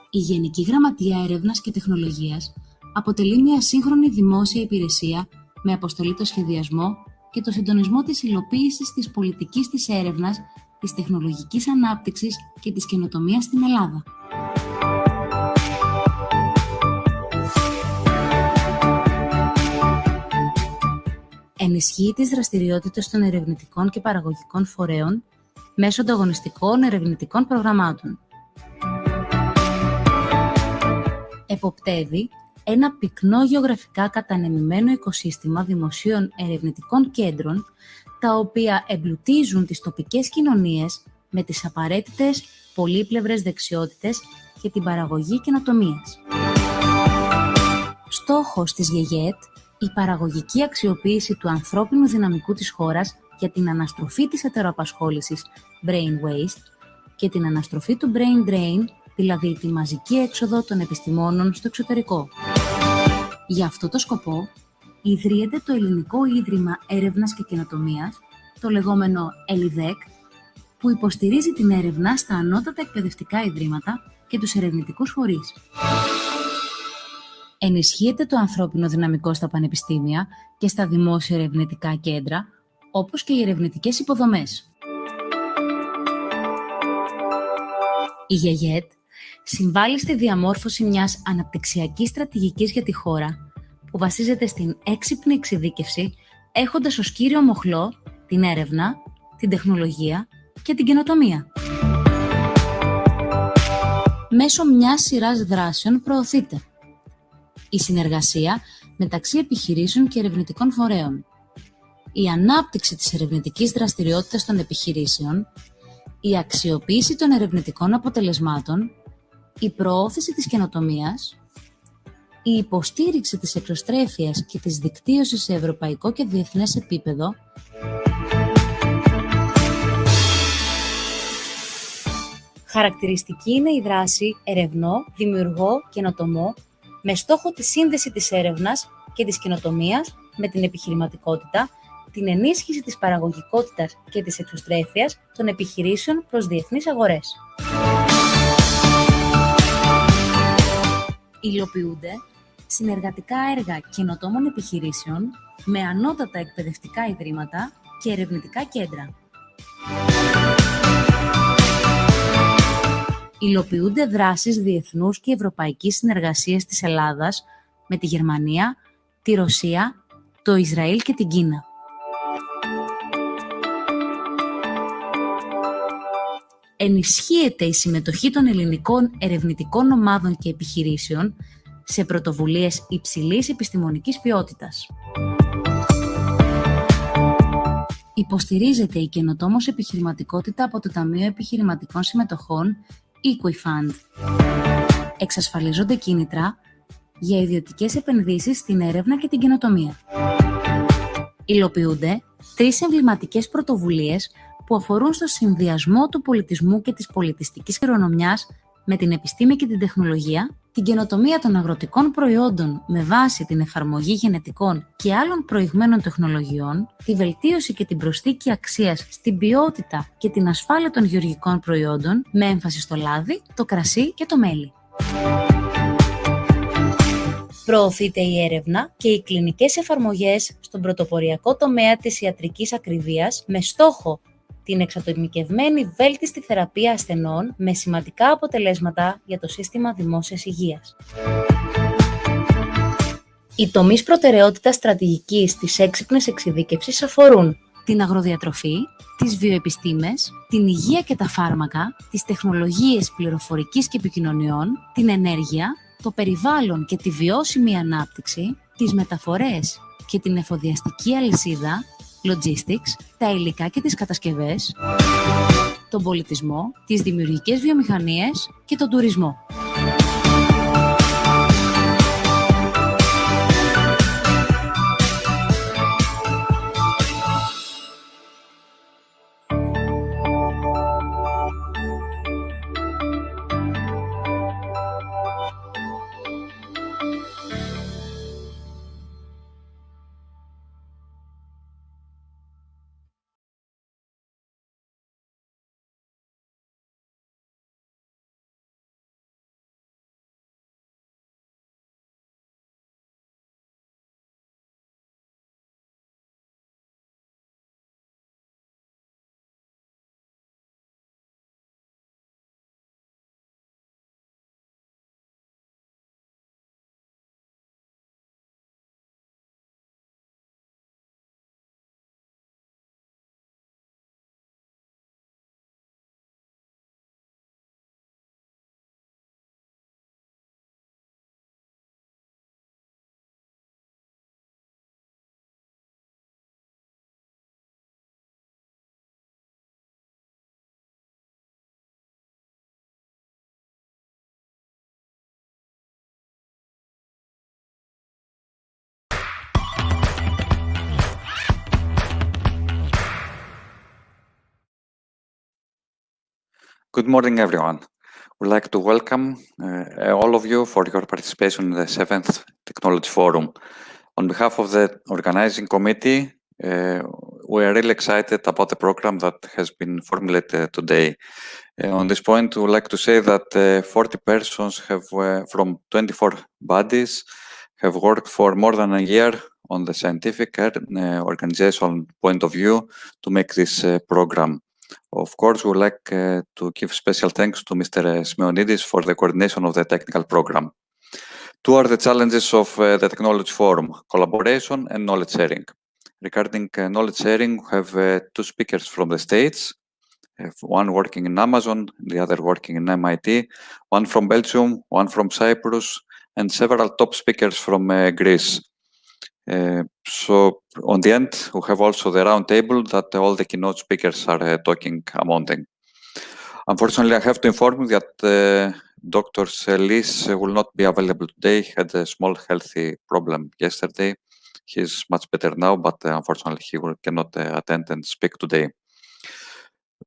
Η Γενική Γραμματεία Έρευνας και Τεχνολογίας αποτελεί μια σύγχρονη δημόσια υπηρεσία με αποστολή το σχεδιασμό και το συντονισμό της υλοποίησης της πολιτικής της έρευνας, της τεχνολογικής ανάπτυξης και της καινοτομίας στην Ελλάδα. Ενισχύει τις δραστηριότητες των ερευνητικών και παραγωγικών φορέων μέσω ανταγωνιστικών ερευνητικών προγραμμάτων. Εποπτεύει ένα πυκνό γεωγραφικά κατανεμημένο οικοσύστημα δημοσίων ερευνητικών κέντρων, τα οποία εμπλουτίζουν τις τοπικές κοινωνίες με τις απαραίτητες πολύπλευρες δεξιότητες και την παραγωγή καινοτομίας. Στόχος της ΓΕΓΕΤ η παραγωγική αξιοποίηση του ανθρώπινου δυναμικού της χώρας για την αναστροφή της ετεροαπασχόλησης brain waste και την αναστροφή του brain drain, δηλαδή τη μαζική έξοδο των επιστημόνων στο εξωτερικό. Για αυτό το σκοπό, ιδρύεται το Ελληνικό Ίδρυμα Έρευνας και Καινοτομίας, το λεγόμενο ΕΛΙΔΕΚ, που υποστηρίζει την έρευνα στα ανώτατα εκπαιδευτικά ιδρύματα και τους ερευνητικούς φορείς. Ενισχύεται το ανθρώπινο δυναμικό στα πανεπιστήμια και στα δημόσια ερευνητικά κέντρα, όπως και οι ερευνητικές υποδομές. Η ΓΕΓΕΤ συμβάλλει στη διαμόρφωση μιας αναπτυξιακής στρατηγικής για τη χώρα, που βασίζεται στην έξυπνη εξειδίκευση, έχοντας ως κύριο μοχλό την έρευνα, την τεχνολογία και την καινοτομία. Μέσω μιας σειράς δράσεων προωθείται η συνεργασία μεταξύ επιχειρήσεων και ερευνητικών φορέων, η ανάπτυξη της ερευνητικής δραστηριότητας των επιχειρήσεων, η αξιοποίηση των ερευνητικών αποτελεσμάτων, η προώθηση της καινοτομίας, η υποστήριξη της εξωστρέφειας και της δικτύωσης σε ευρωπαϊκό και διεθνές επίπεδο, χαρακτηριστική είναι η δράση ερευνώ, δημιουργώ, καινοτομώ, με στόχο τη σύνδεση της έρευνας και της καινοτομίας με την επιχειρηματικότητα, την ενίσχυση της παραγωγικότητας και της εξωστρέφειας των επιχειρήσεων προς διεθνείς αγορές. Υλοποιούνται συνεργατικά έργα καινοτόμων επιχειρήσεων με ανώτατα εκπαιδευτικά ιδρύματα και ερευνητικά κέντρα. Υλοποιούνται δράσεις διεθνούς και ευρωπαϊκής συνεργασίας της Ελλάδας με τη Γερμανία, τη Ρωσία, το Ισραήλ και την Κίνα. Ενισχύεται η συμμετοχή των ελληνικών ερευνητικών ομάδων και επιχειρήσεων σε πρωτοβουλίες υψηλής επιστημονικής ποιότητας. Υποστηρίζεται η καινοτόμως επιχειρηματικότητα από το Ταμείο Επιχειρηματικών Συμμετοχών Equifund. Εξασφαλίζονται κίνητρα για ιδιωτικές επενδύσεις στην έρευνα και την καινοτομία. Υλοποιούνται 3 εμβληματικές πρωτοβουλίες που αφορούν στο συνδυασμό του πολιτισμού και της πολιτιστικής κληρονομιάς με την επιστήμη και την τεχνολογία, την καινοτομία των αγροτικών προϊόντων με βάση την εφαρμογή γενετικών και άλλων προηγμένων τεχνολογιών, τη βελτίωση και την προσθήκη αξίας στην ποιότητα και την ασφάλεια των γεωργικών προϊόντων με έμφαση στο λάδι, το κρασί και το μέλι. Προωθείται η έρευνα και οι κλινικές εφαρμογές στον πρωτοποριακό τομέα της ιατρικής ακριβίας με στόχο την εξατομικευμένη βέλτιστη θεραπεία ασθενών με σημαντικά αποτελέσματα για το σύστημα δημόσιας υγείας. Οι τομείς προτεραιότητας στρατηγικής της έξυπνης εξειδίκευσης αφορούν την αγροδιατροφή, τις βιοεπιστήμες, την υγεία και τα φάρμακα, τις τεχνολογίες πληροφορικής και επικοινωνιών, την ενέργεια, το περιβάλλον και τη βιώσιμη ανάπτυξη, τις μεταφορές και την εφοδιαστική αλυσίδα, logistics, τα υλικά και τις κατασκευές, τον πολιτισμό, τις δημιουργικές βιομηχανίες και τον τουρισμό. Good morning, everyone. We'd like to welcome all of you for your participation in the 7th Technology Forum. On behalf of the organizing committee, we are really excited about the program that has been formulated today. On this point, we would like to say that 40 persons have, from 24 bodies have worked for more than a year on the scientific and organizational point of view to make this program. Of course, we would like to give special thanks to Mr. Smeonidis for the coordination of the technical program. Two are the challenges of the Technology Forum: collaboration and knowledge sharing. Regarding knowledge sharing, we have two speakers from the States, one working in Amazon, the other working in MIT, one from Belgium, one from Cyprus, and several top speakers from Greece. So on the end, we have also the round table that all the keynote speakers are talking among them. Unfortunately, I have to inform you that Dr. Selis will not be available today. He had a small healthy problem yesterday. He's much better now, but unfortunately, he cannot attend and speak today.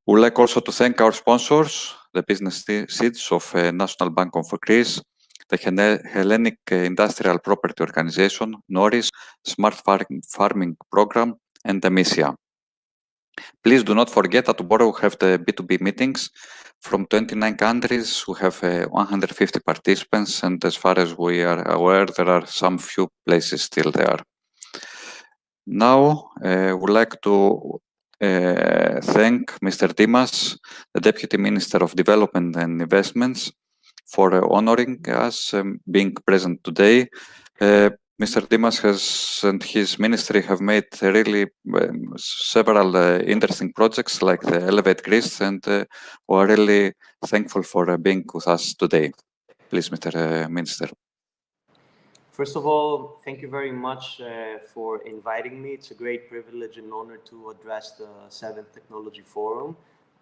We would like also to thank our sponsors, the business seats of National Bank of Greece, the Hellenic Industrial Property Organization, Norris, Smart Farming Program, and Amicia. Please do not forget that tomorrow we have the B2B meetings from 29 countries. We have 150 participants, and as far as we are aware, there are some few places still there. Now, we would like to thank Mr. Dimas, the Deputy Minister of Development and Investments, for honoring us being present today. Mr. Dimas and his ministry have made really several interesting projects like the Elevate Greece, and we are really thankful for being with us today. Please, Mr. Minister. First of all, thank you very much for inviting me. It's a great privilege and honor to address the 7th Technology Forum.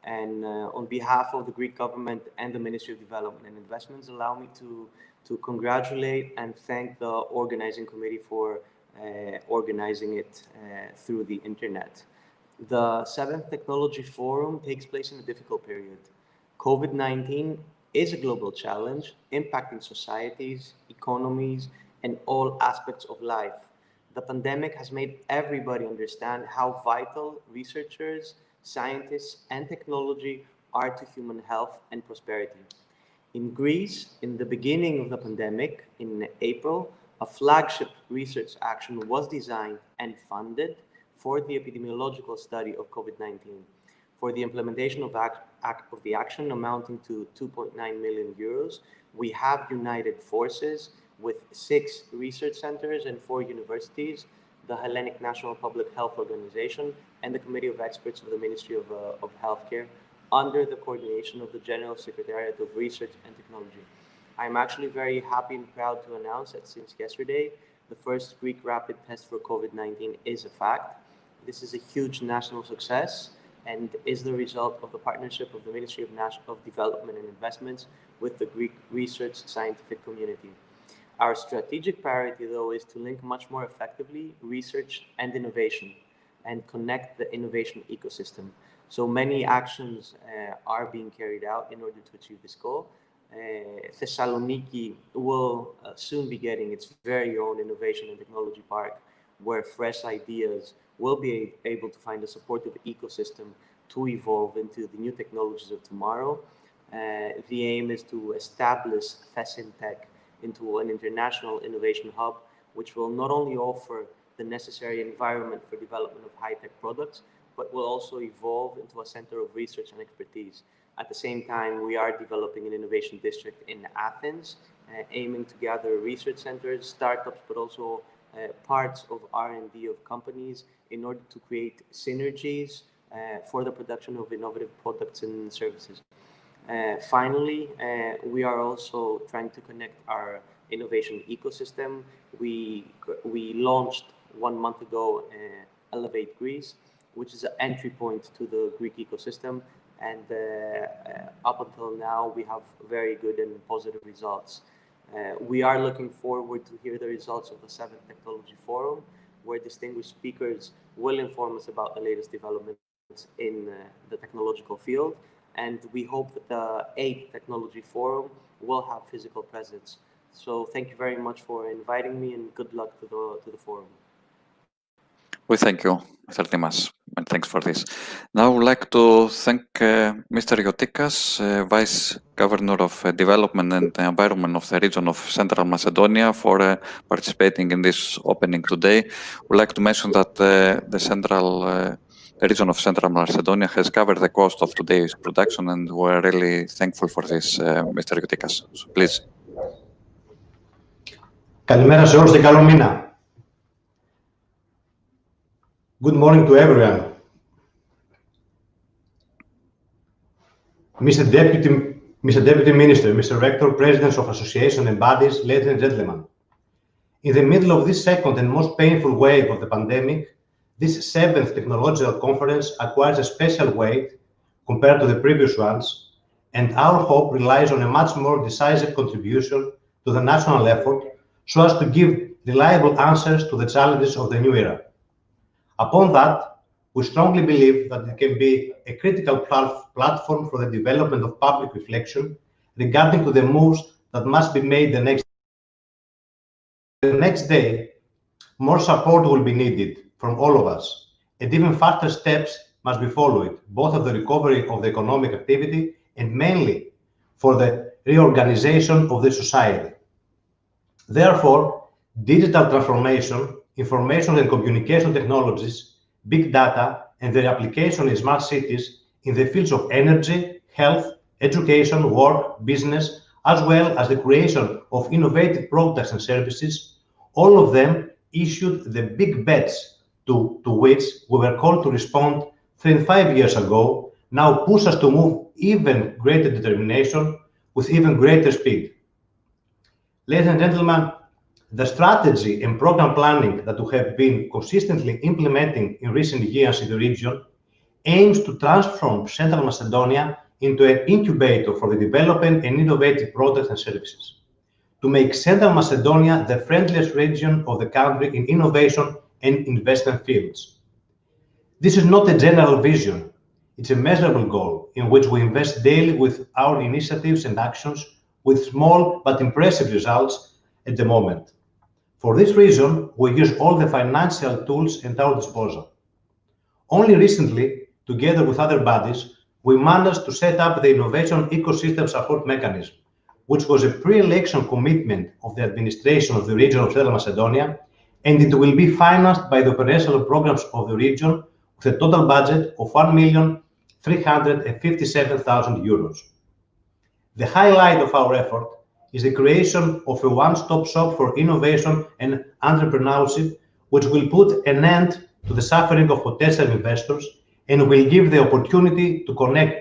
And on behalf of the Greek government and the Ministry of Development and Investments, allow me to congratulate and thank the organizing committee for organizing it through the internet. The 7th Technology Forum takes place in a difficult period. COVID-19 is a global challenge impacting societies, economies, and all aspects of life. The pandemic has made everybody understand how vital researchers, scientists, and technology are to human health and prosperity. In Greece, in the beginning of the pandemic, in April, a flagship research action was designed and funded for the epidemiological study of COVID-19. For the implementation of the action amounting to 2.9 million euros, we have united forces with 6 research centers and 4 universities, the Hellenic National Public Health Organization, and the Committee of Experts of the Ministry of Healthcare, under the coordination of the General Secretariat of Research and Technology. I'm actually very happy and proud to announce that since yesterday, the first Greek rapid test for COVID-19 is a fact. This is a huge national success and is the result of the partnership of the Ministry of Development and Investments with the Greek research scientific community. Our strategic priority, though, is to link much more effectively research and innovation and connect the innovation ecosystem. So many actions are being carried out in order to achieve this goal. Thessaloniki will soon be getting its very own innovation and technology park, where fresh ideas will be able to find a supportive ecosystem to evolve into the new technologies of tomorrow. The aim is to establish Thesintech into an international innovation hub, which will not only offer the necessary environment for development of high-tech products, but will also evolve into a center of research and expertise. At the same time, we are developing an innovation district in Athens, aiming to gather research centers, startups, but also parts of R&D of companies in order to create synergies for the production of innovative products and services. Finally, we are also trying to connect our innovation ecosystem. We launched 1 month ago Elevate Greece, which is an entry point to the Greek ecosystem. And up until now, we have very good and positive results. We are looking forward to hear the results of the 7th Technology Forum, where distinguished speakers will inform us about the latest developments in the technological field. and we hope that the 8th Technology Forum will have physical presence. So thank you very much for inviting me, and good luck to the forum. We thank you, Mr. Dimas, and thanks for this. Now I would like to thank Mr. Iotikas, Vice Governor of Development and Environment of the region of Central Macedonia, for participating in this opening today. We'd like to mention that the region of Central Macedonia has covered the cost of today's production, and we're really thankful for this, Mr. Iotikas. So please. Καλημέρα σε όλους και καλό μήνα. Good morning to everyone. Mr. Deputy Minister, Mr. Rector, Presidents of Associations and Bodies, ladies and gentlemen. In the middle of this second and most painful wave of the pandemic, this 7th technological conference acquires a special weight compared to the previous ones, and our hope relies on a much more decisive contribution to the national effort so as to give reliable answers to the challenges of the new era. Upon that, we strongly believe that it can be a critical platform for the development of public reflection regarding to the moves that must be made the next day. More support will be needed from all of us, and even faster steps must be followed, both of the recovery of the economic activity and mainly for the reorganization of the society. Therefore, digital transformation, information and communication technologies, big data, and their application in smart cities in the fields of energy, health, education, work, business, as well as the creation of innovative products and services, all of them issued the big bets to which we were called to respond 3 and 5 years ago, now push us to move even greater determination with even greater speed. Ladies and gentlemen, the strategy and program planning that we have been consistently implementing in recent years in the region aims to transform Central Macedonia into an incubator for the development and innovative products and services, to make Central Macedonia the friendliest region of the country in innovation and investment fields. This is not a general vision, it's a measurable goal in which we invest daily with our initiatives and actions with small but impressive results at the moment. For this reason, we use all the financial tools at our disposal. Only recently, together with other bodies, we managed to set up the Innovation Ecosystem Support Mechanism, which was a pre-election commitment of the administration of the region of Central Macedonia, and it will be financed by the operational programs of the region with a total budget of €1,357,000. The highlight of our effort is the creation of a one-stop shop for innovation and entrepreneurship, which will put an end to the suffering of potential investors and will give the opportunity to connect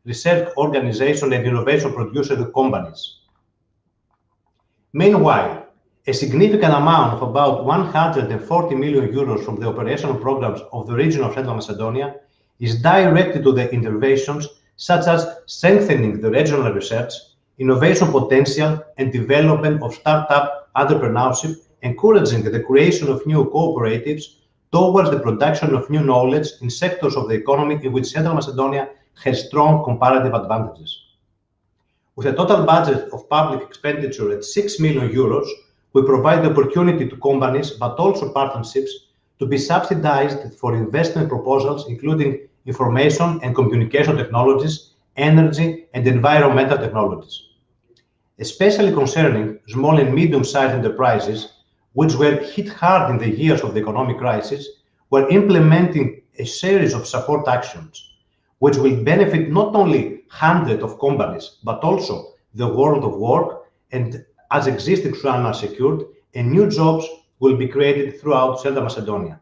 research organizations and innovation producers with companies. Meanwhile, a significant amount of about €140 million from the operational programs of the region of Central Macedonia is directed to the interventions such as strengthening the regional research, innovation potential, and development of startup entrepreneurship, encouraging the creation of new cooperatives towards the production of new knowledge in sectors of the economy in which Central Macedonia has strong comparative advantages. With a total budget of public expenditure at €6 million, we provide the opportunity to companies, but also partnerships, to be subsidized for investment proposals, including information and communication technologies, energy and environmental technologies. Especially concerning small and medium-sized enterprises, which were hit hard in the years of the economic crisis, we're implementing a series of support actions, which will benefit not only hundreds of companies, but also the world of work, and as existing ones are secured, and new jobs will be created throughout Central Macedonia.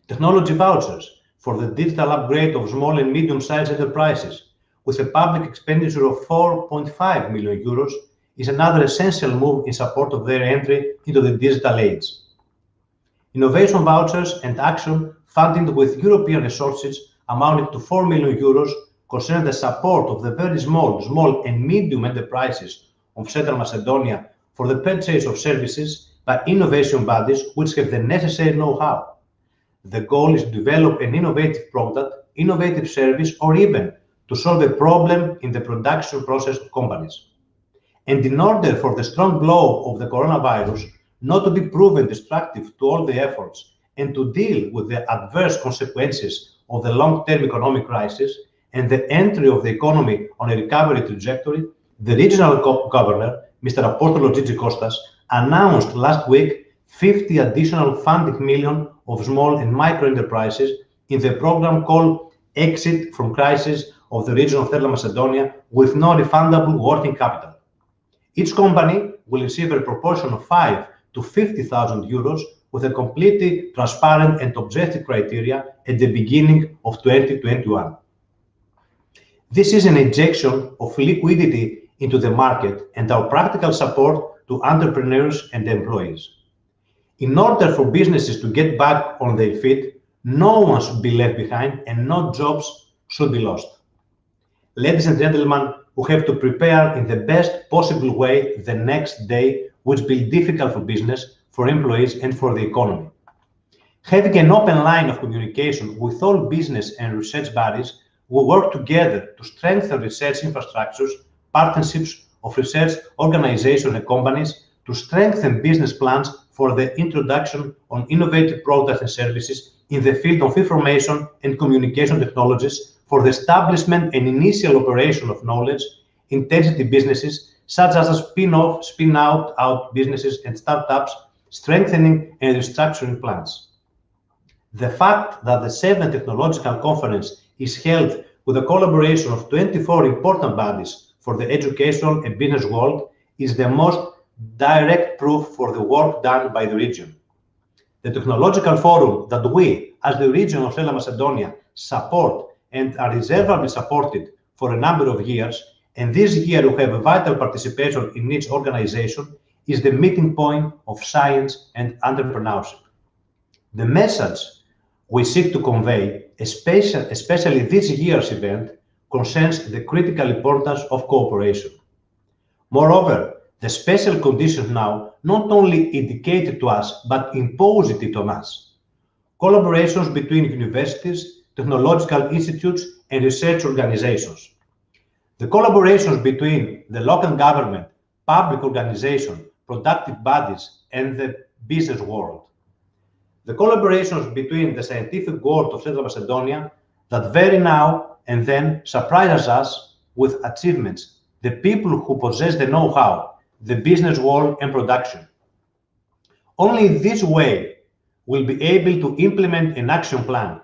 Technology vouchers for the digital upgrade of small and medium-sized enterprises, with a public expenditure of €4.5 million, is another essential move in support of their entry into the digital age. Innovation vouchers and action funding with European resources amounting to €4 million concern the support of the very small and medium enterprises of Central Macedonia for the purchase of services by innovation bodies which have the necessary know-how. The goal is to develop an innovative product, innovative service, or even to solve a problem in the production process of companies. And in order for the strong blow of the coronavirus not to be proven destructive to all the efforts and to deal with the adverse consequences of the long-term economic crisis and the entry of the economy on a recovery trajectory, the regional governor, Mr. Apostolo Kostas, announced last week 50 additional funding million of small and micro enterprises in the program called Exit from Crisis of the region of Third Macedonia with no refundable working capital. Each company will receive a proportion of 5 to 50,000 euros with a completely transparent and objective criteria at the beginning of 2021. This is an injection of liquidity into the market and our practical support to entrepreneurs and employees. In order for businesses to get back on their feet, no one should be left behind and no jobs should be lost. Ladies and gentlemen, we have to prepare in the best possible way the next day, which will be difficult for business, for employees, and for the economy. Having an open line of communication with all business and research bodies, we work together to strengthen research infrastructures, partnerships of research organizations and companies, to strengthen business plans for the introduction on innovative products and services in the field of information and communication technologies, for the establishment and initial operation of knowledge-intensive businesses, such as spin-off, spin-out businesses and startups, strengthening and restructuring plans. The fact that the 7th Technological Conference is held with a collaboration of 24 important bodies for the educational and business world is the most direct proof for the work done by the region. The Technological Forum that we, as the region of Third Macedonia, support and are reservedly supported for a number of years, and this year we have a vital participation in each organization, is the meeting point of science and entrepreneurship. The message we seek to convey, especially this year's event, concerns the critical importance of cooperation. Moreover, the special conditions now not only indicate it to us, but impose it on us. Collaborations between universities, technological institutes, and research organizations. The collaborations between the local government, public organizations, productive bodies, and the business world. The collaborations between the scientific world of Central Macedonia that very now and then surprises us with achievements, the people who possess the know-how, the business world and production. Only this way will be able to implement an action plan,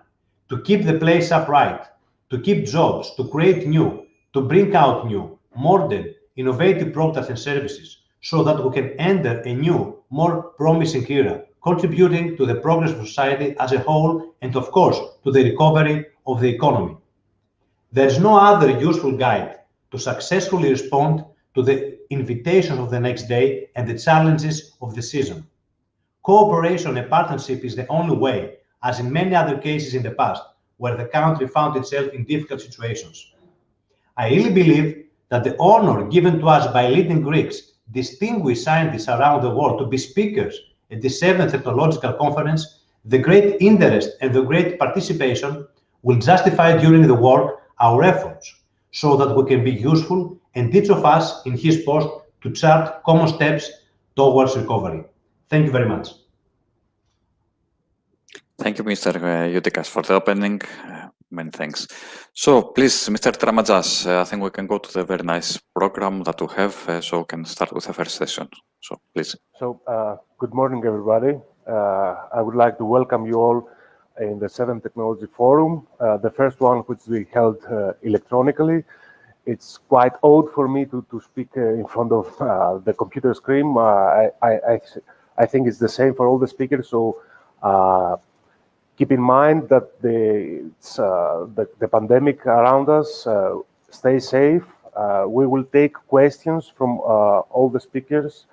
to keep the place upright, to keep jobs, to create new, to bring out new, modern, innovative products and services, so that we can enter a new, more promising era, contributing to the progress of society as a whole and, of course, to the recovery of the economy. There is no other useful guide to successfully respond to the invitations of the next day and the challenges of the season. Cooperation and partnership is the only way, as in many other cases in the past, where the country found itself in difficult situations. I really believe that the honor given to us by leading Greeks, distinguished scientists around the world to be speakers at the 7th Technological Conference, the great interest and the great participation will justify during the work our efforts, so that we can be useful and each of us in his post to chart common steps towards recovery. Thank you very much. Thank you, Mr. Utikas, for the opening. Many thanks. So, please, Mr. Tramajas, I think we can go to the very nice program that we have, so we can start with the first session. So, please. So, good morning, everybody. I would like to welcome you all in the 7th Technology Forum, the first one which we held electronically. It's quite odd for me to speak in front of the computer screen. I think it's the same for all the speakers. So keep in mind that the pandemic around us. Stay safe. We will take questions from all the speakers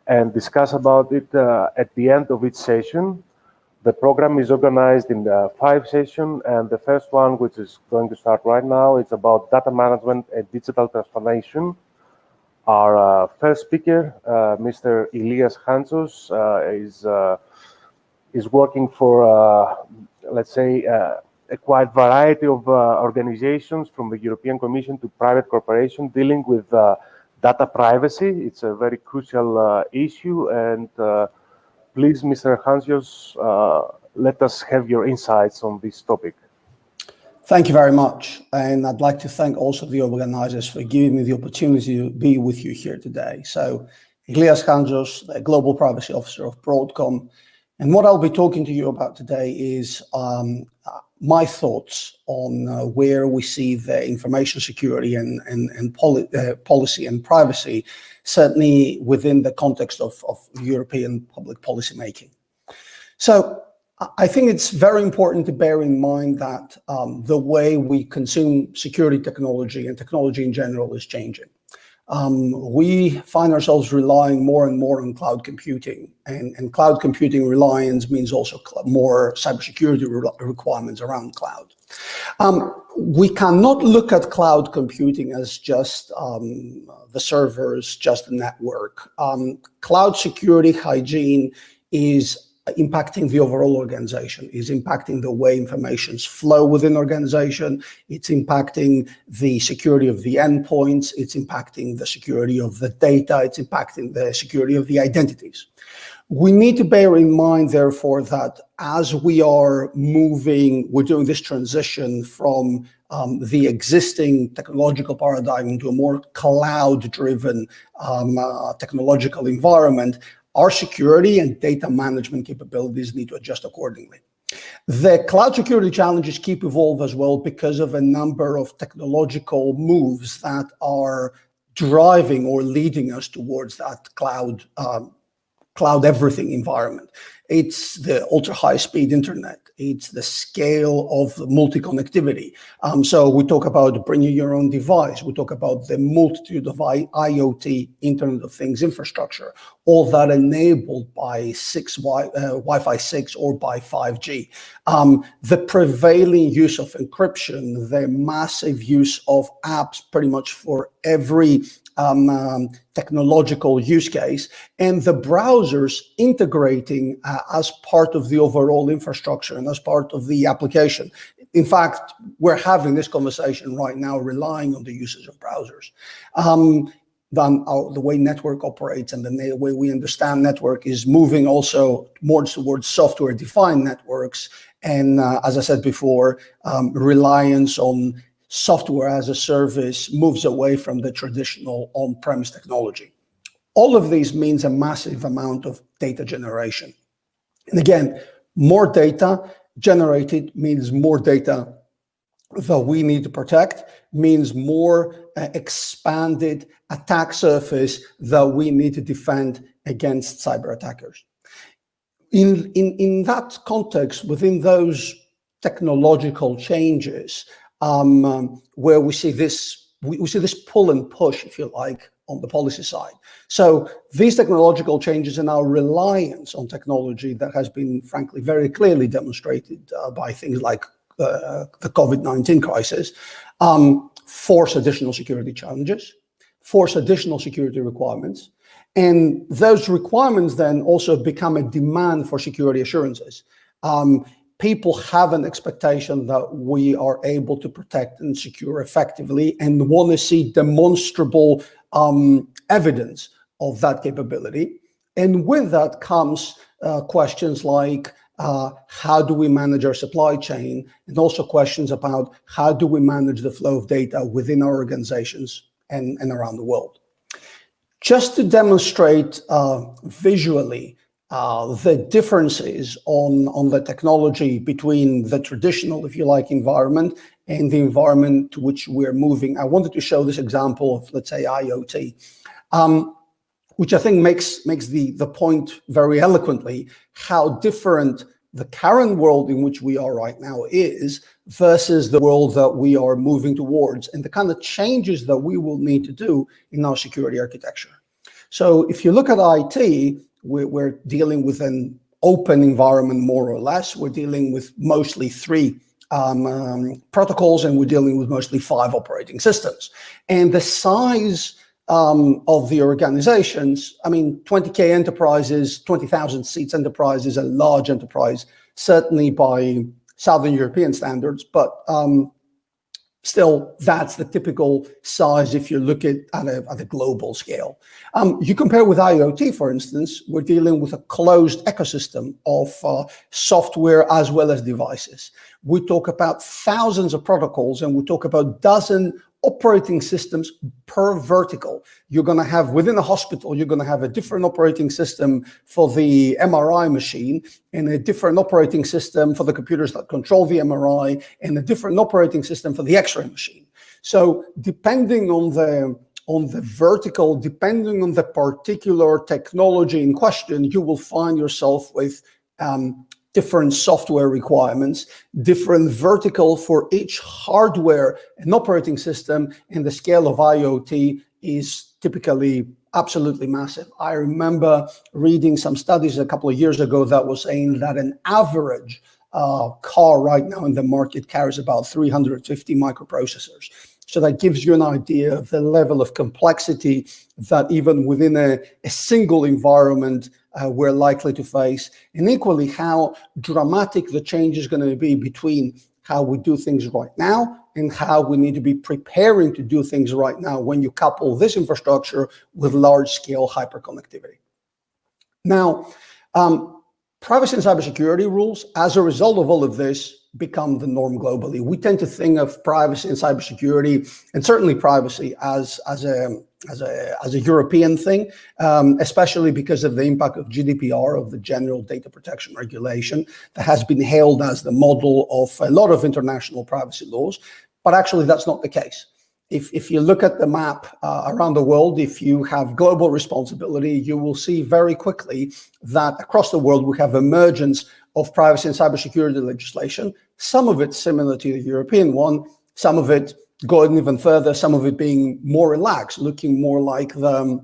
and discuss about it at the end of each session. The program is organized in 5 sessions, and the first one, which is going to start right now, it's about data management and digital transformation. Our first speaker, Mr. Ilias Hantsos, is working for, let's say, a quite variety of organizations from the European Commission to private corporations dealing with data privacy. It's a very crucial issue, and please, Mr. Hansios, let us have your insights on this topic. Thank you very much. And I'd like to thank also the organizers for giving me the opportunity to be with you here today. So, Ilias Hansios, the Global Privacy Officer of Broadcom. And what I'll be talking to you about today is my thoughts on where we see the information security and policy and privacy, certainly within the context of European public policy making. So, I think it's very important to bear in mind that the way we consume security technology and technology in general is changing. We find ourselves relying more and more on cloud computing, and cloud computing reliance means also more cybersecurity requirements around cloud. We cannot look at cloud computing as just the servers, just the network. Cloud security hygiene is impacting the overall organization, is impacting the way informations flow within organization, it's impacting the security of the endpoints, it's impacting the security of the data, it's impacting the security of the identities. We need to bear in mind, therefore, that as we are moving, we're doing this transition from the existing technological paradigm into a more cloud-driven technological environment, our security and data management capabilities need to adjust accordingly. The cloud security challenges keep evolving as well because of a number of technological moves that are driving or leading us towards that cloud everything environment. It's the ultra high speed internet. It's the scale of multi-connectivity. So we talk about bringing your own device. We talk about the multitude of IoT, Internet of Things infrastructure, all that enabled by Wi-Fi 6 or by 5G. The prevailing use of encryption, the massive use of apps pretty much for every technological use case, and the browsers integrating as part of the overall infrastructure and as part of the application. In fact, we're having this conversation right now relying on the usage of browsers. The way network operates and the way we understand network is moving also more towards software-defined networks. And as I said before, reliance on software as a service moves away from the traditional on-premise technology. All of these means a massive amount of data generation. And again, more data generated means more data that we need to protect, means more expanded attack surface that we need to defend against cyber attackers. In that context, within those technological changes, where we see this pull and push, if you like, on the policy side. So these technological changes and our reliance on technology that has been, frankly, very clearly demonstrated by things like the COVID-19 crisis, force additional security challenges, force additional security requirements, and those requirements then also become a demand for security assurances. People have an expectation that we are able to protect and secure effectively and want to see demonstrable evidence of that capability. And with that comes questions like how do we manage our supply chain, and also questions about how do we manage the flow of data within our organizations and around the world. Just to demonstrate visually the differences on the technology between the traditional, if you like, environment and the environment to which we're moving, I wanted to show this example of, let's say, IoT, which I think makes the point very eloquently, how different the current world in which we are right now is versus the world that we are moving towards and the kind of changes that we will need to do in our security architecture. So if you look at IT, we're dealing with an open environment, more or less. We're dealing with mostly 3 protocols, and we're dealing with mostly 5 operating systems. And the size of the organizations, I mean, 20K enterprises, 20,000 seats enterprise is a large enterprise, certainly by Southern European standards, but still, that's the typical size if you look at a global scale. You compare with IoT, for instance, we're dealing with a closed ecosystem of software as well as devices. We talk about thousands of protocols, and we talk about dozen operating systems per vertical. You're going to have, within a hospital, you're going to have a different operating system for the MRI machine, and a different operating system for the computers that control the MRI, and a different operating system for the X-ray machine. So depending on the vertical, depending on the particular technology in question, you will find yourself with different software requirements, different vertical for each hardware and operating system, and the scale of IoT is typically absolutely massive. I remember reading some studies a couple of years ago that was saying that an average car right now in the market carries about 350 microprocessors. So that gives you an idea of the level of complexity that even within a single environment we're likely to face, and equally how dramatic the change is going to be between how we do things right now and how we need to be preparing to do things right now when you couple this infrastructure with large-scale hyperconnectivity. Now, privacy and cybersecurity rules, as a result of all of this, become the norm globally. We tend to think of privacy and cybersecurity, and certainly privacy, as a European thing, especially because of the impact of GDPR, of the General Data Protection Regulation, that has been hailed as the model of a lot of international privacy laws. But actually, that's not the case. If you look at the map around the world, if you have global responsibility, you will see very quickly that across the world we have emergence of privacy and cybersecurity legislation, some of it similar to the European one, some of it going even further, some of it being more relaxed, looking more like the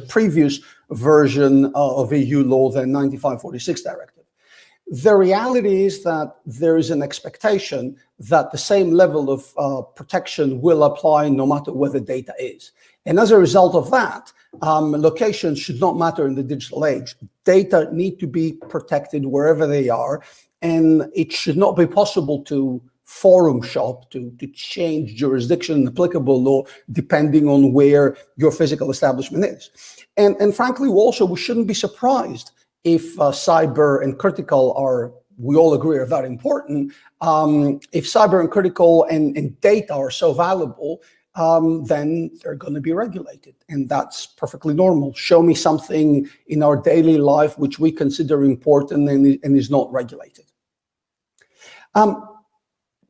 previous version of EU law, the 95/46 directive. The reality is that there is an expectation that the same level of protection will apply no matter where the data is. And as a result of that, location should not matter in the digital age. Data need to be protected wherever they are, and it should not be possible to forum shop, to change jurisdiction and applicable law depending on where your physical establishment is. And frankly, we shouldn't be surprised if cyber and critical are, we all agree, are that important. If cyber and critical and data are so valuable, then they're going to be regulated, and that's perfectly normal. Show me something in our daily life which we consider important and is not regulated.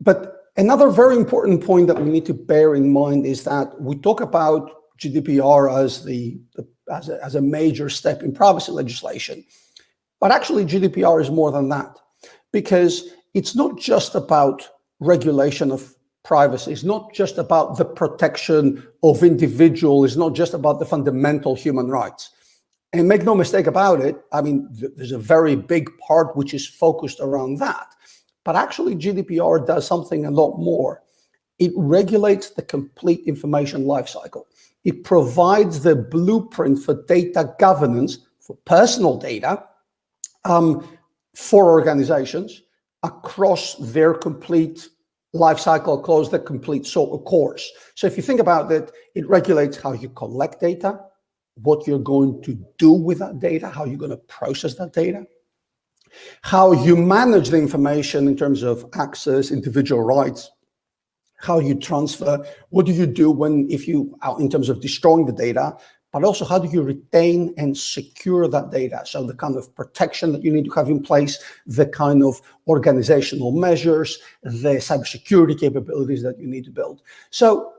But another very important point that we need to bear in mind is that we talk about GDPR as a major step in privacy legislation, but actually GDPR is more than that, because it's not just about regulation of privacy. It's not just about the protection of individuals. It's not just about the fundamental human rights. And make no mistake about it, I mean, there's a very big part which is focused around that. But actually, GDPR does something a lot more. It regulates the complete information lifecycle. It provides the blueprint for data governance for personal data for organizations across their complete lifecycle, across the complete sort of course. So if you think about it, it regulates how you collect data, what you're going to do with that data, how you're going to process that data, how you manage the information in terms of access, individual rights, how you transfer, what do you do in terms of destroying the data, but also how do you retain and secure that data? So the kind of protection that you need to have in place, the kind of organizational measures, the cybersecurity capabilities that you need to build. So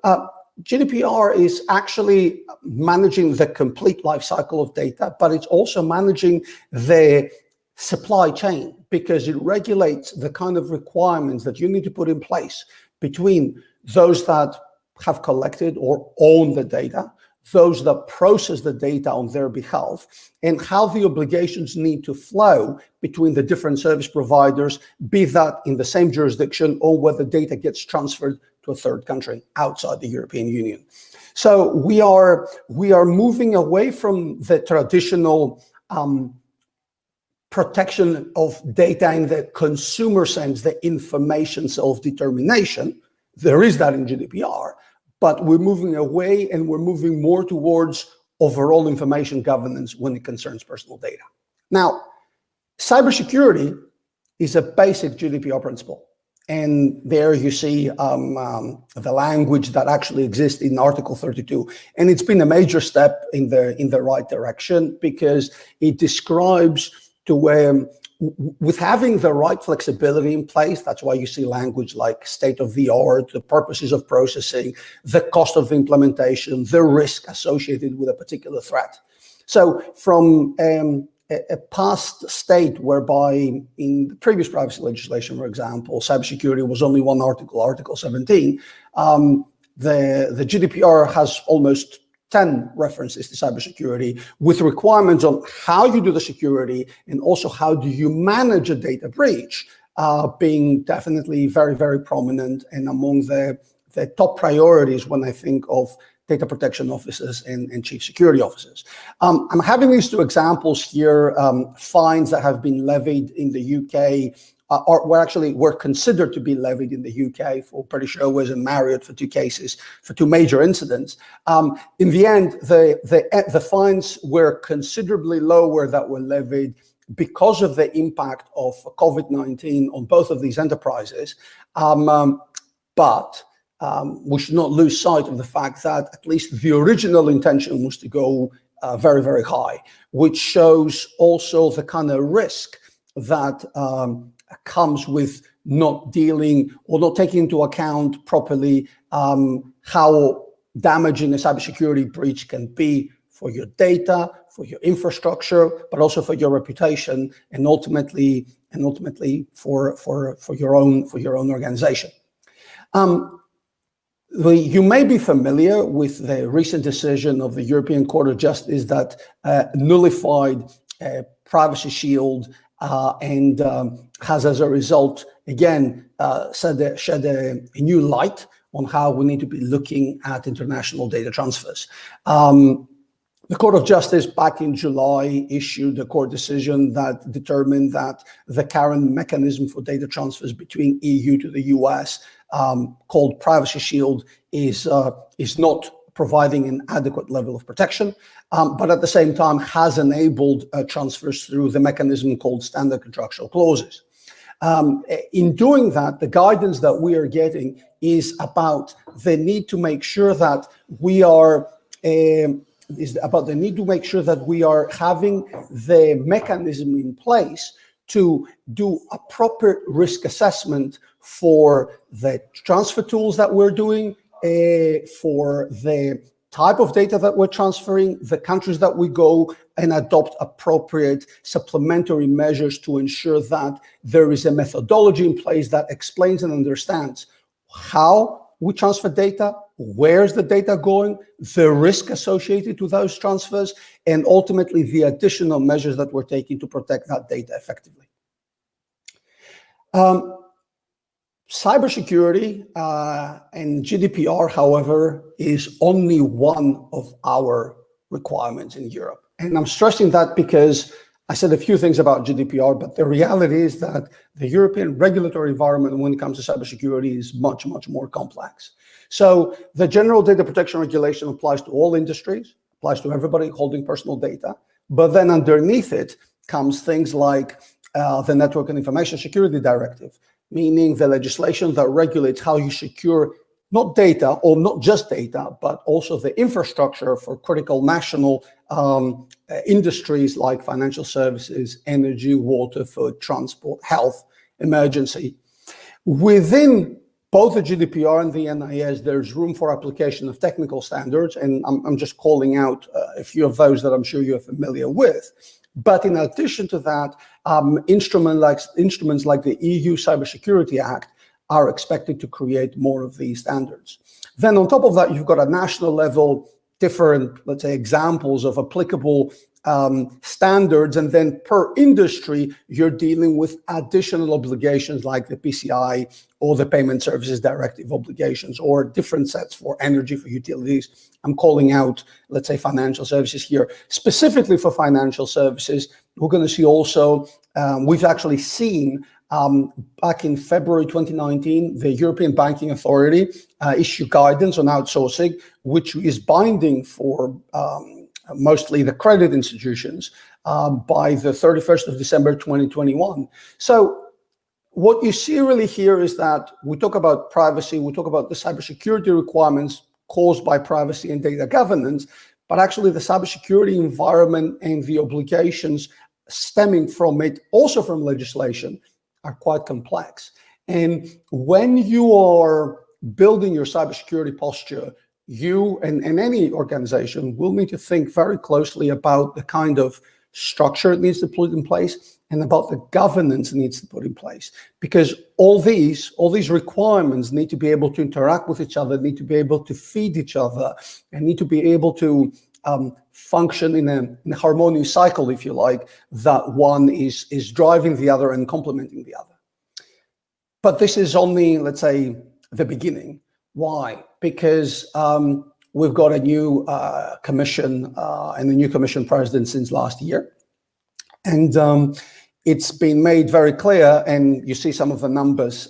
GDPR is actually managing the complete life cycle of data, but it's also managing the supply chain, because it regulates the kind of requirements that you need to put in place between those that have collected or own the data, those that process the data on their behalf, and how the obligations need to flow between the different service providers, be that in the same jurisdiction or whether data gets transferred to a third country outside the European Union. So we are moving away from the traditional protection of data in the consumer sense, the information self-determination. There is that in GDPR, but we're moving away and we're moving more towards overall information governance when it concerns personal data. Now, cybersecurity is a basic GDPR principle. And there you see the language that actually exists in Article 32. And it's been a major step in the right direction, because it describes with having the right flexibility in place. That's why you see language like state of the art, the purposes of processing, the cost of implementation, the risk associated with a particular threat. So from a past state whereby in the previous privacy legislation, for example, cybersecurity was only one article, Article 17, the GDPR has almost 10 references to cybersecurity, with requirements on how you do the security and also how do you manage a data breach, being definitely very, very prominent and among the top priorities when I think of data protection officers and chief security officers. I'm having these two examples here, fines that have been levied in the UK, were considered to be levied in the UK for British Airways and Marriott for two cases, for two major incidents. In the end, the fines were considerably lower that were levied because of the impact of COVID-19 on both of these enterprises. But we should not lose sight of the fact that at least the original intention was to go very, very high, which shows also the kind of risk that comes with not dealing or not taking into account properly how damaging a cybersecurity breach can be for your data, for your infrastructure, but also for your reputation, and ultimately for your own organization. You may be familiar with the recent decision of the European Court of Justice that nullified Privacy Shield and has, as a result, again, shed a new light on how we need to be looking at international data transfers. The Court of Justice back in July issued a court decision that determined that the current mechanism for data transfers between EU to the US, called Privacy Shield, is not providing an adequate level of protection, but at the same time has enabled transfers through the mechanism called standard contractual clauses. In doing that, the guidance that we are getting is about the need to make sure that we are having the mechanism in place to do a proper risk assessment for the transfer tools that we're doing, for the type of data that we're transferring, the countries that we go, and adopt appropriate supplementary measures to ensure that there is a methodology in place that explains and understands how we transfer data, where's the data going, the risk associated to those transfers, and ultimately the additional measures that we're taking to protect that data effectively. Cybersecurity and GDPR, however, is only one of our requirements in Europe. And I'm stressing that because I said a few things about GDPR, but the reality is that the European regulatory environment when it comes to cybersecurity is much, much more complex. So the General Data Protection Regulation applies to all industries, applies to everybody holding personal data, but then underneath it comes things like the Network and Information Security Directive, meaning the legislation that regulates how you secure not data, or not just data, but also the infrastructure for critical national industries like financial services, energy, water, food, transport, health, emergency. Within both the GDPR and the NIS, there's room for application of technical standards, and I'm just calling out a few of those that I'm sure you're familiar with. But in addition to that, instruments like the EU Cybersecurity Act are expected to create more of these standards. Then on top of that, you've got a national level, different, let's say, examples of applicable standards, and then per industry, you're dealing with additional obligations like the PCI or the Payment Services Directive obligations, or different sets for energy, for utilities. I'm calling out, let's say, financial services here. Specifically for financial services, We're going to see also, we've actually seen back in February 2019, the European Banking Authority issue guidance on outsourcing, which is binding for mostly the credit institutions by the 31st of December 2021. So what you see really here is that we talk about privacy, we talk about the cybersecurity requirements caused by privacy and data governance, but actually the cybersecurity environment and the obligations stemming from it, also from legislation, are quite complex. And when you are building your cybersecurity posture, you and any organization will need to think very closely about the kind of structure it needs to put in place and about the governance it needs to put in place, because all these requirements need to be able to interact with each other, need to be able to feed each other, and need to be able to function in a harmonious cycle, if you like, that one is driving the other and complementing the other. But this is only, let's say, the beginning. Why? Because we've got a new commission and a new commission president since last year. And it's been made very clear, and you see some of the numbers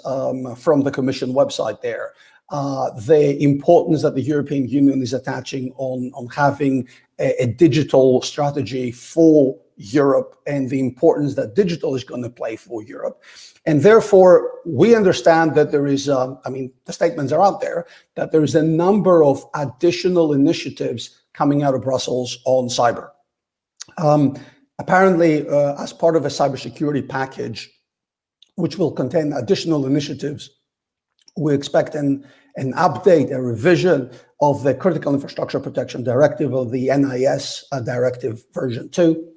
from the commission website there, the importance that the European Union is attaching on having a digital strategy for Europe and the importance that digital is going to play for Europe. And therefore, we understand that there is, the statements are out there, that there is a number of additional initiatives coming out of Brussels on cyber. Apparently, as part of a cybersecurity package, which will contain additional initiatives, we expect an update, a revision of the Critical Infrastructure Protection Directive, or the NIS Directive version 2.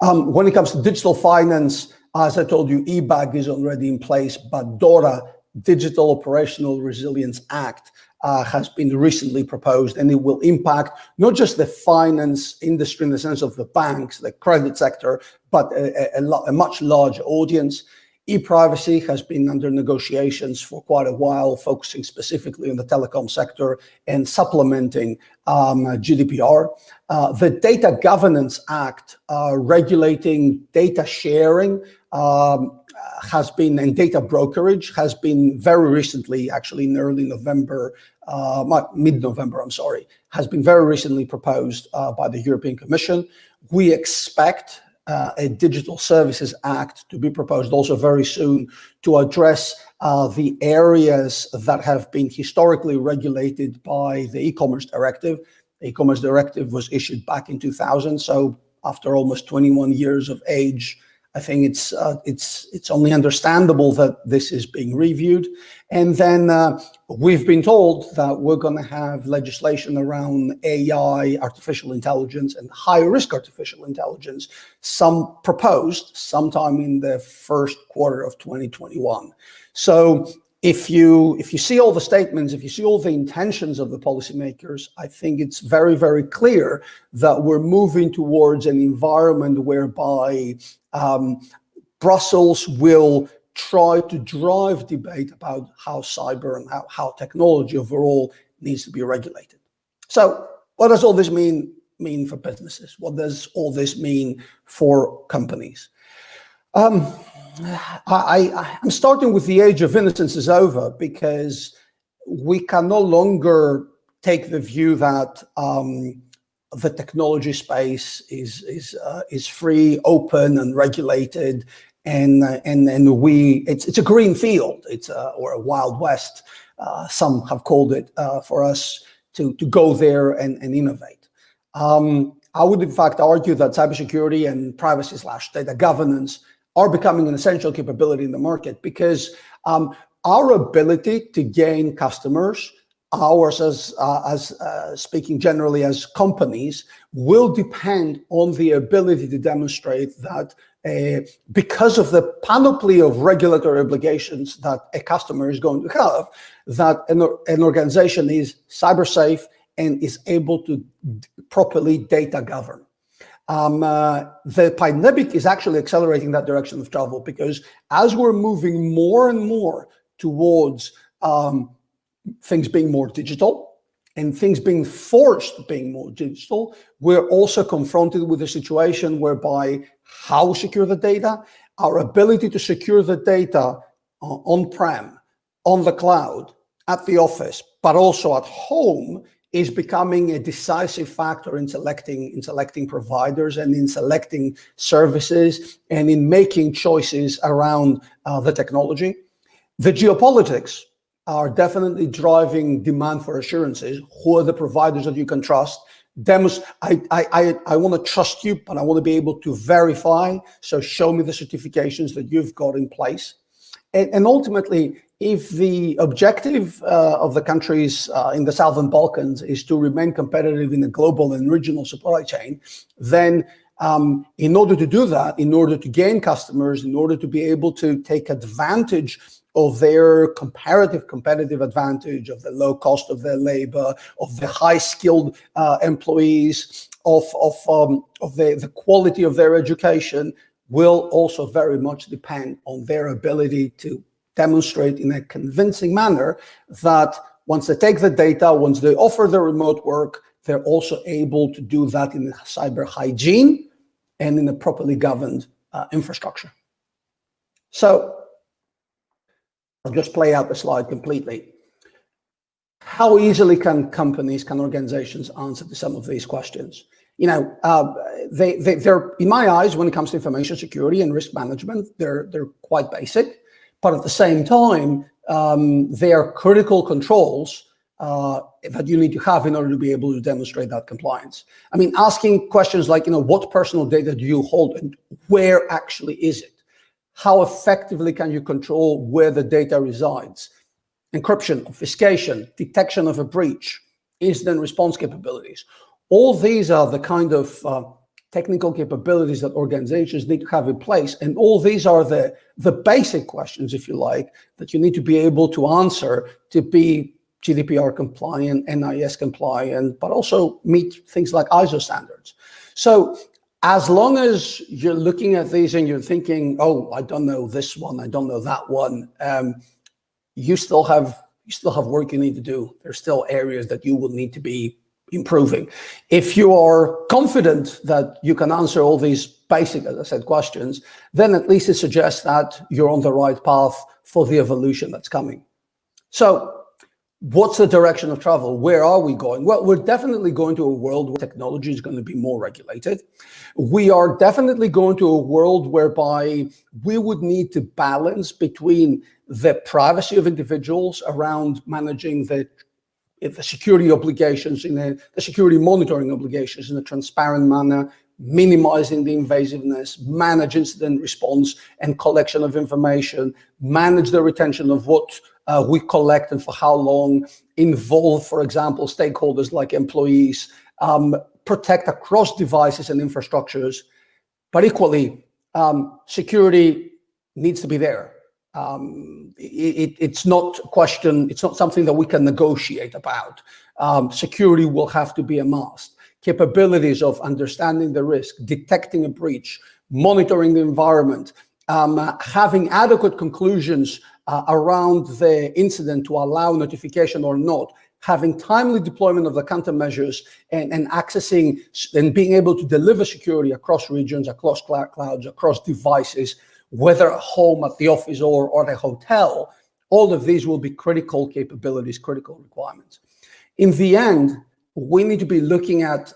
When it comes to digital finance, as I told you, EBAG is already in place, but DORA, Digital Operational Resilience Act, has been recently proposed, and it will impact not just the finance industry in the sense of the banks, the credit sector, but a much larger audience. E-privacy has been under negotiations for quite a while, focusing specifically on the telecom sector and supplementing GDPR. The Data Governance Act, regulating data sharing, has been, and data brokerage has been very recently, actually in early November, mid-November, has been very recently proposed by the European Commission. We expect a Digital Services Act to be proposed also very soon to address the areas that have been historically regulated by the e-commerce directive. The e-commerce directive was issued back in 2000, so after almost 21 years of age, I think it's only understandable that this is being reviewed. And then we've been told that we're going to have legislation around AI, artificial intelligence, and high-risk artificial intelligence, some proposed sometime in the first quarter of 2021. So if you see all the statements, if you see all the intentions of the policymakers, I think it's very, very clear that we're moving towards an environment whereby Brussels will try to drive debate about how cyber and how technology overall needs to be regulated. So what does all this mean for businesses? What does all this mean for companies? I'm starting with the age of innocence is over, because we can no longer take the view that the technology space is free, open, and regulated, and it's a green field, or a Wild West. Some have called it for us to go there and innovate. I would in fact argue that cybersecurity and privacy/data governance are becoming an essential capability in the market, because our ability to gain customers, ours as speaking generally as companies, will depend on the ability to demonstrate that because of the panoply of regulatory obligations that a customer is going to have, that an organization is cyber safe and is able to properly data govern. The pandemic is actually accelerating that direction of travel, because as we're moving more and more towards things being more digital, and things being forced being more digital, we're also confronted with a situation whereby how we secure the data, our ability to secure the data on-prem, on the cloud, at the office, but also at home, is becoming a decisive factor in selecting providers and in selecting services and in making choices around the technology. The geopolitics are definitely driving demand for assurances. Who are the providers that you can trust? I want to trust you, but I want to be able to verify. So show me the certifications that you've got in place. And ultimately, if the objective of the countries in the Southern Balkans is to remain competitive in the global and regional supply chain, then in order to do that, in order to gain customers, in order to be able to take advantage of their competitive advantage, of the low cost of their labor, of the high-skilled employees, of the quality of their education, will also very much depend on their ability to demonstrate in a convincing manner that once they take the data, once they offer the remote work, they're also able to do that in cyber hygiene and in a properly governed infrastructure. So I'll just play out the slide completely. How easily can organizations answer to some of these questions? You know, they're, in my eyes, when it comes to information security and risk management, they're quite basic, but at the same time, they are critical controls that you need to have in order to be able to demonstrate that compliance. I mean, asking questions like, you know, what personal data do you hold and where actually is it? How effectively can you control where the data resides? Encryption, obfuscation, detection of a breach, incident response capabilities. All these are the kind of technical capabilities that organizations need to have in place. And all these are the basic questions, if you like, that you need to be able to answer to be GDPR compliant, NIS compliant, but also meet things like ISO standards. So as long as you're looking at these and you're thinking, oh, I don't know this one, I don't know that one, you still have work you need to do. There's still areas that you will need to be improving. If you are confident that you can answer all these basic, as I said, questions, then at least it suggests that you're on the right path for the evolution that's coming. So what's the direction of travel? Where are we going? Well, we're definitely going to a world where technology is going to be more regulated. We are definitely going to a world whereby we would need to balance between the privacy of individuals around managing the security obligations, the security monitoring obligations in a transparent manner, minimizing the invasiveness, manage incident response and collection of information, manage the retention of what we collect and for how long, involve, for example, stakeholders like employees, protect across devices and infrastructures, but equally, security needs to be there. It's not a question, it's not something that we can negotiate about. Security will have to be a must. Capabilities of understanding the risk, detecting a breach, monitoring the environment, having adequate conclusions around the incident to allow notification or not, having timely deployment of the countermeasures and accessing and being able to deliver security across regions, across clouds, across devices, whether at home, at the office, or at a hotel. All of these will be critical capabilities, critical requirements. In the end, we need to be looking at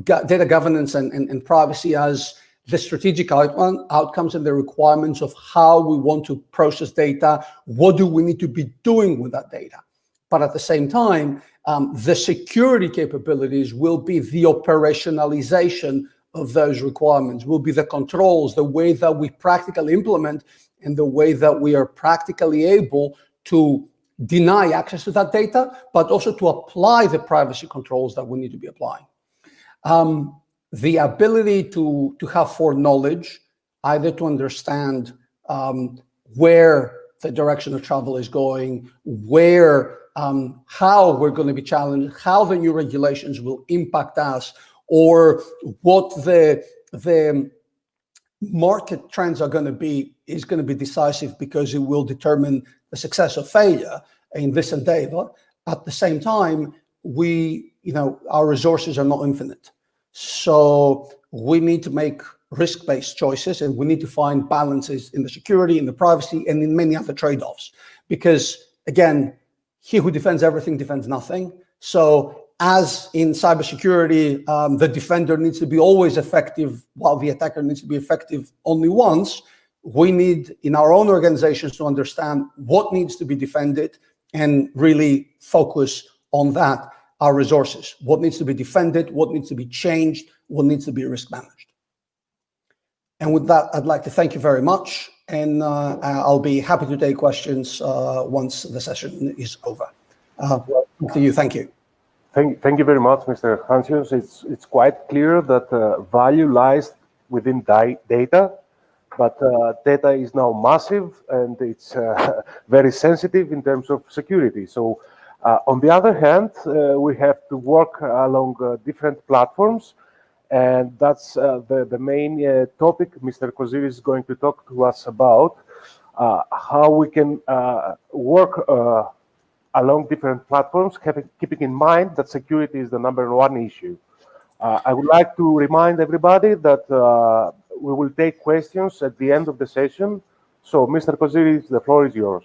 data governance and privacy as the strategic outcomes and the requirements of how we want to process data. What do we need to be doing with that data? But at the same time, the security capabilities will be the operationalization of those requirements, will be the controls, the way that we practically implement and the way that we are practically able to deny access to that data, but also to apply the privacy controls that we need to be applying. The ability to have foreknowledge, either to understand where the direction of travel is going, where, how we're going to be challenged, how the new regulations will impact us, or what the market trends are going to be, is going to be decisive because it will determine the success or failure in this endeavor. At the same time, our resources are not infinite. So we need to make risk-based choices, and we need to find balances in the security, in the privacy, and in many other trade-offs. Because again, he who defends everything defends nothing. So as in cybersecurity, the defender needs to be always effective, while the attacker needs to be effective only once. We need, in our own organizations, to understand what needs to be defended and really focus on that, our resources. What needs to be defended, what needs to be changed, what needs to be risk managed. And with that, I'd like to thank you very much. And I'll be happy to take questions once the session is over. To you, thank you. Thank you very much, Mr. Hansius. It's quite clear that value lies within data, but data is now massive and it's very sensitive in terms of security. So on the other hand, we have to work along different platforms, and that's the main topic Mr. Koziri is going to talk to us about, how we can work along different platforms, keeping in mind that security is the #1 issue. I would like to remind everybody that we will take questions at the end of the session. So, Mr. Koziri, the floor is yours.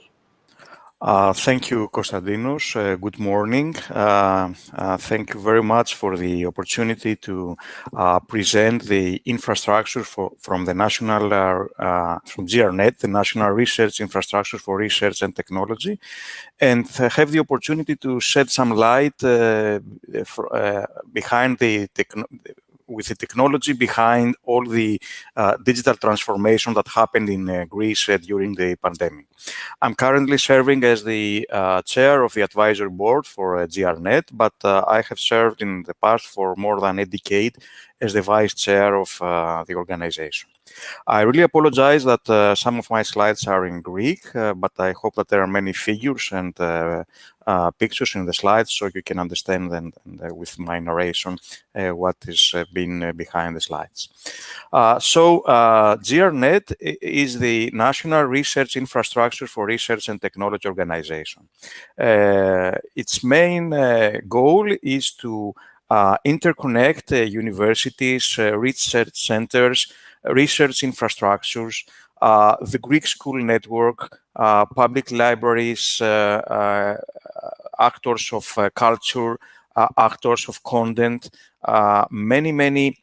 Thank you, Konstantinos. Good morning. Thank you very much for the opportunity to present the infrastructure from the national, from GRNet, the National Research Infrastructure for Research and Technology, and have the opportunity to shed some light behind with the technology behind all the digital transformation that happened in Greece during the pandemic. I'm currently serving as the chair of the advisory board for GRNet, but I have served in the past for more than a decade as the vice chair of the organization. I really apologize that some of my slides are in Greek, but I hope that there are many figures and pictures in the slides so you can understand them with my narration what is been behind the slides. GRNet is the National Research Infrastructure for Research and Technology organization. Its main goal is to interconnect universities, research centers, research infrastructures, the Greek school network, public libraries, actors of culture, actors of content, many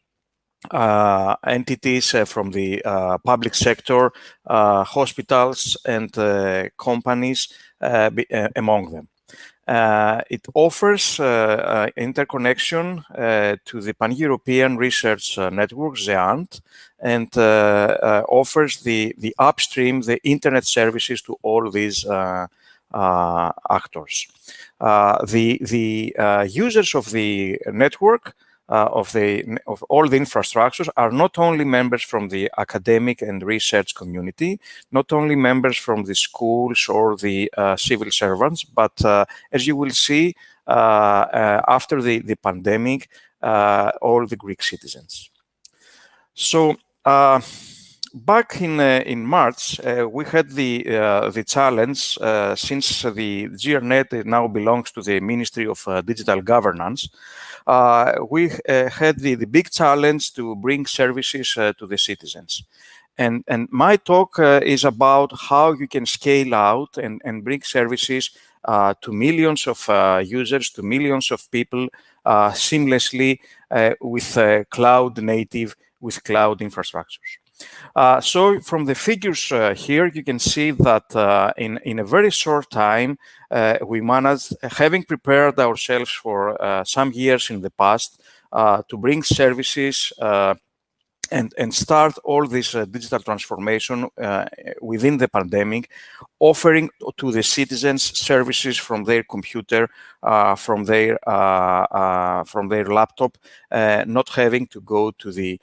entities from the public sector, hospitals and companies among them. It offers interconnection to the Pan-European Research Network, ZEANT, and offers the upstream, the internet services to all these actors. The users of the network of all the infrastructures are not only members from the academic and research community, not only members from the schools or the civil servants, but as you will see after the pandemic, all the Greek citizens. So back in March, we had the challenge, since the GRNet now belongs to the Ministry of Digital Governance. We had the big challenge to bring services to the citizens. And my talk is about how you can scale out and bring services to millions of users, to millions of people seamlessly with cloud native, with cloud infrastructures. So from the figures here, you can see that in a very short time, we managed, having prepared ourselves for some years in the past, to bring services and start all this digital transformation within the pandemic, offering to the citizens services from their computer, from their laptop, not having to go to the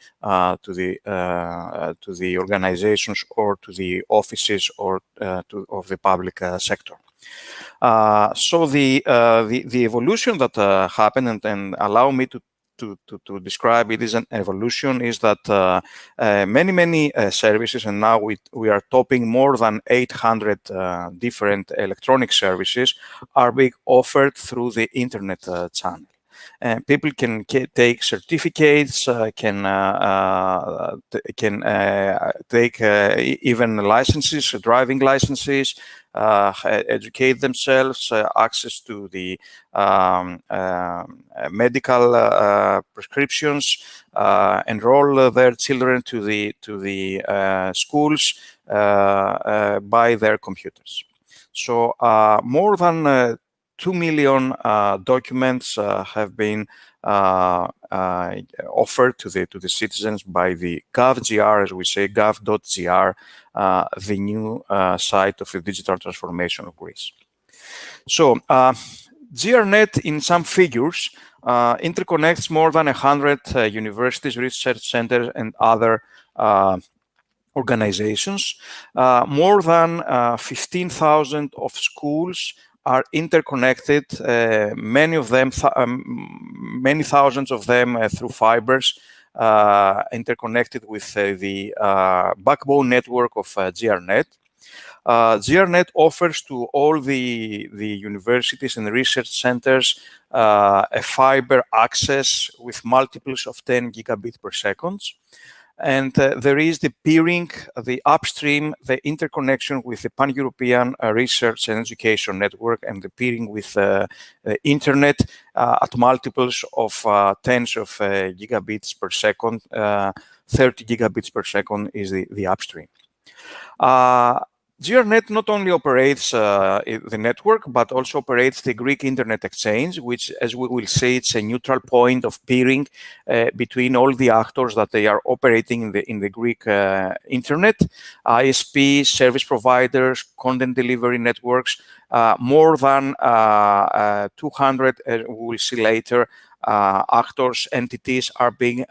organizations or to the offices or of the public sector. So the evolution that happened, and allow me to to describe it as an evolution is that many services, and now we are topping more than 800 different electronic services, are being offered through the internet channel. People can take certificates, can take even licenses, driving licenses, educate themselves, access to the medical prescriptions, enroll their children to the schools by their computers. So more than 2 million documents have been offered to the citizens by the gov.gr, as we say, gov.gr, the new site of the digital transformation of Greece. So GRNet, in some figures, interconnects more than 100 universities, research centers, and other organizations. More than 15,000 of schools are interconnected, many of them, many thousands of them through fibers, interconnected with the backbone network of GRNet. GRNet offers to all the universities and research centers a fiber access with multiples of 10 gigabit per second. And there is the peering, the upstream, the interconnection with the Pan-European Research and Education Network, and the peering with the internet at multiples of tens of gigabits per second. 30 gigabits per second is the upstream. GRNet not only operates the network, but also operates the Greek Internet Exchange, which, as we will see, it's a neutral point of peering between all the actors that they are operating in the Greek internet, ISP, service providers, content delivery networks, more than 200, we will see later, actors, entities are being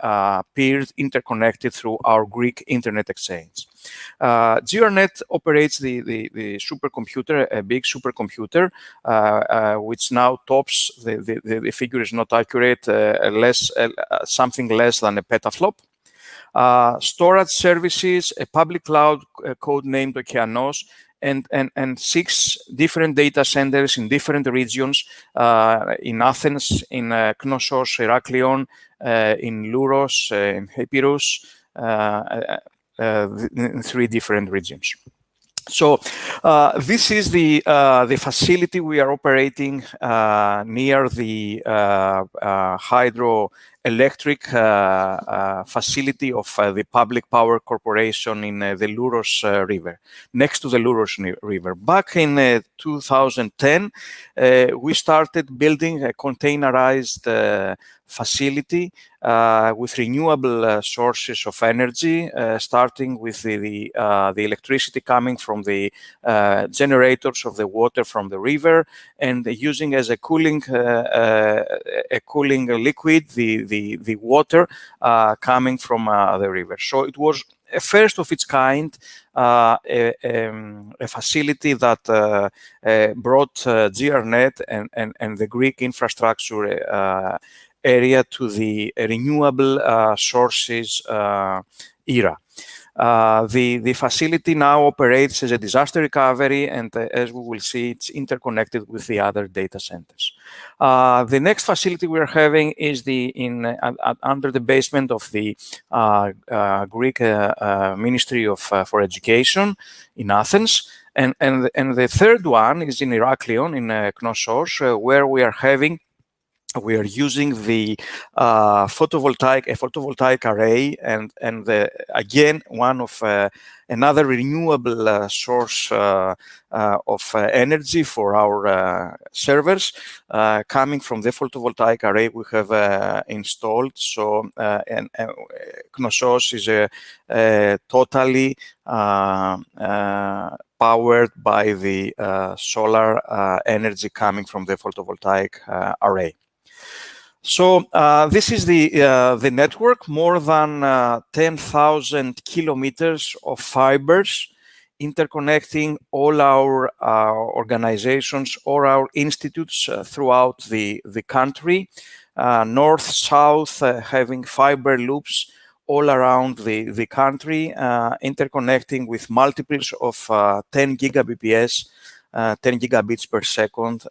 peered, interconnected through our Greek Internet Exchange. GRNet operates the supercomputer, a big supercomputer, which now tops, the figure is not accurate, something less than a petaflop. Storage services, a public cloud codenamed Okeanos, and 6 different data centers in different regions, in Athens, in Knossos, Heraklion, in Louros, in Epirus, in 3 different regions. So this is the facility we are operating near the hydroelectric facility of the Public Power Corporation in the Louros River, next to the Louros River. Back in 2010, we started building a containerized facility with renewable sources of energy, starting with the electricity coming from the generators of the water from the river, and using as a cooling liquid the water coming from the river. So it was a first of its kind, a facility that brought GRNet and the Greek infrastructure area to the renewable sources era. The facility now operates as a disaster recovery, and as we will see, it's interconnected with the other data centers. The next facility we are having is under the basement of the Greek Ministry for Education in Athens, and the third one is in Heraklion in Knossos, where we are using the photovoltaic array, and again one of another renewable source of energy for our servers, coming from the photovoltaic array we have installed. So and Knossos is totally powered by the solar energy coming from the photovoltaic array. So this is the network, more than 10,000 kilometers of fibers interconnecting all our organizations or our institutes throughout the country, north, south, having fiber loops all around the country, interconnecting with multiples of 10 gigabps, 10 gigabits per second,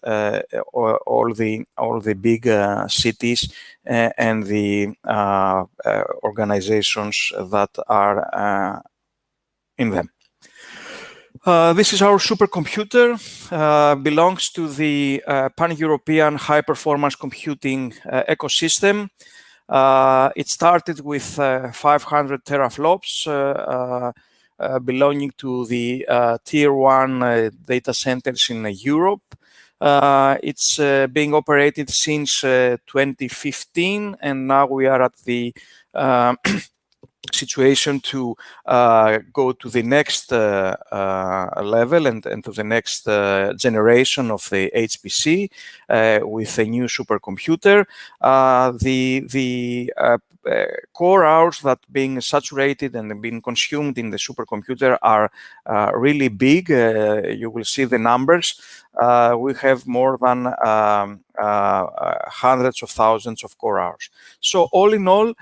all the big cities and the organizations that are in them. This is our supercomputer, belongs to the pan-European high-performance computing ecosystem. It started with 500 teraflops, belonging to the tier 1 data centers in Europe. It's being operated since 2015, and now we are at the situation to go to the next level and to the next generation of the HPC with a new supercomputer. The core hours that being saturated and being consumed in the supercomputer are really big. You will see the numbers. We have more than hundreds of thousands of core hours. So all in all,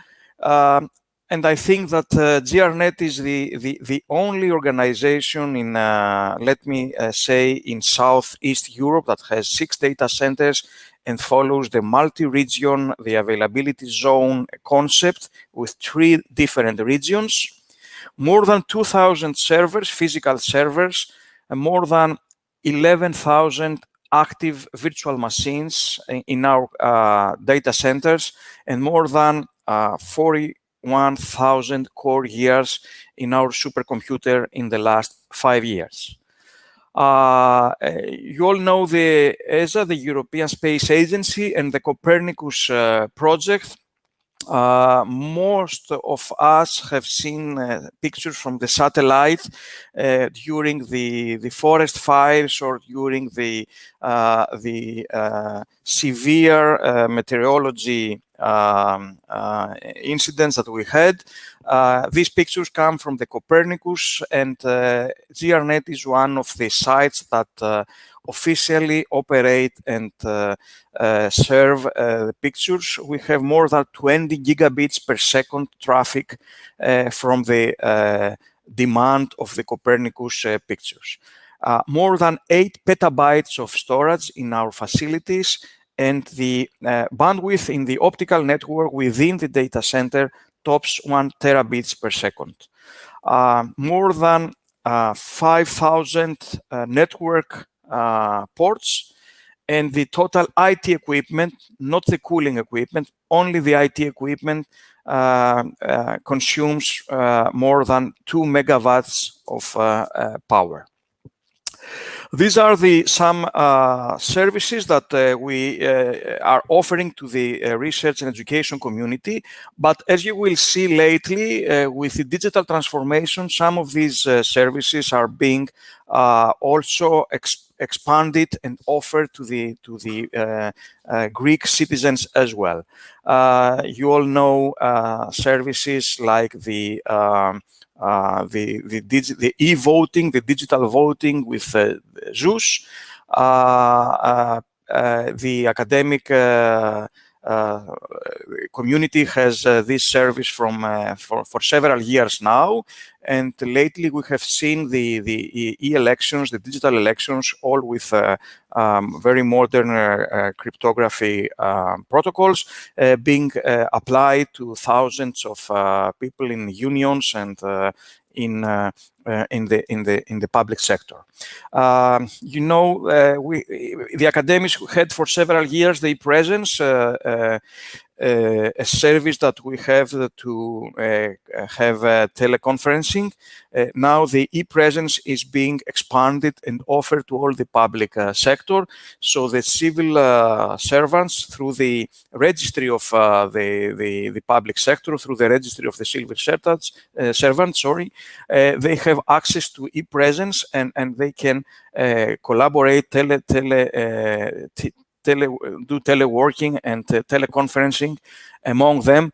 and I think that GRNet is the only organization in, let me say, in Southeast Europe that has 6 data centers and follows the multi-region, the availability zone concept with 3 different regions, more than 2,000 servers, physical servers, and more than 11,000 active virtual machines in our data centers, and more than 41,000 core years in our supercomputer in the last 5 years. You all know the ESA, the European Space Agency, and the Copernicus project. Most of us have seen pictures from the satellite during the forest fires or during the severe meteorology incidents that we had. These pictures come from the Copernicus, and GRNet is one of the sites that officially operate and serve the pictures. We have more than 20 gigabits per second traffic from the demand of the Copernicus pictures. More than 8 petabytes of storage in our facilities, and the bandwidth in the optical network within the data center tops 1 terabits per second. More than 5,000 network ports, and the total IT equipment, not the cooling equipment, only the IT equipment consumes more than 2 megawatts of power. These are some services that we are offering to the research and education community. But as you will see lately, with the digital transformation, some of these services are being also expanded and offered to the Greek citizens as well. You all know services like the e-voting, the digital voting with Zeus, the academic community has this service for several years now, and lately we have seen the e-elections, the digital elections, all with very modern cryptography protocols being applied to thousands of people in unions and in the public sector. You know, the academics had for several years the presence, a service that we have to have teleconferencing. Now the e-presence is being expanded and offered to all the public sector. So the civil servants, through the registry of the public sector, through the registry of the civil servants, they have access to e-presence, and they can collaborate, do teleworking and teleconferencing among them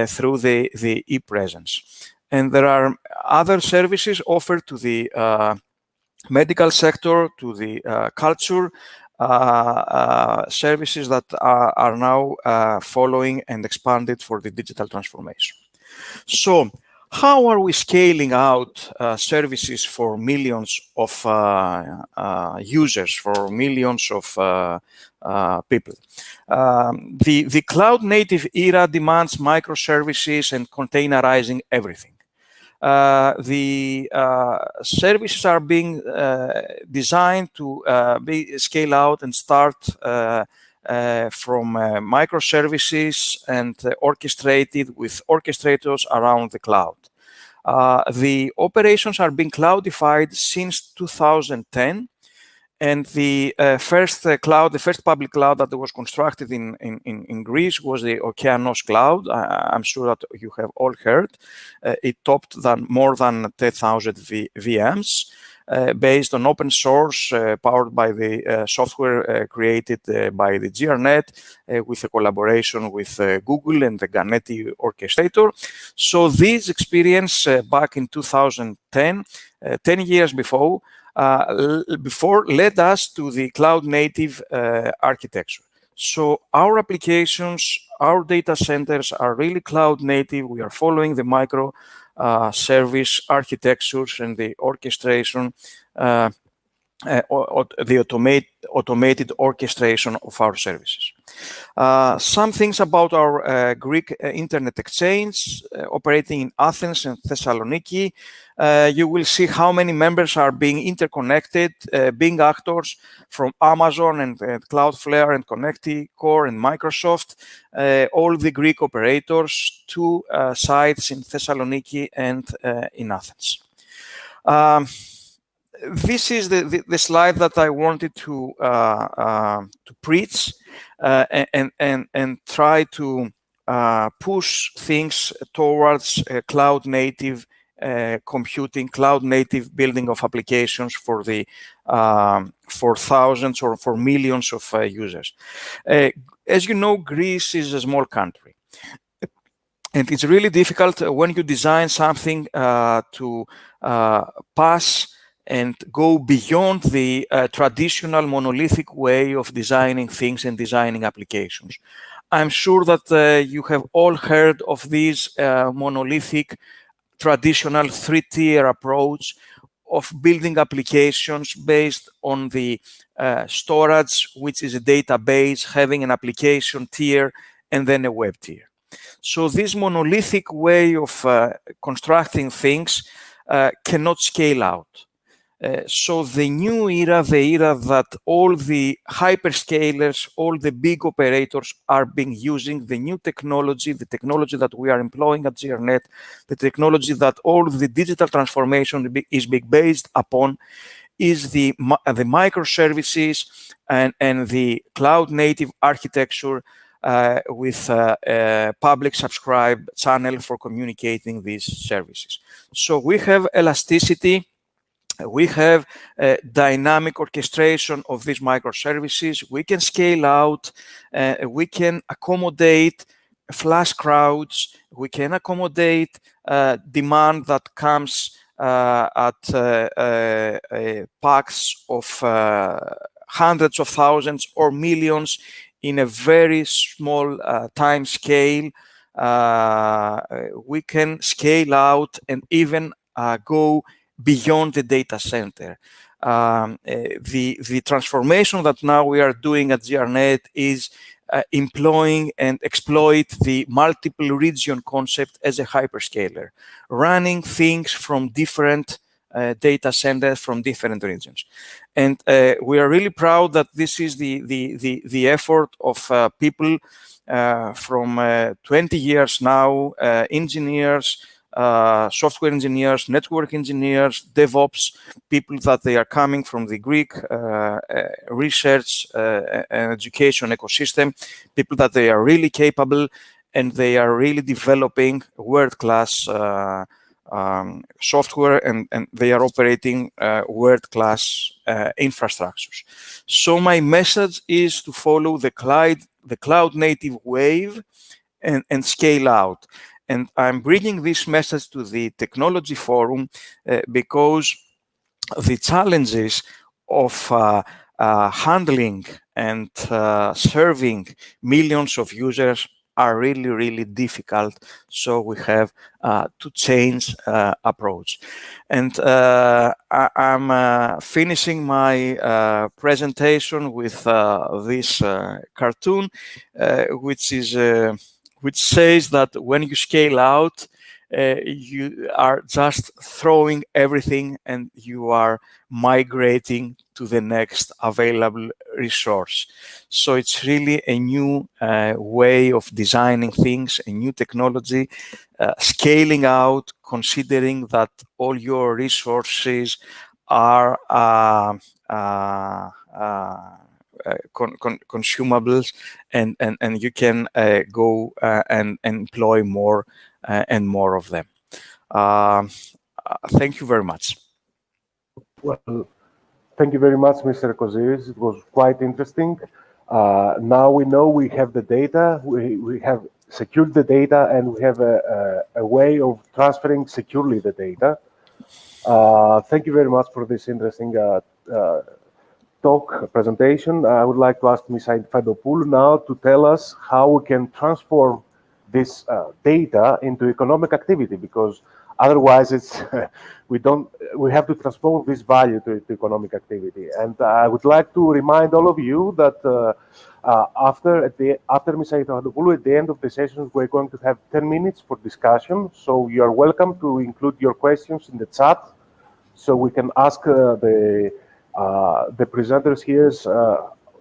through the e-presence. And there are other services offered to the medical sector, to the culture, services that are now following and expanded for the digital transformation. So how are we scaling out services for millions of users, for millions of people? The cloud native era demands microservices and containerizing everything. The services are being designed to be scale out and start from microservices and orchestrated with orchestrators around the cloud. The operations are being cloudified since 2010. And the first public cloud that was constructed in Greece was the Okeanos cloud. I'm sure that you have all heard. It topped more than 10,000 VMs. Based on open source, powered by the software created by the GRNet with a collaboration with Google and the Ganeti orchestrator. So this experience back in 2010, 10 years before led us to the cloud native architecture. So our applications, our data centers are really cloud native. We are following the micro service architectures and the orchestration, the automated orchestration of our services. Some things about our Greek internet exchange operating in Athens and Thessaloniki. You will see how many members are being interconnected, being actors from Amazon and Cloudflare and Connecticore and Microsoft, all the Greek operators, 2 sites in Thessaloniki and in Athens. This is the slide that I wanted to preach and try to push things towards cloud native computing, cloud native building of applications for the for thousands or for millions of users. As you know, Greece is a small country. And it's really difficult when you design something to pass and go beyond the traditional monolithic way of designing things and designing applications. I'm sure that you have all heard of this monolithic traditional 3-tier approach of building applications based on the storage, which is a database, having an application tier and then a web tier. So this monolithic way of constructing things cannot scale out. So the new era, the era that all the hyperscalers, all the big operators are being using, the new technology, the technology that we are employing at GRNet, the technology that all the digital transformation is being based upon, is the microservices and the cloud native architecture with a public subscribe channel for communicating these services. So we have elasticity. We have dynamic orchestration of these microservices. We can scale out. We can accommodate flash crowds. We can accommodate demand that comes at packs of hundreds of thousands or millions in a very small time scale. We can scale out and even go beyond the data center. The transformation that now we are doing at GRNet is employing and exploit the multiple region concept as a hyperscaler, running things from different data centers from different regions. And we are really proud that this is the effort of people from 20 years now, engineers, software engineers, network engineers, DevOps, people that they are coming from the Greek research and education ecosystem, people that they are really capable and they are really developing world-class software and they are operating world-class infrastructures. So my message is to follow the cloud native wave and scale out. And I'm bringing this message to the Technology Forum because the challenges of handling and serving millions of users are really, really difficult. So we have to change approach. And I'm finishing my presentation with this cartoon, which says that when you scale out, you are just throwing everything and you are migrating to the next available resource. So it's really a new way of designing things, a new technology, scaling out, considering that all your resources are consumables, and you can go and employ more and more of them. Thank you very much. Well, thank you very much, Mr. Koziris. It was quite interesting. Now we know we have the data, we have secured the data, and we have a way of transferring securely the data. Thank you very much for this interesting presentation. I would like to ask Ms. Faidopoulou now to tell us how we can transform this data into economic activity, because otherwise it's we have to transform this value to economic activity. And I would like to remind all of you that after Ms. Faidopoulou, at the end of the session, we're going to have 10 minutes for discussion. So you are welcome to include your questions in the chat, so we can ask the presenters here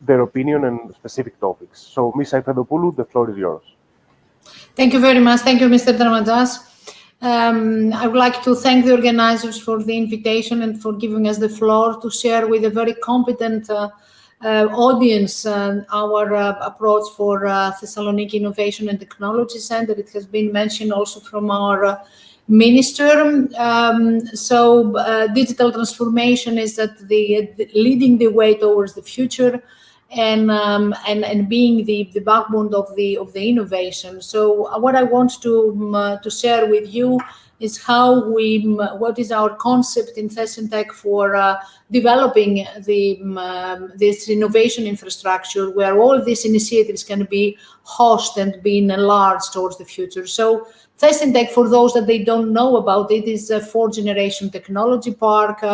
their opinion on specific topics. So, Ms. Faidopoulou, the floor is yours. Thank you very much. Thank you, Mr. Dramadas. I would like to thank the organizers for the invitation and for giving us the floor to share with a very competent audience our approach for Thessaloniki Innovation and Technology Center. It has been mentioned also from our minister. Digital transformation is that the leading the way towards the future, and being the backbone of the innovation. So what I want to share with you is what is our concept in ThessenTech for developing this innovation infrastructure, where all these initiatives can be hosted and being enlarged towards the future. So ThessenTech, for those that they don't know about it, is a 4th-generation technology park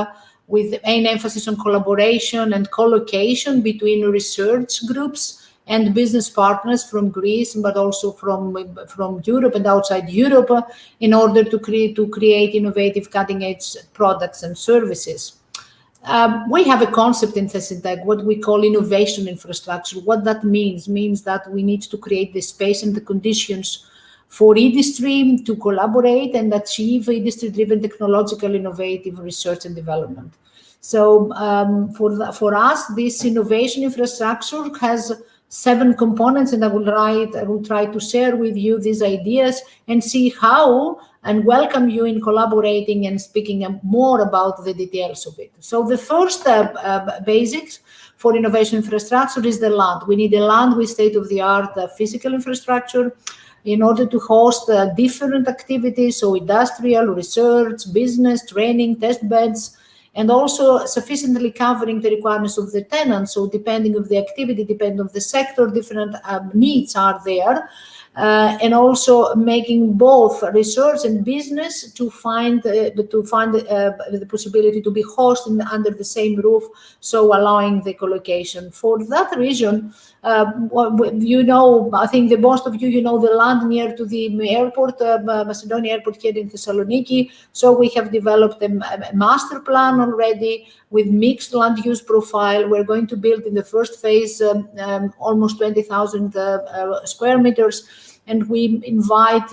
with an emphasis on collaboration and co-location between research groups and business partners from Greece, but also from Europe and outside Europe, in order to create innovative cutting-edge products and services. We have a concept in ThessenTech, what we call innovation infrastructure. What that means that we need to create the space and the conditions for industry to collaborate and achieve industry-driven technological innovative research and development. So for us, this innovation infrastructure has 7 components, and I will try to share with you these ideas and see how, and welcome you in collaborating and speaking more about the details of it. So the first basics for innovation infrastructure is the land. We need a land with state-of-the-art physical infrastructure in order to host different activities, so industrial, research, business, training, test beds, and also sufficiently covering the requirements of the tenant. So depending on the activity, depending on the sector, different needs are there. And also making both research and business to find the possibility to be hosted under the same roof, so allowing the co-location. For that reason, I think the most of you know the land near to the airport, Macedonia Airport here in Thessaloniki. So we have developed a master plan already with mixed land use profile. We're going to build in the first phase almost 20,000 square meters. And we invite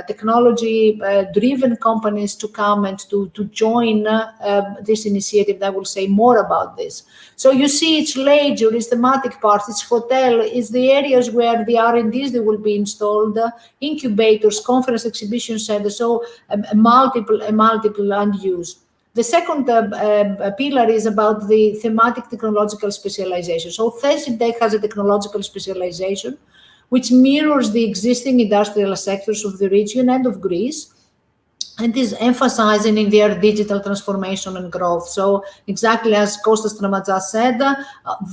technology-driven companies to come and to join this initiative. I will say more about this. So you see, it's leisure, it's thematic parts, it's hotel, it's the areas where the R&Ds that will be installed, incubators, conference exhibition centers, so a multiple land use. The second pillar is about the thematic technological specialization. So ThessenTech has a technological specialization, which mirrors the existing industrial sectors of the region and of Greece, and is emphasizing in their digital transformation and growth. So exactly as Kostas Tramatzas said,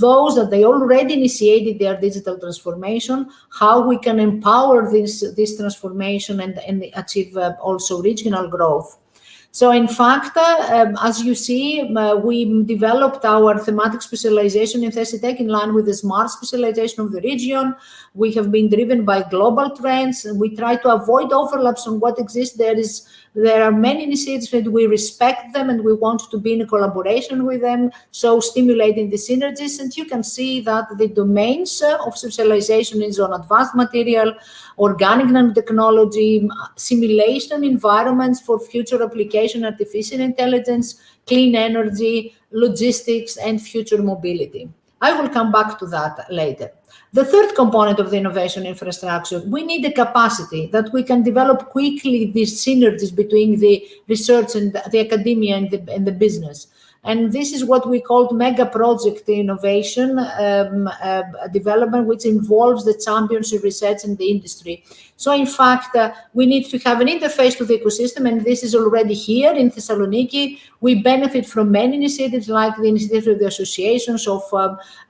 those that they already initiated their digital transformation, how we can empower this transformation and achieve also regional growth. So in fact, as you see, we developed our thematic specialization in Thesitech in line with the smart specialization of the region. We have been driven by global trends, and we try to avoid overlaps on what exists. There are many initiatives that we respect them and we want to be in collaboration with them, so stimulating the synergies. And you can see that the domains of specialization is on advanced material, organic nanotechnology, simulation environments for future application, artificial intelligence, clean energy, logistics, and future mobility. I will come back to that later. The third component of the innovation infrastructure, we need a capacity that we can develop quickly these synergies between the research and the academia and the business. And this is what we call mega project innovation development, which involves the champions of research in the industry. So in fact, we need to have an interface to the ecosystem, and this is already here in Thessaloniki. We benefit from many initiatives like the initiative of the associations of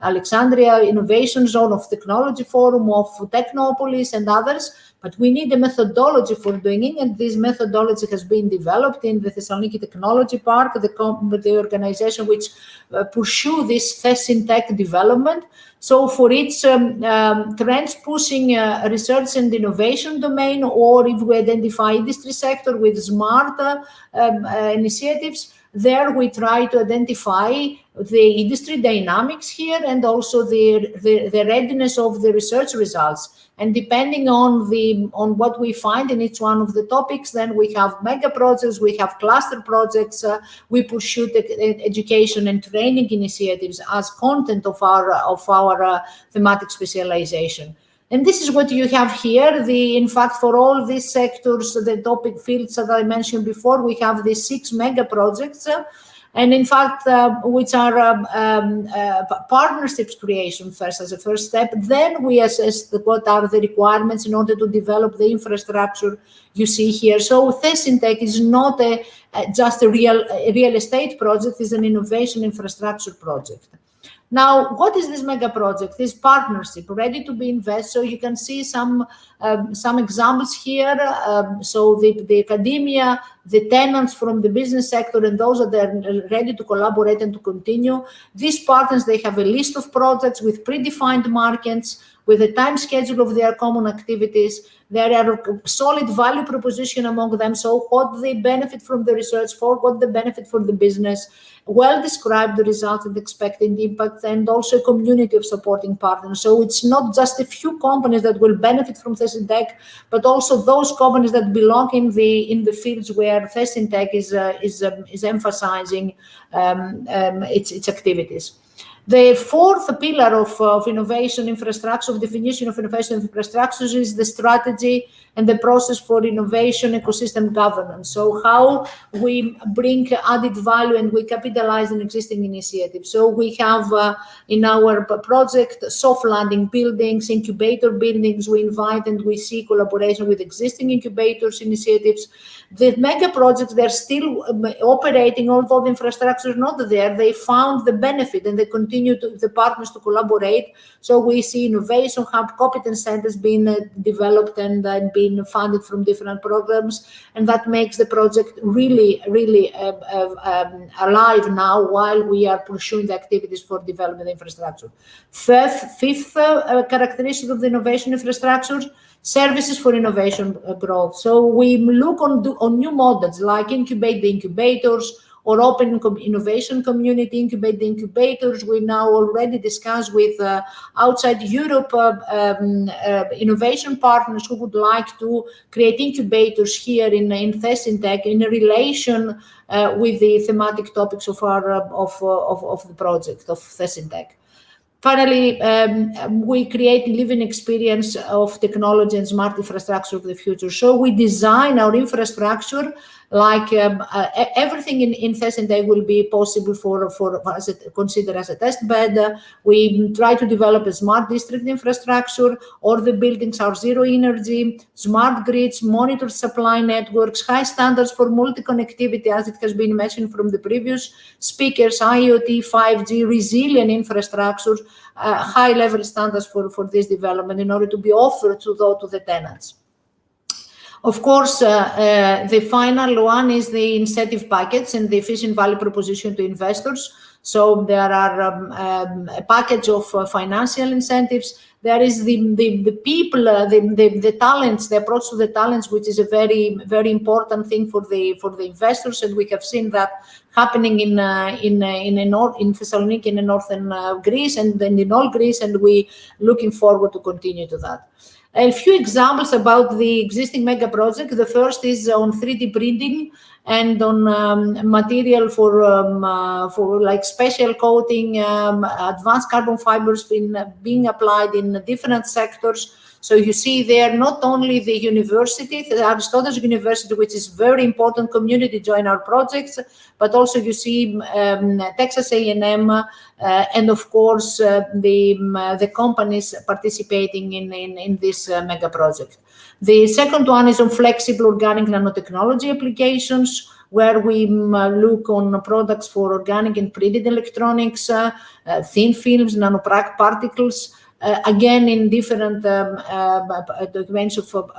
Alexandria Innovation Zone, of Technology Forum, of Technopolis and others. But we need a methodology for doing it, and this methodology has been developed in the Thessaloniki Technology Park, the organization which pursue this Thesintech development. So for each trends pushing research and innovation domain, or if we identify industry sector with smart initiatives, there we try to identify the industry dynamics here and also the readiness of the research results. And depending on what we find in each one of the topics, then we have mega projects, we have cluster projects, we pursue education and training initiatives as content of our thematic specialization. And this is what you have here. In fact, for all these sectors, the topic fields that I mentioned before, we have these 6 mega projects. And in fact, which are partnerships creation first as a first step. Then we assess what are the requirements in order to develop the infrastructure you see here. So Thesintech is not just a real estate project, it's an innovation infrastructure project. Now, what is this mega project? This partnership ready to be invested. So you can see some examples here. So the academia, the tenants from the business sector, and those that are ready to collaborate and to continue. These partners, they have a list of projects with predefined markets, with a time schedule of their common activities. There are a solid value proposition among them. So what they benefit from the research for, what they benefit from the business, well described the results and expected impact, and also a community of supporting partners. So it's not just a few companies that will benefit from Thesintech, but also those companies that belong in the fields where Thesintech is emphasizing its activities. The fourth pillar of innovation infrastructure, of definition of innovation infrastructures, is the strategy and the process for innovation ecosystem governance. So how we bring added value and we capitalize on existing initiatives. So we have in our project soft landing buildings, incubator buildings. We invite and we see collaboration with existing incubators initiatives. The mega projects, they're still operating, although the infrastructure is not there. They found the benefit and they continue the partners to collaborate. So we see innovation hub, competence centers being developed and being funded from different programs, and that makes the project really alive now while we are pursuing the activities for development infrastructure. Fifth characteristic of the innovation infrastructure, services for innovation growth. So we look on new models like incubate the incubators, or open innovation community, incubate the incubators. We now already discussed with outside Europe innovation partners who would like to create incubators here in Thesintech in relation with the thematic topics of the project of Thesintech. Finally, we create living experience of technology and smart infrastructure of the future. So we design our infrastructure like everything in Thesentech will be possible considered as a test bed. We try to develop a smart district infrastructure. All the buildings are zero energy, smart grids, monitor supply networks, high standards for multi-connectivity, as it has been mentioned from the previous speakers, IoT, 5G, resilient infrastructures, high-level standards for this development in order to be offered to the tenants. Of course, the final one is the incentive package and the efficient value proposition to investors. So there are a package of financial incentives. There is the people, the talents, the approach to the talents, which is a very, very important thing for the investors, and we have seen that happening in Thessaloniki, in northern Greece, and then in all Greece, and we looking forward to continue to that. A few examples about the existing mega project. The first is on 3D printing and on material for like special coating, advanced carbon fibers being applied in different sectors. So you see there not only the university, the Aristotle University, which is very important community join our projects, but also you see Texas A&M and of course the companies participating in this mega project. The second one is on flexible organic nanotechnology applications, where we look on products for organic and printed electronics, thin films, nanoparticles, again in different domains of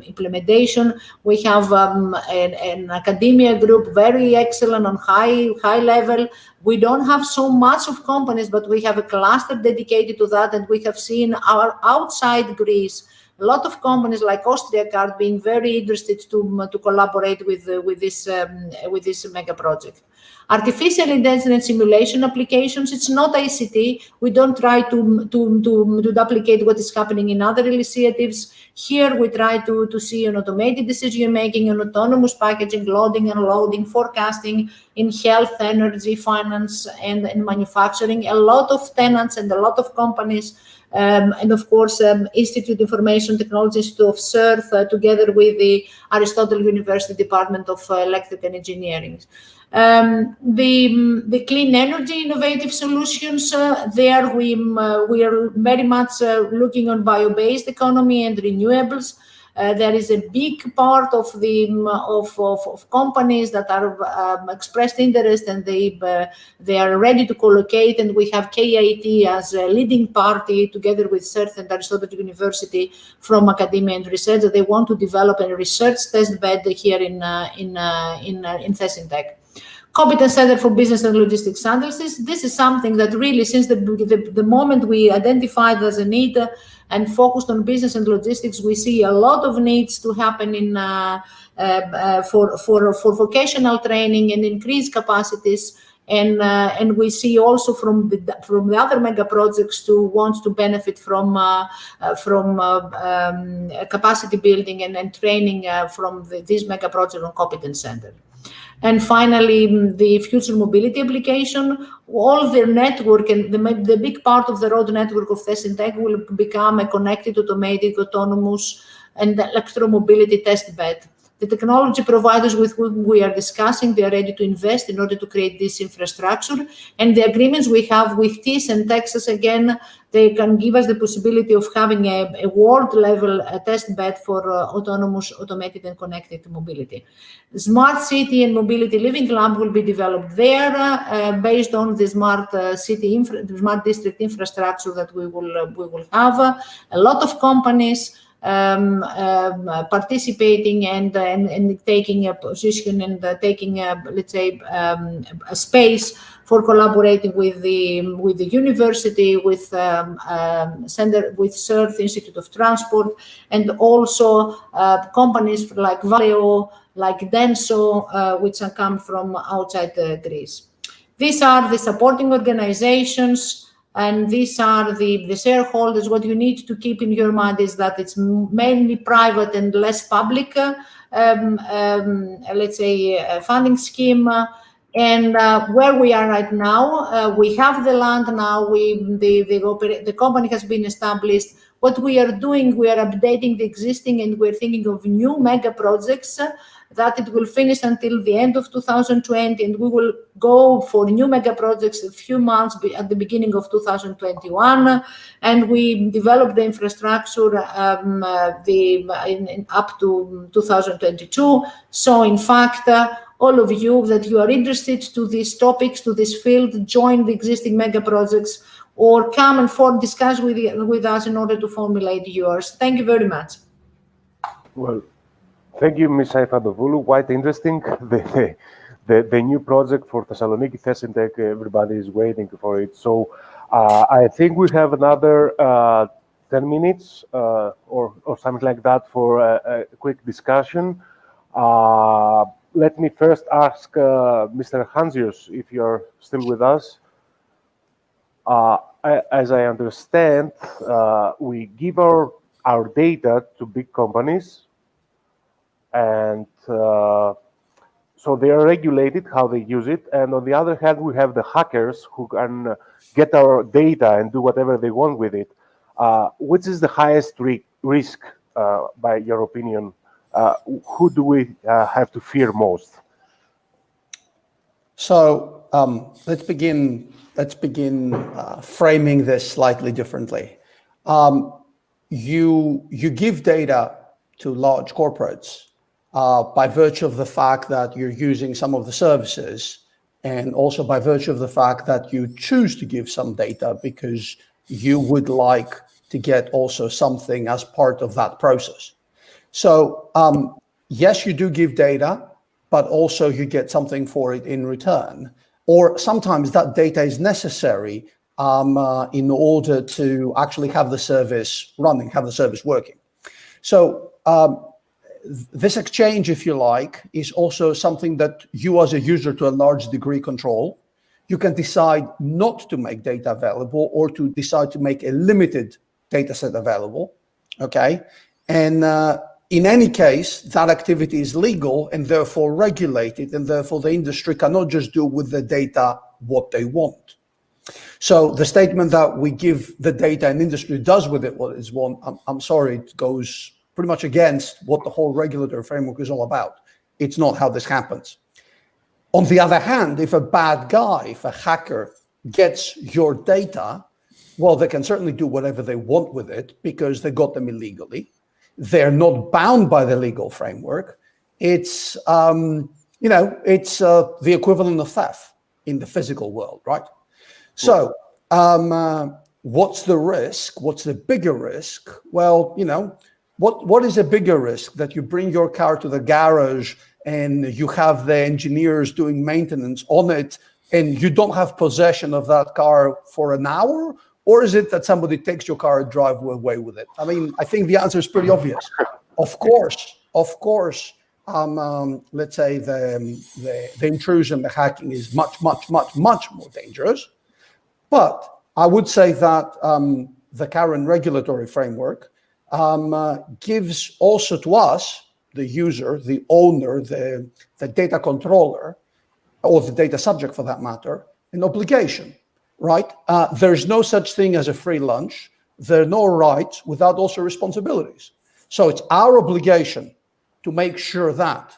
implementation. We have an academia group, very excellent on high level. We don't have so much of companies, but we have a cluster dedicated to that, and we have seen our outside Greece a lot of companies like Austriacard being very interested to collaborate with this mega project. Artificial intelligence simulation applications, it's not ICT. We don't try to duplicate what is happening in other initiatives. Here we try to see an automated decision making, an autonomous packaging, loading and unloading, forecasting in health, energy, finance, and manufacturing. A lot of tenants and a lot of companies, and of course Institute Information Technology Institute of CERT, together with the Aristotle University Department of Electrical Engineering. The clean energy innovative solutions, there we are very much looking on bio-based economy and renewables. There is a big part of companies that are expressed interest, and they are ready to collocate, and we have KIT as a leading party together with CERT and Aristotle University from academia and research, that they want to develop a research test bed here in Thesentech. Competence Center for Business and Logistics Analysis. This is something that really, since the moment we identified as a need and focused on business and logistics, we see a lot of needs to happen in for vocational training and increased capacities. And we see also from the other mega projects to want to benefit from capacity building and training from this mega project on Competence Center. And finally, the future mobility application, all the network and the big part of the road network of Thesentech will become a connected, automated, autonomous, and electromobility test bed. The technology providers with whom we are discussing, they are ready to invest in order to create this infrastructure. And the agreements we have with TIS and Texas, again, they can give us the possibility of having a world-level test bed for autonomous, automated, and connected mobility. The smart city and mobility living lab will be developed there based on the smart smart district infrastructure that we will have. A lot of companies participating and taking a position and taking let's say a space for collaborating with the university, with center, with CERT, Institute of Transport, and also companies like Valeo, like Denso, which come from outside Greece. These are the supporting organizations. And these are the shareholders. What you need to keep in your mind is that it's mainly private and less public, let's say, funding scheme. And where we are right now, we have the land now. The company has been established. What we are doing, we are updating the existing, and we're thinking of new mega projects that it will finish until the end of 2020, and we will go for new mega projects a few months at the beginning of 2021, and we develop the infrastructure up to 2022. So in fact, all of you that you are interested to these topics, to this field, join the existing mega projects or come and discuss with us in order to formulate yours. Thank you very much. Well, thank you, Ms. Saifadopoulou. Quite interesting. The new project for Thessaloniki Thesintech, everybody is waiting for it. So I think we have another 10 minutes or something like that for a quick discussion. Let me first ask Mr. Hansios if you're still with us. As I understand, we give our data to big companies, and so they are regulated how they use it. And on the other hand, we have the hackers who can get our data and do whatever they want with it. Which is the highest risk, by your opinion? Who do we have to fear most? So let's begin framing this slightly differently. You give data to large corporates by virtue of the fact that you're using some of the services, and also by virtue of the fact that you choose to give some data because you would like to get also something as part of that process. So yes, you do give data, but also you get something for it in return. Or sometimes that data is necessary in order to actually have the service running, have the service working. So this exchange, if you like, is also something that you as a user to a large degree control. You can decide not to make data available or to decide to make a limited data set available, okay? And in any case, that activity is legal and therefore regulated, and therefore the industry cannot just do with the data what they want. So the statement that we give the data and industry does with it what it wants, I'm sorry, it goes pretty much against what the whole regulatory framework is all about. It's not how this happens. On the other hand, if a bad guy, if a hacker gets your data, well, they can certainly do whatever they want with it because they got them illegally. They're not bound by the legal framework. It's, it's the equivalent of theft in the physical world, right? So what's the risk? What's the bigger risk? Well, what is a bigger risk? That you bring your car to the garage and you have the engineers doing maintenance on it and you don't have possession of that car for an hour? Or is it that somebody takes your car and drives away with it? I mean, I think the answer is pretty obvious. Of course, let's say the intrusion, the hacking is much more dangerous. But I would say that the current regulatory framework gives also to us, the user, the owner, the data controller, or the data subject for that matter, an obligation, right? There's no such thing as a free lunch. There are no rights without also responsibilities. So it's our obligation to make sure that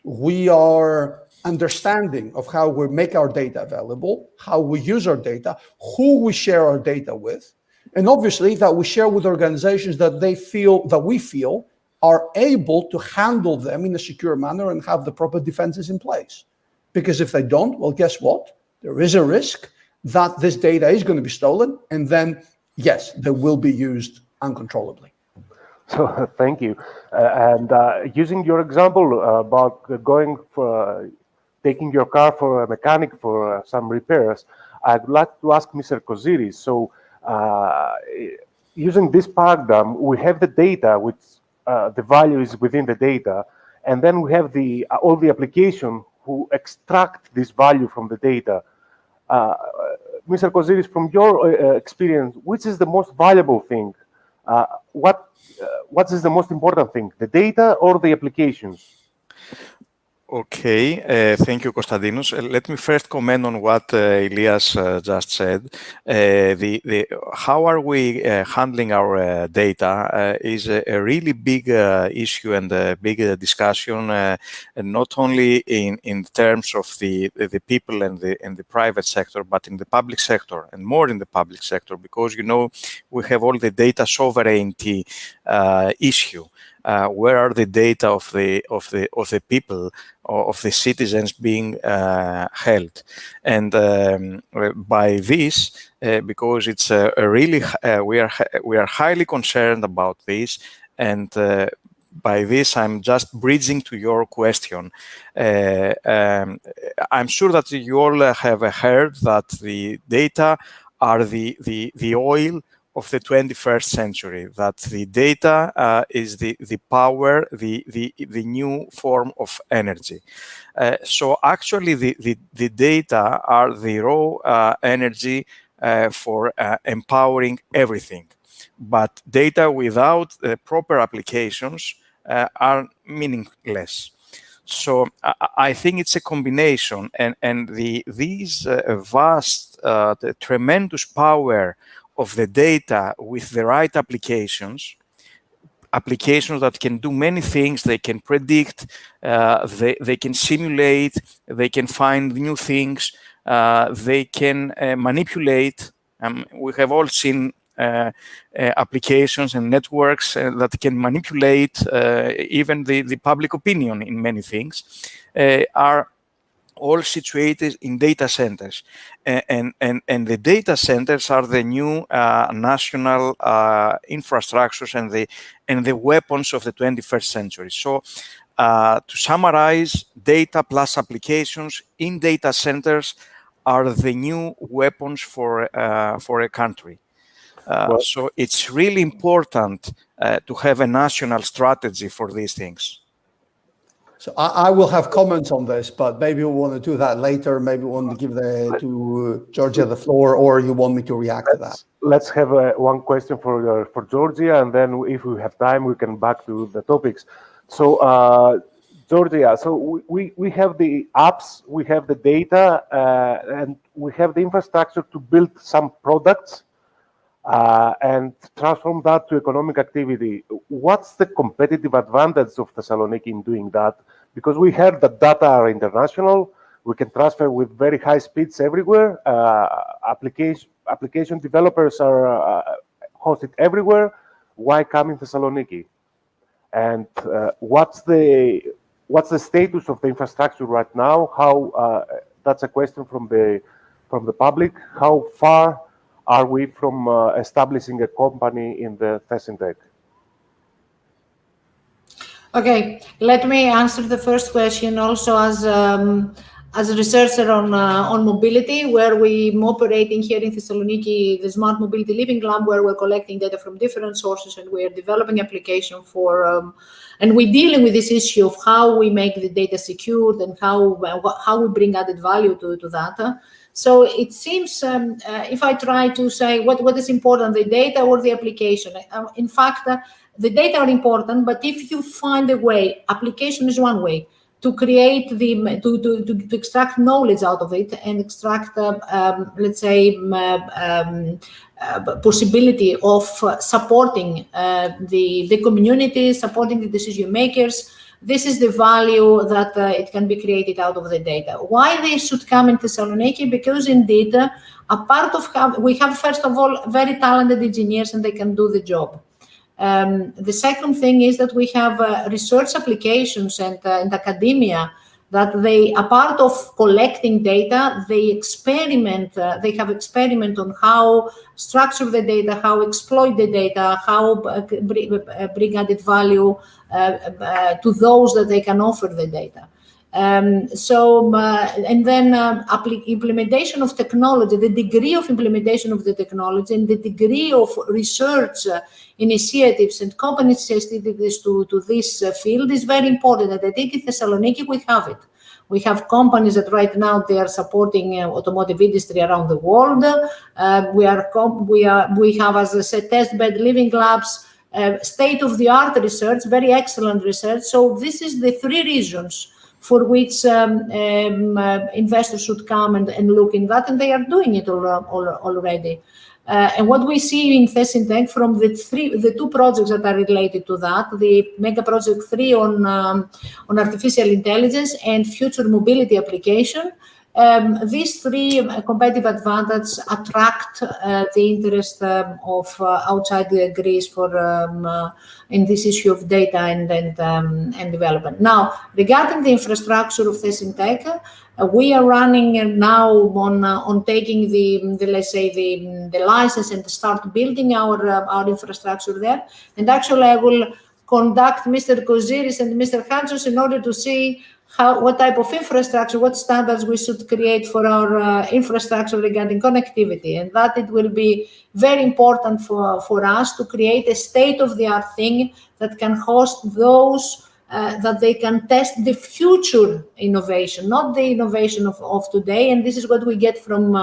we are understanding of how we make our data available, how we use our data, who we share our data with, and obviously that we share with organizations that we feel are able to handle them in a secure manner and have the proper defenses in place. Because if they don't, well, guess what? There is a risk that this data is going to be stolen, and then, yes, they will be used uncontrollably. So thank you. And using your example about taking your car for a mechanic for some repairs, I'd like to ask Mr. Koziris. So using this paradigm, we have the data, which the value is within the data, and then we have all the application who extract this value from the data. Mr. Koziris, from your experience, which is the most valuable thing? What is the most important thing, the data or the applications? Okay, thank you, Konstantinos. Let me first comment on what Elias just said. How are we handling our data is a really big issue and a big discussion, and not only in terms of the people and the private sector, but in the public sector, and more in the public sector, because we have all the data sovereignty issue. Where are the data of the people, of the citizens being held? And by this, because it's we are highly concerned about this, and by this, I'm just bridging to your question. I'm sure that you all have heard that the data are the oil of the 21st century, that the data is the power, the new form of energy. So actually the data are the raw energy for empowering everything. But data without proper applications are meaningless. So I think it's a combination, and these vast, the tremendous power of the data with the right applications that can do many things. They can predict, they can simulate, they can find new things, they can manipulate. We have all seen applications and networks that can manipulate even the public opinion in many things, are all situated in data centers, and the data centers are the new national infrastructures and the weapons of the 21st century. So to summarize, data plus applications in data centers are the new weapons for a country. So it's really important to have a national strategy for these things. So I will have comments on this, but maybe we want to do that later. Maybe we want to give to Georgia the floor, or you want me to react to that? Let's have one question for Georgia, and then if we have time, we can back to the topics. So Georgia, so we have the apps, we have the data, and we have the infrastructure to build some products and transform that to economic activity. What's the competitive advantage of Thessaloniki in doing that? Because we heard that data are international, we can transfer with very high speeds everywhere. Application developers are hosted everywhere. Why come in Thessaloniki? And what's the status of the infrastructure right now? How that's a question from the public. How far are we from establishing a company in the Thessaloniki? Okay, let me answer the first question also as a researcher on mobility, where we're operating here in Thessaloniki, the Smart Mobility Living Lab, where we're collecting data from different sources, and we are developing application for, and we're dealing with this issue of how we make the data secured and how we bring added value to that. So it seems, if I try to say what is important, the data or the application, in fact, the data are important, but if you find a way, application is one way to create to extract knowledge out of it and extract, let's say, possibility of supporting the community, supporting the decision makers. This is the value that it can be created out of the data. Why they should come in Thessaloniki? Because indeed, a part of we have, first of all, very talented engineers, and they can do the job. The second thing is that we have research applications and academia that they, a part of collecting data, they experiment, they have experiment on how structure the data, how exploit the data, how bring added value to those that they can offer the data. And then implementation of technology, the degree of implementation of the technology and the degree of research initiatives and company sensitivities to this field is very important. And I think in Thessaloniki we have it. We have companies that right now they are supporting automotive industry around the world. We have, as I said, test bed living labs. state-of-the-art research, very excellent research. So this is the three reasons for which investors should come and look in that, and they are doing it already. And what we see in Thesintech from the two projects that are related to that, the Mega Project 3 on artificial intelligence and future mobility application, these three competitive advantages attract the interest of outside Greece for in this issue of data and development. Now, regarding the infrastructure of Thesintech, we are running now on taking the let's say the license and start building our infrastructure there. And actually, I will conduct Mr. Koziris and Mr. Hansos in order to see what type of infrastructure, what standards we should create for our infrastructure regarding connectivity, and that it will be very important for us to create a state-of-the-art thing that can host those that they can test the future innovation, not the innovation of today. And this is what we get from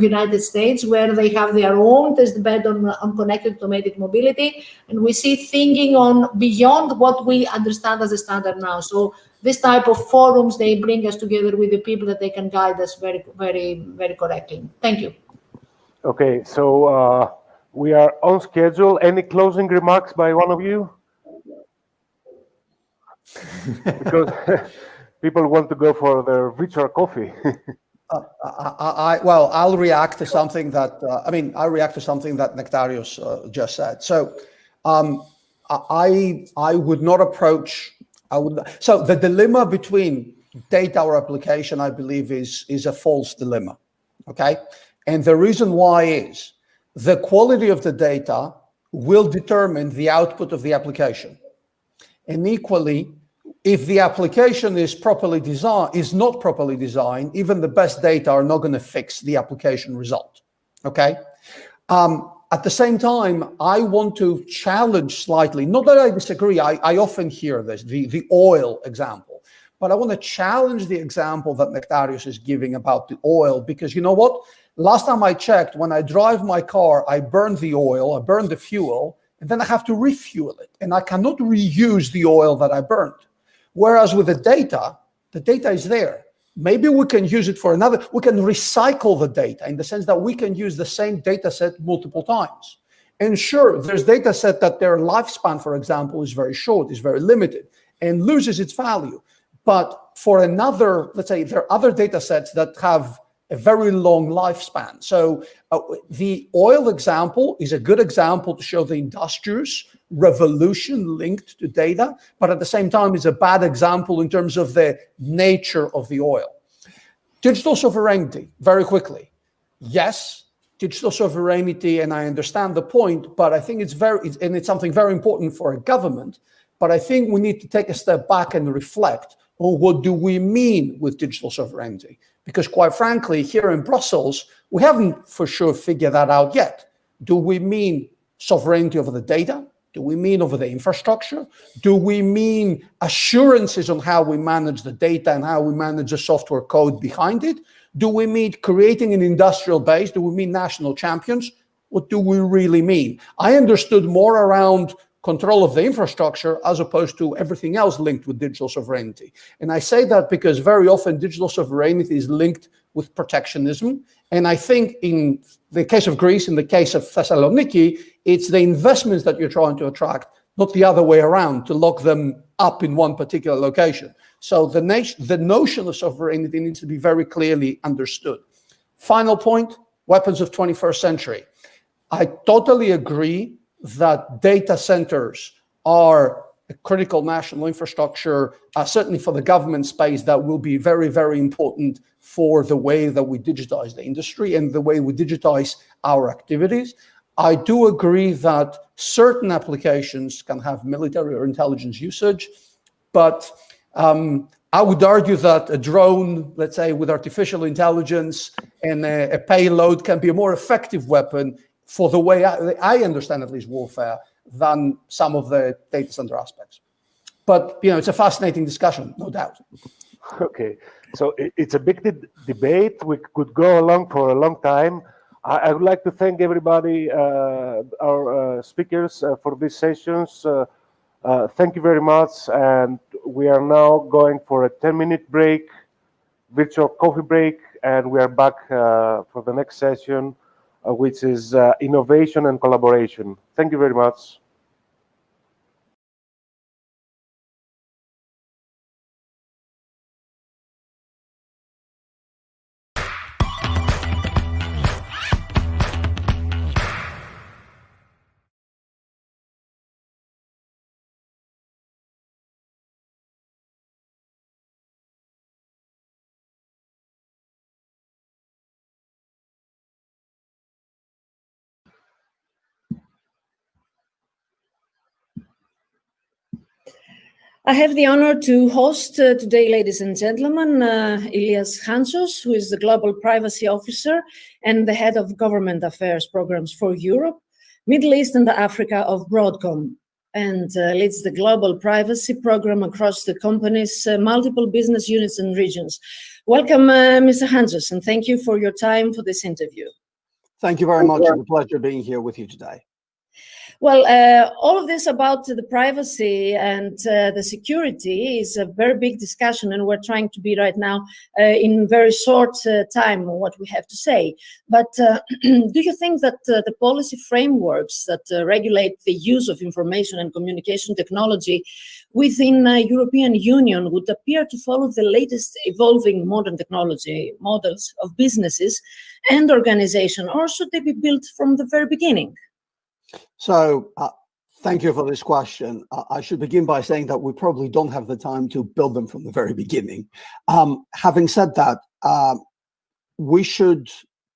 United States, where they have their own test bed on connected automated mobility, and we see thinking on beyond what we understand as a standard now. So this type of forums, they bring us together with the people that they can guide us very, very, very correctly. Thank you. Okay, so we are on schedule. Any closing remarks by one of you? Because people want to go for their virtual coffee. Well, I'll react to something that I'll react to something that Nektarios just said. So, I would not approach. So the dilemma between data or application, I believe, is a false dilemma. Okay, and the reason why is the quality of the data will determine the output of the application, and equally, if the application is not properly designed, even the best data are not going to fix the application result. Okay. At the same time, I want to challenge slightly, not that I disagree, I often hear this, the oil example, but I want to challenge the example that Nektarios is giving about the oil, because you know what? Last time I checked, when I drive my car, I burn the oil, I burn the fuel, and then I have to refuel it, and I cannot reuse the oil that I burned. Whereas with the data is there. Maybe we can use it for we can recycle the data in the sense that we can use the same data set multiple times. And sure, there's data set that their lifespan, for example, is very short, is very limited, and loses its value. But for another, let's say, there are other data sets that have a very long lifespan. So the oil example is a good example to show the industrious revolution linked to data, but at the same time is a bad example in terms of the nature of the oil. Digital sovereignty, very quickly. Yes, digital sovereignty, and I understand the point, but I think it's something very important for a government, but I think we need to take a step back and reflect on what do we mean with digital sovereignty? Because quite frankly, here in Brussels, we haven't for sure figured that out yet. Do we mean sovereignty over the data? Do we mean over the infrastructure? Do we mean assurances on how we manage the data and how we manage the software code behind it? Do we mean creating an industrial base? Do we mean national champions? What do we really mean? I understood more around control of the infrastructure as opposed to everything else linked with digital sovereignty. And I say that because very often digital sovereignty is linked with protectionism. And I think in the case of Greece, in the case of Thessaloniki, it's the investments that you're trying to attract, not the other way around, to lock them up in one particular location. So the notion of sovereignty needs to be very clearly understood. Final point, weapons of 21st century. I totally agree that data centers are a critical national infrastructure, certainly for the government space, that will be very, very important for the way that we digitize the industry and the way we digitize our activities. I do agree that certain applications can have military or intelligence usage, but I would argue that a drone, let's say, with artificial intelligence and a payload can be a more effective weapon for the way I understand, at least, warfare than some of the data center aspects. But, you know, it's a fascinating discussion, no doubt. Okay, so it's a big debate. We could go along for a long time. I would like to thank everybody, our speakers for these sessions. Thank you very much. And we are now going for a 10-minute break, virtual coffee break, and we are back for the next session, which is innovation and collaboration. Thank you very much. I have the honor to host today, ladies and gentlemen, Ilias Hantsos, who is the Global Privacy Officer and the Head of Government Affairs Programs for Europe, Middle East and Africa of Broadcom, and leads the Global Privacy Program across the company's multiple business units and regions. Welcome, Mr. Hantsos, and thank you for your time for this interview. Thank you very much. It's a pleasure being here with you today. Well, all of this about the privacy and the security is a very big discussion, and we're trying to be right now in very short time what we have to say. But do you think that the policy frameworks that regulate the use of information and communication technology within European Union would appear to follow the latest evolving modern technology models of businesses and organization, or should they be built from the very beginning? So thank you for this question. I should begin by saying that we probably don't have the time to build them from the very beginning. Having said that, we should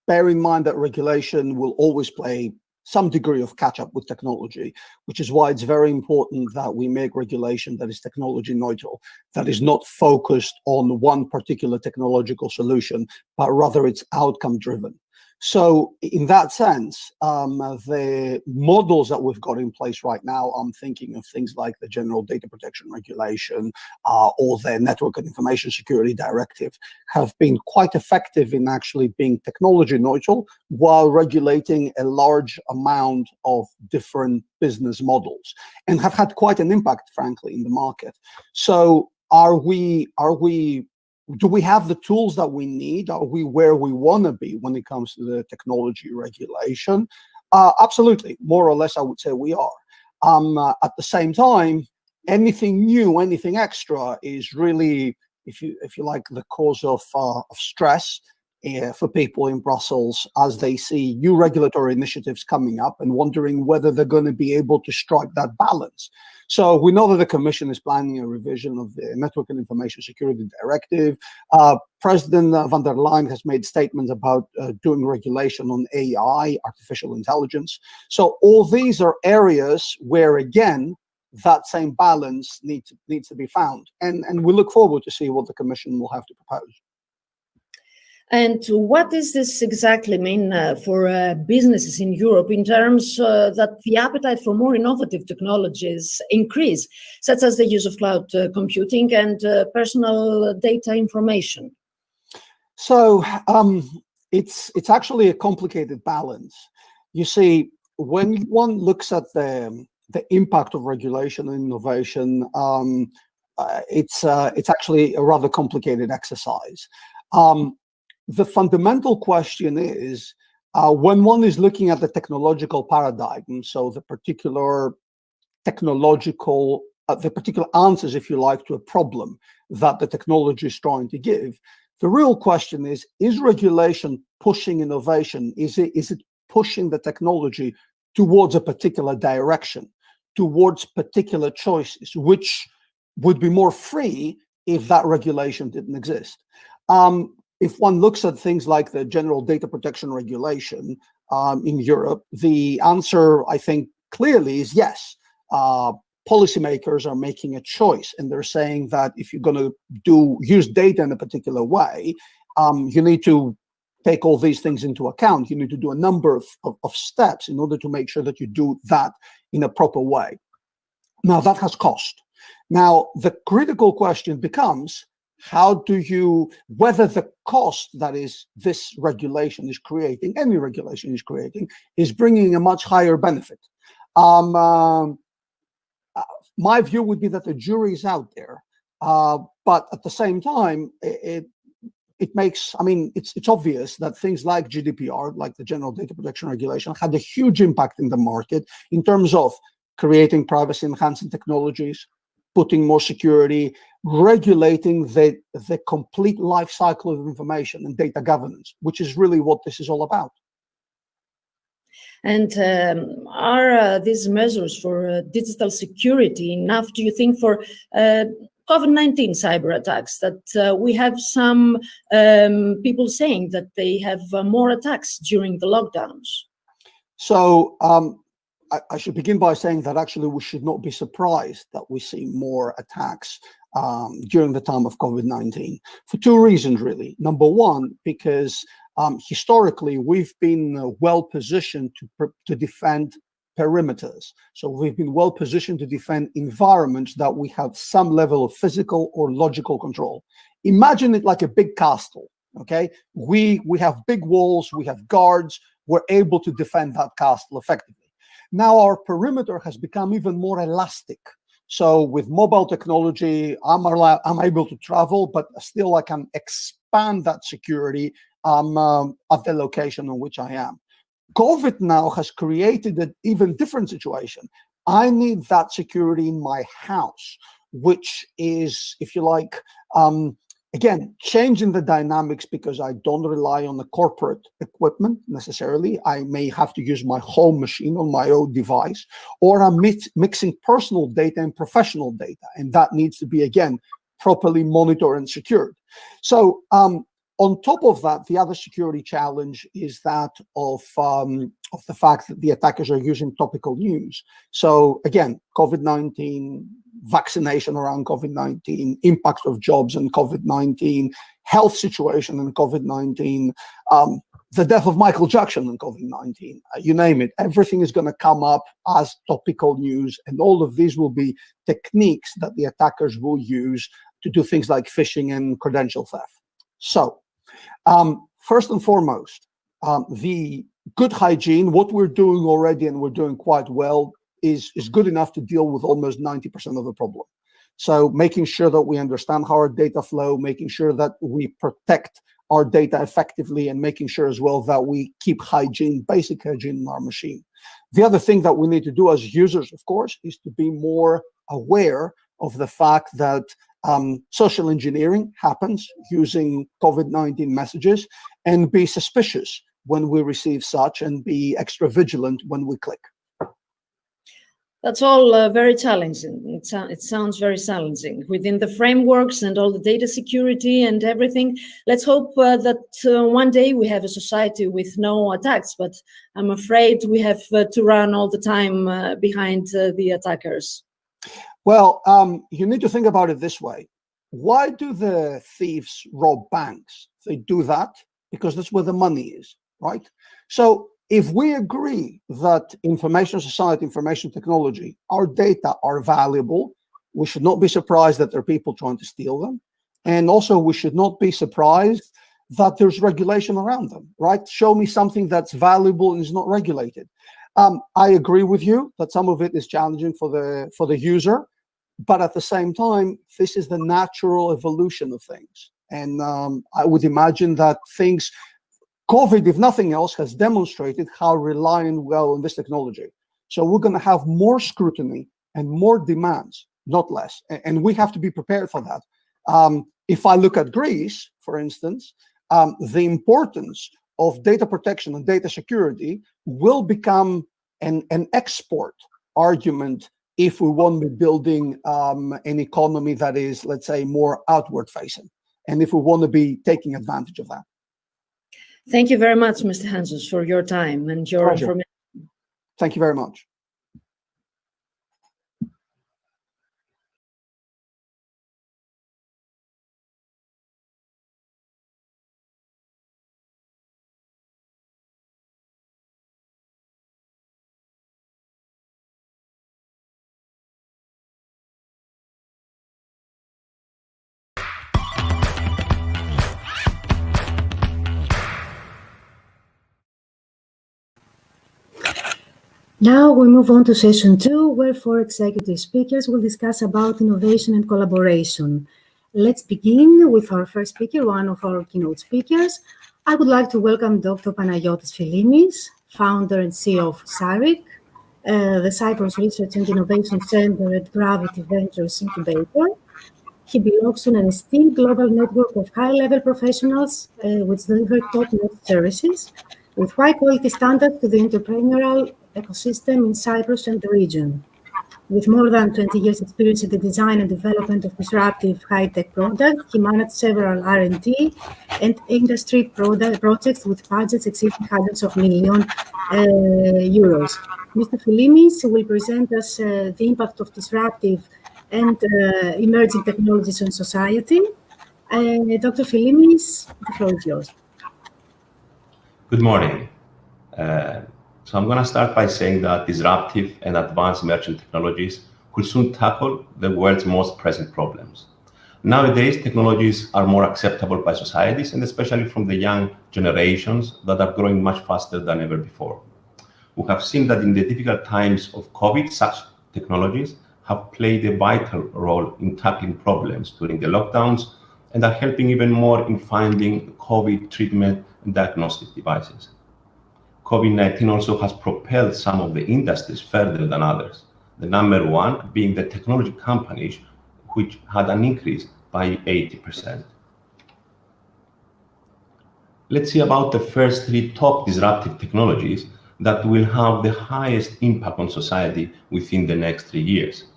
bear in mind that regulation will always play some degree of catch up with technology, which is why it's very important that we make regulation that is technology neutral, that is not focused on one particular technological solution, but rather it's outcome driven. So in that sense, the models that we've got in place right now, I'm thinking of things like the General Data Protection Regulation or the Network and Information Security Directive, have been quite effective in actually being technology neutral while regulating a large amount of different business models, and have had quite an impact, frankly, in the market. So do we have the tools that we need? Are we where we want to be when it comes to the technology regulation? Absolutely, more or less, I would say we are. At the same time, anything new, anything extra is really, if you like, the cause of stress for people in Brussels as they see new regulatory initiatives coming up and wondering whether they're going to be able to strike that balance. So we know that the Commission is planning a revision of the Network and Information Security Directive. President von der Leyen has made statements about doing regulation on AI, artificial intelligence. So all these are areas where, again, that same balance needs to be found. And we look forward to see what the Commission will have to propose. And what does this exactly mean for businesses in Europe in terms that the appetite for more innovative technologies increase, such as the use of cloud computing and personal data information? So it's actually a complicated balance. You see, when one looks at the impact of regulation and innovation, it's actually a rather complicated exercise. The fundamental question is, when one is looking at the technological paradigm, so the particular answers, if you like, to a problem that the technology is trying to give, the real question is regulation pushing innovation? Is it pushing the technology towards a particular direction, towards particular choices, which would be more free if that regulation didn't exist? If one looks at things like the General Data Protection Regulation in Europe, the answer, I think, clearly is yes. Policymakers are making a choice, and they're saying that if you're going to use data in a particular way, you need to take all these things into account. You need to do a number of steps in order to make sure that you do that in a proper way. Now, that has cost. Now, the critical question becomes, how do you, whether the cost that is this regulation is creating, any regulation is creating, is bringing a much higher benefit. My view would be that the jury is out there, but at the same time, it makes, I mean, it's obvious that things like GDPR, like the General Data Protection Regulation, had a huge impact in the market in terms of creating privacy-enhancing technologies, putting more security, regulating the complete life cycle of information and data governance, which is really what this is all about. And are these measures for digital security enough, do you think, for COVID-19 cyber attacks? That we have some people saying that they have more attacks during the lockdowns. So I should begin by saying that actually we should not be surprised that we see more attacks during the time of COVID-19 for two reasons, really. Number one, because historically we've been well positioned to defend perimeters. So we've been well positioned to defend environments that we have some level of physical or logical control. Imagine it like a big castle, okay? We have big walls, we have guards, we're able to defend that castle effectively. Now our perimeter has become even more elastic. So with mobile technology, I'm able to travel, but still I can expand that security at the location on which I am. COVID now has created an even different situation. I need that security in my house, which is, if you like, again, changing the dynamics because I don't rely on the corporate equipment necessarily. I may have to use my home machine on my own device, or I'm mixing personal data and professional data, and that needs to be, again, properly monitored and secured. So on top of that, the other security challenge is that of the fact that the attackers are using topical news. So again, COVID-19, vaccination around COVID-19, impact of jobs and COVID-19, health situation in COVID-19, the death of Michael Jackson in COVID-19, you name it, everything is going to come up as topical news, and all of these will be techniques that the attackers will use to do things like phishing and credential theft. So first and foremost, the good hygiene, what we're doing already, and we're doing quite well, is good enough to deal with almost 90% of the problem. So making sure that we understand how our data flow, making sure that we protect our data effectively, and making sure as well that we keep hygiene, basic hygiene in our machine. The other thing that we need to do as users, of course, is to be more aware of the fact that social engineering happens using COVID-19 messages, and be suspicious when we receive such, and be extra vigilant when we click. That's all very challenging. It sounds very challenging within the frameworks and all the data security and everything. Let's hope that one day we have a society with no attacks, but I'm afraid we have to run all the time behind the attackers. Well, you need to think about it this way. Why do the thieves rob banks? They do that because that's where the money is, right? So if we agree that information society, information technology, our data are valuable, we should not be surprised that there are people trying to steal them. And also we should not be surprised that there's regulation around them, right? Show me something that's valuable and is not regulated. I agree with you that some of it is challenging for the user, but at the same time, this is the natural evolution of things. And I would imagine that COVID, if nothing else, has demonstrated how reliant we are on this technology. So we're going to have more scrutiny and more demands, not less. And we have to be prepared for that. If I look at Greece, for instance, the importance of data protection and data security will become an export argument if we want to be building an economy that is, let's say, more outward facing, and if we want to be taking advantage of that. Thank you very much, Mr. Hansos, for your time and your information. Thank you very much. Now we move on to session 2, where 4 executive speakers will discuss about innovation and collaboration. Let's begin with our first speaker, one of our keynote speakers. I would like to welcome Dr. Panagiotis Filimis, founder and CEO of CYRIC, the Cyprus Research and Innovation Center at Gravity Ventures Incubator. He belongs to an esteemed global network of high-level professionals which deliver top-notch services with high-quality standards to the entrepreneurial ecosystem in Cyprus and the region. With more than 20 years' experience in the design and development of disruptive high-tech products, he managed several R&D and industry projects with budgets exceeding hundreds of millions euros. Mr. Filimis will present us the impact of disruptive and emerging technologies on society. Dr. Filimis, the floor is yours. Good morning. So I'm going to start by saying that disruptive and advanced emerging technologies could soon tackle the world's most pressing problems. Nowadays, technologies are more acceptable by societies, and especially from the young generations that are growing much faster than ever before. We have seen that in the difficult times of COVID, such technologies have played a vital role in tackling problems during the lockdowns and are helping even more in finding COVID treatment and diagnostic devices. COVID-19 also has propelled some of the industries further than others, the number one being the technology companies, which had an increase by 80%. Let's see about the first 3 top disruptive technologies that will have the highest impact on society within the next 3 years.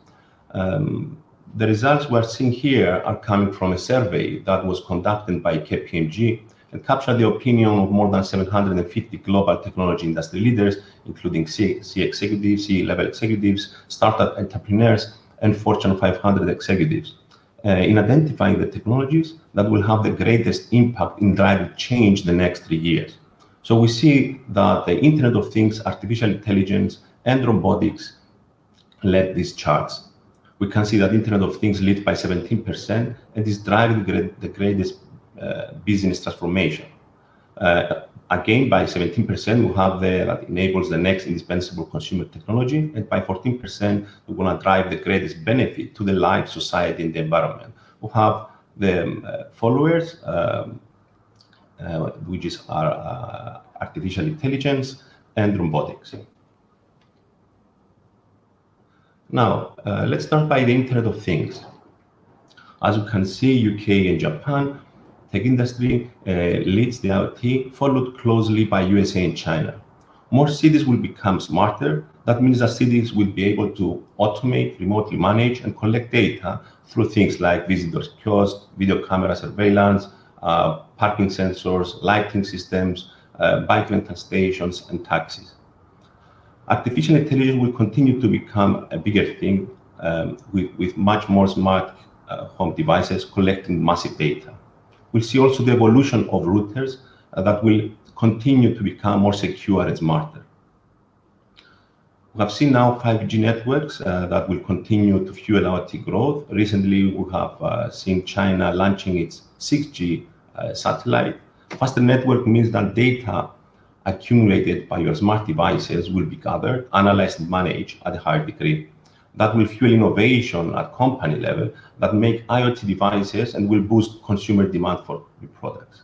The results we're seeing here are coming from a survey that was conducted by KPMG and captured the opinion of more than 750 global technology industry leaders, including C-level executives, startup entrepreneurs, and Fortune 500 executives, in identifying the technologies that will have the greatest impact in driving change the next 3 years. So we see that the Internet of Things, artificial intelligence, and robotics led these charts. We can see that Internet of Things leads by 17% and is driving the greatest business transformation. Again, by 17%, we have that enables the next indispensable consumer technology, and by 14%, we're going to drive the greatest benefit to the life, society, and the environment. We have the followers, which is our artificial intelligence and robotics. Now, let's start by the Internet of Things. As you can see, UK and Japan, tech industry leads the IoT, followed closely by USA and China. More cities will become smarter. That means that cities will be able to automate, remotely manage, and collect data through things like visitors kiosks, video camera surveillance, parking sensors, lighting systems, bike rental stations, and taxis. Artificial intelligence will continue to become a bigger thing with much more smart home devices collecting massive data. We'll see also the evolution of routers that will continue to become more secure and smarter. We have seen now 5G networks that will continue to fuel IoT growth. Recently, we have seen China launching its 6G satellite. Faster network means that data accumulated by your smart devices will be gathered, analyzed, and managed at a higher degree. That will fuel innovation at company level that make IoT devices and will boost consumer demand for new products.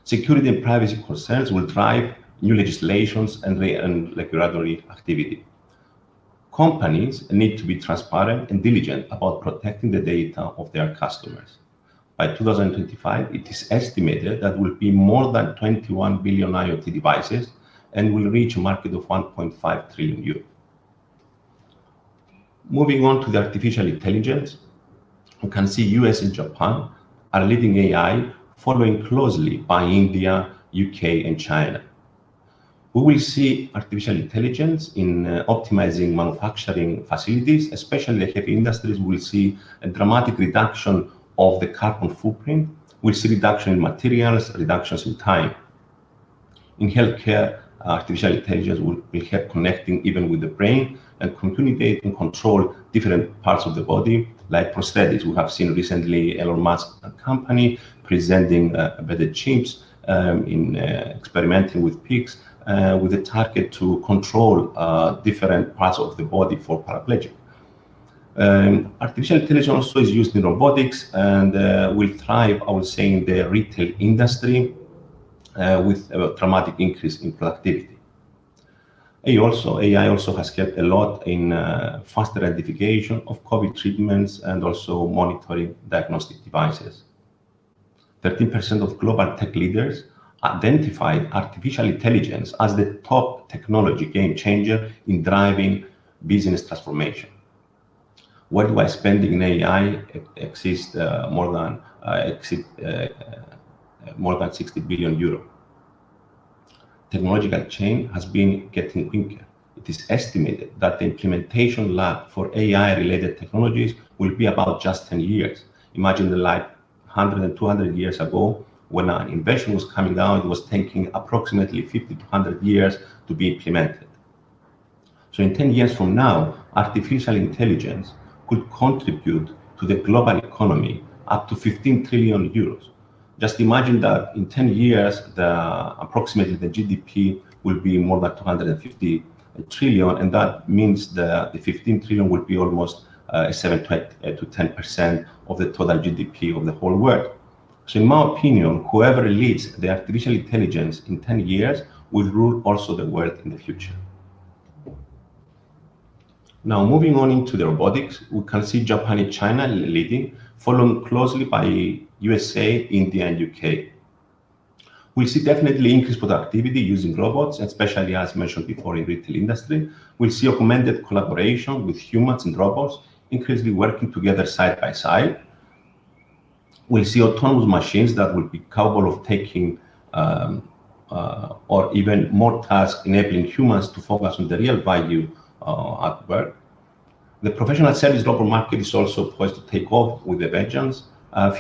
Security and privacy concerns will drive new legislations and regulatory activity. Companies need to be transparent and diligent about protecting the data of their customers. By 2025, it is estimated that will be more than 21 billion IoT devices and will reach a market of 1.5 trillion euros. Moving on to the artificial intelligence, we can see US and Japan are leading AI, following closely by India, UK, and China. We will see artificial intelligence in optimizing manufacturing facilities, especially the heavy industries. We'll see a dramatic reduction of the carbon footprint. We'll see reduction in materials, reductions in time. In healthcare, artificial intelligence will help connecting even with the brain and communicate and control different parts of the body, like prosthetics. We have seen recently Elon Musk company presenting better chips in experimenting with pigs with a target to control different parts of the body for paraplegic. Artificial intelligence also is used in robotics and will thrive, I would say, in the retail industry with a dramatic increase in productivity. AI also has helped a lot in faster identification of COVID treatments and also monitoring diagnostic devices. 13% of global tech leaders identified artificial intelligence as the top technology game changer in driving business transformation. Worldwide spending in AI exceeds more than 60 billion euro. Technological change has been getting quicker. It is estimated that the implementation lag for AI-related technologies will be about just 10 years. Imagine the like 100 and 200 years ago, when an invention was coming out, it was taking approximately 50 to 100 years to be implemented. So in 10 years from now, artificial intelligence could contribute to the global economy up to 15 trillion euros. Just imagine that in 10 years, approximately the GDP will be more than 250 trillion, and that means the 15 trillion will be almost 7 to 10% of the total GDP of the whole world. So in my opinion, whoever leads the artificial intelligence in 10 years will rule also the world in the future. Now, moving on into the robotics, we can see Japan and China leading, followed closely by USA, India, and UK. We'll see definitely increased productivity using robots, especially as mentioned before in retail industry. We'll see augmented collaboration with humans and robots, increasingly working together side by side. We'll see autonomous machines that will be capable of taking or even more tasks, enabling humans to focus on the real value at work. The professional service robot market is also poised to take off with a vengeance,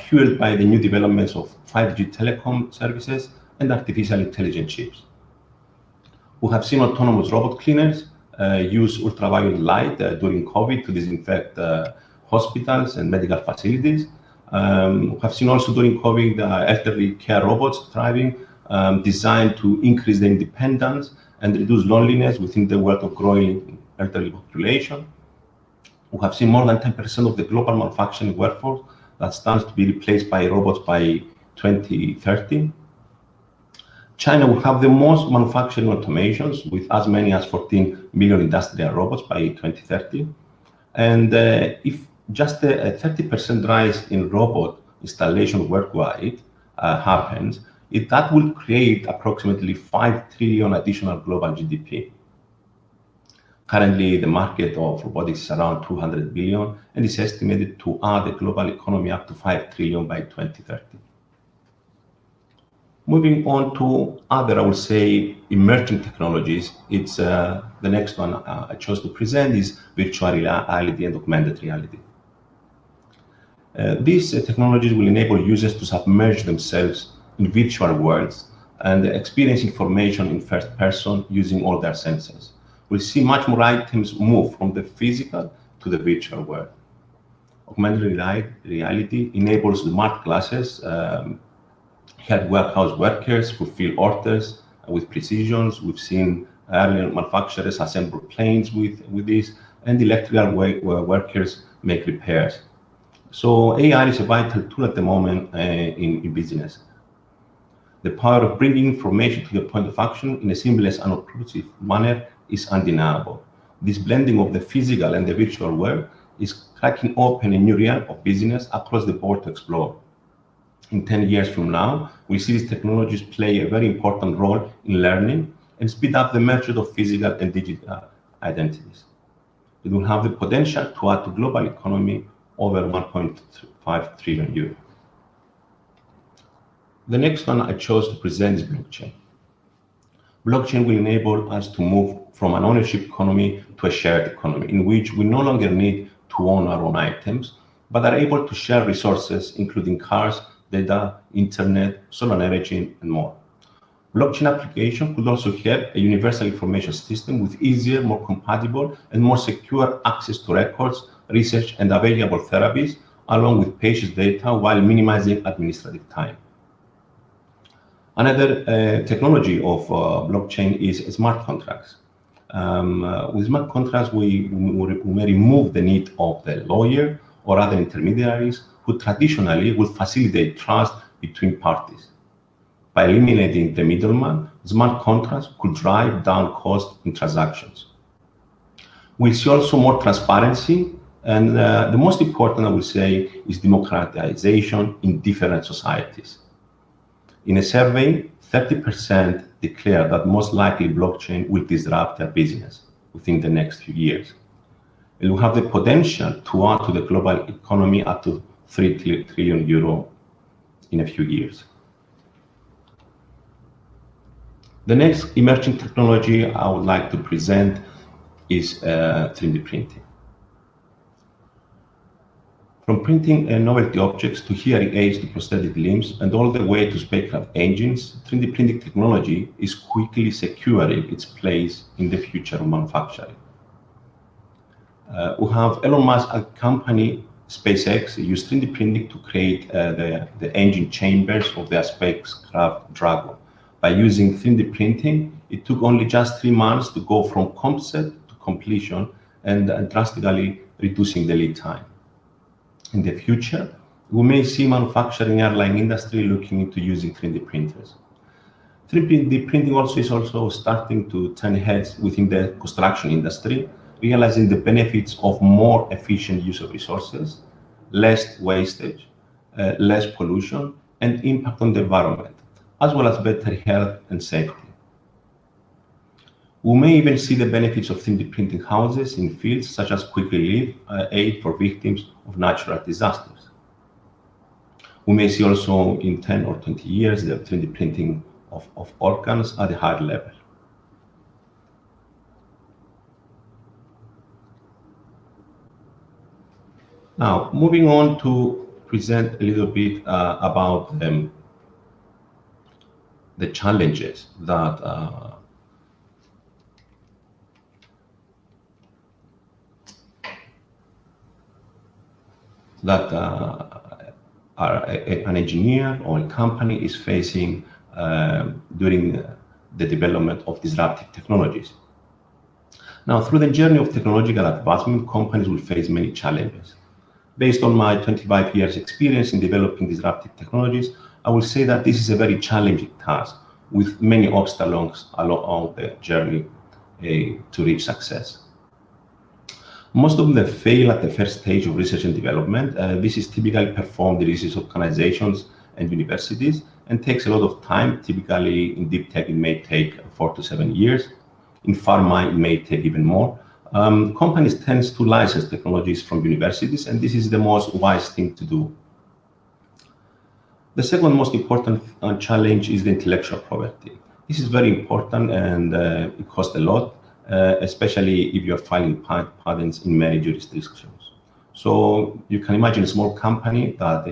fueled by the new developments of 5G telecom services and artificial intelligence chips. We have seen autonomous robot cleaners use ultraviolet light during COVID to disinfect hospitals and medical facilities. We have seen also during COVID elderly care robots thriving, designed to increase the independence and reduce loneliness within the world of growing elderly population. We have seen more than 10% of the global manufacturing workforce that stands to be replaced by robots by 2030. China will have the most manufacturing automations with as many as 14 million industrial robots by 2030. And if just a 30% rise in robot installation worldwide happens, that will create approximately 5 trillion additional global GDP. Currently, the market of robotics is around 200 billion and is estimated to add the global economy up to 5 trillion by 2030. Moving on to other, I would say, emerging technologies, it's the next one I chose to present is virtual reality and augmented reality. These technologies will enable users to submerge themselves in virtual worlds and experience information in first person using all their senses. We'll see much more items move from the physical to the virtual world. Augmented reality enables smart glasses, help warehouse workers fulfill orders with precision. We've seen airline manufacturers assemble planes with this, and electrical workers make repairs. So AI is a vital tool at the moment in business. The power of bringing information to the point of action in a seamless and inclusive manner is undeniable. This blending of the physical and the virtual world is cracking open a new realm of business across the board to explore. In 10 years from now, we see these technologies play a very important role in learning and speed up the merger of physical and digital identities. It will have the potential to add to global economy over 1.5 trillion euros. The next one I chose to present is blockchain. Blockchain will enable us to move from an ownership economy to a shared economy in which we no longer need to own our own items, but are able to share resources, including cars, data, internet, solar energy, and more. Blockchain application could also help a universal information system with easier, more compatible, and more secure access to records, research, and available therapies, along with patient data while minimizing administrative time. Another technology of blockchain is smart contracts. With smart contracts, we may remove the need of the lawyer or other intermediaries who traditionally would facilitate trust between parties. By eliminating the middleman, smart contracts could drive down costs in transactions. We see also more transparency, and the most important, I would say, is democratization in different societies. In a survey, 30% declare that most likely blockchain will disrupt their business within the next few years. It will have the potential to add to the global economy up to 3 trillion euro in a few years. The next emerging technology I would like to present is 3D printing. From printing novelty objects to hearing aids to prosthetic limbs and all the way to spacecraft engines, 3D printing technology is quickly securing its place in the future of manufacturing. We have Elon Musk's company SpaceX used 3D printing to create the engine chambers of their spacecraft Dragon. By using 3D printing, it took only just 3 months to go from concept to completion and drastically reducing the lead time. In the future, we may see manufacturing airline industry looking into using 3D printers. 3D printing is also starting to turn heads within the construction industry, realizing the benefits of more efficient use of resources, less wastage, less pollution, and impact on the environment, as well as better health and safety. We may even see the benefits of 3D printing houses in fields such as quick relief aid for victims of natural disasters. We may see also in 10 or 20 years the 3D printing of organs at a higher level. Now, moving on to present a little bit about the challenges that an engineer or a company is facing during the development of disruptive technologies. Now, through the journey of technological advancement, companies will face many challenges. Based on my 25 years experience in developing disruptive technologies, I will say that this is a very challenging task with many obstacles along the journey to reach success. Most of them fail at the first stage of research and development. This is typically performed in research organizations and universities and takes a lot of time. Typically in deep tech, it may take 4 to 7 years. In pharma, it may take even more. Companies tend to license technologies from universities, and this is the most wise thing to do. The second most important challenge is the intellectual property. This is very important and it costs a lot, especially if you're filing patents in many jurisdictions. So you can imagine a small company that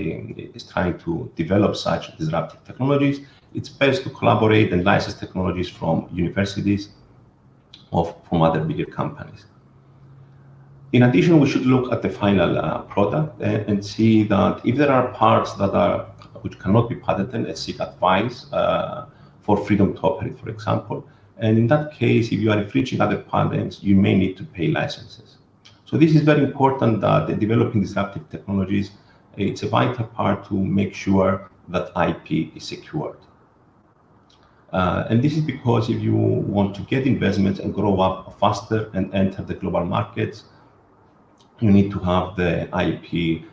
is trying to develop such disruptive technologies. It's best to collaborate and license technologies from universities or from other bigger companies. In addition, we should look at the final product and see that if there are parts which cannot be patented, and seek advice for freedom to operate, for example. And in that case, if you are infringing other patents, you may need to pay licenses. So this is very important that the developing disruptive technologies, it's a vital part to make sure that IP is secured. And this is because if you want to get investments and grow up faster and enter the global markets, you need to have the IP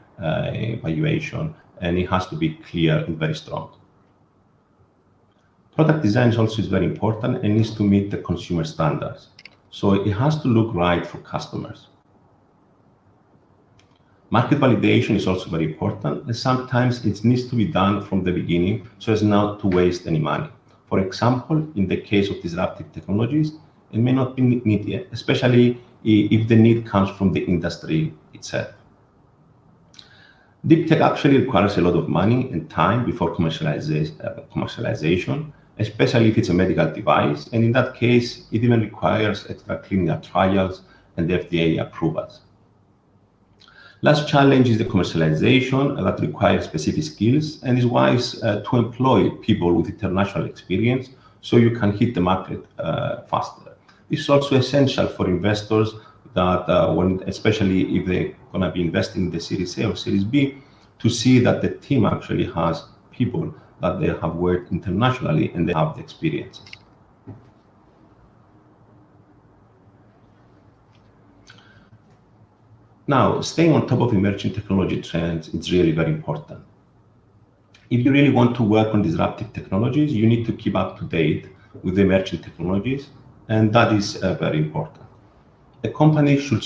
valuation, and it has to be clear and very strong. Product design also is very important and needs to meet the consumer standards. So it has to look right for customers. Market validation is also very important, and sometimes it needs to be done from the beginning so as not to waste any money. For example, in the case of disruptive technologies, it may not be needed, especially if the need comes from the industry itself. Deep tech actually requires a lot of money and time before commercialization, especially if it's a medical device. And in that case, it even requires extra clinical trials and FDA approvals. Last challenge is the commercialization that requires specific skills and is wise to employ people with international experience so you can hit the market faster. It's also essential for investors that especially if they're going to be investing in the Series A or Series B, to see that the team actually has people that they have worked internationally and they have the experiences. Now, staying on top of emerging technology trends, it's really very important. If you really want to work on disruptive technologies, you need to keep up to date with the emerging technologies, and that is very important. A company should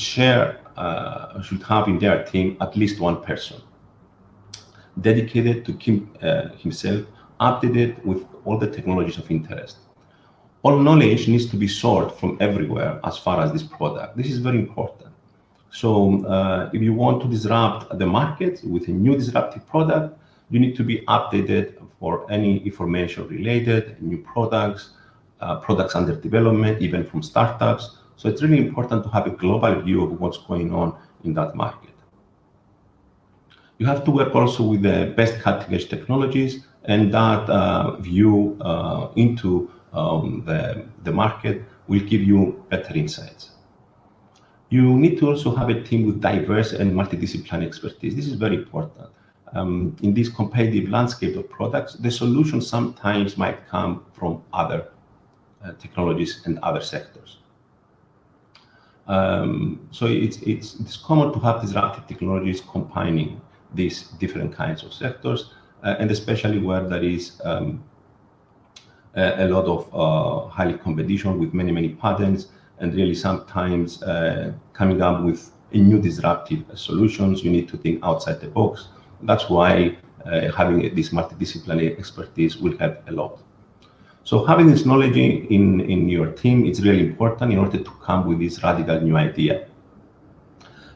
have in their team at least one person dedicated to keep himself updated with all the technologies of interest. All knowledge needs to be sought from everywhere as far as this product. This is very important. So if you want to disrupt the market with a new disruptive product, you need to be updated for any information related, new products, products under development, even from startups. So it's really important to have a global view of what's going on in that market. You have to work also with the best cutting-edge technologies, and that view into the market will give you better insights. You need to also have a team with diverse and multidisciplinary expertise. This is very important. In this competitive landscape of products, the solution sometimes might come from other technologies and other sectors. So it's common to have disruptive technologies combining these different kinds of sectors, and especially where there is a lot of highly competition with many patents, and really sometimes coming up with a new disruptive solutions, you need to think outside the box. That's why having this multidisciplinary expertise will help a lot. So having this knowledge in your team is really important in order to come with this radical new idea.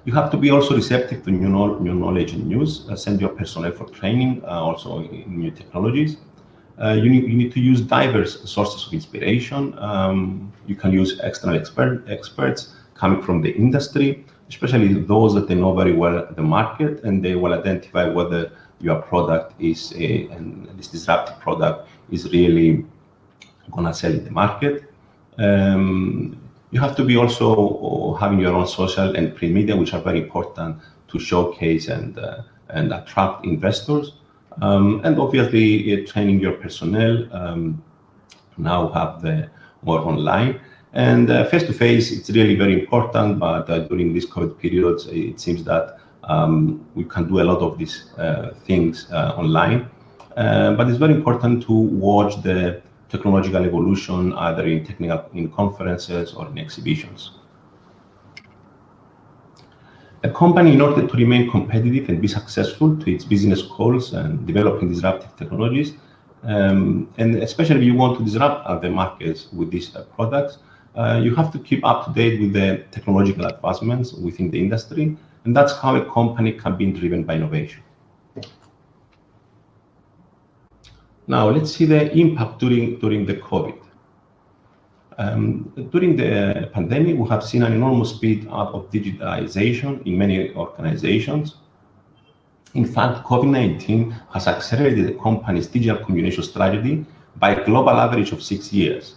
You have to be also receptive to new knowledge and news. Send your personnel for training, also in new technologies. You need to use diverse sources of inspiration. You can use external experts coming from the industry, especially those that they know very well the market, and they will identify whether your product is and this disruptive product is really gonna sell in the market. You have to be also having your own social and print media, which are very important to showcase and attract investors. And obviously training your personnel. Now have the more online. And face-to-face, it's really very important, but during these COVID periods, it seems that we can do a lot of these things online. But it's very important to watch the technological evolution, either in conferences or in exhibitions. A company, in order to remain competitive and be successful to its business goals and developing disruptive technologies, and especially if you want to disrupt the markets with these products, you have to keep up to date with the technological advancements within the industry, and that's how a company can be driven by innovation. Now, let's see the impact during the COVID. During the pandemic, we have seen an enormous speed up of digitalization in many organizations. In fact, COVID-19 has accelerated the company's digital communication strategy by a global average of 6 years.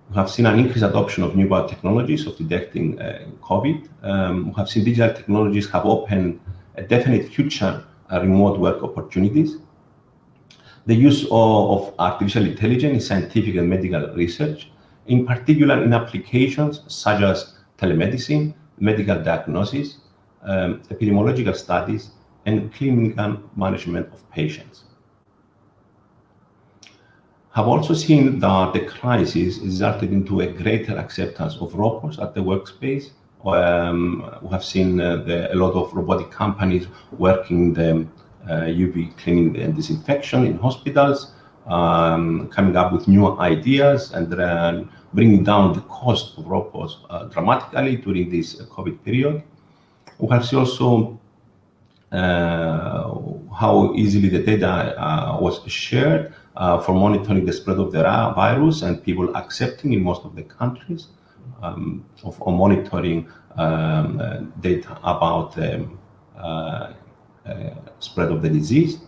We have seen an increased adoption of new biotechnologies of detecting COVID. We have seen digital technologies have opened a definite future remote work opportunities. The use of artificial intelligence in scientific and medical research, in particular in applications such as telemedicine, medical diagnosis, epidemiological studies, and clinical management of patients. Have also seen that the crisis resulted into a greater acceptance of robots at the workspace. We have seen a lot of robotic companies working the UV cleaning and disinfection in hospitals, coming up with new ideas and bringing down the cost of robots dramatically during this COVID period. We have seen also how easily the data was shared for monitoring the spread of the virus and people accepting in most of the countries. monitoring data about the spread of the disease.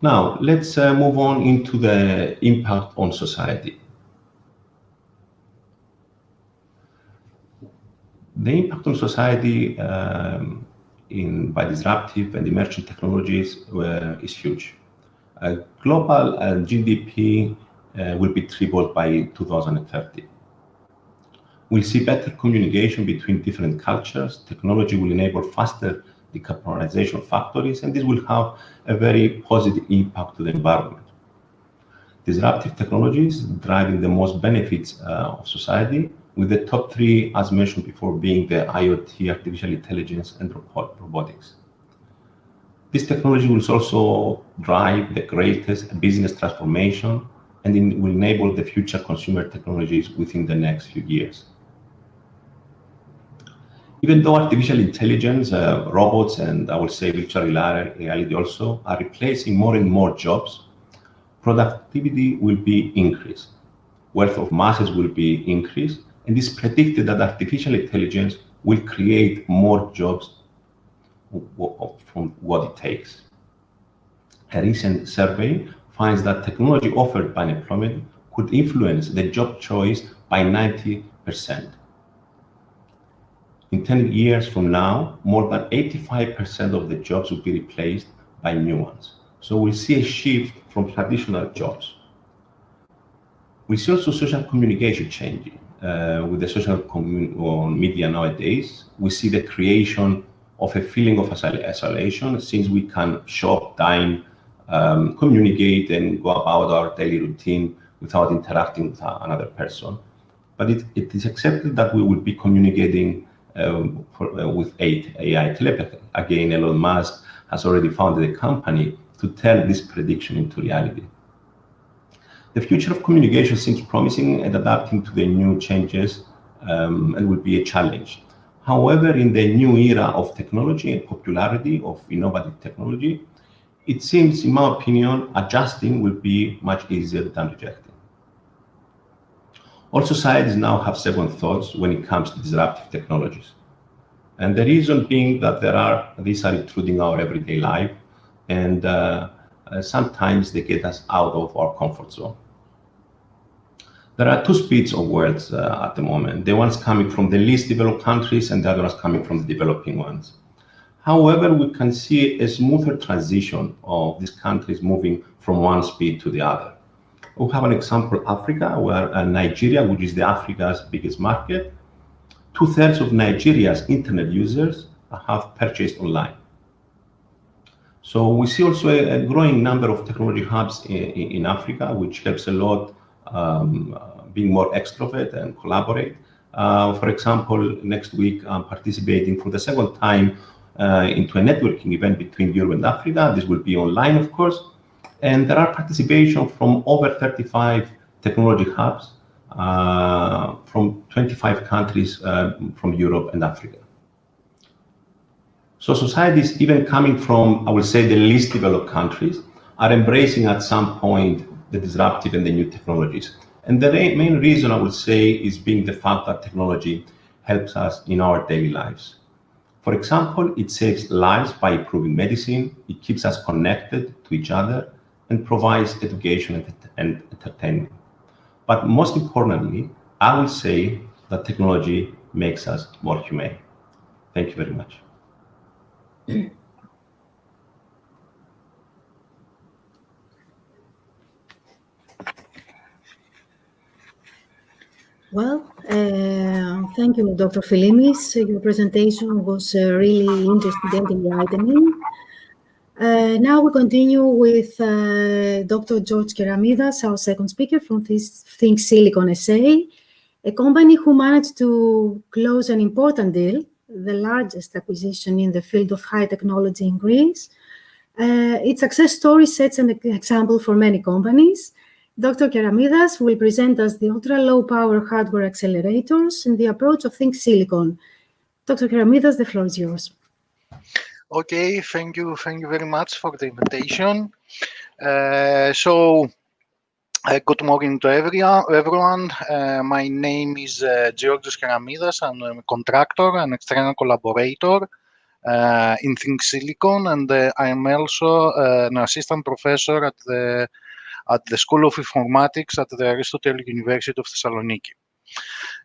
Now, let's move on into the impact on society. The impact on society by disruptive and emerging technologies is huge. Global GDP will be tripled by 2030. We'll see better communication between different cultures. Technology will enable faster decarbonization of factories, and this will have a very positive impact to the environment. Disruptive technologies driving the most benefits of society, with the top three, as mentioned before, being the IoT, artificial intelligence, and robotics. This technology will also drive the greatest business transformation, and it will enable the future consumer technologies within the next few years. Even though artificial intelligence, robots, and I would say virtual reality also are replacing more and more jobs, productivity will be increased. Wealth of masses will be increased, and it's predicted that artificial intelligence will create more jobs from what it takes. A recent survey finds that technology offered by unemployment could influence the job choice by 90%. In 10 years from now, more than 85% of the jobs will be replaced by new ones. So we'll see a shift from traditional jobs. We see also social communication changing. With the social media nowadays, we see the creation of a feeling of isolation, since we can shop, dine, communicate, and go about our daily routine without interacting with another person. But it is accepted that we will be communicating with AI telepathy. Again, Elon Musk has already founded a company to turn this prediction into reality. The future of communication seems promising and adapting to the new changes and will be a challenge. However, in the new era of technology and popularity of innovative technology, it seems, in my opinion, adjusting will be much easier than rejecting. All societies now have second thoughts when it comes to disruptive technologies. And the reason being that these are intruding our everyday life, and sometimes they get us out of our comfort zone. There are two speeds of worlds at the moment. The ones coming from the least developed countries and the other ones coming from the developing ones. However, we can see a smoother transition of these countries moving from one speed to the other. We have an example, Africa, where Nigeria, which is Africa's biggest market, 2/3 of Nigeria's internet users have purchased online. So we see also a growing number of technology hubs in Africa, which helps a lot being more extrovert and collaborate. For example, next week, I'm participating for the second time into a networking event between Europe and Africa. This will be online, of course. And there are participation from over 35 technology hubs from 25 countries from Europe and Africa. So societies, even coming from, I would say, the least developed countries, are embracing at some point the disruptive and the new technologies. And the main reason, I would say, is being the fact that technology helps us in our daily lives. For example, it saves lives by improving medicine, it keeps us connected to each other, and provides education and entertainment. But most importantly, I would say that technology makes us more humane. Thank you very much. Well, thank you, Dr. Filimis. Your presentation was really interesting and enlightening. Now we continue with Dr. George Keramidas, our second speaker from Think Silicon SA, a company who managed to close an important deal, the largest acquisition in the field of high technology in Greece. Its success story sets an example for many companies. Dr. Keramidas will present us the ultra-low power hardware accelerators and the approach of Think Silicon. Dr. Keramidas, the floor is yours. Okay, thank you very much for the invitation. So Good morning to everyone. My name is Georgios Karamidas. I'm a contractor and external collaborator in Think Silicon, and I am also an assistant professor at the School of Informatics at the Aristotle University of Thessaloniki.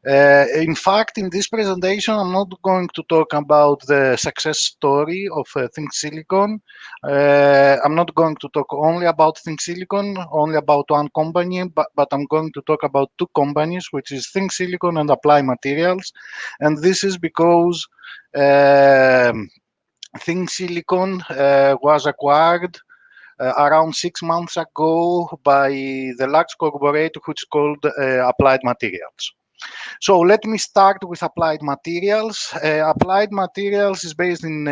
In fact, in this presentation, I'm not going to talk about the success story of Think Silicon. I'm not going to talk only about Think Silicon, only about one company, but I'm going to talk about two companies, which is Think Silicon and Applied Materials. And this is because Think Silicon was acquired around 6 months ago by the large corporate which is called Applied Materials. So let me start with Applied Materials. Applied Materials is based in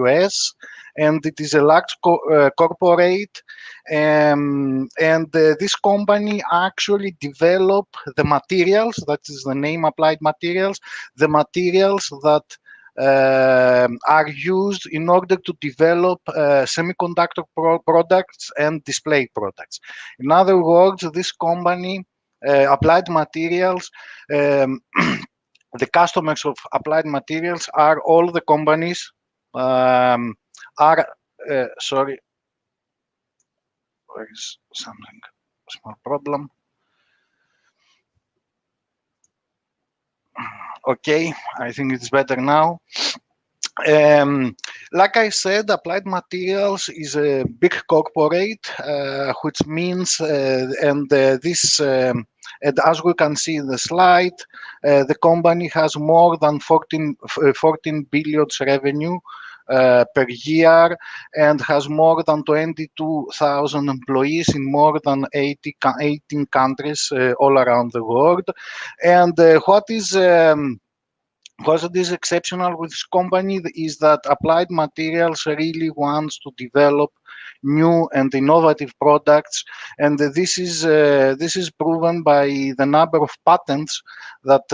US, and it is a large corporate. And this company actually develop the materials. That is the name Applied Materials. The materials that are used in order to develop semiconductor products and display products. In other words, this company, Applied Materials, the customers of Applied Materials are all the companies sorry, there is something, small problem. Okay, I think it's better now. Like I said, Applied Materials is a big corporate, which means, and as we can see in the slide, the company has more than 14 billion revenue per year and has more than 22,000 employees in more than 18 countries all around the world. And what is exceptional with this company is that Applied Materials really wants to develop new and innovative products, and this is proven by the number of patents that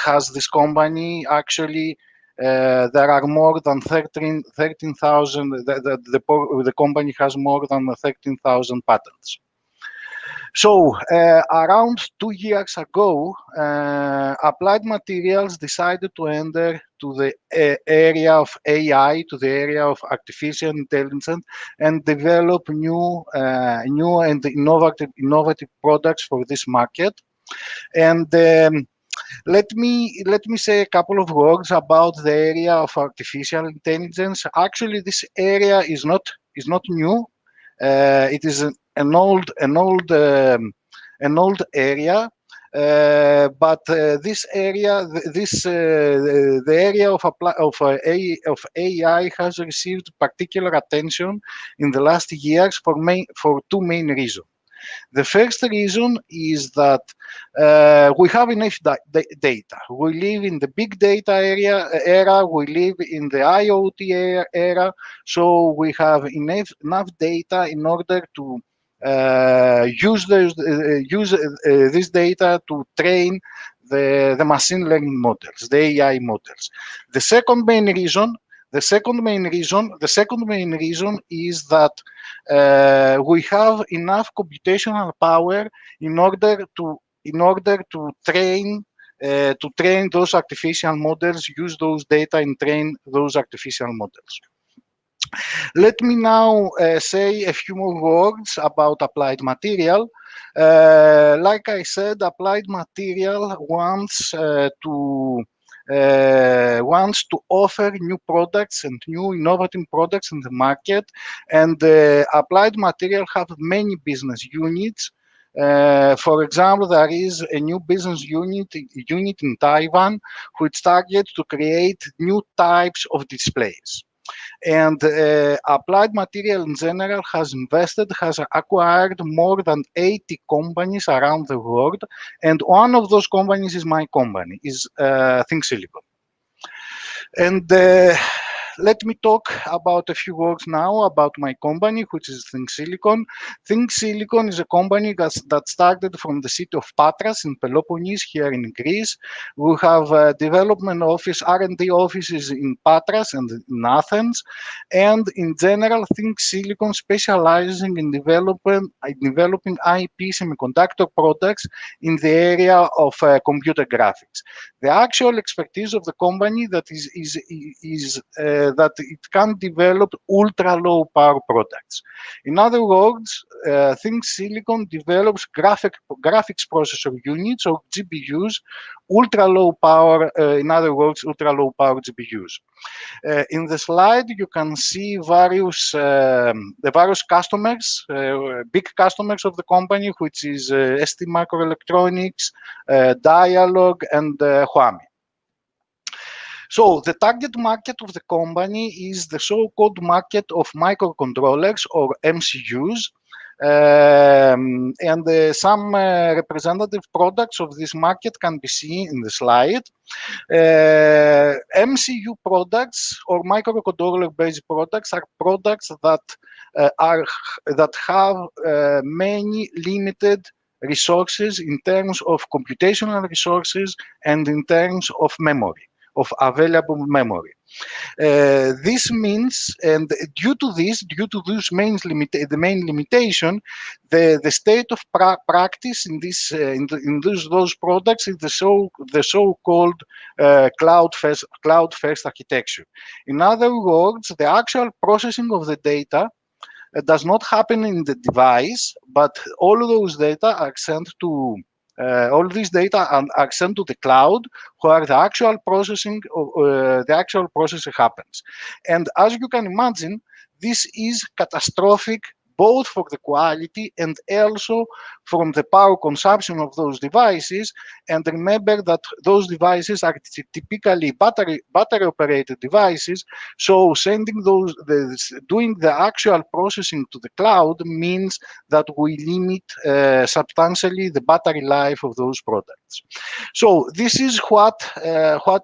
has this company. Actually, there are more than 13,000. The company has more than 13,000 patents. So around 2 years ago, Applied Materials decided to enter to the area of AI, to the area of artificial intelligence, and develop new and innovative products for this market. And let me say a couple of words about the area of artificial intelligence. Actually, this area is not new. It is an old area, but this area, the area of AI has received particular attention in the last years for two main reasons. The first reason is that we have enough data. We live in the big data era. We live in the IoT era. So we have enough data in order to use this data to train the machine learning models, the AI models. The second main reason is that we have enough computational power in order to train those artificial models, use those data and train those artificial models. Let me now say a few more words about Applied Material. Like I said, Applied Material wants to offer new products and new innovative products in the market, and Applied Material have many business units. For example, there is a new business unit in Taiwan which targets to create new types of displays. And Applied Material in general has acquired more than 80 companies around the world, and one of those companies is my company, is Think Silicon. And let me talk about a few words now about my company, which is ThinkSilicon. ThinkSilicon is a company that started from the city of Patras in Peloponnese here in Greece. We have a development office, R&D offices in Patras and in Athens. And in general, ThinkSilicon specializes in developing IP semiconductor products in the area of computer graphics. The actual expertise of the company that is that it can develop ultra low power products. In other words, ThinkSilicon develops graphics processor units or GPUs, ultra low power. In other words, ultra low power GPUs. In the slide, you can see the various customers, big customers of the company, which is ST Microelectronics, Dialog, and Huami. So the target market of the company is the so-called market of microcontrollers or MCUs. And some representative products of this market can be seen in the slide. MCU products or microcontroller-based products are products that have many limited resources in terms of computational resources and in terms of memory, of available memory. This means, and due to the main limitation, the state of practice in those products is the so-called cloud-first architecture. In other words, the actual processing of the data does not happen in the device, but all those data are sent to all these data are sent to the cloud, where the actual processing happens. And as you can imagine, this is catastrophic both for the quality and also from the power consumption of those devices. And remember that those devices are typically battery operated devices. So doing the actual processing to the cloud means that we limit substantially the battery life of those products. So this is what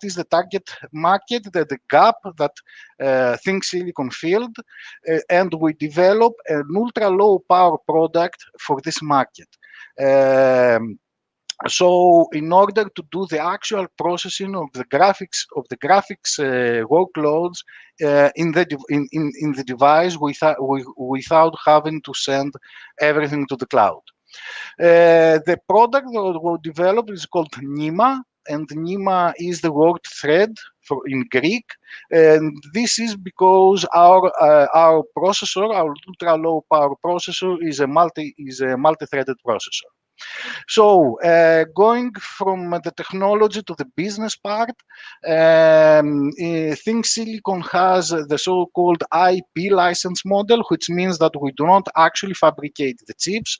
is the target market, the gap that ThinkSilicon filled, and we develop an ultra low power product for this market. So in order to do the actual processing of the graphics workloads in the device without having to send everything to the cloud. The product that we developed is called Nima, and Nima is the word thread in Greek, and this is because our processor, our ultra low power processor, is a multi-threaded processor. So going from the technology to the business part, ThinkSilicon has the so-called IP license model, which means that we do not actually fabricate the chips.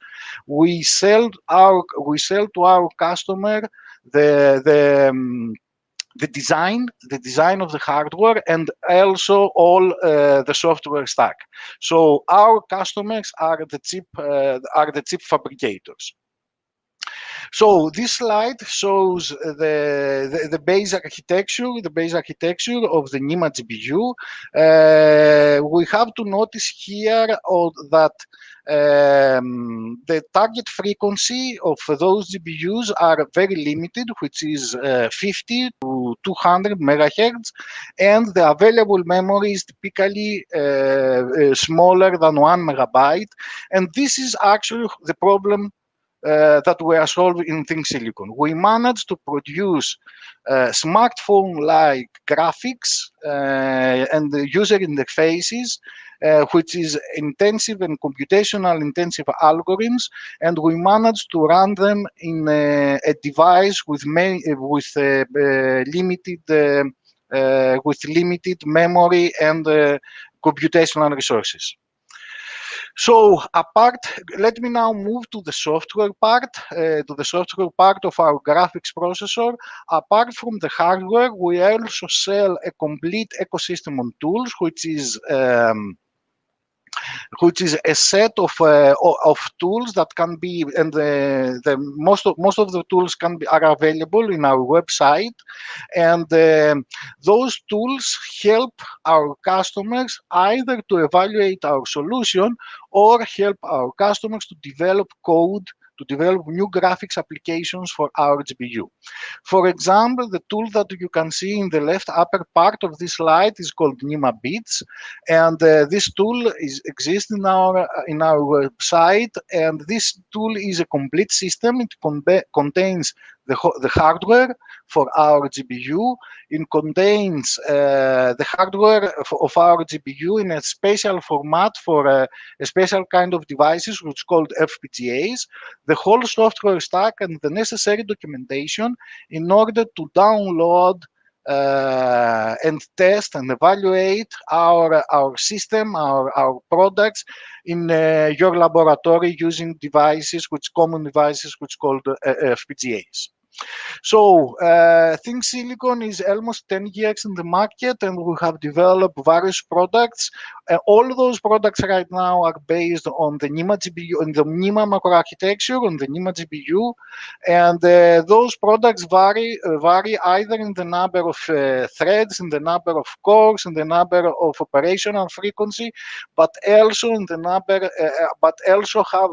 We sell to our customer the design of the hardware and also all the software stack. So our customers are the chip fabricators. So this slide shows the base architecture of the Nima GPU. We have to notice here that the target frequency of those GPUs are very limited, which is 50 to 200 megahertz, and the available memory is typically smaller than 1 megabyte. And this is actually the problem that we are solving in ThinkSilicon. We managed to produce smartphone-like graphics and user interfaces, which is intensive and computational intensive algorithms, and we managed to run them in a device with limited memory and computational resources. So let me now move to the software part, of our graphics processor. Apart from the hardware, we also sell a complete ecosystem on tools, which is which is a set of tools that can be, and most of the tools are available in our website, and those tools help our customers either to evaluate our solution or help our customers to develop code, to develop new graphics applications for our GPU. For example, the tool that you can see in the left upper part of this slide is called NIMA Bits, and this tool exists in our website. And this tool is a complete system. It contains the hardware for our GPU. It contains the hardware of our GPU in a special format for a special kind of devices, which is called FPGAs, the whole software stack, and the necessary documentation in order to download and test and evaluate our system, our products in your laboratory using common devices which called FPGAs. So Think Silicon is almost 10 years in the market, and we have developed various products. All those products right now are based on the NIMA GPU, on the NIMA microarchitecture, on the NIMA GPU, and those products vary either in the number of threads, in the number of cores, in the number of operational frequency, but also in the number, but also have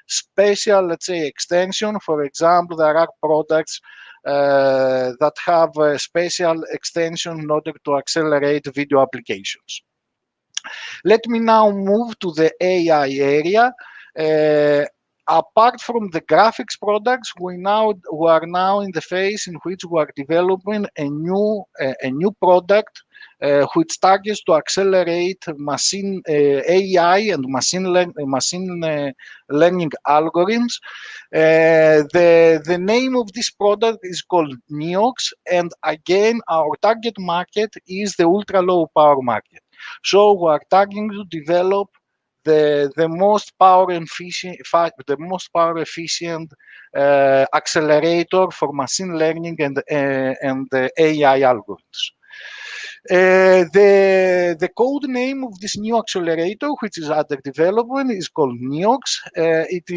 special, let's say, extension. For example, there are products that have a special extension in order to accelerate video applications. Let me now move to the AI area. Apart from the graphics products, we are now in the phase in which we are developing a new product which targets to accelerate machine AI and machine learning algorithms. The name of this product is called NEOX, and again, our target market is the ultra low power market. So we are targeting to develop the most power efficient accelerator for machine learning and AI algorithms. The code name of this new accelerator, which is under development, is called NEOX. It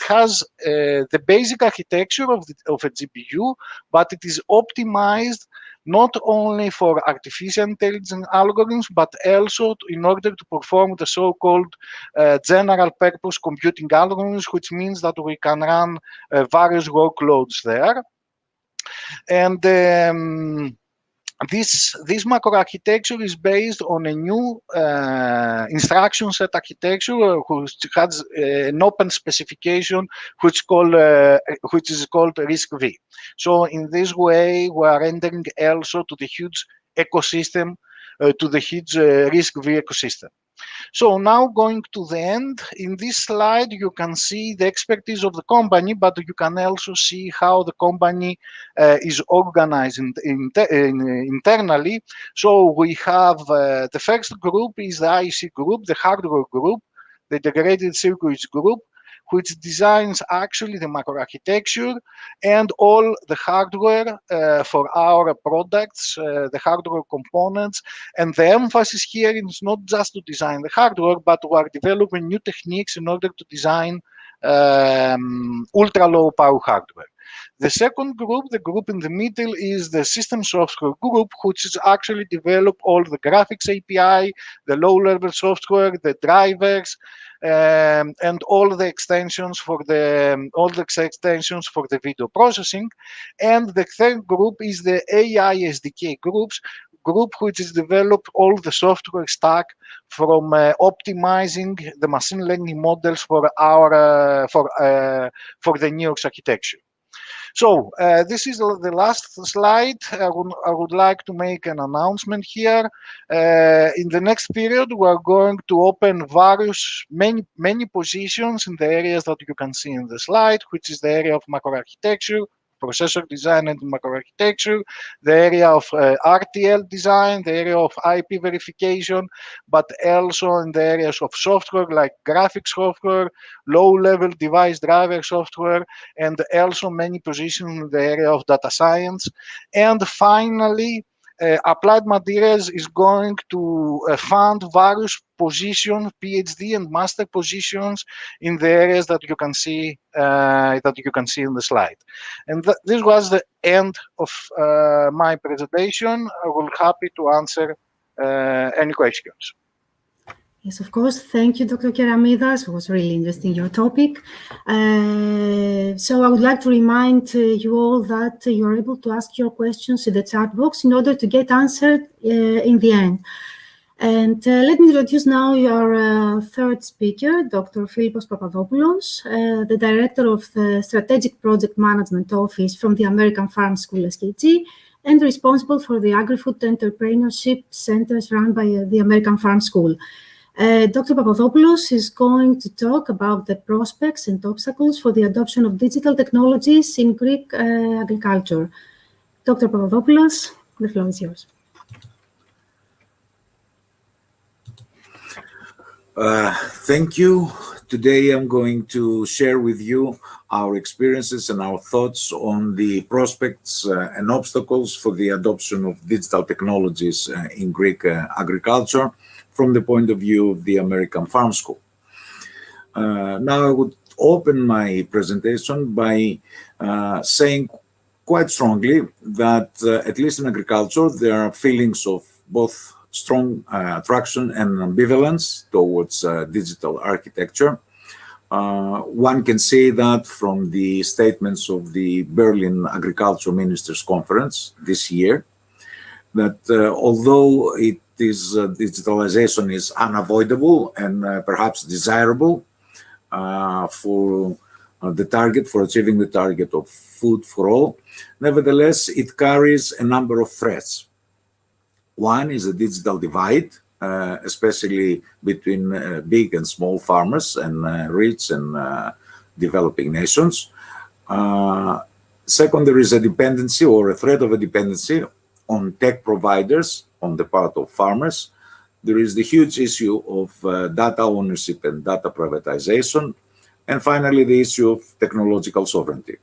has the basic architecture of a GPU, but it is optimized not only for artificial intelligence algorithms, but also in order to perform the so-called general purpose computing algorithms, which means that we can run various workloads there. And this microarchitecture is based on a new instruction set architecture, which has an open specification, which is called RISC-V. So in this way, we are entering also to the huge ecosystem, to the huge RISC-V ecosystem. So now going to the end, in this slide, you can see the expertise of the company, but you can also see how the company is organized internally. So we have the first group is the IC group, the hardware group, the integrated circuits group, which designs actually the microarchitecture and all the hardware for our products, the hardware components. And the emphasis here is not just to design the hardware, but we are developing new techniques in order to design ultra low power hardware. The second group, the group in the middle, is the system software group, which is actually develop all the graphics API, the low-level software, the drivers, and all the extensions for the video processing. And the third group is the AI SDK group, which is develop all the software stack from optimizing the machine learning models for our for the NEOX architecture. So this is the last slide. I would like to make an announcement here. In the next period, we are going to open many positions in the areas that you can see in the slide, which is the area of microarchitecture, processor design and microarchitecture, the area of RTL design, the area of IP verification, but also in the areas of software like graphics software, low-level device driver software, and also many positions in the area of data science. And finally, Applied Materials is going to fund various positions, PhD and master positions in the areas that you can see in the slide. And this was the end of my presentation. I will be happy to answer any questions. Yes, of course. Thank you, Dr. Keramidas. It was really interesting, your topic. So I would like to remind you all that you're able to ask your questions in the chat box in order to get answered in the end. And let me introduce now our third speaker, Dr. Philippos Papadopoulos, the Director of the Strategic Project Management Office from the American Farm School SKG, and responsible for the Agri-Food Entrepreneurship Centers run by the American Farm School. Dr. Papadopoulos is going to talk about the prospects and obstacles for the adoption of digital technologies in Greek agriculture. Dr. Papadopoulos, the floor is yours. Thank you. Today I'm going to share with you our experiences and our thoughts on the prospects and obstacles for the adoption of digital technologies in Greek agriculture from the point of view of the American Farm School. Now I would open my presentation by saying quite strongly that at least in agriculture there are feelings of both strong attraction and ambivalence towards digital architecture. One can say that from the statements of the Berlin Agriculture Ministers' Conference this year, that although digitalization is unavoidable and perhaps desirable for achieving the target of food for all, nevertheless, it carries a number of threats. One is a digital divide, especially between big and small farmers and rich and developing nations. Second, there is a dependency or a threat of a dependency on tech providers on the part of farmers. There is the huge issue of data ownership and data privatization. And finally, the issue of technological sovereignty.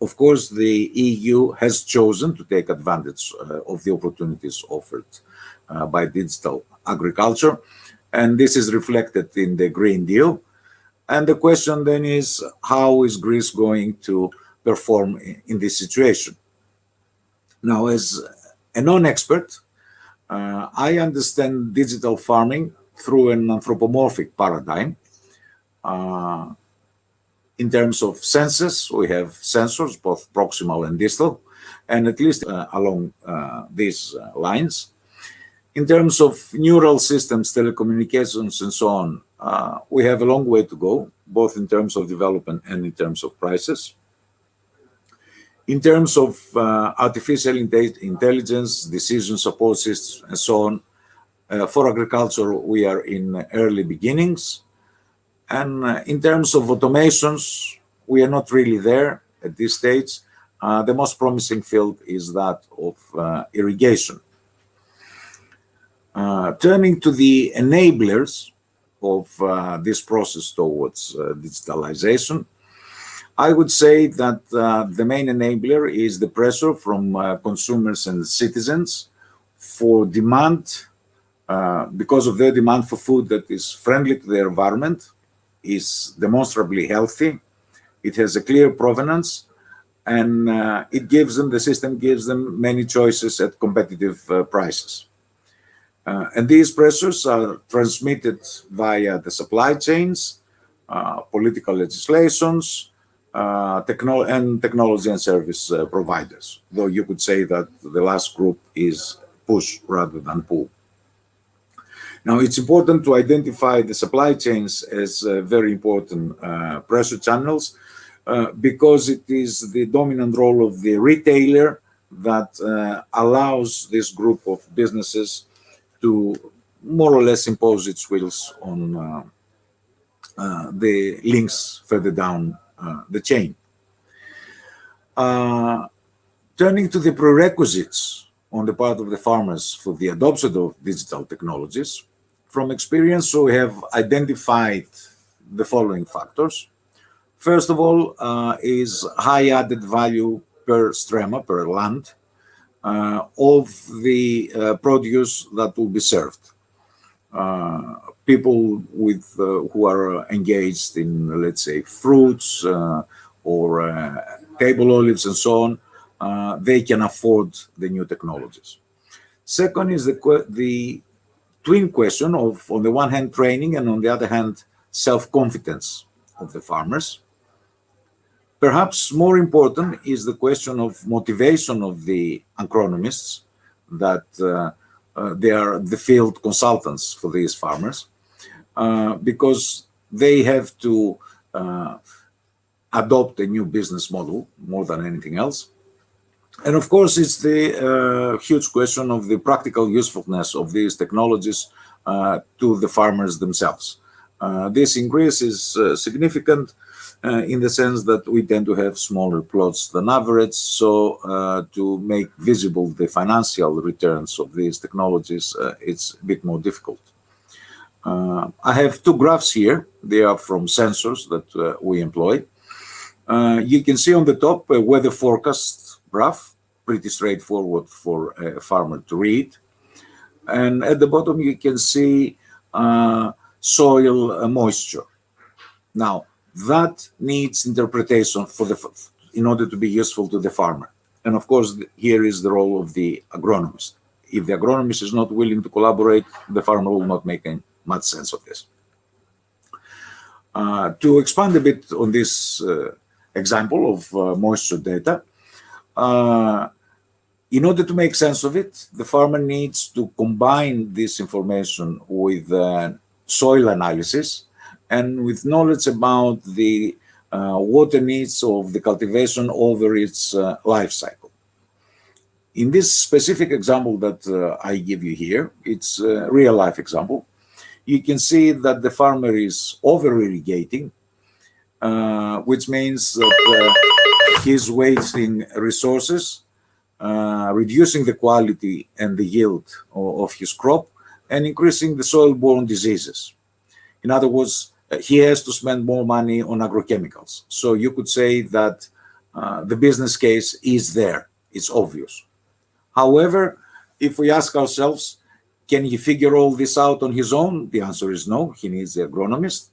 Of course, the EU has chosen to take advantage of the opportunities offered by digital agriculture, and this is reflected in the Green Deal. And the question then is, how is Greece going to perform in this situation? Now, as a non-expert, I understand digital farming through an anthropomorphic paradigm. In terms of senses, we have sensors, both proximal and distal, and at least along these lines. In terms of neural systems, telecommunications, and so on, we have a long way to go, both in terms of development and in terms of prices. In terms of artificial intelligence, decision support systems, and so on, for agriculture, we are in early beginnings. And in terms of automations, we are not really there at this stage. The most promising field is that of irrigation. Turning to the enablers of this process towards digitalization, I would say that the main enabler is the pressure from consumers and citizens for demand, because of their demand for food that is friendly to their environment, is demonstrably healthy, it has a clear provenance, and the system gives them many choices at competitive prices. And these pressures are transmitted via the supply chains, political legislations, technology and service providers, though you could say that the last group is push rather than pull. Now, it's important to identify the supply chains as very important pressure channels because it is the dominant role of the retailer that allows this group of businesses to more or less impose its wills on the links further down the chain. Turning to the prerequisites on the part of the farmers for the adoption of digital technologies, from experience, we have identified the following factors. First of all, is high added value per strema, per land. of the produce that will be served. People with who are engaged in, let's say, fruits or table olives and so on, they can afford the new technologies. Second is the twin question of, on the one hand, training, and on the other hand, self-confidence of the farmers. Perhaps more important is the question of motivation of the agronomists, that they are the field consultants for these farmers, because they have to adopt a new business model more than anything else. And of course, it's the huge question of the practical usefulness of these technologies to the farmers themselves. This increase is significant in the sense that we tend to have smaller plots than average, so to make visible the financial returns of these technologies, it's a bit more difficult. I have two graphs here. They are from sensors that we employ. You can see on the top a weather forecast graph, pretty straightforward for a farmer to read. And at the bottom, you can see soil moisture. Now, that needs interpretation in order to be useful to the farmer. And of course, here is the role of the agronomist. If the agronomist is not willing to collaborate, the farmer will not make much sense of this. To expand a bit on this example of moisture data, in order to make sense of it, the farmer needs to combine this information with soil analysis and with knowledge about the water needs of the cultivation over its life cycle. In this specific example that I give you here, it's a real life example. You can see that the farmer is over-irrigating, which means that he's wasting resources, reducing the quality and the yield of his crop, and increasing the soil-borne diseases. In other words, he has to spend more money on agrochemicals. So you could say that the business case is there. It's obvious. However, if we ask ourselves, can he figure all this out on his own? The answer is no. He needs the agronomist.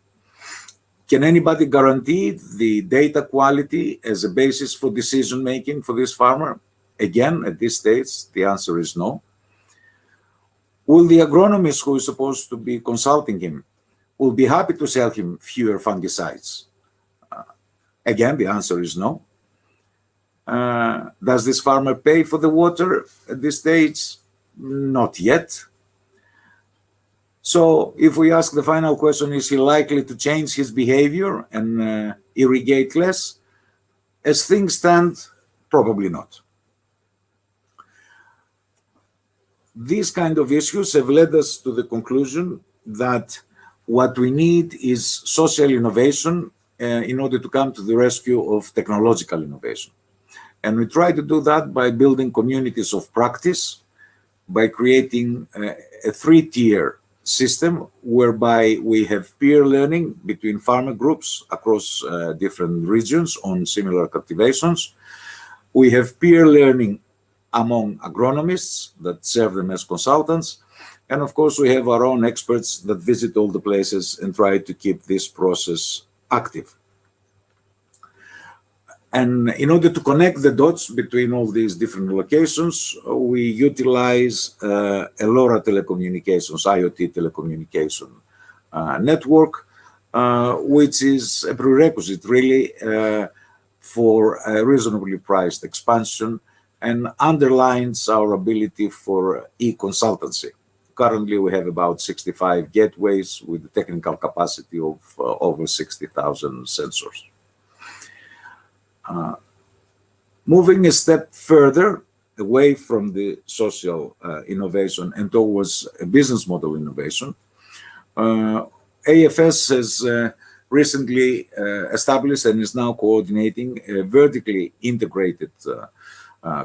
Can anybody guarantee the data quality as a basis for decision-making for this farmer? Again, at this stage, the answer is no. Will the agronomist who is supposed to be consulting him will be happy to sell him fewer fungicides? Again, the answer is no. Does this farmer pay for the water at this stage? Not yet. So if we ask the final question, is he likely to change his behavior and irrigate less? As things stand, probably not. These kind of issues have led us to the conclusion that what we need is social innovation in order to come to the rescue of technological innovation. And we try to do that by building communities of practice, by creating a three-tier system whereby we have peer learning between farmer groups across different regions on similar cultivations. We have peer learning among agronomists that serve them as consultants. And of course, we have our own experts that visit all the places and try to keep this process active. And in order to connect the dots between all these different locations, we utilize a LoRa telecommunications, IoT telecommunication network, which is a prerequisite really for a reasonably priced expansion and underlines our ability for e-consultancy. Currently, we have about 65 gateways with a technical capacity of over 60,000 sensors. Moving a step further away from the social innovation and towards a business model innovation, AFS has recently established and is now coordinating a vertically integrated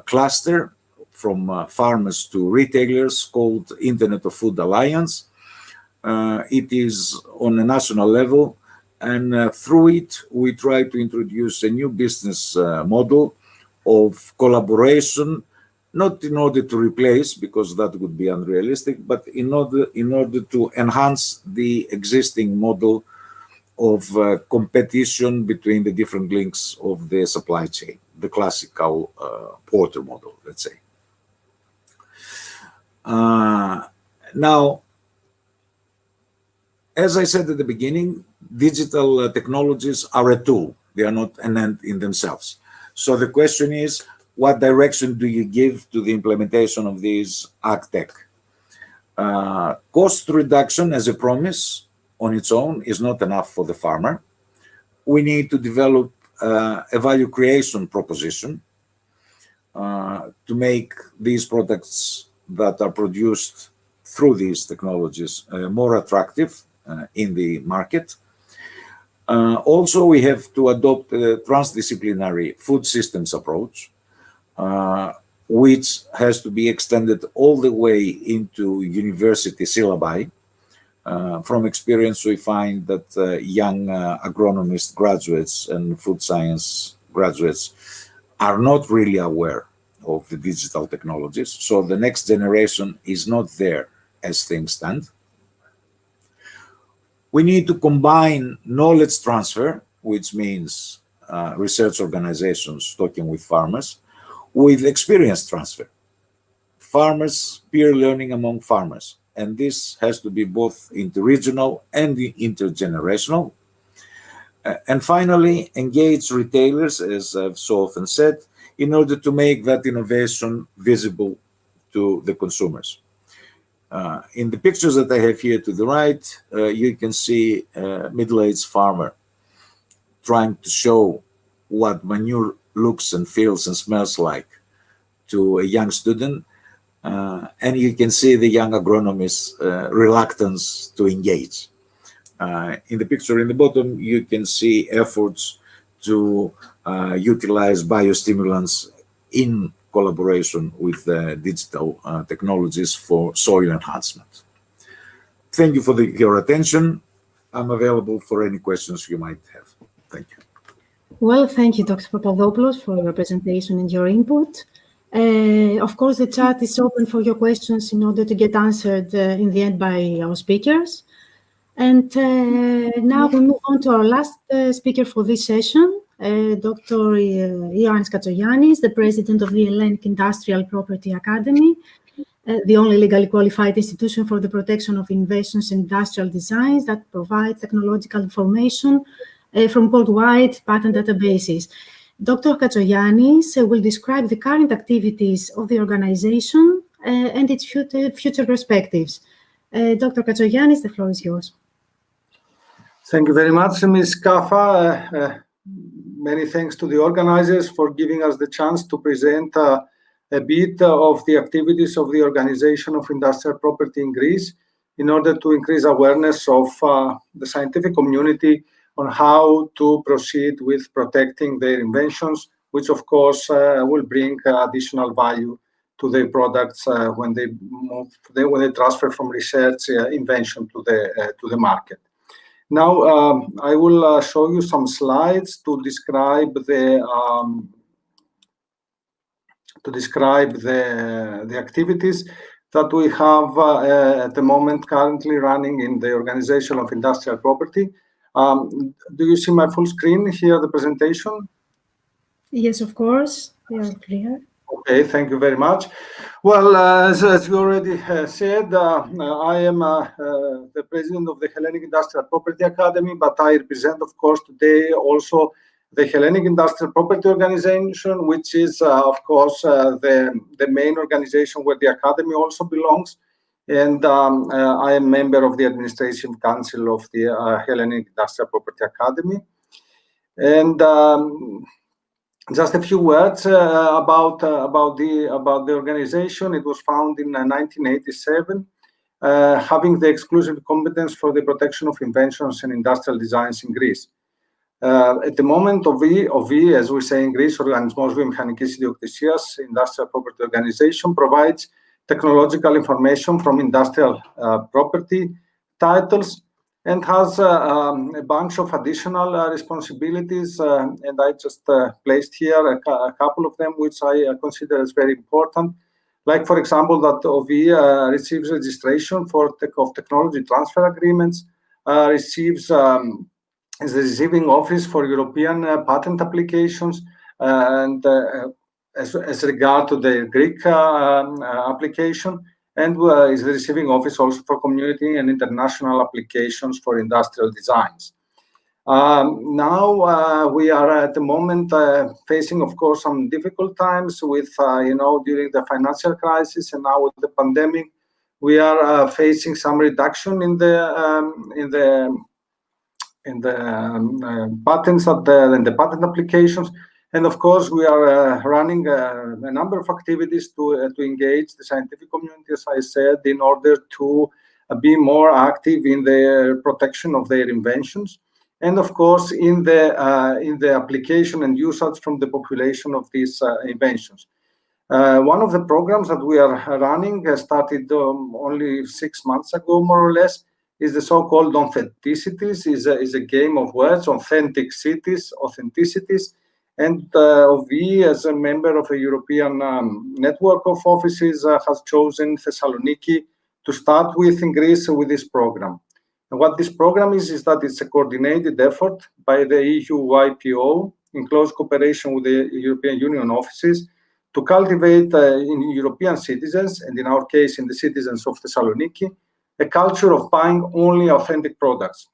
cluster from farmers to retailers called Internet of Food Alliance. It is on a national level, and through it, we try to introduce a new business model of collaboration not in order to replace, because that would be unrealistic, but in order to enhance the existing model of competition between the different links of the supply chain, the classical Porter model, let's say. Now, as I said at the beginning, digital technologies are a tool. They are not an end in themselves. So the question is, what direction do you give to the implementation of these AgTech? Cost reduction as a promise on its own is not enough for the farmer. We need to develop a value creation proposition to make these products that are produced through these technologies more attractive in the market. Also, we have to adopt a transdisciplinary food systems approach, which has to be extended all the way into university syllabi. From experience, we find that young agronomist graduates and food science graduates are not really aware of the digital technologies. So the next generation is not there as things stand. We need to combine knowledge transfer, which means research organizations talking with farmers, with experience transfer. Farmers, peer learning among farmers. And this has to be both interregional and intergenerational. And finally, engage retailers, as I've so often said, in order to make that innovation visible to the consumers. In the pictures that I have here to the right, you can see a middle-aged farmer trying to show what manure looks and feels and smells like to a young student. And you can see the young agronomist's reluctance to engage. In the picture in the bottom, you can see efforts to utilize biostimulants in collaboration with digital technologies for soil enhancement. Thank you for your attention. I'm available for any questions you might have. Thank you. Well, thank you, Dr. Papadopoulos, for your presentation and your input. Of course, the chat is open for your questions in order to get answered in the end by our speakers. And now we move on to our last speaker for this session, Dr. Ioannis Katsogiannis, the president of the Hellenic Industrial Property Academy, the only legally qualified institution for the protection of innovations and industrial designs that provides technological information from worldwide patent databases. Dr. Katsogiannis will describe the current activities of the organization and its future perspectives. Dr. Katsogiannis, the floor is yours. Thank you very much, Ms. Kafa. Many thanks to the organizers for giving us the chance to present a bit of the activities of the Organization of Industrial Property in Greece in order to increase awareness of the scientific community on how to proceed with protecting their inventions, which of course will bring additional value to their products when they transfer from research invention to the market. Now I will show you some slides to describe the activities that we have at the moment currently running in the Organization of Industrial Property. Do you see my full screen here, the presentation? Yes, of course. We are clear. Okay, thank you very much. Well, as you already said, I am the president of the Hellenic Industrial Property Academy, but I represent, of course, today also the Hellenic Industrial Property Organization, which is, of course, the main organization where the Academy also belongs. And I am member of the Administrative Council of the Hellenic Industrial Property Academy. And just a few words about the organization. It was founded in 1987, having the exclusive competence for the protection of inventions and industrial designs in Greece. At the moment, OVI, as we say in Greece, Οργανισμός Βιομηχανικής Ιδιοκτησίας, Industrial Property Organization, provides technological information from industrial property titles and has a bunch of additional responsibilities, and I just placed here a couple of them, which I consider as very important. Like, for example, that OV receives registration for technology transfer agreements, receives is the receiving office for European patent applications, and as regard to the Greek application, and is the receiving office also for community and international applications for industrial designs. Now we are at the moment facing, of course, some difficult times with, during the financial crisis, and now with the pandemic, we are facing some reduction in the patents and the patent applications. And of course, we are running a number of activities to engage the scientific community, as I said, in order to be more active in the protection of their inventions, and of course in the application and usage from the population of these inventions. One of the programs that we are running started only 6 months ago, more or less, is the so-called Authenticities. Is a game of words, authentic cities, authenticities. And we, as a member of a European network of offices, has chosen Thessaloniki to start with in Greece with this program. And what this program is that it's a coordinated effort by the EU YPO in close cooperation with the European Union offices to cultivate in European citizens, and in our case, in the citizens of Thessaloniki, a culture of buying only authentic products.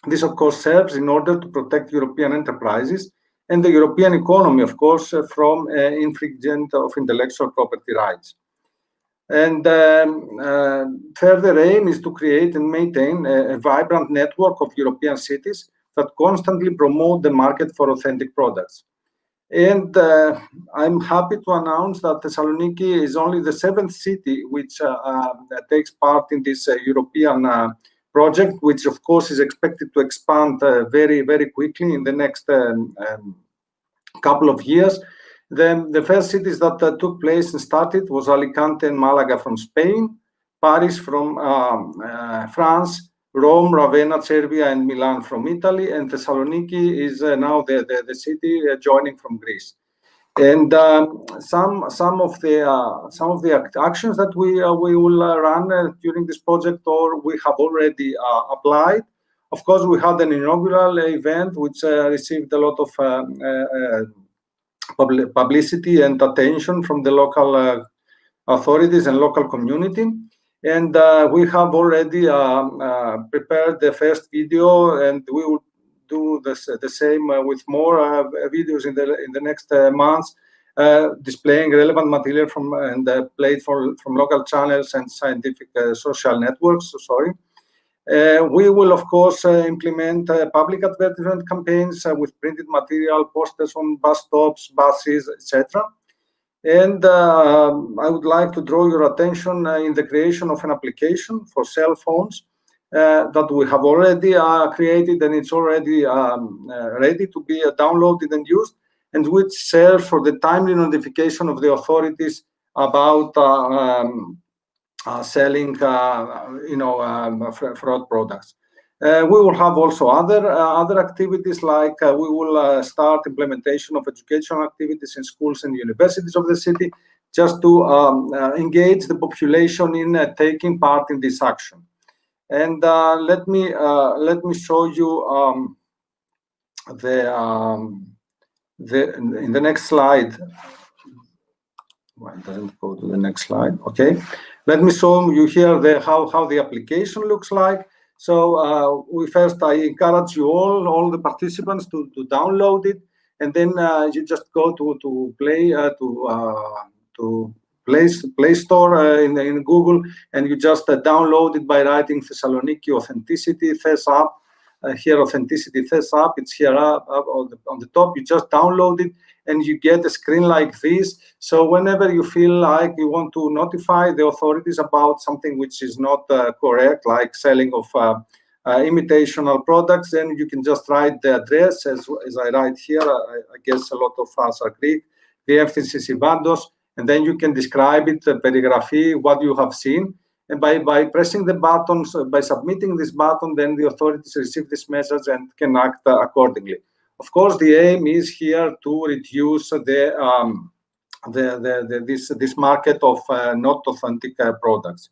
This, of course, serves in order to protect European enterprises and the European economy, of course, from infringement of intellectual property rights. And further aim is to create and maintain a vibrant network of European cities that constantly promote the market for authentic products. And I'm happy to announce that Thessaloniki is only the 7th city which takes part in this European project, which of course is expected to expand very, very quickly in the next couple of years. The first cities that took place and started was Alicante and Malaga from Spain, Paris from France, Rome, Ravenna, Serbia, and Milan from Italy, and Thessaloniki is now the city joining from Greece. And some of the actions that we will run during this project, or we have already applied. Of course, we had an inaugural event which received a lot of publicity and attention from the local authorities and local community. And we have already prepared the first video, and we will do the same with more videos in the next months, displaying relevant material and played from local channels and scientific social networks. We will, of course, implement public advertisement campaigns with printed material, posters on bus stops, buses, etc. And I would like to draw your attention in the creation of an application for cell phones that we have already created, and it's already ready to be downloaded and used, and which serves for the timely notification of the authorities about selling, fraud products. We will have also other activities, like we will start implementation of educational activities in schools and universities of the city, just to engage the population in taking part in this action. And let me show you in the next slide. Why doesn't go to the next slide? Okay, let me show you here how the application looks like. So I encourage you all the participants to download it, and then you just go to Play Store in Google, and you just download it by writing Thessaloniki Authenticity Thes app. Here, Authenticity Thes app, it's here up on the top. You just download it, and you get a screen like this. So whenever you feel like you want to notify the authorities about something which is not correct, like selling of imitational products, then you can just write the address, as I write here. I guess a lot of us are Greek. Diεύθυνση Sivandos, and then you can describe it, perigραφή, what you have seen. And by pressing the buttons, by submitting this button, then the authorities receive this message and can act accordingly. Of course, the aim is here to reduce this market of not authentic products.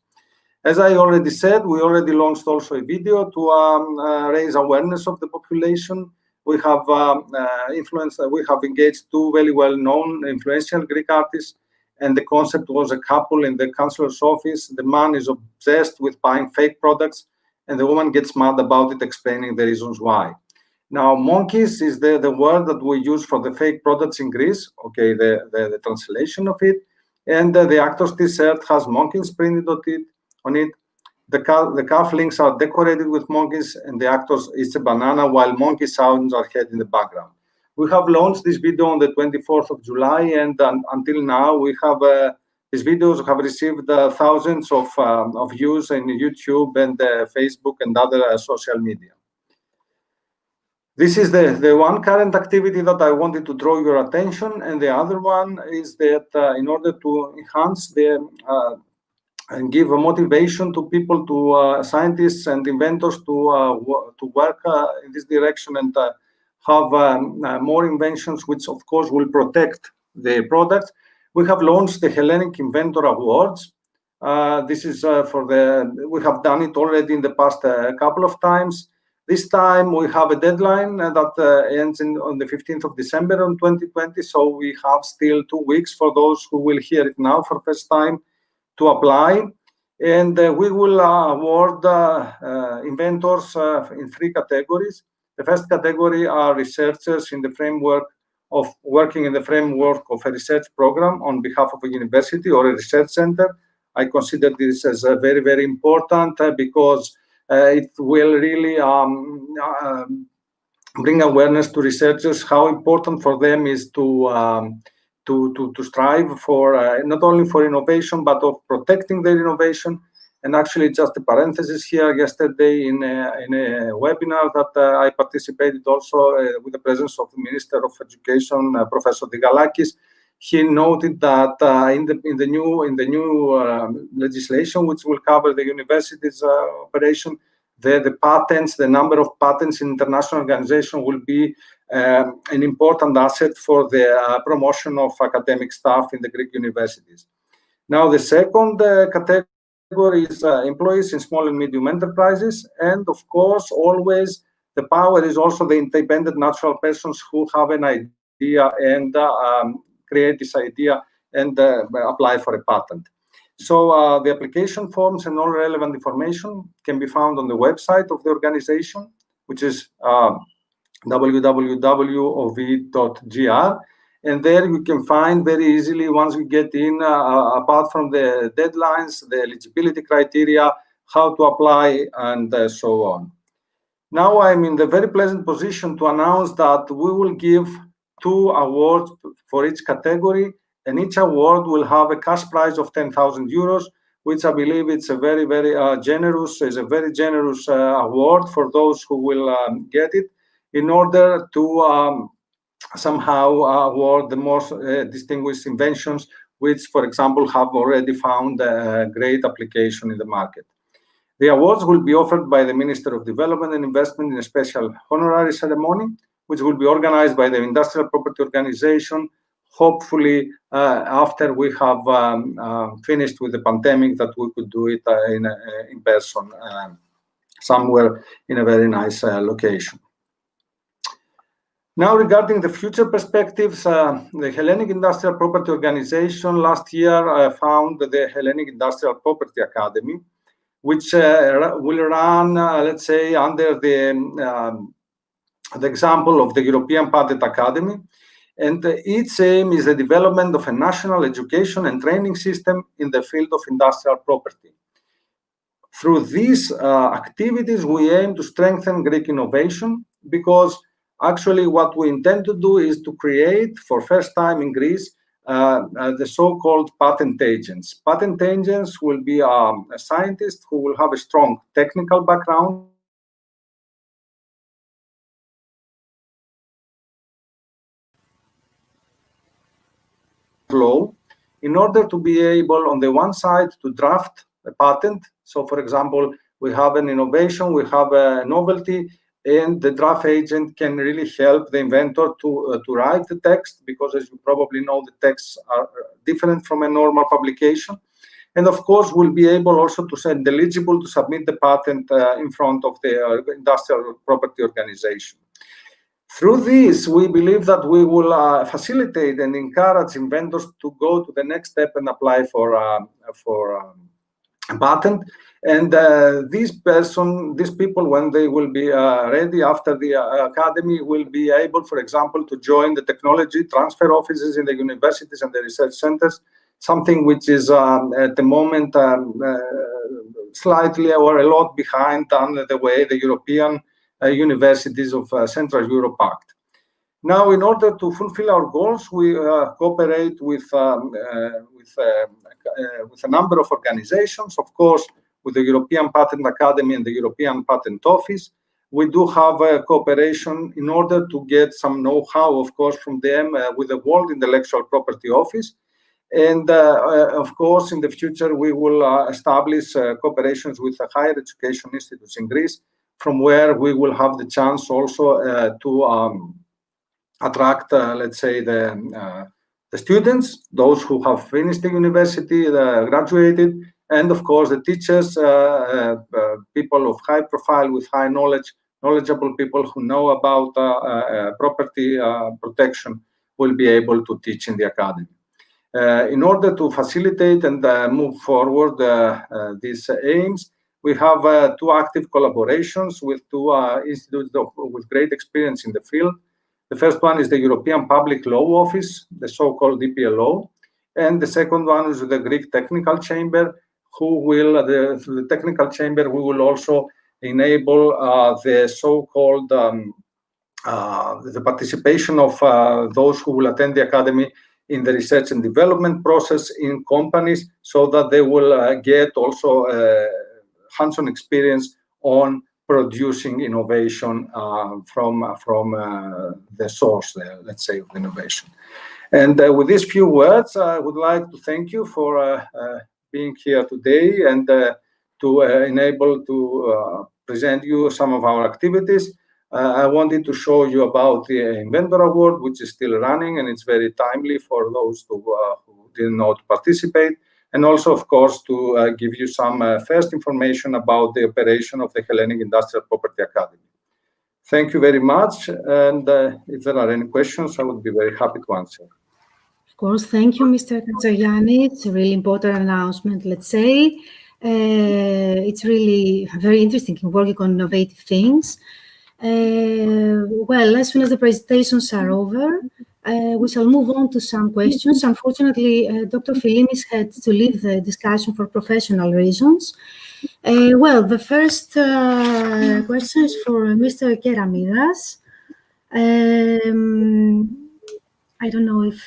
As I already said, we already launched also a video to raise awareness of the population. We have we have engaged two very well-known influential Greek artists, and the concept was a couple in the councillor's office. The man is obsessed with buying fake products, and the woman gets mad about it, explaining the reasons why. Now, monkeys is the word that we use for the fake products in Greece, okay, the translation of it. And the actor's t-shirt has monkeys printed on it. The cufflinks are decorated with monkeys, and the actor's is a banana, while monkey sounds are heard in the background. We have launched this video on the 24th of July, and until now, we have these videos have received thousands of views in YouTube and Facebook and other social media. This is the one current activity that I wanted to draw your attention, and the other one is that in order to enhance and give a motivation to people, to scientists and inventors to work in this direction and have more inventions, which of course will protect the products. We have launched the Hellenic Inventor Awards. This is we have done it already in the past couple of times. This time we have a deadline that ends on the 15th of December on 2020. So we have still 2 weeks for those who will hear it now for the first time to apply. And we will award inventors in 3 categories. The first category are researchers in the framework of working in the framework of a research program on behalf of a university or a research center. I consider this as very, very important because it will really bring awareness to researchers how important for them is to strive for not only for innovation but of protecting their innovation. And actually, just a parenthesis here, yesterday in a webinar that I participated also with the presence of the Minister of Education, Professor Digalakis, he noted that in the new legislation, which will cover the university's operation, the patents, the number of patents in international organization will be an important asset for the promotion of academic staff in the Greek universities. Now, the second category is employees in small and medium enterprises, and of course, always the power is also the independent natural persons who have an idea and create this idea and apply for a patent. So the application forms and all relevant information can be found on the website of the organization, which is www.ov.gr. And there you can find very easily, once you get in, apart from the deadlines, the eligibility criteria, how to apply, and so on. Now I'm in the very pleasant position to announce that we will give 2 awards for each category, and each award will have a cash prize of 10,000 euros, which I believe it's a very, very generous award for those who will get it, in order to somehow award the most distinguished inventions, which, for example, have already found a great application in the market. The awards will be offered by the Minister of Development and Investment in a special honorary ceremony, which will be organized by the Industrial Property Organization, hopefully after we have finished with the pandemic, that we could do it in person somewhere in a very nice location. Now, regarding the future perspectives, the Hellenic Industrial Property Organization last year found the Hellenic Industrial Property Academy, which will run, let's say, under the example of the European Patent Academy. And its aim is the development of a national education and training system in the field of industrial property. Through these activities, we aim to strengthen Greek innovation, because actually what we intend to do is to create, for first time in Greece, the so-called patent agents. Patent agents will be a scientist who will have a strong technical background, law, in order to be able, on the one side, to draft a patent. So, for example, we have an innovation, we have a novelty, and the draft agent can really help the inventor to write the text, because as you probably know, the texts are different from a normal publication. And of course, we'll be able also to send eligible to submit the patent in front of the industrial property organization. Through this, we believe that we will facilitate and encourage inventors to go to the next step and apply for a patent. And these people, when they will be ready after the academy, will be able, for example, to join the technology transfer offices in the universities and the research centers, something which is at the moment slightly or a lot behind the way the European universities of Central Europe act. Now, in order to fulfill our goals, we cooperate with a number of organizations, of course, with the European Patent Academy and the European Patent Office. We do have a cooperation in order to get some know-how, of course, from them with the World Intellectual Property Office. And of course, in the future, we will establish cooperations with the higher education institutes in Greece, from where we will have the chance also to attract, let's say, the students, those who have finished the university, graduated, and of course the teachers, people of high profile with high knowledgeable people who know about property protection will be able to teach in the academy. In order to facilitate and move forward these aims, we have two active collaborations with two institutes with great experience in the field. The first one is the European Public Law Office, the so-called EPLO, and the second one is the Greek Technical Chamber, who will, through the Technical Chamber, we will also enable the so-called the participation of those who will attend the academy in the research and development process in companies, so that they will get also hands-on experience on producing innovation from the source, let's say, of innovation. And with these few words, I would like to thank you for being here today and to enable to present you some of our activities. I wanted to show you about the Inventor Award, which is still running, and it's very timely for those who didn't know to participate. And also, of course, to give you some first information about the operation of the Hellenic Industrial Property Academy. Thank you very much. And if there are any questions, I would be very happy to answer. Of course, thank you, Mr. Katsagianni. It's a really important announcement, let's say. It's really very interesting in working on innovative things. Well, as soon as the presentations are over, we shall move on to some questions. Unfortunately, Dr. Filimis had to leave the discussion for professional reasons. Well, the first question is for Mr. Keramidas. I don't know if...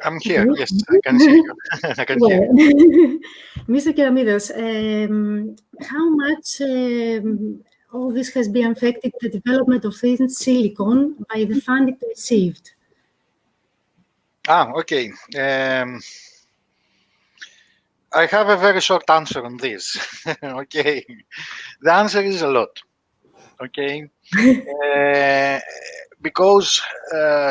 I'm here. Yes, I can see you. I can hear you. Mr. Keramidas, how much all this has been affected the development of thin silicon by the funding received? Okay. I have a very short answer on this. Okay. The answer is a lot. Okay. Because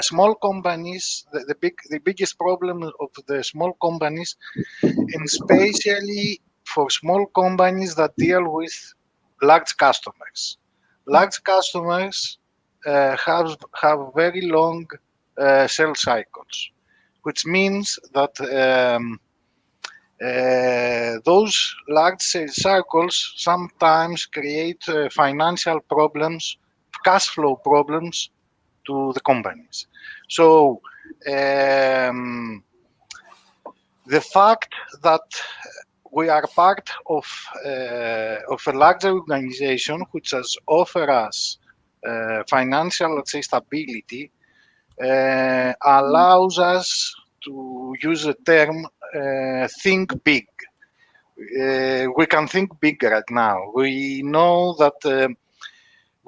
small companies, the biggest problem of the small companies, and especially for small companies that deal with large customers. Large customers have very long sales cycles, which means that those large sales cycles sometimes create financial problems, cash flow problems to the companies. So the fact that we are part of a larger organization which has offered us financial, let's say, stability, allows us to use the term think big. We can think big right now. We know that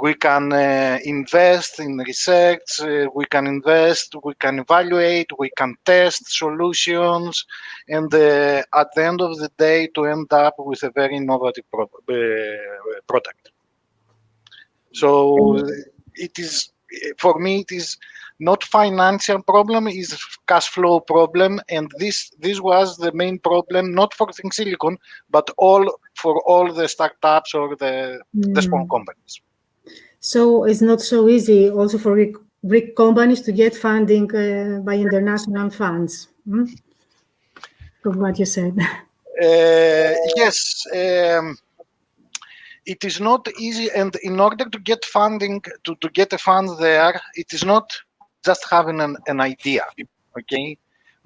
We can invest in research, we can invest, we can evaluate, we can test solutions, and at the end of the day to end up with a very innovative product. So it is, for me, it is not financial problem, is cash flow problem, and this was the main problem, not for Think Silicon, but for all the startups or the small companies. So it's not so easy also for Greek companies to get funding by international funds, from what you said. Yes, it is not easy, and in order to get funding, to get a fund there, it is not just having an idea, okay?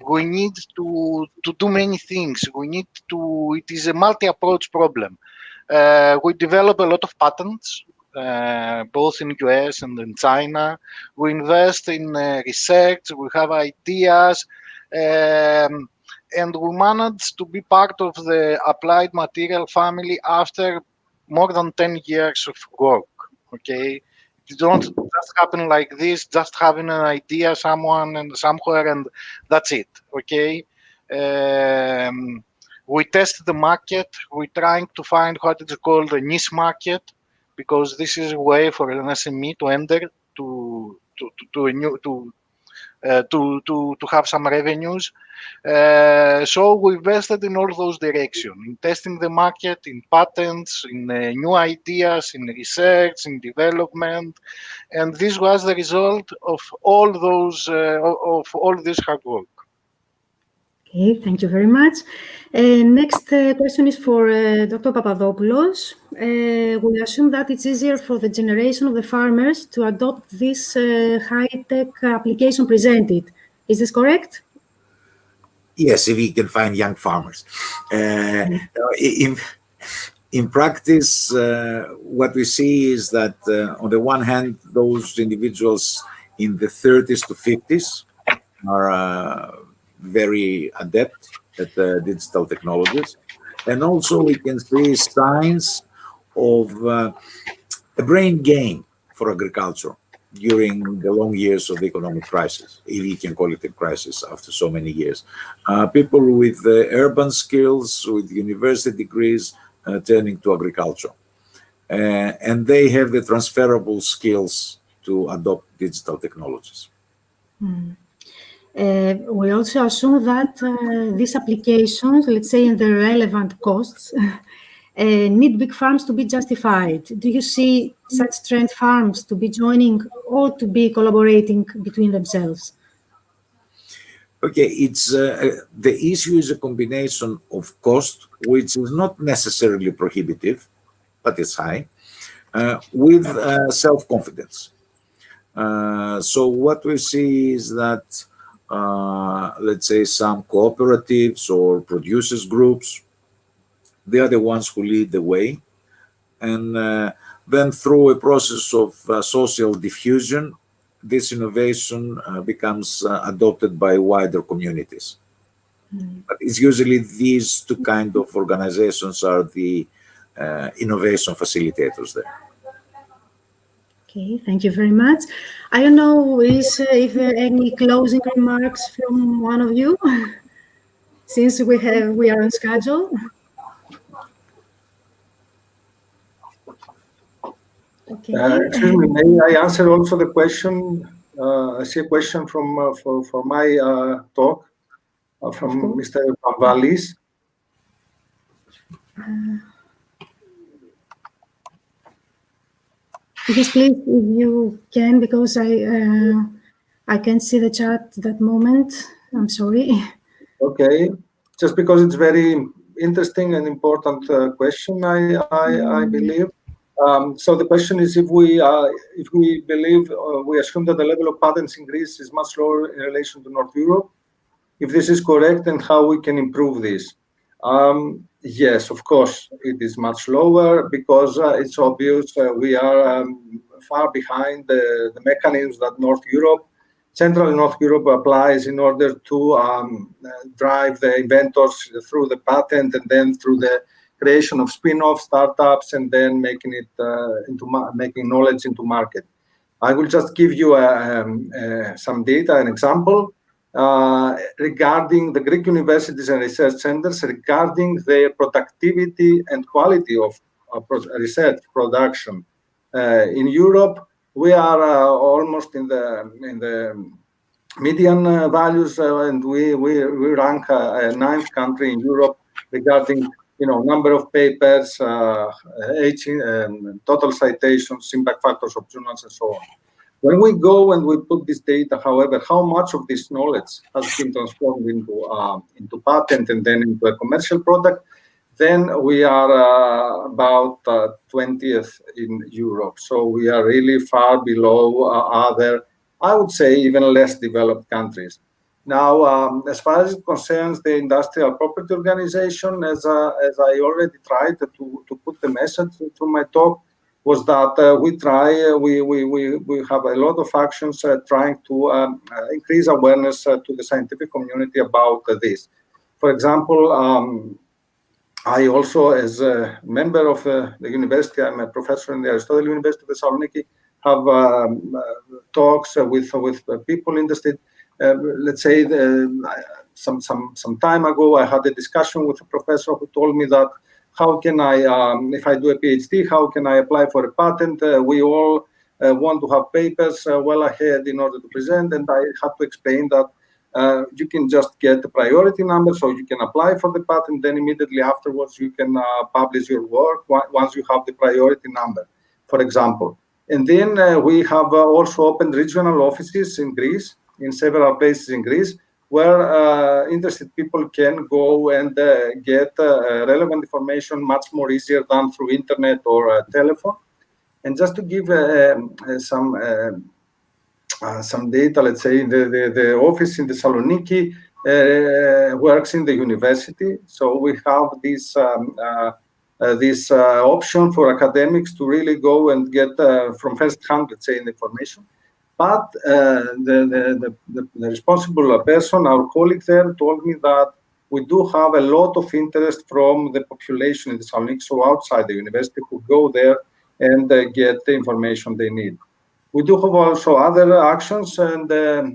We need to do many things. It is a multi-approach problem. We develop a lot of patents, both in US and in China. We invest in research, we have ideas, and we manage to be part of the applied material family after more than 10 years of work, okay? It don't just happen like this, just having an idea somewhere and that's it, okay? We test the market. We're trying to find what is called a niche market, because this is a way for an SME to enter to have some revenues. So we invested in all those directions, in testing the market, in patents, in new ideas, in research, in development, and this was the result of all this hard work. Okay, thank you very much. Next question is for Dr. Papadopoulos. We assume that it's easier for the generation of the farmers to adopt this high-tech application presented. Is this correct? Yes, if we can find young farmers. In practice, what we see is that on the one hand, those individuals in the 30s to 50s are very adept at digital technologies. And also we can see signs of a brain gain for agriculture during the long years of the economic crisis, if we can call it a crisis after so many years. People with urban skills, with university degrees, turning to agriculture. And they have the transferable skills to adopt digital technologies. We also assume that these applications, let's say in the relevant costs, need big farms to be justified. Do you see such trend farms to be joining or to be collaborating between themselves? Okay, it's the issue is a combination of cost, which is not necessarily prohibitive, but it's high, with self-confidence. So what we see is that, let's say, some cooperatives or producers groups, they are the ones who lead the way. And then through a process of social diffusion, this innovation becomes adopted by wider communities. But it's usually these two kind of organizations are the innovation facilitators there. Okay, thank you very much. I don't know if there are any closing remarks from one of you, since we are on schedule. Okay. Excuse me, may I answer also the question? I see a question for my talk from Mr. Pamvalis. Yes, please, if you can, because I can't see the chat at that moment. I'm sorry. Okay, just because it's very interesting and important question, I believe. So the question is, if we believe, we assume that the level of patents in Greece is much lower in relation to North Europe. If this is correct, and how we can improve this? Yes, of course, it is much lower because it's obvious we are far behind the mechanisms that North Europe, Central and North Europe applies in order to drive the inventors through the patent and then through the creation of spin-off startups, and then making it making knowledge into market. I will just give you some data, an example regarding the Greek universities and research centers regarding their productivity and quality of research production. In Europe, we are almost in the median values, and we rank a 9th country in Europe regarding number of papers, total citations, impact factors of journals, and so on. When we go and we put this data, however, how much of this knowledge has been transformed into patent and then into a commercial product, then we are about 20th in Europe. So we are really far below other, I would say, even less developed countries. Now, as far as it concerns the industrial property organization, as I already tried to put the message through my talk, was that we have a lot of actions trying to increase awareness to the scientific community about this. For example, I also, as a member of the university, I'm a professor in the Aristotle University of Thessaloniki, have talks with people interested. Let's say some time ago, I had a discussion with a professor who told me that how can I, if I do a PhD, how can I apply for a patent? We all want to have papers well ahead in order to present, and I had to explain that you can just get a priority number, so you can apply for the patent, then immediately afterwards you can publish your work once you have the priority number, for example. And then we have also opened regional offices in Greece, in several places in Greece, where interested people can go and get relevant information much more easier than through internet or telephone. And just to give some data, let's say the office in Thessaloniki works in the university, so we have this option for academics to really go and get from first hand, let's say, the information. But the responsible person, our colleague there, told me that we do have a lot of interest from the population in Thessaloniki, so outside the university, who go there and get the information they need. We do have also other actions, and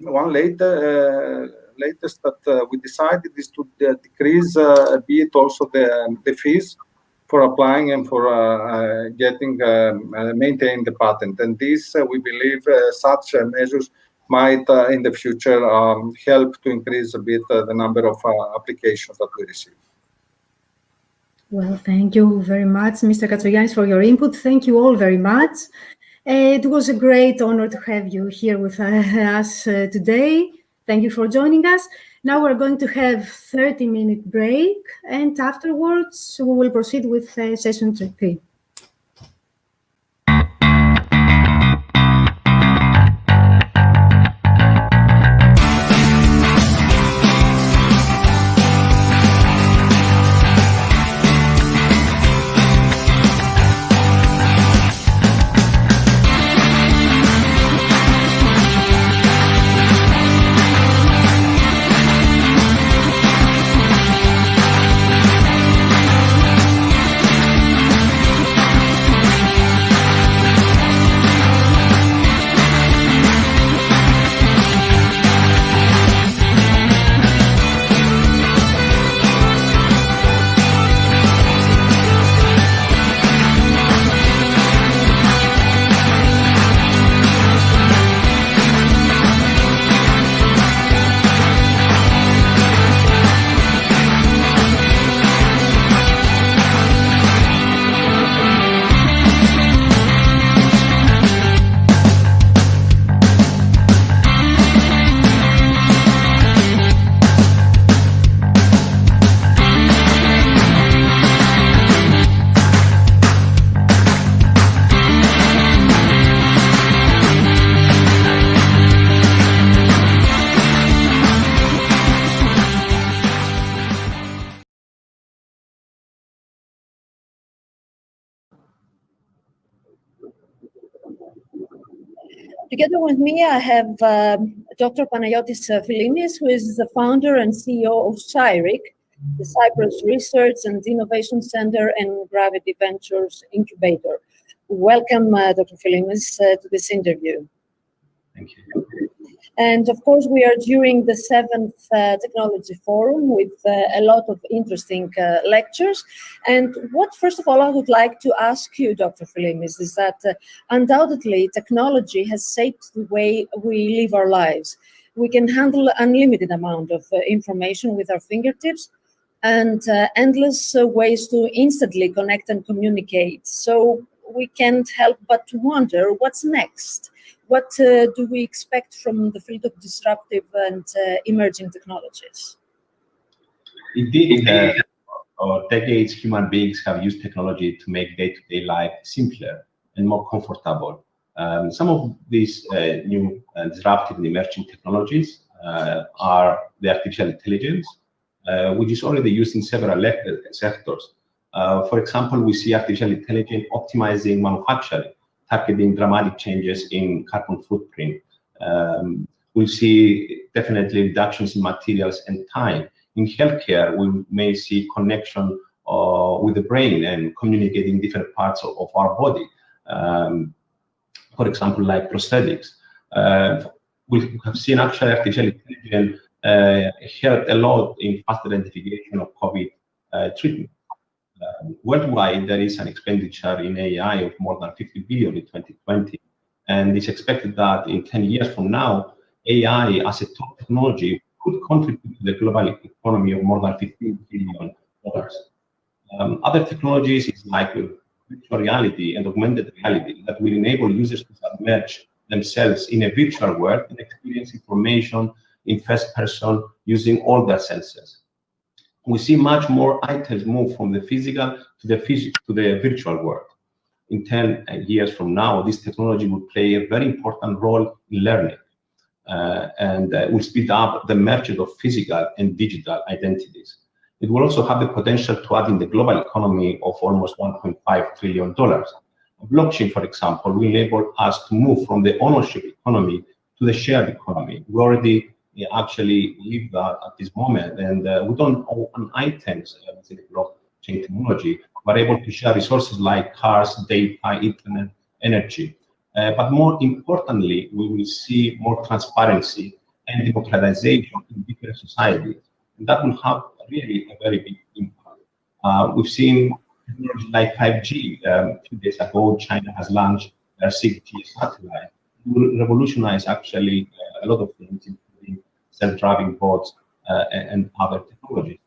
one latest that we decided is to decrease a bit also the fees for applying and for maintaining the patent. And this, we believe, such measures might in the future help to increase a bit the number of applications that we receive. Well, thank you very much, Mr. Katsogiannis, for your input. Thank you all very much. It was a great honor to have you here with us today. Thank you for joining us. Now we're going to have a 30-minute break, and afterwards we will proceed with session 3. Together with me, I have Dr. Panagiotis Philinis, who is the founder and CEO of CSIRIC, the Cyprus Research and Innovation Center, and Gravity Ventures Incubator. Welcome, Dr. Philimis, to this interview. Thank you. And of course, we are during the 7th Technology Forum with a lot of interesting lectures. And what, first of all, I would like to ask you, Dr. Philimis, is that undoubtedly technology has shaped the way we live our lives. We can handle unlimited amount of information with our fingertips and endless ways to instantly connect and communicate. So we can't help but to wonder what's next. What do we expect from the field of disruptive and emerging technologies? Indeed, for decades, human beings have used technology to make day-to-day life simpler and more comfortable. Some of these new disruptive and emerging technologies are the artificial intelligence, which is already used in several sectors. For example, we see artificial intelligence optimizing manufacturing, targeting dramatic changes in carbon footprint. We'll see definitely reductions in materials and time. In healthcare, we may see connection with the brain and communicating different parts of our body. For example, like prosthetics. We have seen actually artificial intelligence help a lot in fast identification of COVID treatment. Worldwide, there is an expenditure in AI of more than 50 billion in 2020, and it's expected that in 10 years from now, AI as a top technology could contribute to the global economy of more than $15 billion. Other technologies is like virtual reality and augmented reality that will enable users to submerge themselves in a virtual world and experience information in first person using all their senses. We see much more items move from the physical to the virtual world. In 10 years from now, this technology will play a very important role in learning and will speed up the merge of physical and digital identities. It will also have the potential to add in the global economy of almost $1.5 trillion. Blockchain, for example, will enable us to move from the ownership economy to the shared economy. We already actually live that at this moment, and we don't own items with the blockchain technology. We're able to share resources like cars, data, internet, energy. But more importantly, we will see more transparency and democratization in different societies. And that will have really a very big impact. We've seen technology like 5G. 2 days ago, China has launched their 6G satellite. It will revolutionize actually a lot of things, including self-driving boats and other technologies.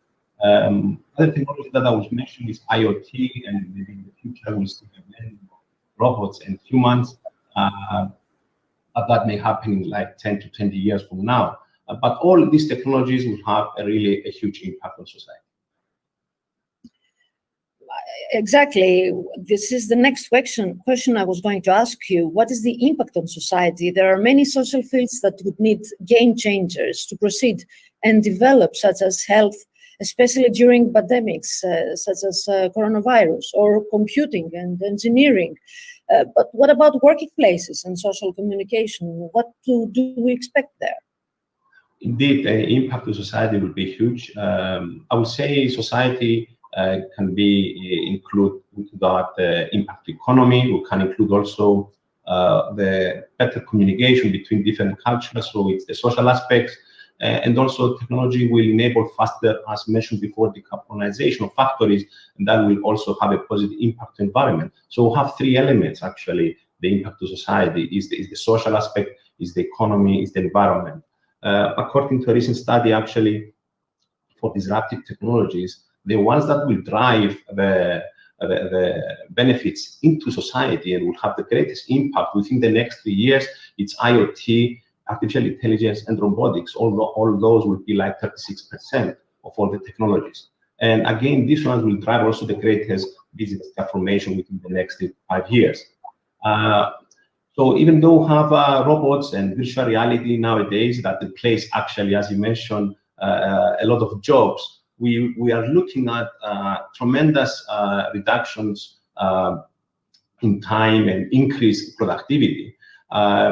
Other technology that I was mentioning is IoT, and maybe in the future we'll see a blend of robots and humans. That may happen in like 10 to 20 years from now. But all these technologies will have a huge impact on society. Exactly. This is the next question I was going to ask you. What is the impact on society? There are many social fields that would need game changers to proceed and develop, such as health, especially during pandemics, such as coronavirus, or computing and engineering. But what about workplaces and social communication? What do we expect there? Indeed, the impact to society will be huge. I would say society can be include into that impact economy. We can include also the better communication between different cultures, so it's the social aspects, and also technology will enable faster, as mentioned before, decarbonization of factories, and that will also have a positive impact to environment. So we have three elements actually. The impact to society is the social aspect, is the economy, is the environment. According to a recent study, actually, for disruptive technologies, the ones that will drive the benefits into society and will have the greatest impact within the next 3 years, it's IoT, artificial intelligence, and robotics. All those will be like 36% of all the technologies. And again, these ones will drive also the greatest business transformation within the next 5 years. So even though we have robots and virtual reality nowadays that replace, actually, as you mentioned, a lot of jobs, we are looking at tremendous reductions in time and increased productivity.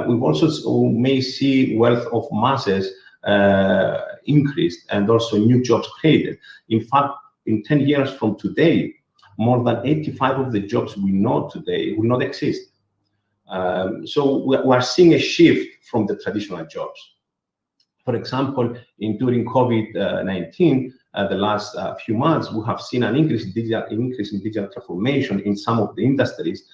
We've also may see wealth of masses increased and also new jobs created. In fact, in 10 years from today, more than 85 of the jobs we know today will not exist. So we're seeing a shift from the traditional jobs. For example, during COVID-19, the last few months, we have seen an increase in digital transformation in some of the industries,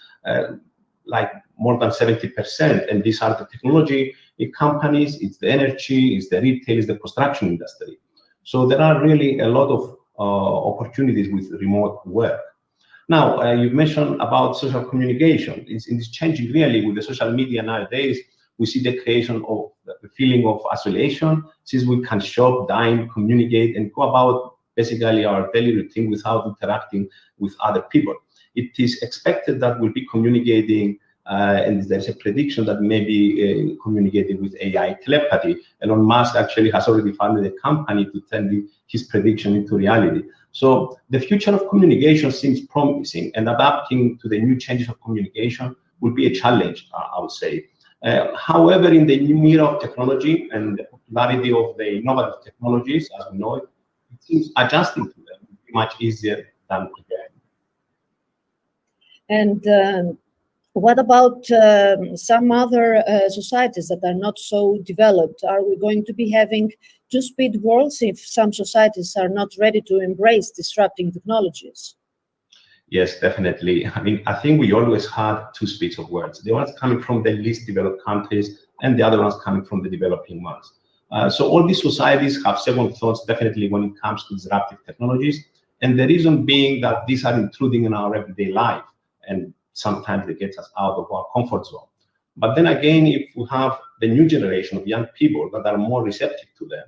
like more than 70%. And these are the technology companies, it's the energy, it's the retail, it's the construction industry. So there are really a lot of opportunities with remote work. Now, you've mentioned about social communication. It's changing really with the social media nowadays. We see the creation of the feeling of isolation, since we can shop, dine, communicate, and go about basically our daily routine without interacting with other people. It is expected that we'll be communicating, and there's a prediction that maybe communicating with AI telepathy. Elon Musk actually has already founded a company to turn his prediction into reality. So the future of communication seems promising, and adapting to the new changes of communication will be a challenge, I would say. However, in the new era of technology and the popularity of the innovative technologies, as we know it, it seems adjusting to them will be much easier than preparing. And what about some other societies that are not so developed? Are we going to be having two-speed worlds if some societies are not ready to embrace disrupting technologies? Yes, definitely. I mean, I think we always had two speeds of words. The ones coming from the least developed countries and the other ones coming from the developing ones. So all these societies have second thoughts, definitely, when it comes to disruptive technologies. And the reason being that these are intruding in our everyday life, and sometimes they get us out of our comfort zone. But then again, if we have the new generation of young people that are more receptive to them,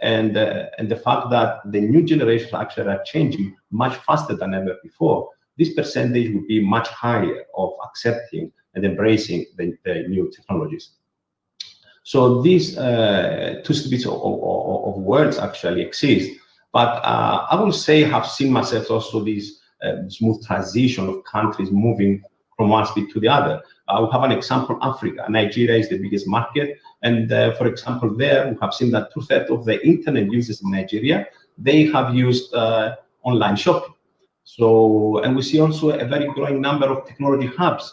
and the fact that the new generations actually are changing much faster than ever before, this percentage would be much higher of accepting and embracing the new technologies. So these two speeds of words actually exist. But I will say I have seen myself also this smooth transition of countries moving from one speed to the other. We have an example, Africa. Nigeria is the biggest market. And for example, there we have seen that 2/3 of the internet users in Nigeria, they have used online shopping. So, and we see also a very growing number of technology hubs,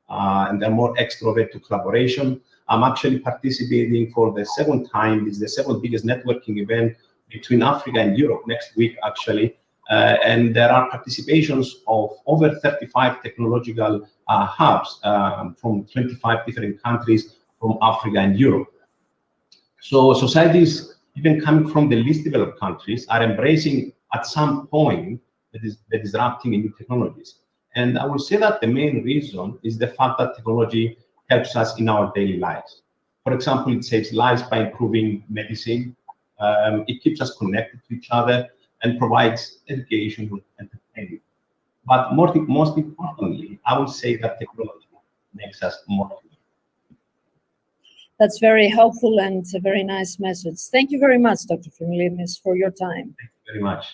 and they're more extrovert to collaboration. I'm actually participating for the second time. It's the second biggest networking event between Africa and Europe next week, actually. And there are participations of over 35 technological hubs from 25 different countries from Africa and Europe. So societies, even coming from the least developed countries, are embracing at some point the disrupting new technologies. And I will say that the main reason is the fact that technology helps us in our daily lives. For example, it saves lives by improving medicine. It keeps us connected to each other and provides education and entertainment. But most importantly, I would say that technology makes us more human. That's very helpful and a very nice message. Thank you very much, Dr. Frimilis, for your time. Thank you very much.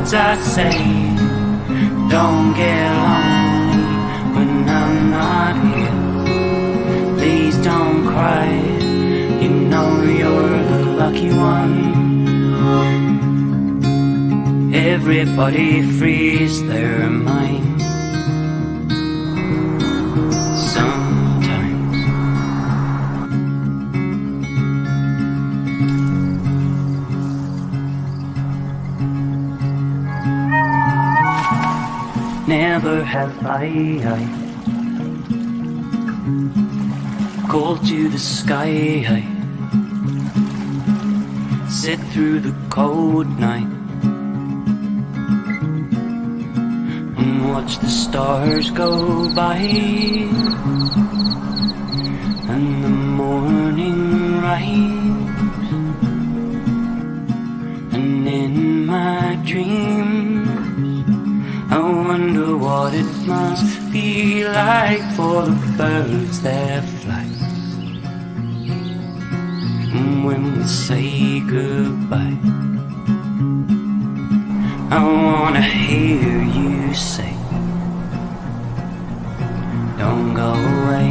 words I say. Don't get lonely when I'm not here. Please don't cry, you know you're the lucky one. Everybody frees their mind sometimes. Never have I called to the sky, sit through the cold night and watch the stars go by, and the morning rise. And in my dreams I wonder what it must be like for the birds that fly. And when we say goodbye, I wanna hear you say, don't go away.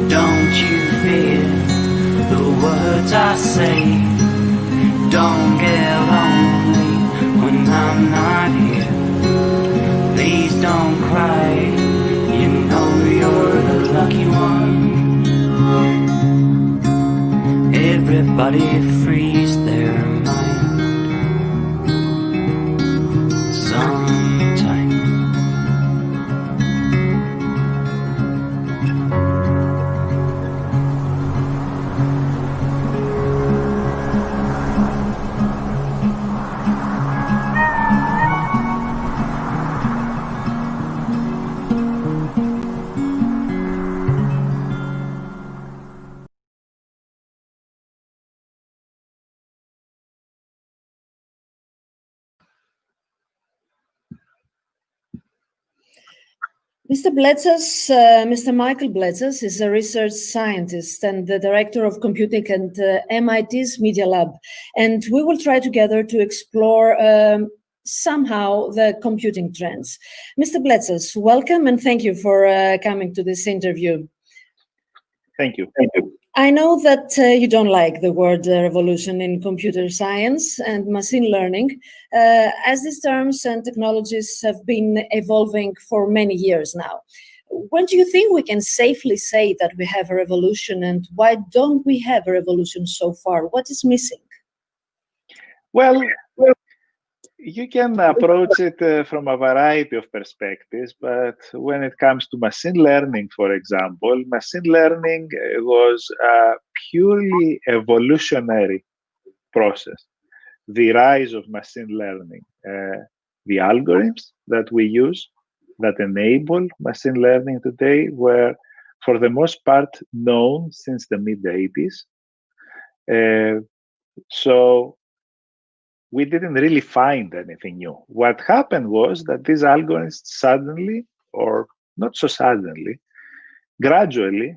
Don't you fear the words I say. Don't get lonely when I'm not here. Please don't cry, you know you're the lucky one. Everybody frees their mind sometimes. Mr. Bletzas, Mr. Michael Bletzas is a research scientist and the director of computing at MIT's Media Lab. And we will try together to explore somehow the computing trends. Mr. Bletzas, welcome and thank you for coming to this interview. Thank you. Thank you. I know that you don't like the word revolution in computer science and machine learning, as these terms and technologies have been evolving for many years now. When do you think we can safely say that we have a revolution, and why don't we have a revolution so far? What is missing? Well, you can approach it from a variety of perspectives, but when it comes to machine learning, for example, machine learning was a purely evolutionary process. The rise of machine learning, the algorithms that we use that enable machine learning today were, for the most part, known since the mid-80s. So we didn't really find anything new. What happened was that these algorithms suddenly, or not so suddenly, gradually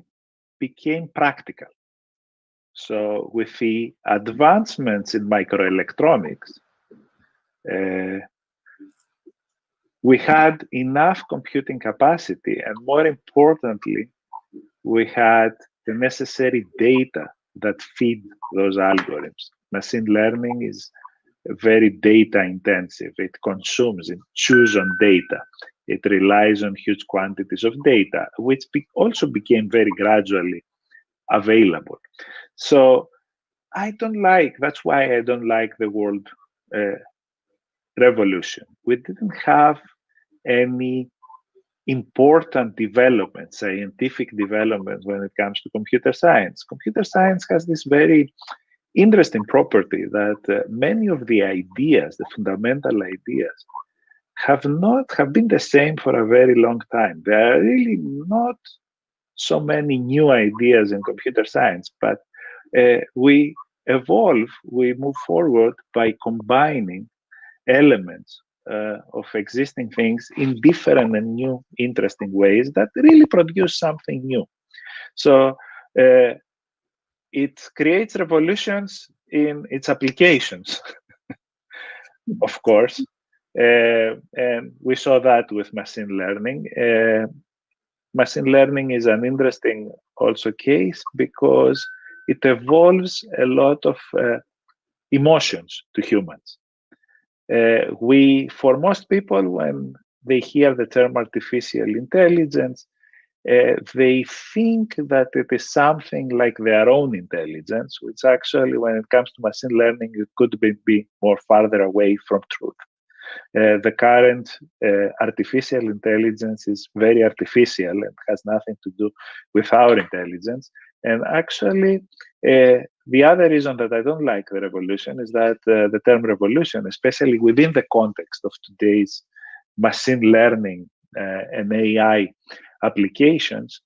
became practical. So with the advancements in microelectronics, we had enough computing capacity, and more importantly, we had the necessary data that feed those algorithms. Machine learning is very data intensive. It consumes, it chews on data. It relies on huge quantities of data, which also became very gradually available. So that's why I don't like the word revolution. We didn't have any important development, scientific development when it comes to computer science. Computer science has this very interesting property that many of the ideas, the fundamental ideas, have been the same for a very long time. There are really not so many new ideas in computer science, but we evolve, we move forward by combining elements of existing things in different and new, interesting ways that really produce something new. So it creates revolutions in its applications, of course. And we saw that with machine learning. Machine learning is an interesting also case because it evolves a lot of emotions to humans. For most people, when they hear the term artificial intelligence, they think that it is something like their own intelligence, which actually, when it comes to machine learning, it could be more farther away from truth. The current artificial intelligence is very artificial and has nothing to do with our intelligence. And actually, the other reason that I don't like the revolution is that the term revolution, especially within the context of today's machine learning and AI applications,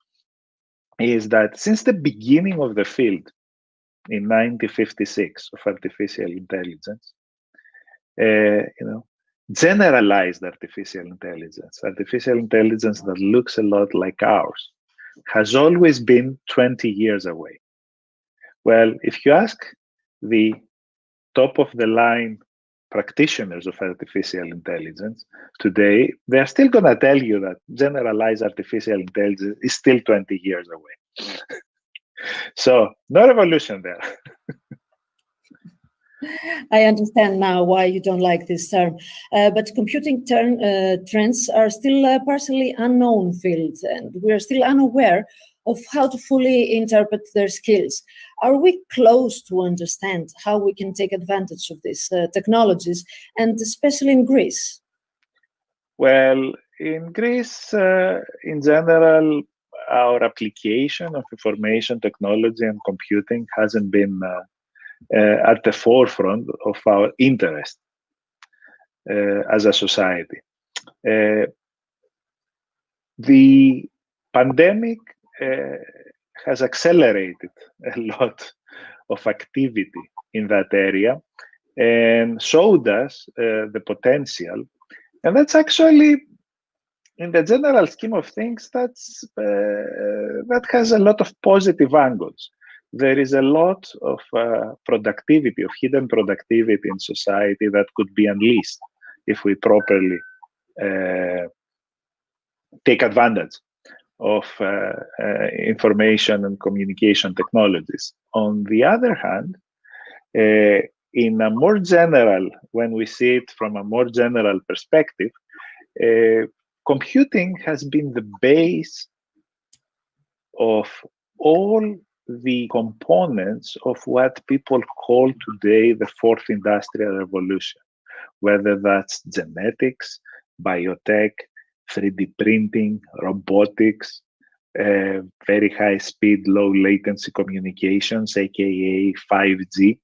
is that since the beginning of the field in 1956 of artificial intelligence, generalized artificial intelligence that looks a lot like ours, has always been 20 years away. Well, if you ask the top of the line practitioners of artificial intelligence today, they're still going to tell you that generalized artificial intelligence is still 20 years away. So no revolution there. I understand now why you don't like this term, but computing trends are still partially unknown fields, and we are still unaware of how to fully interpret their skills. Are we close to understand how we can take advantage of these technologies, and especially in Greece? Well, in Greece, in general, our application of information technology and computing hasn't been at the forefront of our interest as a society. The pandemic has accelerated a lot of activity in that area and showed us the potential. And that's actually, in the general scheme of things, that has a lot of positive angles. There is a lot of productivity, of hidden productivity in society that could be unleashed if we properly take advantage of information and communication technologies. On the other hand, in a more general, when we see it from a more general perspective, computing has been the base of all the components of what people call today the fourth industrial revolution, whether that's genetics, biotech, 3D printing, robotics, very high speed, low latency communications, aka 5G.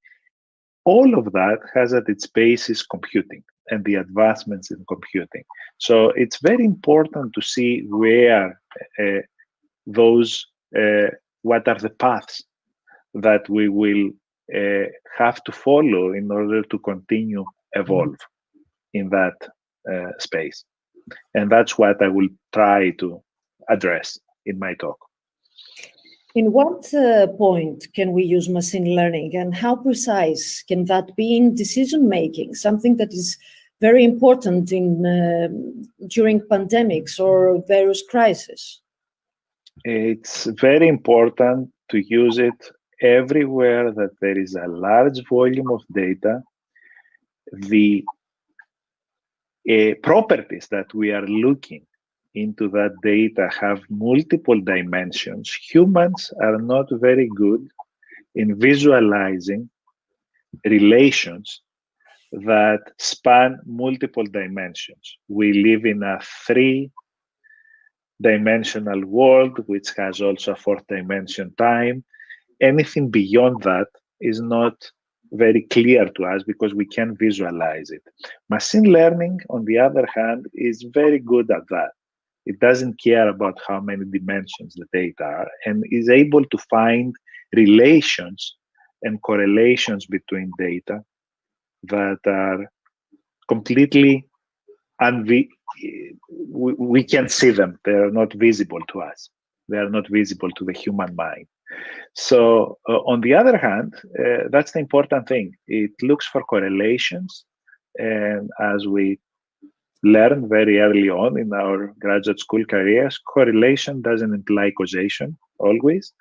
All of that has at its basis computing and the advancements in computing. So it's very important to see where what are the paths that we will have to follow in order to continue evolve in that space. And that's what I will try to address in my talk. In what point can we use machine learning, and how precise can that be in decision making, something that is very important during pandemics or various crises? It's very important to use it everywhere that there is a large volume of data. The properties that we are looking into that data have multiple dimensions. Humans are not very good in visualizing relations that span multiple dimensions. We live in a 3-dimensional world, which has also a 4th dimension time. Anything beyond that is not very clear to us because we can't visualize it. Machine learning, on the other hand, is very good at that. It doesn't care about how many dimensions the data are and is able to find relations and correlations between data that are completely we can't see them. They are not visible to us. They are not visible to the human mind. So on the other hand, that's the important thing. It looks for correlations, and as we learn very early on in our graduate school careers, correlation doesn't imply causation always.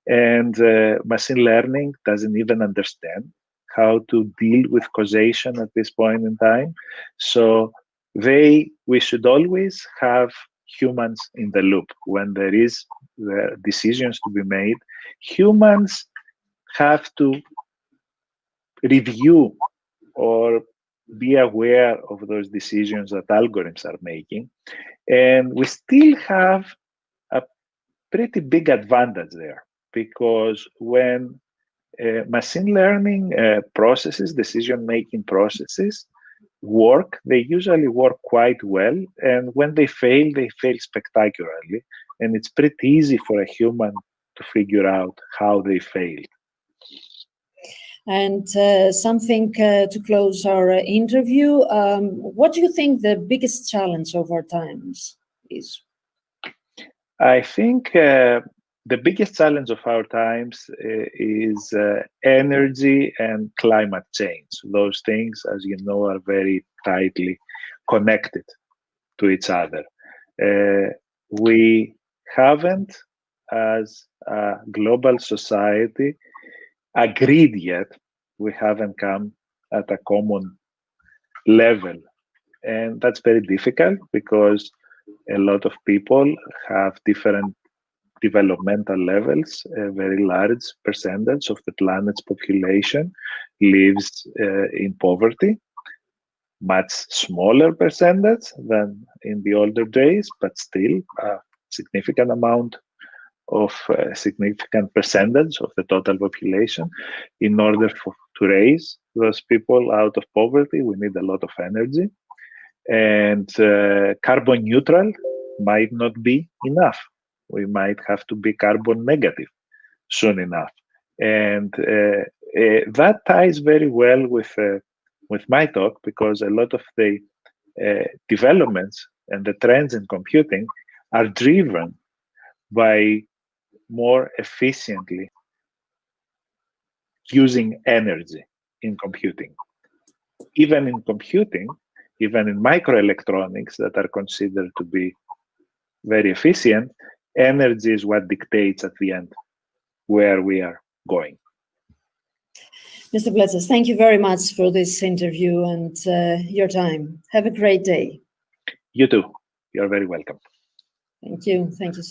And machine learning doesn't even understand how to deal with causation at this point in time. So we should always have humans in the loop when there is decisions to be made. Humans have to review or be aware of those decisions that algorithms are making. And we still have a pretty big advantage there, because when machine learning processes, decision-making processes work, they usually work quite well. And when they fail spectacularly. And it's pretty easy for a human to figure out how they failed. And something to close our interview. What do you think the biggest challenge of our times is? I think the biggest challenge of our times is energy and climate change. Those things, as you know, are very tightly connected to each other. We haven't, as a global society, agreed yet. We haven't come at a common level. And that's very difficult because a lot of people have different developmental levels. A very large percentage of the planet's population lives in poverty. Much smaller percentage than in the older days, but still a significant amount of a significant percentage of the total population. In order to raise those people out of poverty, we need a lot of energy. And carbon neutral might not be enough. We might have to be carbon negative soon enough. And that ties very well with my talk, because a lot of the developments and the trends in computing are driven by more efficiently using energy in computing. Even in computing, even in microelectronics that are considered to be very efficient, energy is what dictates at the end where we are going. Mr. Bletzes, thank you very much for this interview and your time. Have a great day. You too. You're very welcome. Thank you. Thank you.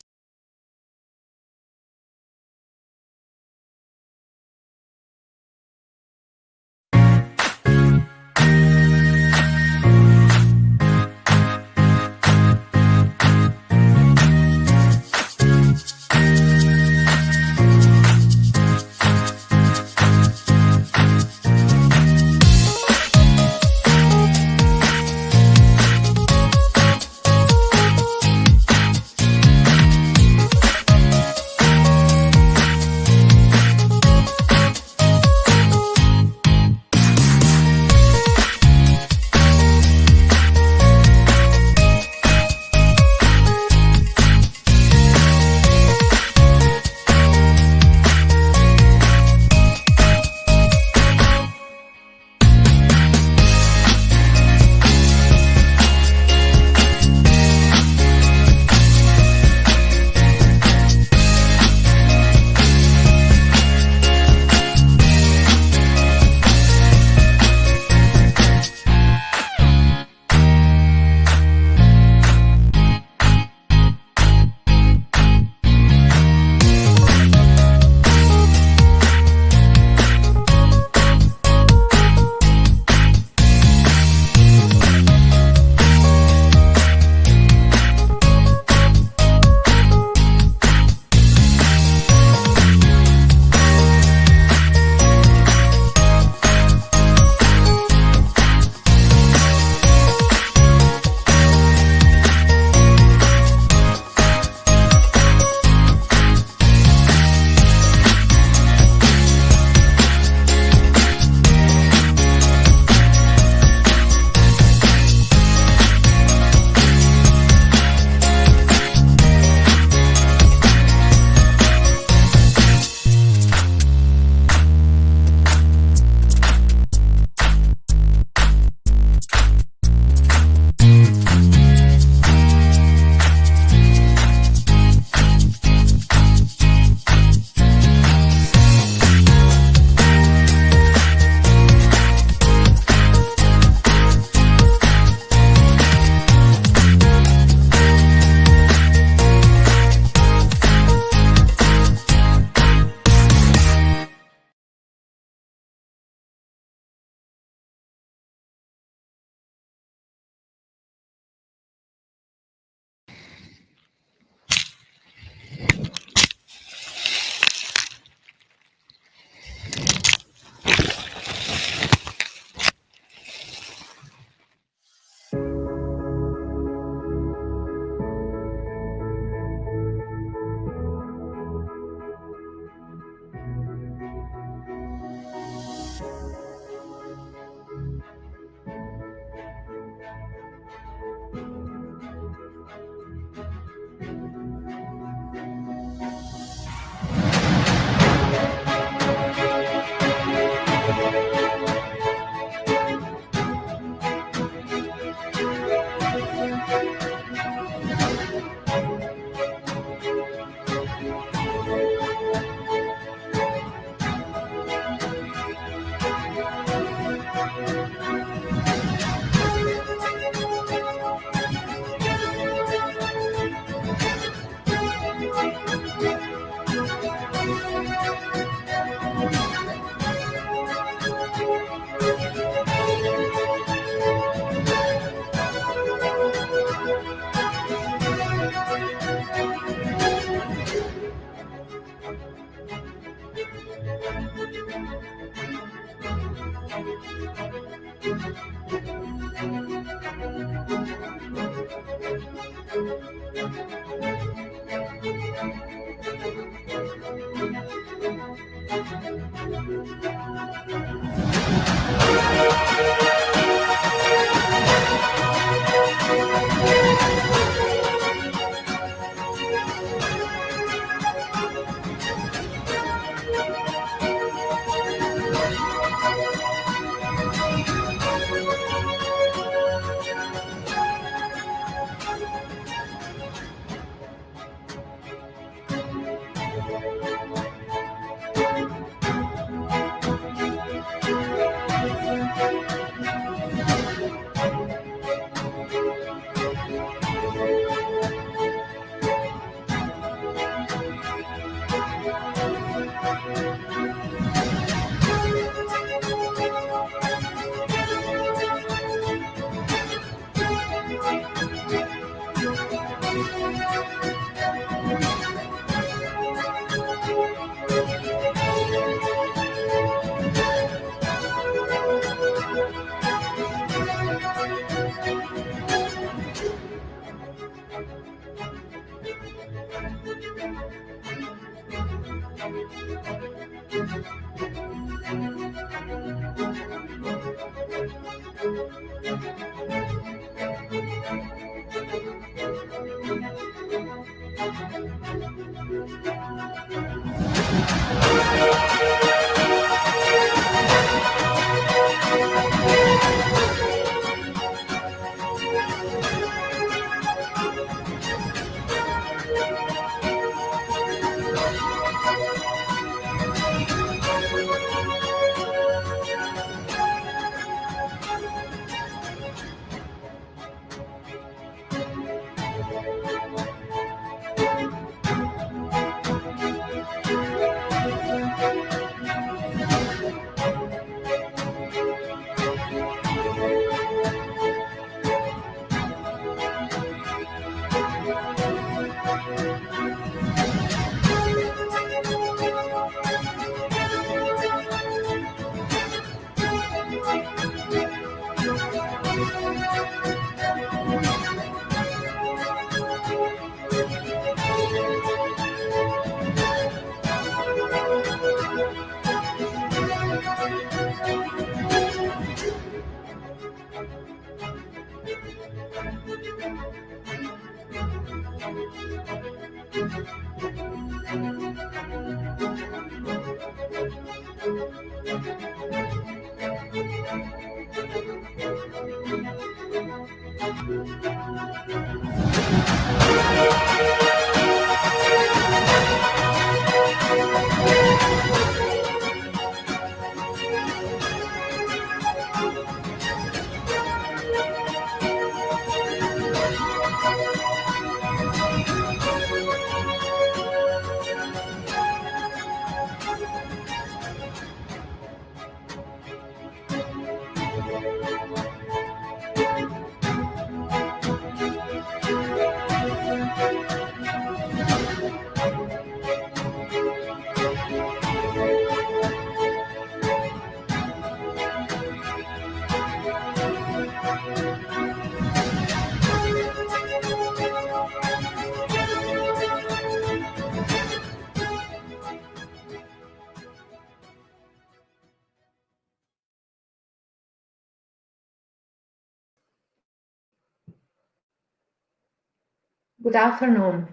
Good afternoon.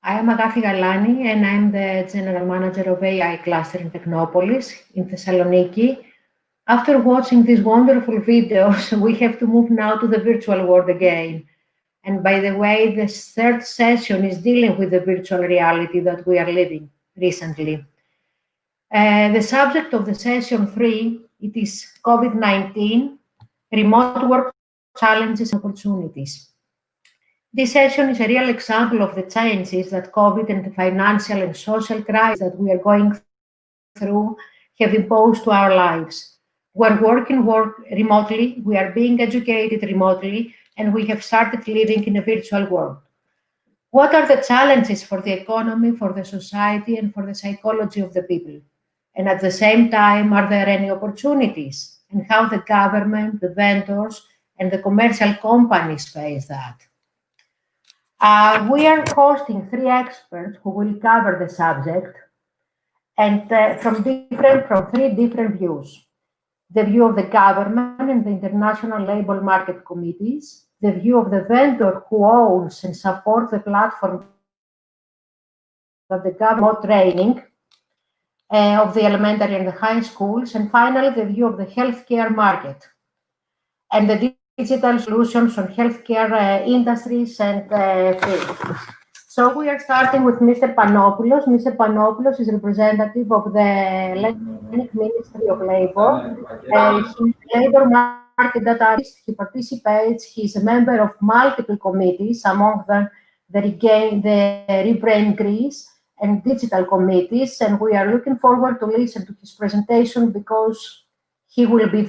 I am Agathi Galani, and I'm the General Manager of AI Cluster in Technopolis in Thessaloniki. After watching these wonderful videos, we have to move now to the virtual world again. And by the way, the third session is dealing with the virtual reality that we are living recently. The subject of the session 3 It is COVID-19, remote work challenges and opportunities. This session is a real example of the changes that COVID and the financial and social crisis that we are going through have imposed to our lives. We're working remotely, we are being educated remotely, and we have started living in a virtual world. What are the challenges for the economy, for the society, and for the psychology of the people? And at the same time, are there any opportunities? And how the government, the vendors, and the commercial companies face that? We are hosting 3 experts who will cover the subject, and from 3 different views. The view of the government and the international labor market committees, the view of the vendor who owns and supports the platform that the government training of the elementary and the high schools, and finally the view of the healthcare market and the digital solutions on healthcare industries and fields. So we are starting with Mr. Panopoulos. Mr. Panopoulos is representative of the Ministry of Labor. He's a labor market data analyst. He participates. He's a member of multiple committees, among them the Rebrain Greece and digital committees. And we are looking forward to listen to his presentation because he will be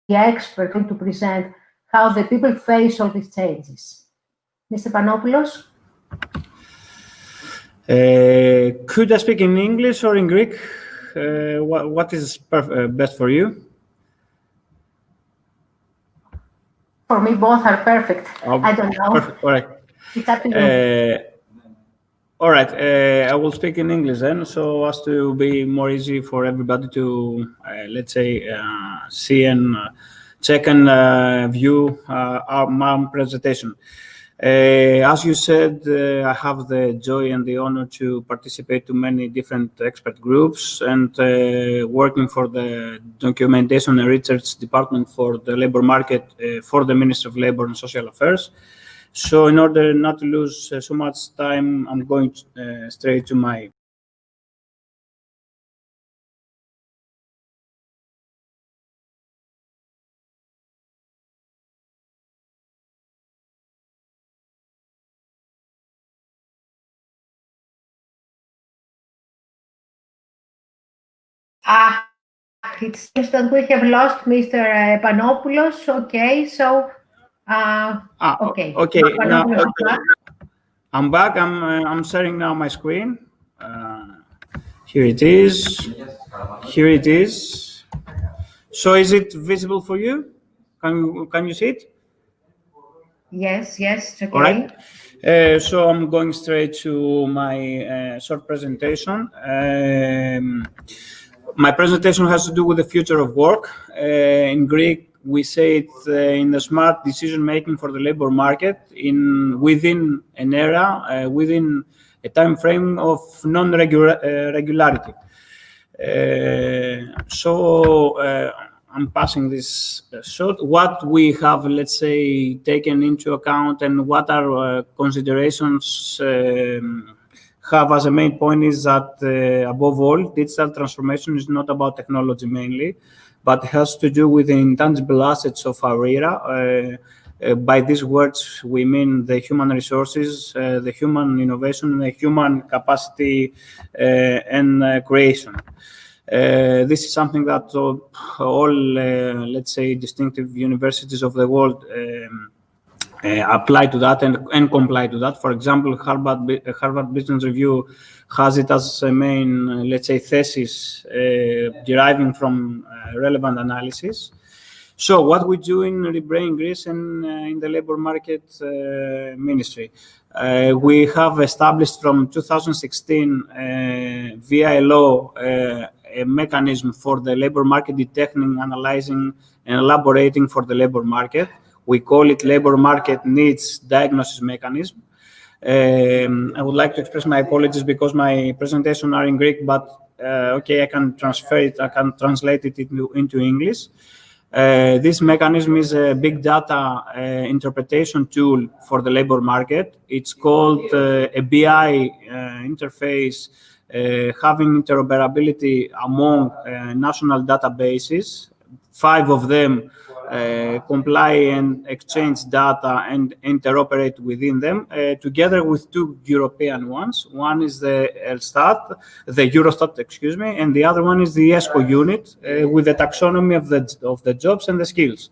the expert to present how the people face all these changes. Mr. Panopoulos? Could I speak in English or in Greek? What is best for you? For me, both are perfect. I don't know. Perfect. All right. It's up to you. All right. I will speak in English then, so as to be more easy for everybody to, let's say, see and check and view my presentation. As you said, I have the joy and the honor to participate to many different expert groups and working for the documentation and research department for the labor market for the Ministry of Labor and Social Affairs. So in order not to lose so much time, I'm going straight to my It seems that we have lost Mr. Panopoulos. Okay, so okay. Okay. Now, I'm back. I'm sharing now my screen. Here it is. Here it is. So is it visible for you? Can you see it? Yes, it's okay. All right. So I'm going straight to my short presentation. My presentation has to do with the future of work. In Greek, we say it in the smart decision-making for the labor market within an era, within a time frame of non-regularity. I'm passing this short. What we have, let's say, taken into account and what our considerations have as a main point is that, above all, digital transformation is not about technology mainly, but has to do with the intangible assets of our era. By these words, we mean the human resources, the human innovation, the human capacity and creation. This is something that all let's say, distinctive universities of the world apply to that and comply to that. For example, Harvard Business Review has it as a main, let's say, thesis deriving from relevant analysis. So what we do in Rebrain Greece and in the labor market ministry, we have established from 2016 via a law a mechanism for the labor market detecting, analyzing, and elaborating for the labor market. We call it labor market needs diagnosis mechanism. I would like to express my apologies because my presentation are in Greek, but okay, I can transfer it, I can translate it into English. This mechanism is a big data interpretation tool for the labor market. It's called a BI interface having interoperability among national databases 5 of them comply and exchange data and interoperate within them, together with 2 European ones. One is the Eurostat, excuse me, and the other one is the ESCO unit with the taxonomy of the jobs and the skills.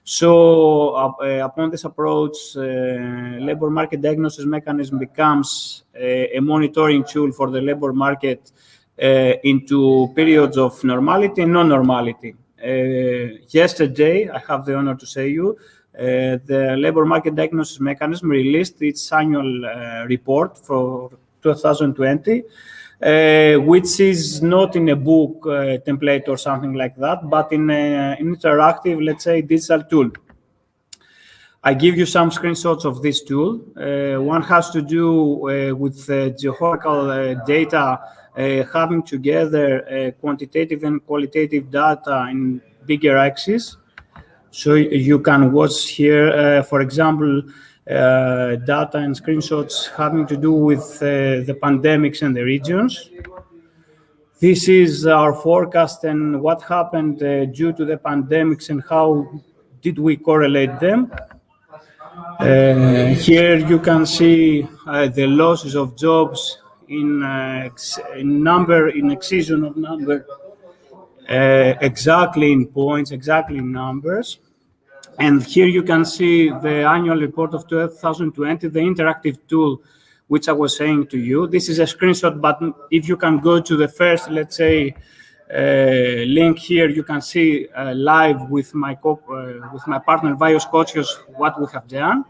So upon this approach, labor market diagnosis mechanism becomes a monitoring tool for the labor market into periods of normality and non-normality. Yesterday, I have the honor to say you, the labor market diagnosis mechanism released its annual report for 2020, which is not in a book template or something like that, but in an interactive, let's say, digital tool. I give you some screenshots of this tool. One has to do with geographical data, having together quantitative and qualitative data in bigger axes. So you can watch here, for example, data and screenshots having to do with the pandemics and the regions. This is our forecast and what happened due to the pandemics and how did we correlate them. Here you can see the losses of jobs in excision of number, exactly in points, exactly in numbers. And here you can see the annual report of 2020, the interactive tool, which I was saying to you. This is a screenshot, but if you can go to the first, let's say, link here, you can see live with my partner Vaios Kotsios what we have done.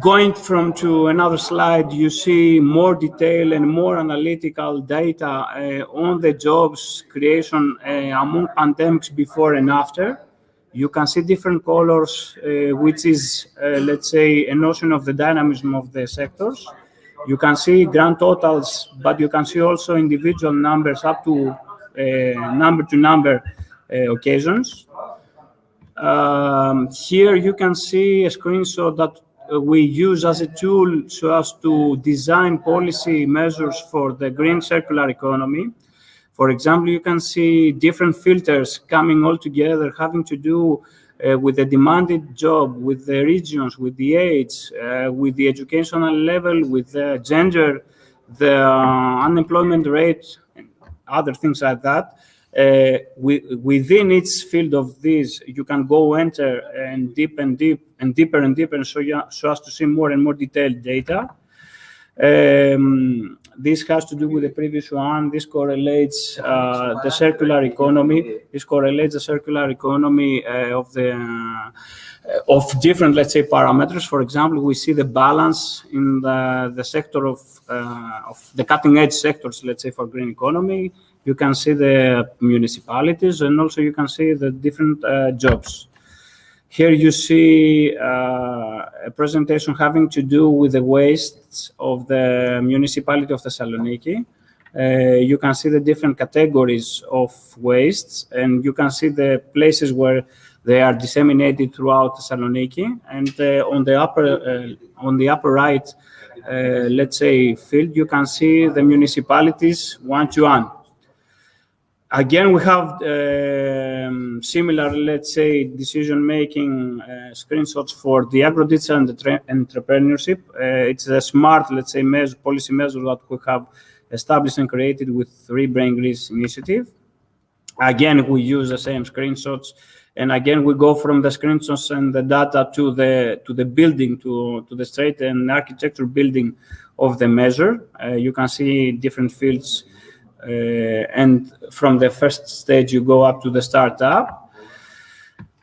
Going from to another slide, you see more detail and more analytical data on the jobs creation among pandemics before and after. You can see different colors, which is, let's say, a notion of the dynamism of the sectors. You can see grand totals, but you can see also individual numbers up to number-to-number occasions. Here you can see a screenshot that we use as a tool so as to design policy measures for the green circular economy. For example, you can see different filters coming all together, having to do with the demanded job, with the regions, with the age, with the educational level, with the gender, the unemployment rate, and other things like that. Within each field of these, you can go enter and deeper and deeper, so as to see more and more detailed data. This has to do with the previous one. This correlates the circular economy. This correlates the circular economy of different, let's say, parameters. For example, we see the balance in the sector of the cutting-edge sectors, let's say, for green economy. You can see the municipalities, and also you can see the different jobs. Here you see a presentation having to do with the wastes of the municipality of Thessaloniki. You can see the different categories of wastes, and you can see the places where they are disseminated throughout Thessaloniki. And on the upper right, let's say, field, you can see the municipalities one-to-one. Again, we have similar, let's say, decision-making screenshots for the agro-digital entrepreneurship. It's a smart, let's say, policy measure that we have established and created with Rebrain Greece initiative. Again, we use the same screenshots, and again, we go from the screenshots and the data to the building, to the straight and architecture building of the measure. You can see different fields. And from the first stage, you go up to the startup.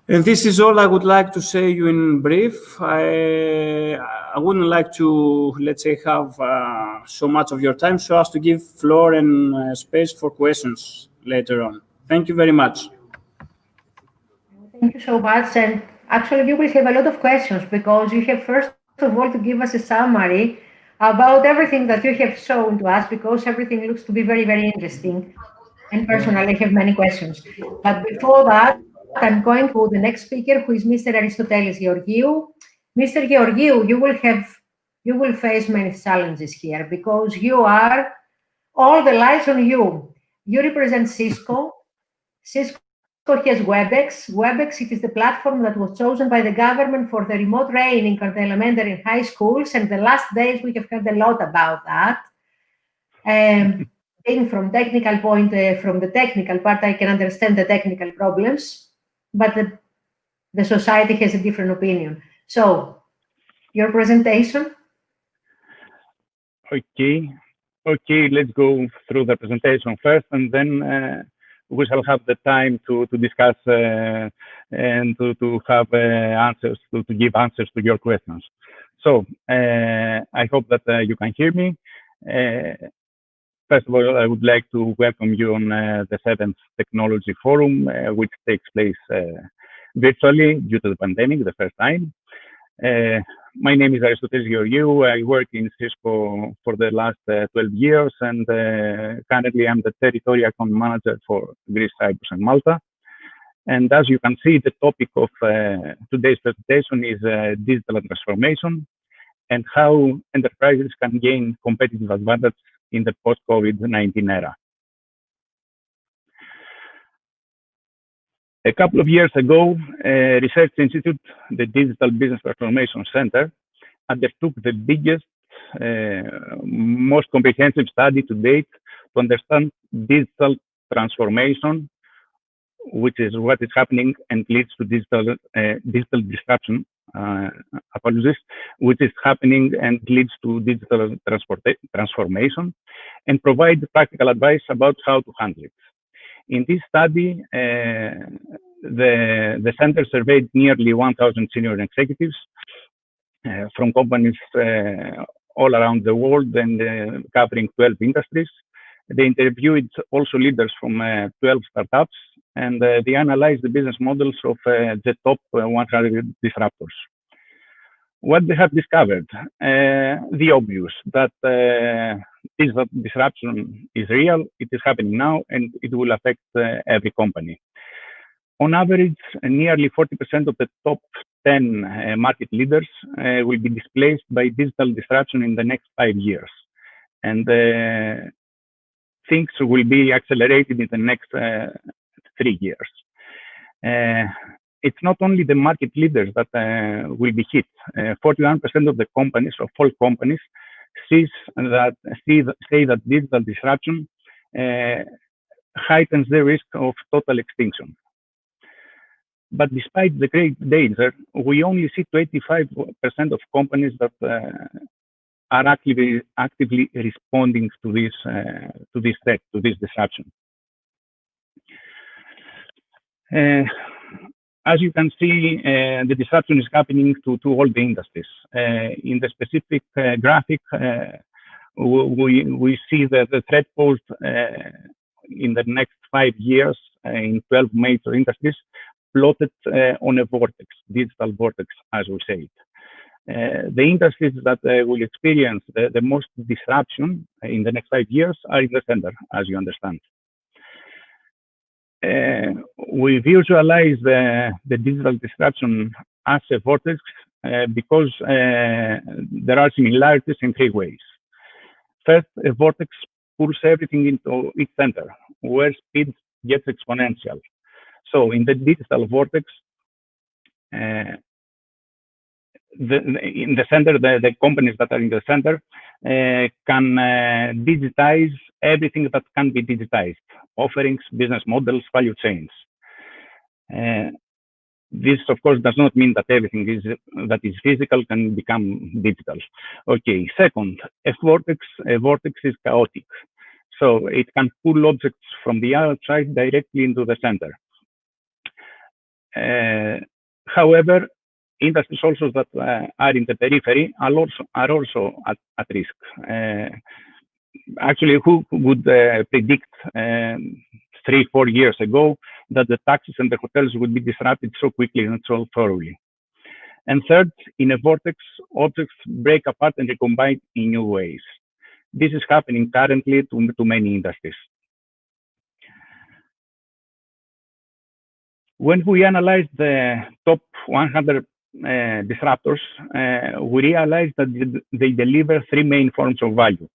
And this is all I would like to say you in brief. I wouldn't like to, let's say, have so much of your time, so as to give floor and space for questions later on. Thank you very much. Thank you so much. And actually, you will have a lot of questions because you have, first of all, to give us a summary about everything that you have shown to us, because everything looks to be very, very interesting. And personally, I have many questions. But before that, I'm going to the next speaker, who is Mr. Aristotelis Georgiou. Mr. Georgiou, you will face many challenges here because you are all the lights on you. You represent Cisco. Cisco has WebEx. WebEx, it is the platform that was chosen by the government for the remote training at the elementary and high schools. And the last days, we have heard a lot about that. From the technical part, I can understand the technical problems, but the society has a different opinion. So, your presentation? Okay, let's go through the presentation first, and then we shall have the time to discuss and to have answers, to give answers to your questions. So, I hope that you can hear me. First of all, I would like to welcome you on the 7th Technology Forum, which takes place virtually due to the pandemic, the first time. My name is Aristoteles Georgiou. I work in Cisco for the last 12 years, and currently I'm the Territorial Account Manager for Greece, Cyprus, and Malta. And as you can see, the topic of today's presentation is digital transformation and how enterprises can gain competitive advantage in the post-COVID-19 era. A couple of years ago, a research institute, the Digital Business Transformation Center, undertook the biggest, most comprehensive study to date to understand digital transformation, which is what is happening and leads to digital disruption, apologies, which is happening and leads to digital transformation, and provide practical advice about how to handle it. In this study, the center surveyed nearly 1,000 senior executives from companies all around the world and covering 12 industries. They interviewed also leaders from 12 startups, and they analyzed the business models of the top 100 disruptors. What they have discovered? The obvious, that digital disruption is real, it is happening now, and it will affect every company. On average, nearly 40% of the top 10 market leaders will be displaced by digital disruption in the next 5 years. And things will be accelerated in the next 3 years. It's not only the market leaders that will be hit. 41% of the companies, of all companies, say that digital disruption heightens the risk of total extinction. But despite the great danger, we only see 25% of companies that are actively responding to this threat, to this disruption. As you can see, the disruption is happening to all the industries. In the specific graphic, we see that the threat posed in the next 5 years in 12 major industries plotted on a vortex, digital vortex, as we say it. The industries that will experience the most disruption in the next 5 years are in the center, as you understand. We visualize the digital disruption as a vortex because there are similarities in 3 ways. First, a vortex pulls everything into its center, where speed gets exponential. So in the digital vortex, in the center, the companies that are in the center can digitize everything that can be digitized, offerings, business models, value chains. This, of course, does not mean that everything that is physical can become digital. Okay, second, a vortex is chaotic. So it can pull objects from the outside directly into the center. However, industries also that are in the periphery are also at risk. Actually, who would predict 3-4 years ago that the taxis and the hotels would be disrupted so quickly and so thoroughly? And third, in a vortex, objects break apart and recombine in new ways. This is happening currently to many industries. When we analyze the top 100 disruptors, we realize that they deliver 3 main forms of value.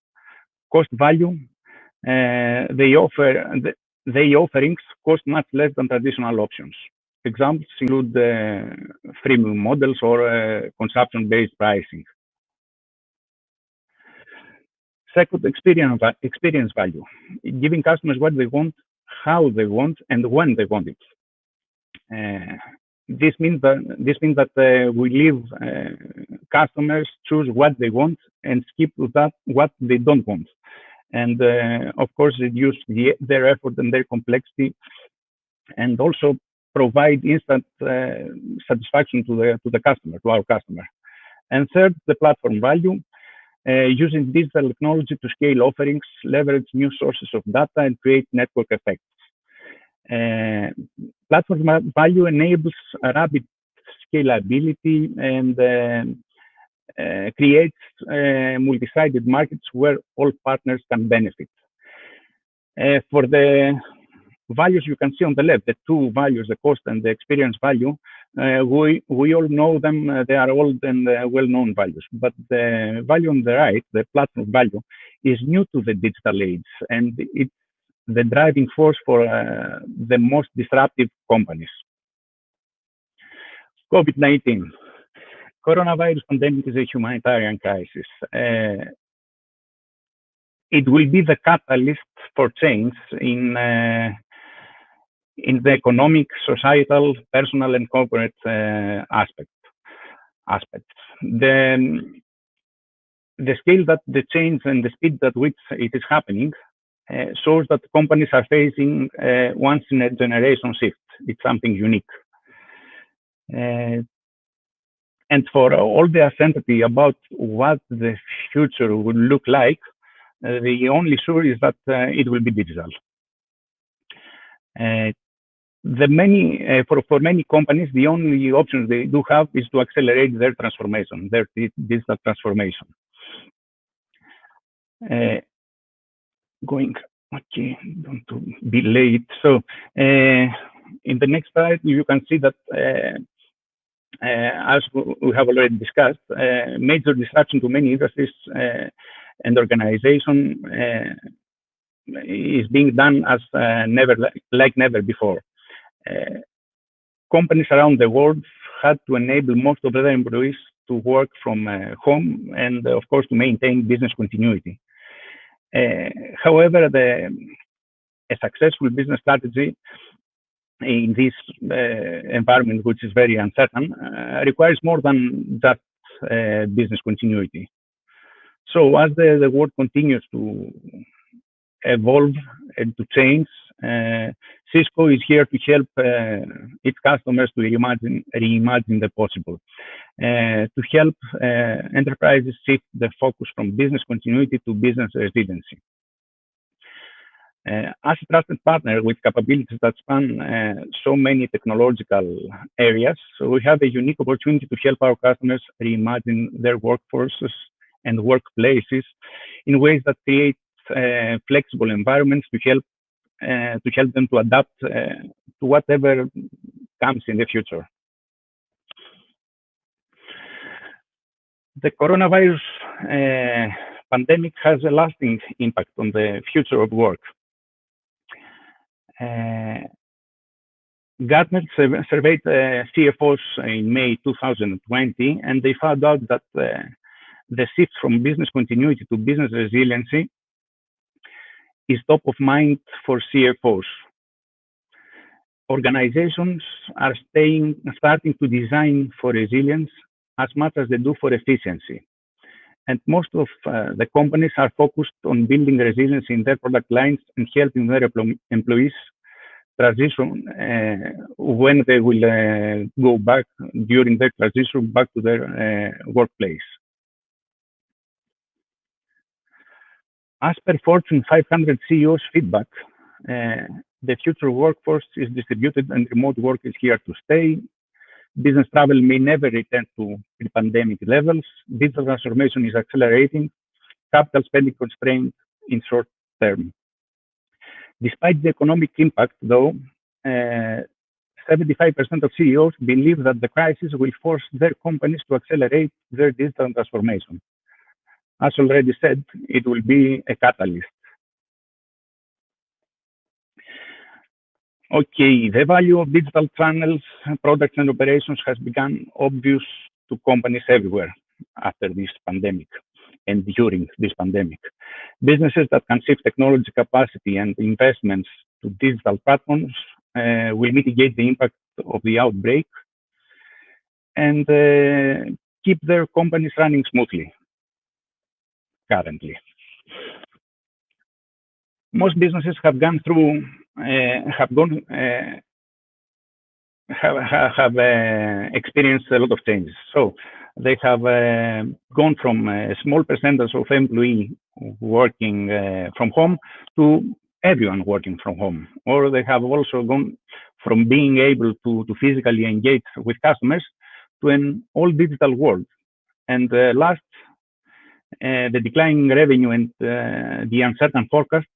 Cost value, they offer their offerings cost much less than traditional options. Examples include freemium models or consumption-based pricing. Second, experience value, giving customers what they want, how they want, and when they want it. This means that we leave customers choose what they want and skip that what they don't want, and of course reduce their effort and their complexity, and also provide instant satisfaction to the customer, to our customer. And third, the platform value, using digital technology to scale offerings, leverage new sources of data, and create network effects. Platform value enables rapid scalability and creates multi-sided markets where all partners can benefit. For the values you can see on the left, the two values, the cost and the experience value, we all know them, they are old and well-known values. But the value on the right, the platform value, is new to the digital age, and it's the driving force for the most disruptive companies. COVID-19. Coronavirus pandemic is a humanitarian crisis. It will be the catalyst for change in the economic, societal, personal, and corporate aspects. The scale that the change and the speed at which it is happening shows that companies are facing once in a generation shift. It's something unique. And for all the uncertainty about what the future will look like, the only sure is that it will be digital. For many companies, the only option they do have is to accelerate their transformation, their digital transformation. Okay, don't to be late. So in the next slide, you can see that as we have already discussed, major disruption to many industries and organizations is being done as never before. Companies around the world had to enable most of their employees to work from home and, of course, to maintain business continuity. However, a successful business strategy in this environment, which is very uncertain, requires more than just business continuity. So as the world continues to evolve and to change, Cisco is here to help its customers to reimagine the possible, to help enterprises shift the focus from business continuity to business resiliency. As a trusted partner with capabilities that span so many technological areas, so we have a unique opportunity to help our customers reimagine their workforces and workplaces in ways that create flexible environments to help them to adapt to whatever comes in the future. The coronavirus pandemic has a lasting impact on the future of work. Gartner surveyed CFOs in May 2020, and they found out that the shift from business continuity to business resiliency is top of mind for CFOs. Organizations are starting to design for resilience as much as they do for efficiency. And most of the companies are focused on building resilience in their product lines and helping their employees transition when they will go back during their transition back to their workplace. As per Fortune 500 CEOs feedback, the future workforce is distributed and remote work is here to stay. Business travel may never return to pre-pandemic levels. Digital transformation is accelerating. Capital spending constrained in short term. Despite the economic impact, though, 75% of CEOs believe that the crisis will force their companies to accelerate their digital transformation. As already said, it will be a catalyst. Okay, the value of digital channels, products, and operations has become obvious to companies everywhere after this pandemic and during this pandemic. Businesses that can shift technology capacity and investments to digital platforms will mitigate the impact of the outbreak and keep their companies running smoothly currently. Most businesses have gone through, have experienced a lot of changes. So they have gone from a small percentage of employees working from home to everyone working from home, or they have also gone from being able to physically engage with customers to an all digital world. And last, the declining revenue and the uncertain forecast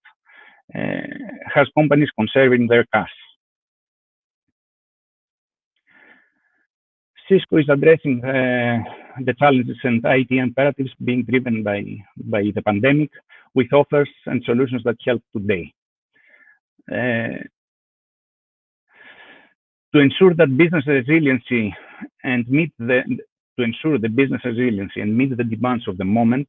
has companies conserving their cash. Cisco is addressing the challenges and IT imperatives being driven by the pandemic with offers and solutions that help today. To ensure that business resiliency and meet the demands of the moment,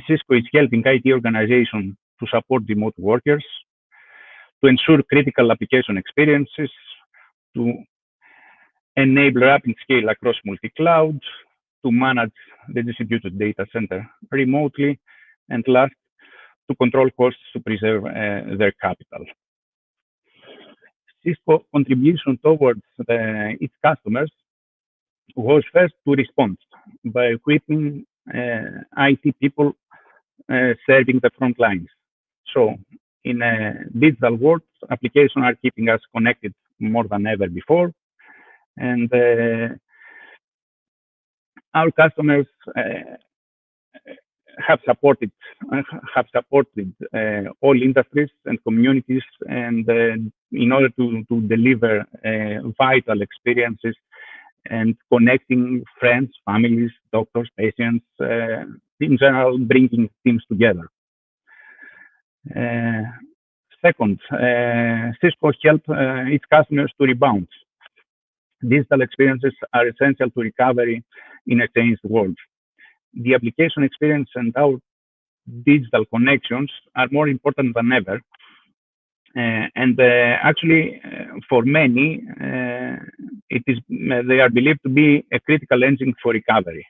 Cisco is helping IT organizations to support remote workers, to ensure critical application experiences, to enable rapid scale across multi-cloud, to manage the distributed data center remotely, and last, to control costs to preserve their capital. Cisco contribution towards its customers was first to respond by equipping IT people serving the front lines. So in a digital world, applications are keeping us connected more than ever before. And our customers have supported all industries and communities, and in order to deliver vital experiences and connecting friends, families, doctors, patients, in general, bringing teams together. Second, Cisco helps its customers to rebound. Digital experiences are essential to recovery in a changed world. The application experience and our digital connections are more important than ever. And actually, for many, they are believed to be a critical engine for recovery.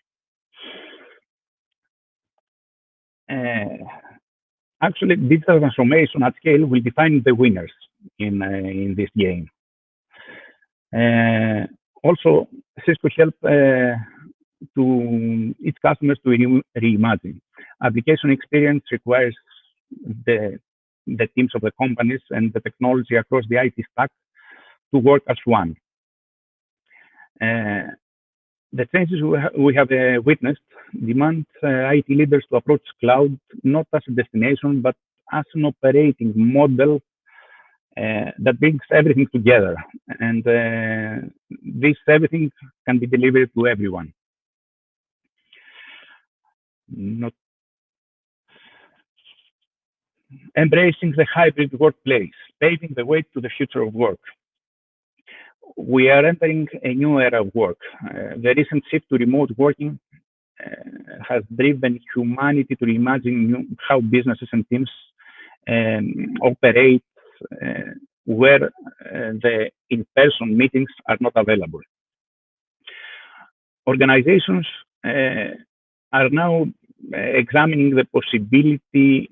Actually, digital transformation at scale will define the winners in this game. Also, Cisco helps to its customers to reimagine. Application experience requires the teams of the companies and the technology across the IT stack to work as one. The changes we have witnessed demand IT leaders to approach cloud not as a destination, but as an operating model that brings everything together. And this everything can be delivered to everyone. Not embracing the hybrid workplace, paving the way to the future of work. We are entering a new era of work. The recent shift to remote working has driven humanity to reimagine how businesses and teams operate where the in-person meetings are not available. Organizations are now examining the possibility,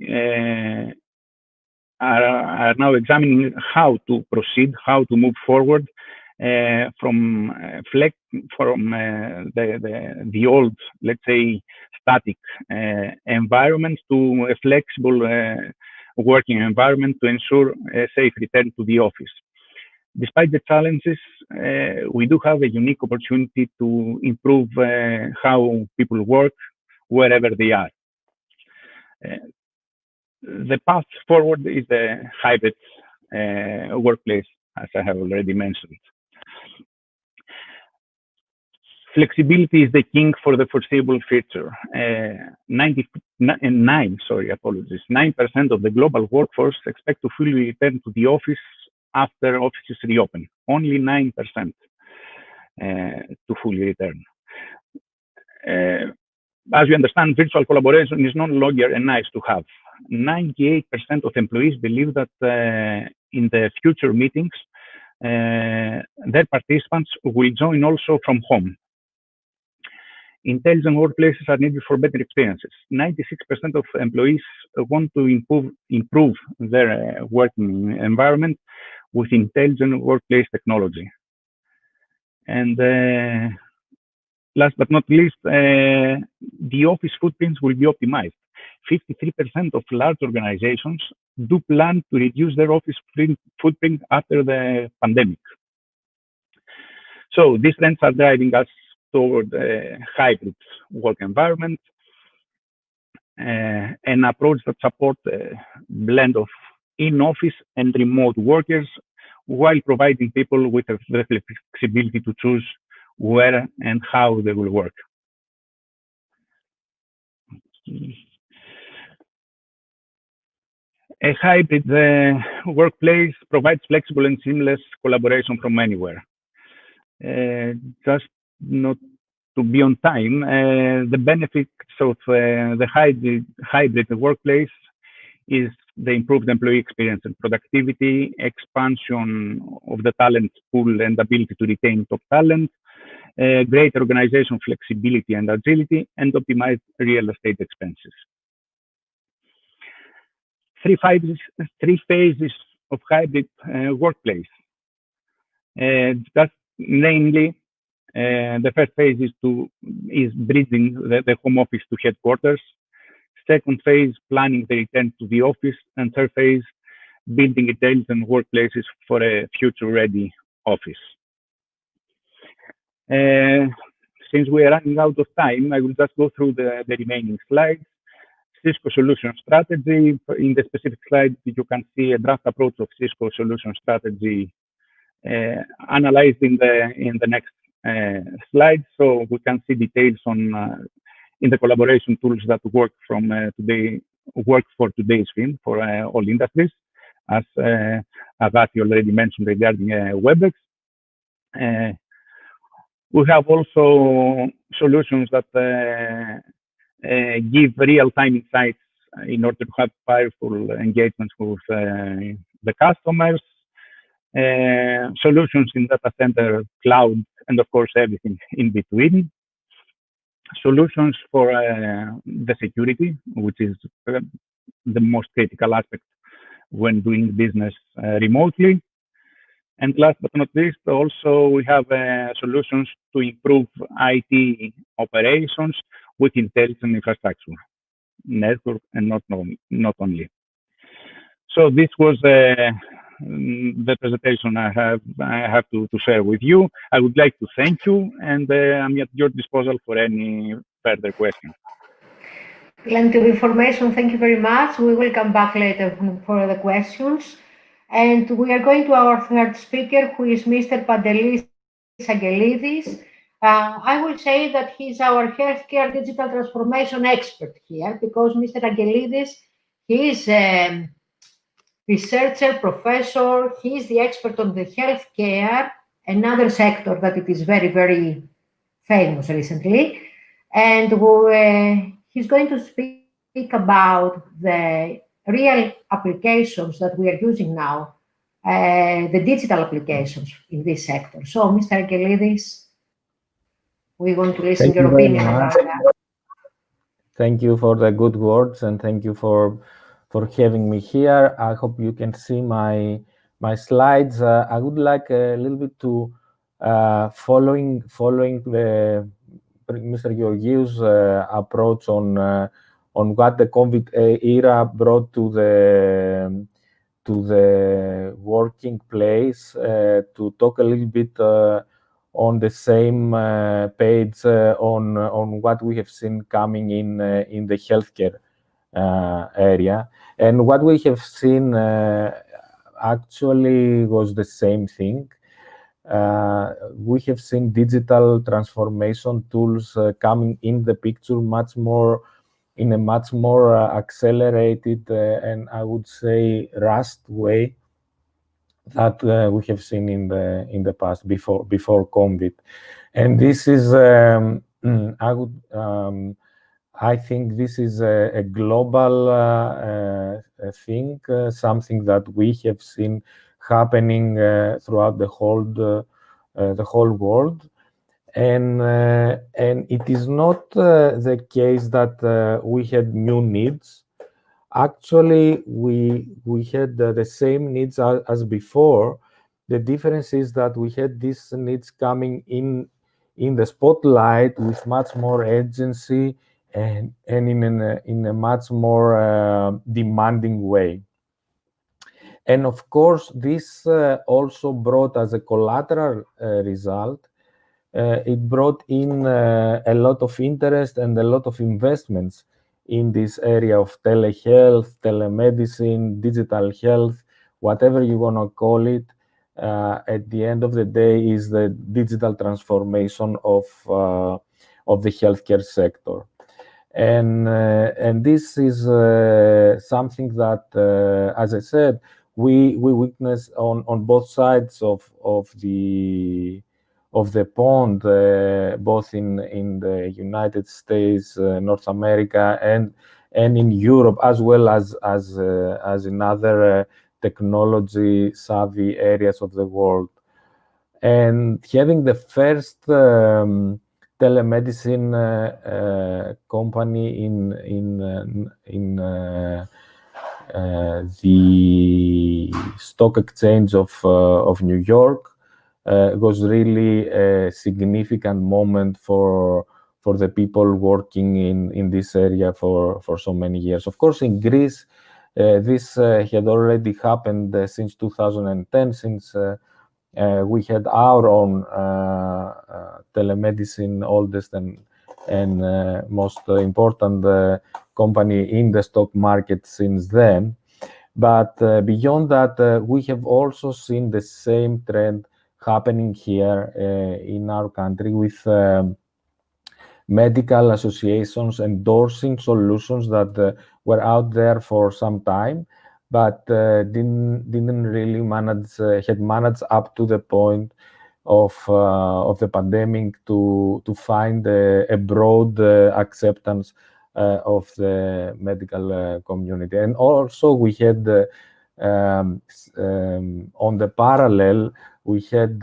are now examining how to proceed, how to move forward from the old, let's say, static environment to a flexible working environment to ensure a safe return to the office. Despite the challenges, we do have a unique opportunity to improve how people work wherever they are. The path forward is the hybrid workplace, as I have already mentioned. Flexibility is the king for the foreseeable future. 9% of the global workforce expect to fully return to the office after offices reopen. Only 9% to fully return. As you understand, virtual collaboration is no longer a nice to have. 98% of employees believe that in the future meetings, their participants will join also from home. Intelligent workplaces are needed for better experiences. 96% of employees want to improve their working environment with intelligent workplace technology. And last but not least, the office footprints will be optimized. 53% of large organizations do plan to reduce their office footprint after the pandemic. So these trends are driving us toward a hybrid work environment, an approach that supports a blend of in-office and remote workers while providing people with the flexibility to choose where and how they will work. A hybrid workplace provides flexible and seamless collaboration from anywhere. Just not to be on time, the benefits of the hybrid workplace is the improved employee experience and productivity, expansion of the talent pool and ability to retain top talent, great organization flexibility and agility, and optimized real estate expenses. Three phases of hybrid workplace. That's namely, the first phase is bridging the home office to headquarters. Second phase, planning the return to the office. And third phase, building intelligent workplaces for a future-ready office. Since we are running out of time, I will just go through the remaining slides. Cisco solution strategy. In the specific slide, you can see a draft approach of Cisco solution strategy analyzed in the next slide. So we can see details on in the collaboration tools that work for today's film for all industries, as Agathi already mentioned regarding WebEx. We have also solutions that give real-time insights in order to have powerful engagements with the customers, solutions in data center, cloud, and of course everything in between. Solutions for the security, which is the most critical aspect when doing business remotely. And last but not least, also we have solutions to improve IT operations with intelligent infrastructure, network, and not only. So this was the presentation I have to share with you. I would like to thank you, and I'm at your disposal for any further questions. Plenty of information. Thank you very much. We will come back later for the questions. And we are going to our third speaker, who is Mr. Pantelis Angelidis. I will say that he's our healthcare digital transformation expert here, because Mr. Angelidis, he is a researcher, professor. He is the expert on the healthcare, another sector that it is very, very famous recently. And he's going to speak about the real applications that we are using now, the digital applications in this sector. So, Mr. Angelidis, we want to listen to your opinion about that. Thank you for the good words, and thank you for having me here. I hope you can see my slides. I would like a little bit to following the Mr. Georgiou's approach on what the COVID era brought to the working place, to talk a little bit on the same page on what we have seen coming in the healthcare area. And what we have seen actually was the same thing. We have seen digital transformation tools coming in the picture in a much more accelerated and I would say rushed way that we have seen in the past before COVID. And this is I think this is a global thing, something that we have seen happening throughout the whole world, and it is not the case that we had new needs. Actually, we had the same needs as before. The difference is that we had these needs coming in the spotlight with much more urgency and in a much more demanding way. And of course, this also brought as a collateral result, it brought in a lot of interest and a lot of investments in this area of telehealth, telemedicine, digital health, whatever you want to call it. At the end of the day, is the digital transformation of the healthcare sector, and this is something that, as I said, we witness on both sides of the pond, both in the United States, North America, and in Europe, as well as in other technology savvy areas of the world. And having the first telemedicine company in the stock exchange of New York was really a significant moment for the people working in this area for so many years. Of course, in Greece, this had already happened since 2010, since we had our own telemedicine, oldest and most important company in the stock market since then. But beyond that, we have also seen the same trend happening here in our country, with medical associations endorsing solutions that were out there for some time, but didn't really had managed up to the point of the pandemic to find a broad acceptance of the medical community. And also we had on the parallel, we had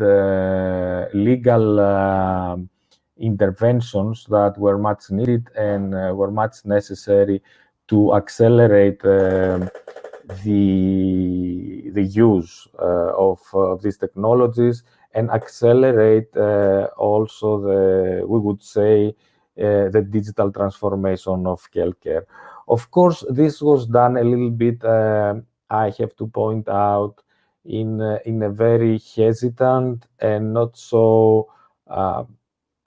legal interventions that were much needed and were much necessary to accelerate the use of these technologies and accelerate also we would say, the digital transformation of healthcare. Of course, this was done a little bit, I have to point out, in a very hesitant and not so,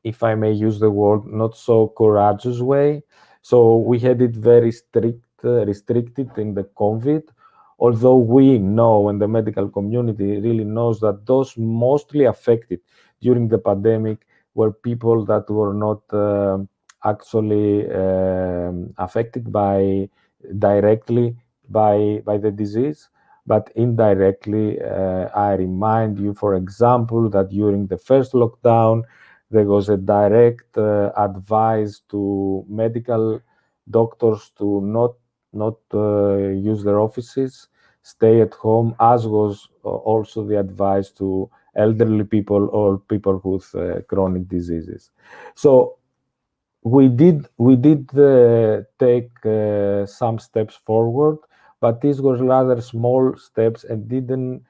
if I may use the word, not so courageous way. So we had it very restricted in the COVID, although we know, and the medical community really knows, that those mostly affected during the pandemic were people that were not actually affected directly by the disease, but indirectly. I remind you, for example, that during the first lockdown, there was a direct advice to medical doctors to not use their offices, stay at home, as was also the advice to elderly people or people with chronic diseases. So we did take some steps forward, but these were rather small steps and didn't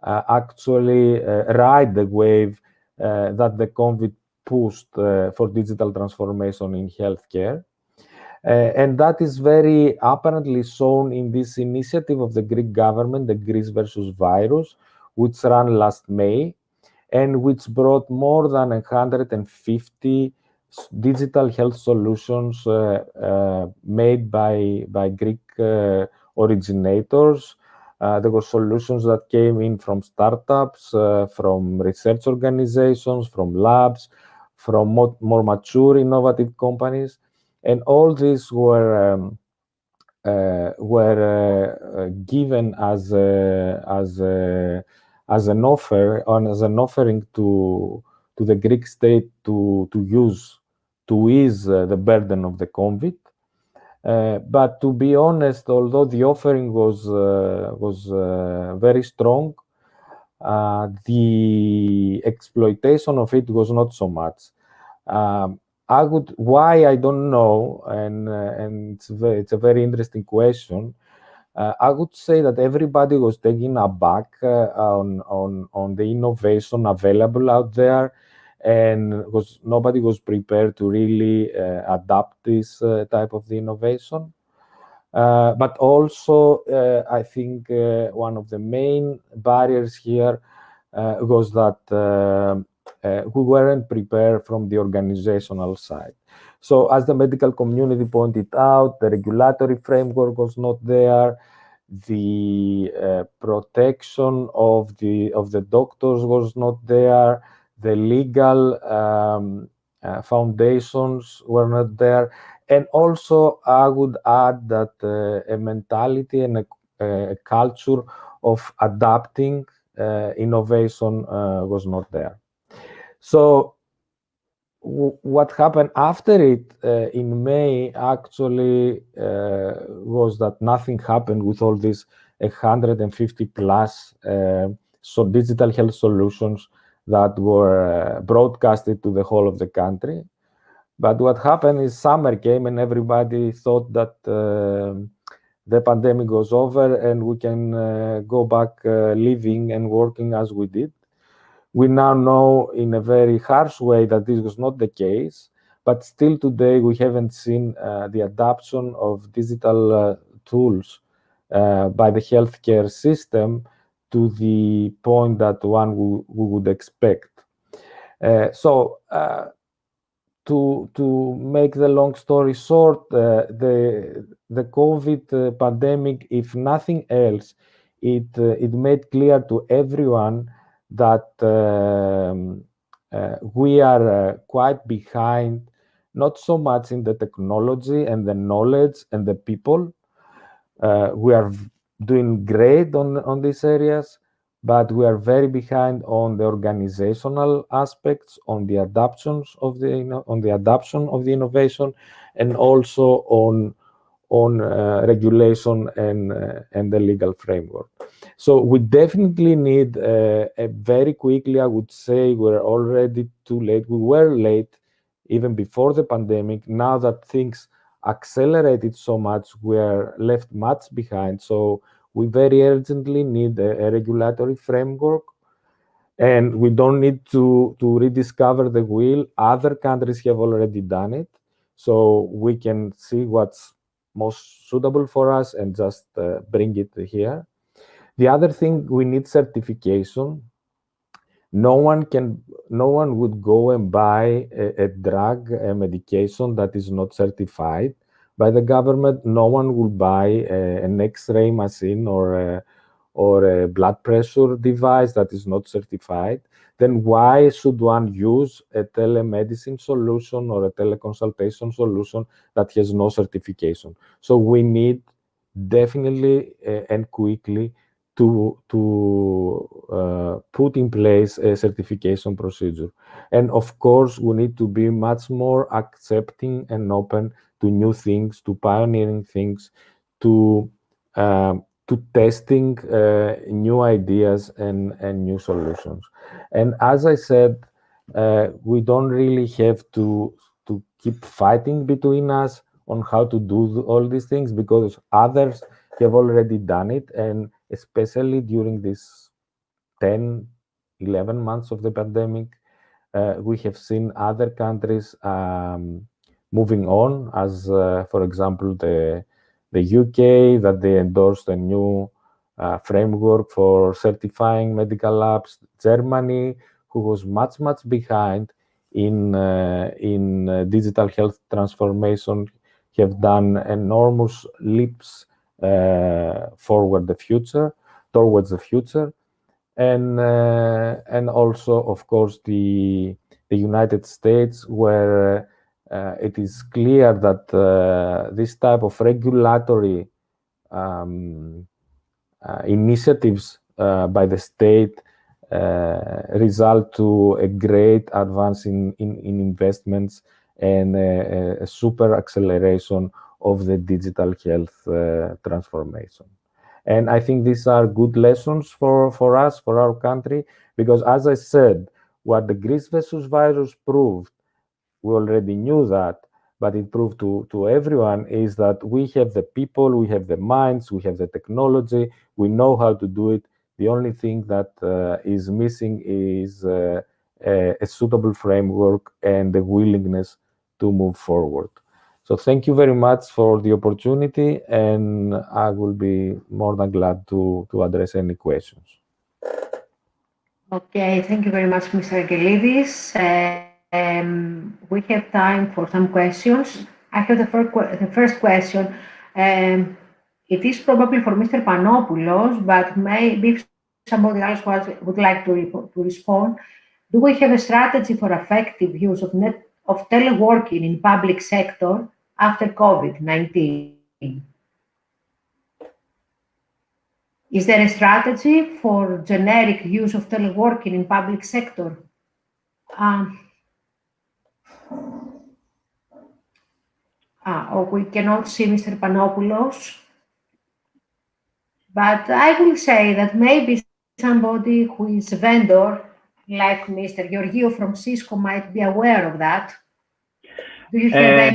actually ride the wave that the COVID pushed for digital transformation in healthcare. And that is very apparently shown in this initiative of the Greek government, the Greece versus Virus, which ran last May, and which brought more than 150 digital health solutions made by Greek originators. There were solutions that came in from startups, from research organizations, from labs, from more mature innovative companies. And all these were as an offer and as an offering to the Greek state to ease the burden of the COVID. But to be honest, although the offering was very strong, the exploitation of it was not so much. Why I don't know, and it's a very interesting question. I would say that everybody was taken aback on the innovation available out there, and nobody was prepared to really adapt this type of the innovation. But also, I think one of the main barriers here was that we weren't prepared from the organizational side. So as the medical community pointed out, the regulatory framework was not there. The protection of the doctors was not there. The legal foundations were not there. And also, I would add that a mentality and a culture of adapting innovation was not there. So what happened after it in May actually was that nothing happened with all these 150 plus so digital health solutions that were broadcasted to the whole of the country. But what happened is summer came and everybody thought that the pandemic was over and we can go back living and working as we did. We now know in a very harsh way that this was not the case, but still today we haven't seen the adoption of digital tools by the healthcare system to the point that one we would expect. To make the long story short, the COVID pandemic, if nothing else, it made clear to everyone that we are quite behind, not so much in the technology and the knowledge and the people. We are doing great on these areas, but we are very behind on the organizational aspects, on the adoption of the innovation, and also on regulation and the legal framework. So we definitely need a very quickly, I would say we're already too late. We were late even before the pandemic. Now that things accelerated so much, we're left much behind. So we very urgently need a regulatory framework, and we don't need to rediscover the wheel. Other countries have already done it, so we can see what's most suitable for us and just bring it here. The other thing, we need certification. No one would go and buy a drug, a medication that is not certified by the government. No one will buy an X-ray machine or a blood pressure device that is not certified. Then why should one use a telemedicine solution or a teleconsultation solution that has no certification? So we need definitely and quickly to put in place a certification procedure. And of course, we need to be much more accepting and open to new things, to pioneering things, to testing new ideas and new solutions. And as I said, we don't really have to keep fighting between us on how to do all these things, because others have already done it. And especially during these 10, 11 months of the pandemic, we have seen other countries moving on, as for example, the UK, that they endorsed a new framework for certifying medical labs. Germany, who was much behind in digital health transformation, have done enormous leaps towards the future, and also, of course, the United States, where it is clear that this type of regulatory initiatives by the state result to a great advance in investments and a super acceleration of the digital health transformation. And I think these are good lessons for us, for our country, because as I said, what the Greece versus virus proved, we already knew that, but it proved to everyone is that we have the people, we have the minds, we have the technology, we know how to do it. The only thing that is missing is a suitable framework and the willingness to move forward. So thank you very much for the opportunity, and I will be more than glad to address any questions. Okay, thank you very much, Mr. Angelidis. We have time for some questions. I have the first question. It is probably for Mr. Panopoulos, but maybe if somebody else would like to respond. Do we have a strategy for effective use of teleworking in public sector after COVID-19? Is there a strategy for generic use of teleworking in public sector? We cannot see Mr. Panopoulos, but I will say that maybe somebody who is a vendor, like Mr. Georgiou from Cisco, might be aware of that. Do you have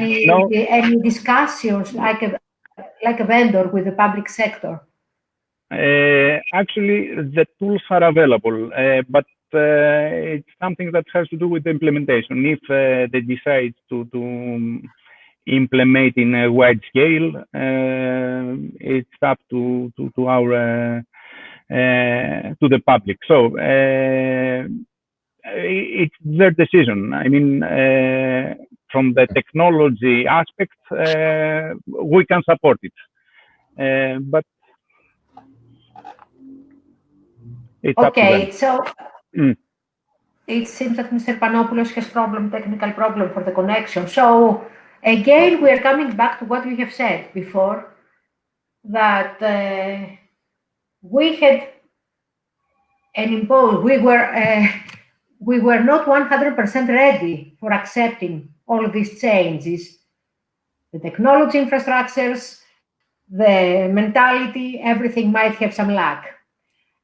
any discussions like a vendor with the public sector? Actually, the tools are available, but it's something that has to do with the implementation. If they decide to implement in a wide scale, it's up to our to the public. So it's their decision. I mean, from the technology aspect, we can support it, but it's okay. So it seems that Mr. Panopoulos has technical problem for the connection. So again, we are coming back to what we have said before, that we had an imposed, we were not 100% ready for accepting all of these changes. The technology infrastructures, the mentality, everything might have some lag.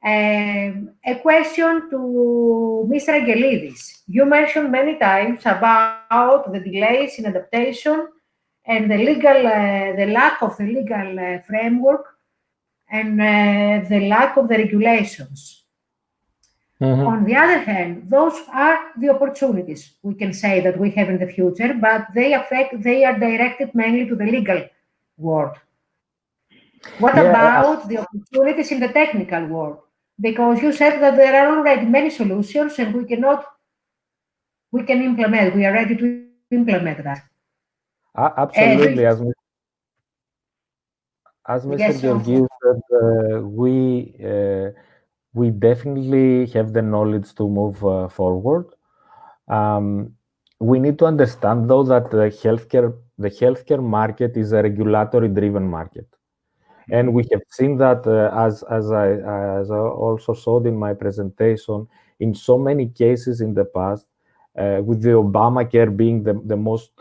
A question to Mr. Angelidis. You mentioned many times about the delays in adaptation and the lack of the legal framework and the lack of the regulations. On the other hand, those are the opportunities we can say that we have in the future, but they are directed mainly to the legal world. What about the opportunities in the technical world? Because you said that there are already many solutions and we can implement, we are ready to implement that. Absolutely. As Mr. Georgiou said, we definitely have the knowledge to move forward. We need to understand, though, that the healthcare market is a regulatory-driven market. And we have seen that, as I also showed in my presentation, in so many cases in the past, with the Obamacare being the most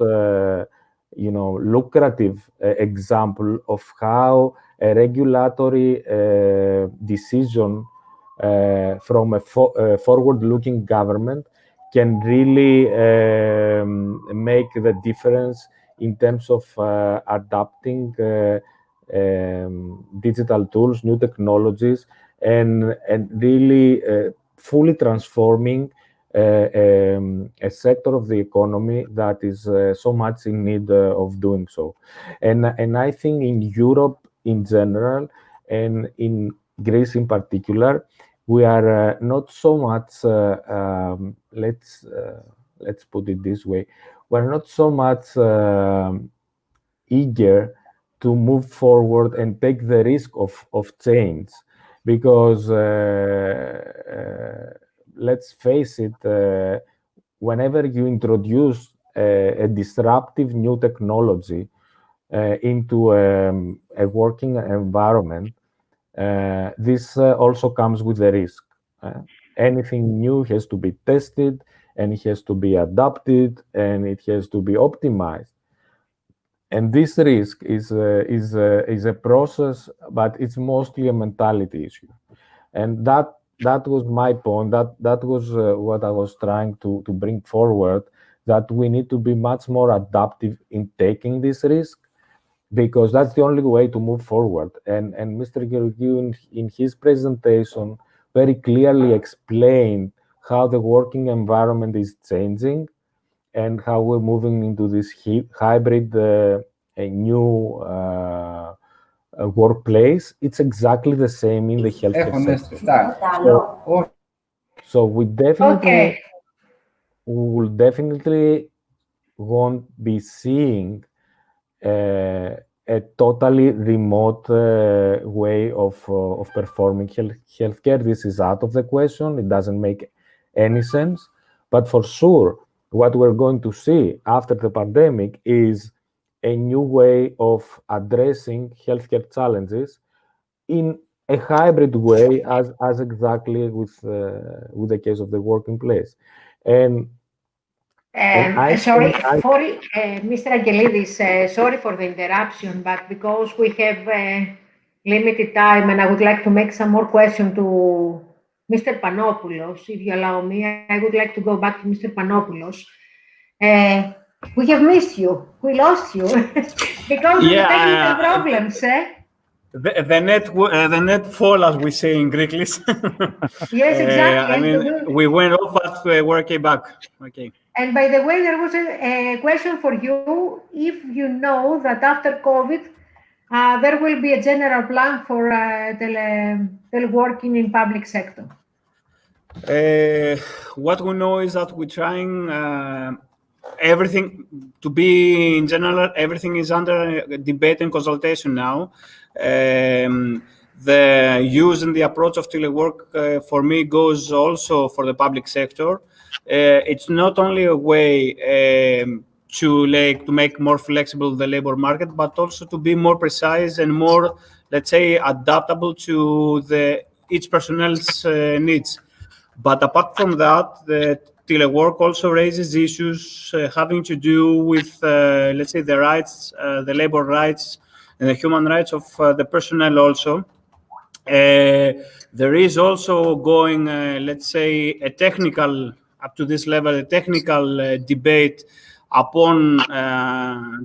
lucrative example of how a regulatory decision from a forward-looking government can really make the difference in terms of adapting digital tools, new technologies, and really fully transforming a sector of the economy that is so much in need of doing so. And I think in Europe in general, and in Greece in particular, we are not so much, let's put it this way, we're not so much eager to move forward and take the risk of change, because let's face it, whenever you introduce a disruptive new technology into a working environment, this also comes with a risk. Anything new has to be tested, and it has to be adapted, and it has to be optimized. And this risk is a process, but it's mostly a mentality issue. And that was my point. That was what I was trying to bring forward, that we need to be much more adaptive in taking this risk, because that's the only way to move forward. And Mr. Georgiou, in his presentation, very clearly explained how the working environment is changing and how we're moving into this hybrid, a new workplace. It's exactly the same in the healthcare sector. So we will definitely won't be seeing a totally remote way of performing healthcare. This is out of the question. It doesn't make any sense. But for sure, what we're going to see after the pandemic is a new way of addressing healthcare challenges in a hybrid way, as exactly with the case of the working place. And sorry, Mr. Angelidis, sorry for the interruption, but because we have limited time and I would like to make some more questions to Mr. Panopoulos, if you allow me, I would like to go back to Mr. Panopoulos. We have missed you. We lost you because of technical problems. The net fall, as we say in Greek. Yes, exactly. I mean, we went off, but we're back. Okay. And by the way, there was a question for you. If you know that after COVID, there will be a general plan for teleworking in public sector. What we know is that we're trying everything to be, in general, everything is under debate and consultation now. The use and the approach of telework for me goes also for the public sector. It's not only a way to make more flexible the labor market, but also to be more precise and more, let's say, adaptable to each personnel's needs. But apart from that, the telework also raises issues having to do with, let's say, the rights, the labor rights, and the human rights of the personnel also. There is also going, let's say, a technical, up to this level, a technical debate upon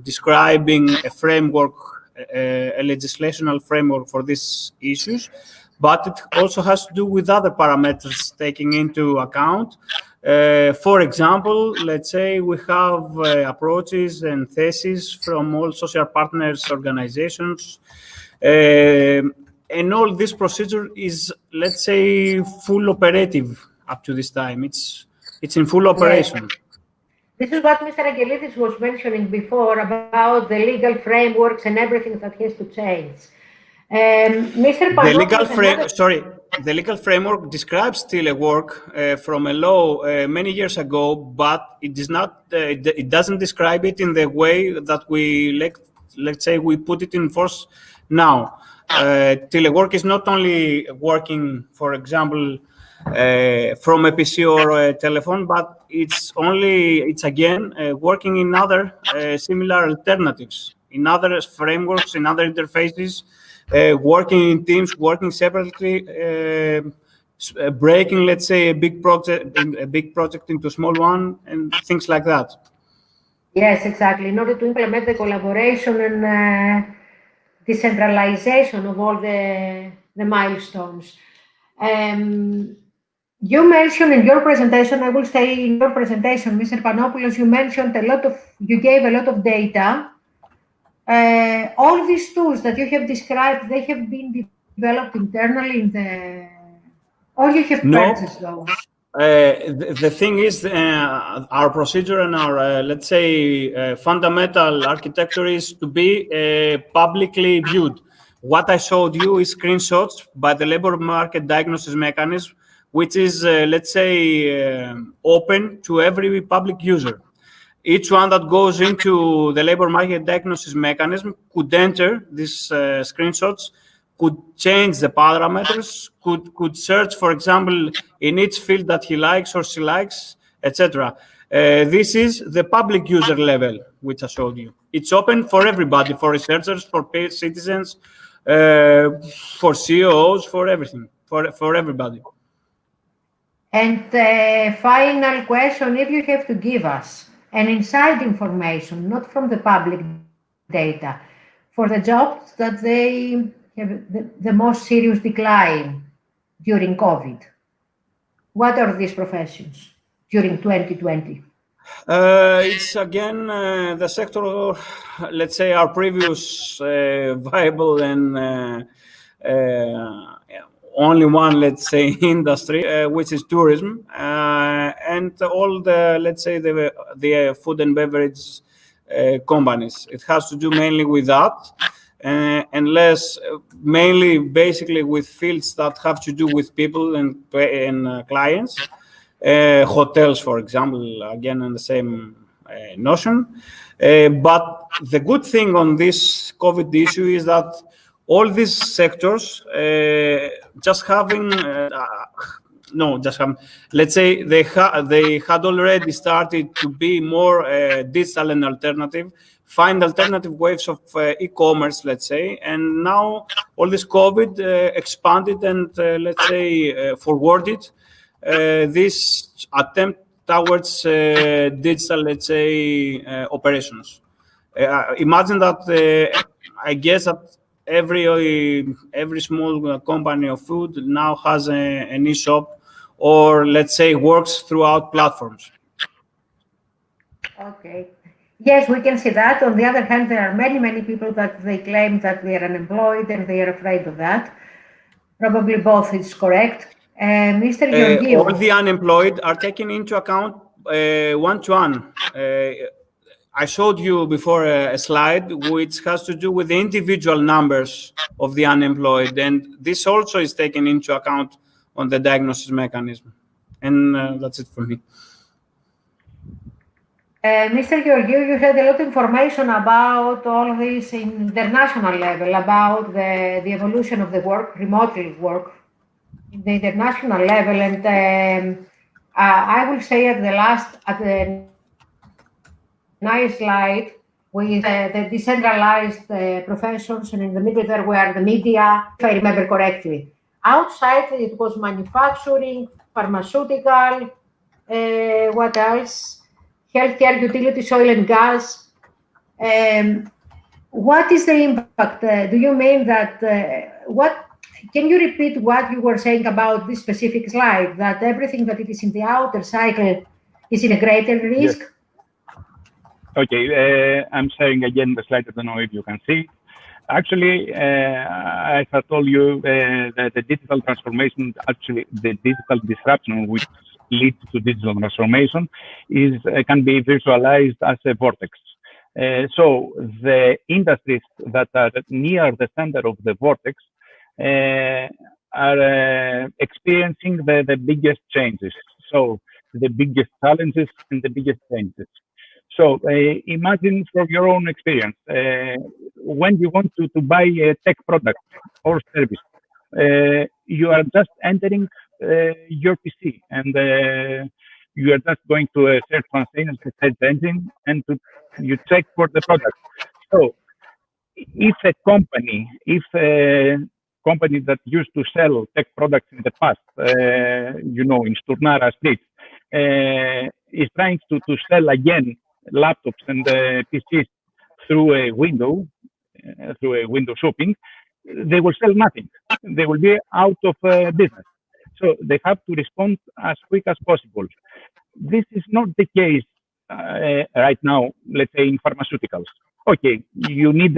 describing a framework, a legislational framework for these issues. But it also has to do with other parameters taking into account. For example, let's say we have approaches and theses from all social partners organizations. And all this procedure is, let's say, full operative up to this time. It's in full operation. Yes. This is what Mr. Angelidis was mentioning before about the legal frameworks and everything that has to change. Mr. The legal framework describes telework from a law many years ago, but it is not. It doesn't describe it in the way that let's say we put it in force now. Telework is not only working, for example, from a PC or a telephone, but it's again working in other similar alternatives, in other frameworks, in other interfaces, working in teams, working separately, breaking, let's say, a big project into a small one, and things like that. Yes, exactly. In order to implement the collaboration and decentralization of all the milestones. You mentioned in your presentation, I will say in your presentation, Mr. Panopoulos, you gave a lot of data. All these tools that you have described, they have been developed internally or you have purchased those? The thing is, our procedure and our, let's say, fundamental architecture is to be publicly viewed. What I showed you is screenshots by the labor market diagnosis mechanism, which is, let's say, open to every public user. Each one that goes into the labor market diagnosis mechanism could enter these screenshots, could change the parameters, could search, for example, in each field that he likes or she likes, etc. This is the public user level, which I showed you. It's open for everybody, for researchers, for citizens, for CEOs, for everything, for everybody. And final question, if you have to give us an inside information, not from the public data, for the jobs that they have the most serious decline during COVID, what are these professions during 2020? It's again the sector, let's say, our previous viable and only one, let's say, industry, which is tourism, and all the, let's say, the food and beverage companies. It has to do mainly with that, and less, mainly, basically, with fields that have to do with people and clients. Hotels, for example, again, in the same notion. But the good thing on this COVID issue is that all these sectors just having, let's say they had already started to be more digital and alternative, find alternative ways of e-commerce, let's say, and now all this COVID expanded and, let's say, forwarded this attempt towards digital, let's say, operations. Imagine that I guess that every small company of food now has an e-shop, or let's say works throughout platforms. Okay. Yes, we can see that. On the other hand, there are many people that they claim that they are unemployed and they are afraid of that. Probably both is correct. Mr. Georgiou. All the unemployed are taken into account one-to-one. I showed you before a slide which has to do with the individual numbers of the unemployed, and this also is taken into account on the diagnosis mechanism. And that's it for me. Mr. Georgiou, you had a lot of information about all this in international level, about the evolution of the work, remotely work, in the international level, and I will say at the nice slide with the decentralized professions, and in the middle there were the media, if I remember correctly. Outside it was manufacturing, pharmaceutical, what else? Healthcare, utilities, oil and gas. What is the impact? Do you mean that, can you repeat what you were saying about this specific slide, that everything that it is in the outer cycle is in a greater risk? Yes. Okay, I'm sharing again the slide. I don't know if you can see. Actually, as I told you, that the digital transformation, actually the digital disruption which leads to digital transformation can be visualized as a vortex. So the industries that are near the center of the vortex are experiencing the biggest changes. So the biggest challenges and the biggest changes. So imagine from your own experience, when you want to buy a tech product or service, you are just entering your PC and you are just going to a search engine and you check for the product. So if a company that used to sell tech products in the past, in Sturnara Street, is trying to sell again laptops and PCs through a window shopping, they will sell nothing. They will be out of business. So they have to respond as quick as possible. This is not the case right now, let's say in pharmaceuticals. Okay, you need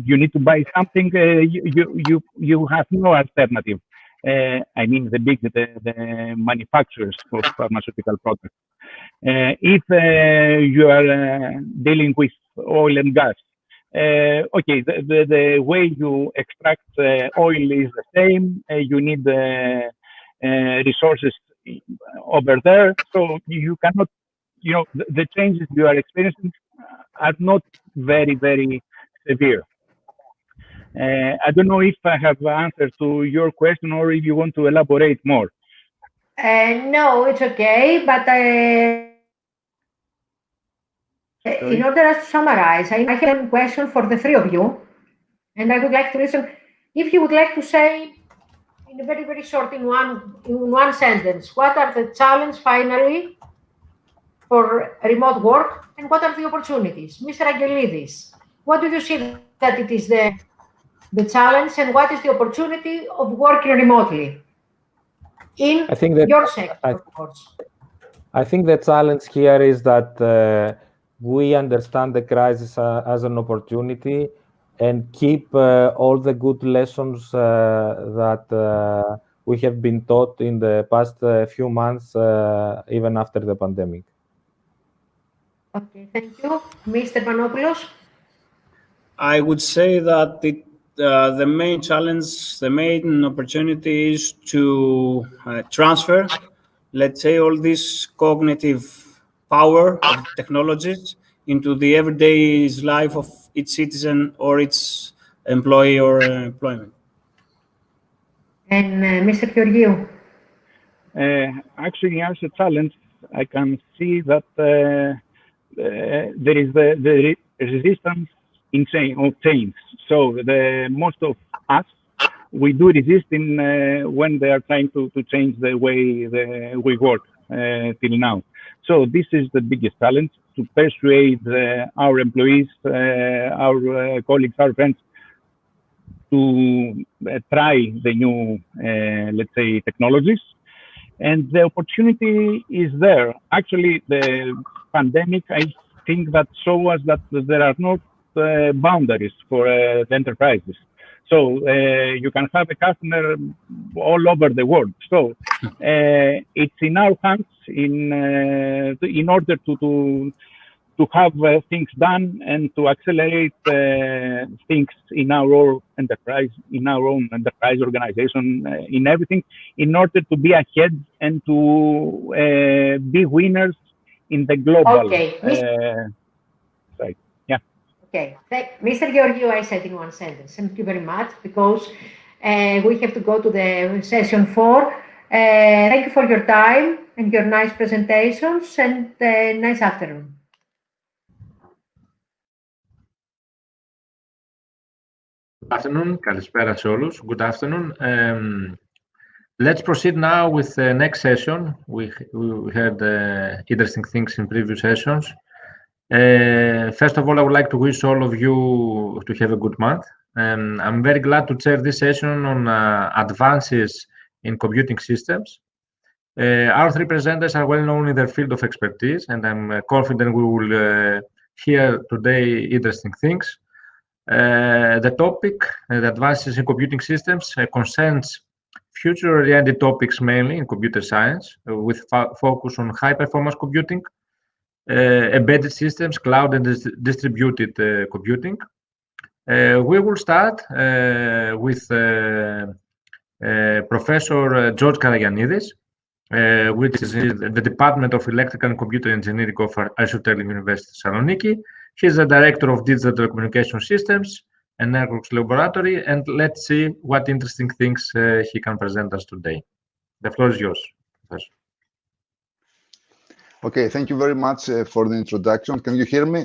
you need to buy something, you have no alternative. I mean the manufacturers of pharmaceutical products. If you are dealing with oil and gas, okay, the way you extract oil is the same. You need resources over there, so you cannot, the changes you are experiencing are not very, very severe. I don't know if I have answered to your question or if you want to elaborate more. No, it's okay, but in order to summarize, I have a question for the three of you, and I would like to listen. If you would like to say in a very, very short, in one sentence, what are the challenges finally for remote work, and what are the opportunities? Mr. Angelidis, what do you see that it is the challenge, and what is the opportunity of working remotely in your sector, of course? I think the challenge here is that we understand the crisis as an opportunity and keep all the good lessons that we have been taught in the past few months, even after the pandemic. Okay, thank you. Mr. Panopoulos? I would say that the main challenge, the main opportunity is to transfer, let's say, all this cognitive power of technologies into the everyday life of each citizen or its employee or employment. And Mr. Georgiou? Actually, as a challenge, I can see that there is the resistance in change. So most of us, we do resist when they are trying to change the way we work till now. So this is the biggest challenge, to persuade our employees, our colleagues, our friends, to try the new, let's say, technologies. And the opportunity is there. Actually, the pandemic, I think, that show us that there are not boundaries for the enterprises. So you can have a customer all over the world. So it's in our hands in order to have things done and to accelerate things in our own enterprise, organization, in everything, in order to be ahead and to be winners in the global side. Yeah. Okay. Mr. Georgiou, I said in one sentence. Thank you very much, because we have to go to the session 4. Thank you for your time and your nice presentations, and nice afternoon. Good afternoon. Καλησπέρα σε όλους. Good afternoon. Let's proceed now with the next session. We heard interesting things in previous sessions. First of all, I would like to wish all of you to have a good month. I'm very glad to chair this session on advances in computing systems. Our three presenters are well known in their field of expertise, and I'm confident we will hear today interesting things. The topic, the advances in computing systems, concerns future-oriented topics mainly in computer science, with focus on high-performance computing, embedded systems, cloud and distributed computing. We will start with Professor George Karagiannidis, which is in the Department of Electrical and Computer Engineering of Aristotelis University Thessaloniki. He's the Director of Digital Telecommunication Systems and Networks Laboratory, and let's see what interesting things he can present us today. The floor is yours, Professor. Okay, thank you very much for the introduction. Can you hear me?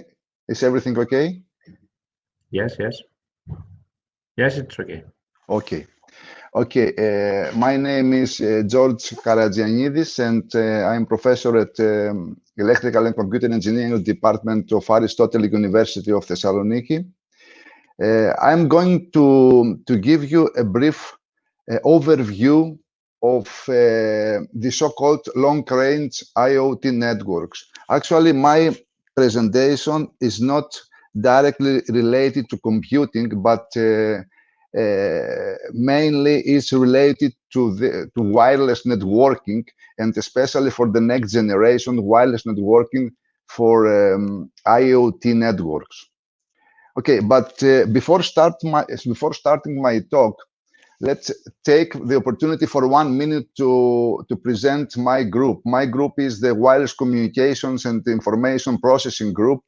Is everything okay? Yes, yes. Yes, it's okay. Okay. Okay, my name is George Karagiannidis, and I'm professor at Electrical and Computer Engineering Department of Aristotelis University of Thessaloniki. I'm going to give you a brief overview of the so-called long-range IoT networks. Actually, my presentation is not directly related to computing, but mainly is related to wireless networking, and especially for the next generation wireless networking for IoT networks. Okay, but before starting my talk, let's take the opportunity for 1 minute to present my group. My group is the Wireless Communications and Information Processing Group.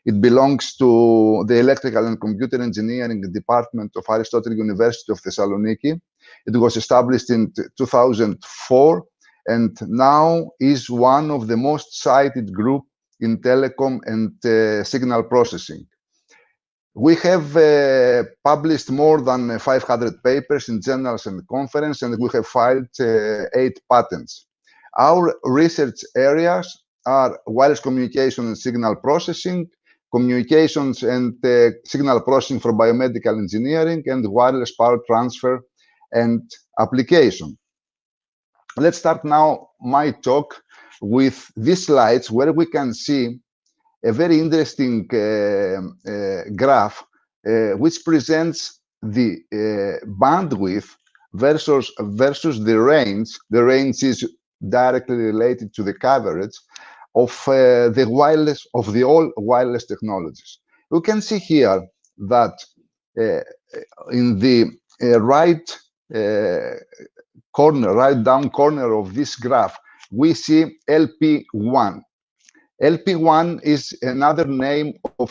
It belongs to the Electrical and Computer Engineering Department of Aristotle University of Thessaloniki. It was established in 2004 and now is one of the most cited group in telecom and signal processing. We have published more than 500 papers in journals and conferences, and we have filed 8 patents. Our research areas are wireless communication and signal processing, communications and signal processing for biomedical engineering, and wireless power transfer and application. Let's start now my talk with these slides where we can see a very interesting graph which presents the bandwidth versus the range. The range is directly related to the coverage of the all wireless technologies. You can see here that in the right down corner of this graph, we see LP1. LP1 is another name of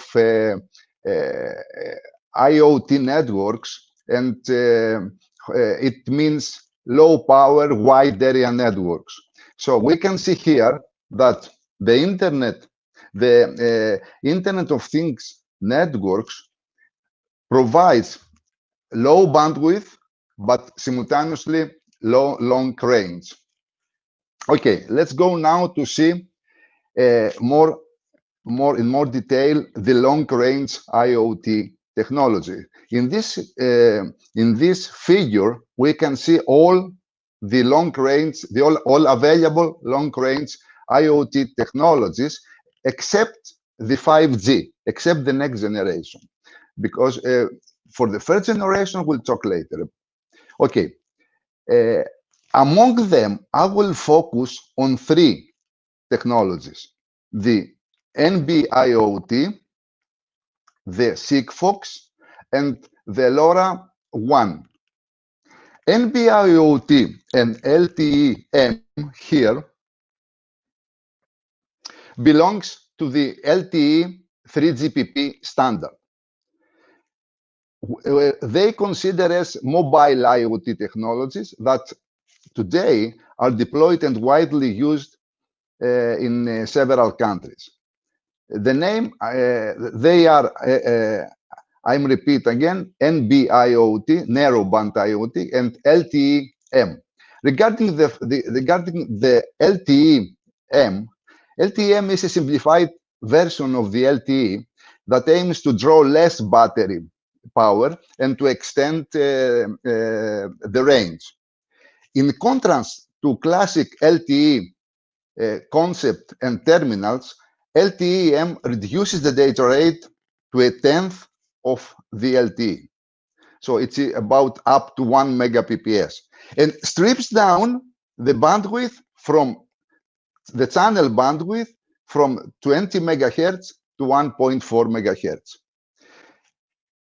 IoT networks, and it means low power wide area networks. So we can see here that the Internet of Things networks provides low bandwidth, but simultaneously long range. Okay, let's go now to see in more detail the long-range IoT technology. In this figure, we can see all the long-range, all available long-range IoT technologies, except the 5G, except the next generation, because for the first generation, we'll talk later. Okay, among them, I will focus on 3 technologies: the NB-IoT, the Sigfox, and the LoRaWAN. NB-IoT and LTE-M here belongs to the LTE 3GPP standard. They consider as mobile IoT technologies that today are deployed and widely used in several countries. The name, they are, I'm repeat again, NB-IoT, narrowband IoT, and LTE-M. Regarding the LTE-M, LTE-M is a simplified version of the LTE that aims to draw less battery power and to extend the range. In contrast to classic LTE concept and terminals, LTE-M reduces the data rate to 1/10 of the LTE. So it's about up to 1 Mbps and strips down the bandwidth from the channel bandwidth from 20 megahertz to 1.4 megahertz.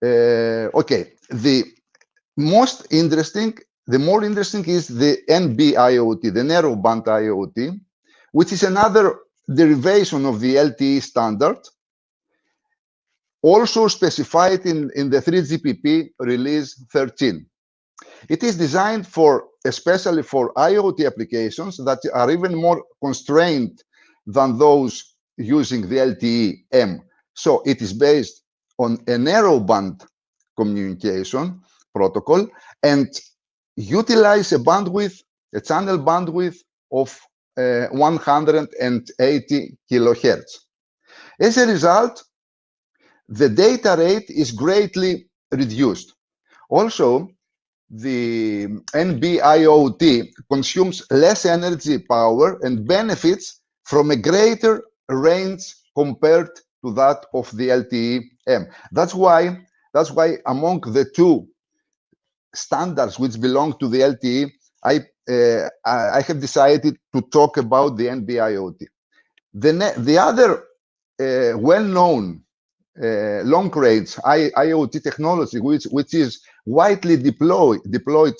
Okay, the more interesting is the NB-IoT, the narrowband IoT, which is another derivation of the LTE standard, also specified in the 3GPP release 13. It is designed especially for IoT applications that are even more constrained than those using the LTE-M. So it is based on a narrowband communication protocol and utilize a channel bandwidth of 180 kilohertz. As a result, the data rate is greatly reduced. Also, the NB-IoT consumes less energy power and benefits from a greater range compared to that of the LTE-M. That's why among the 2 standards which belong to the LTE, I have decided to talk about the NB-IoT. The other well-known long-range IoT technology, which is widely deployed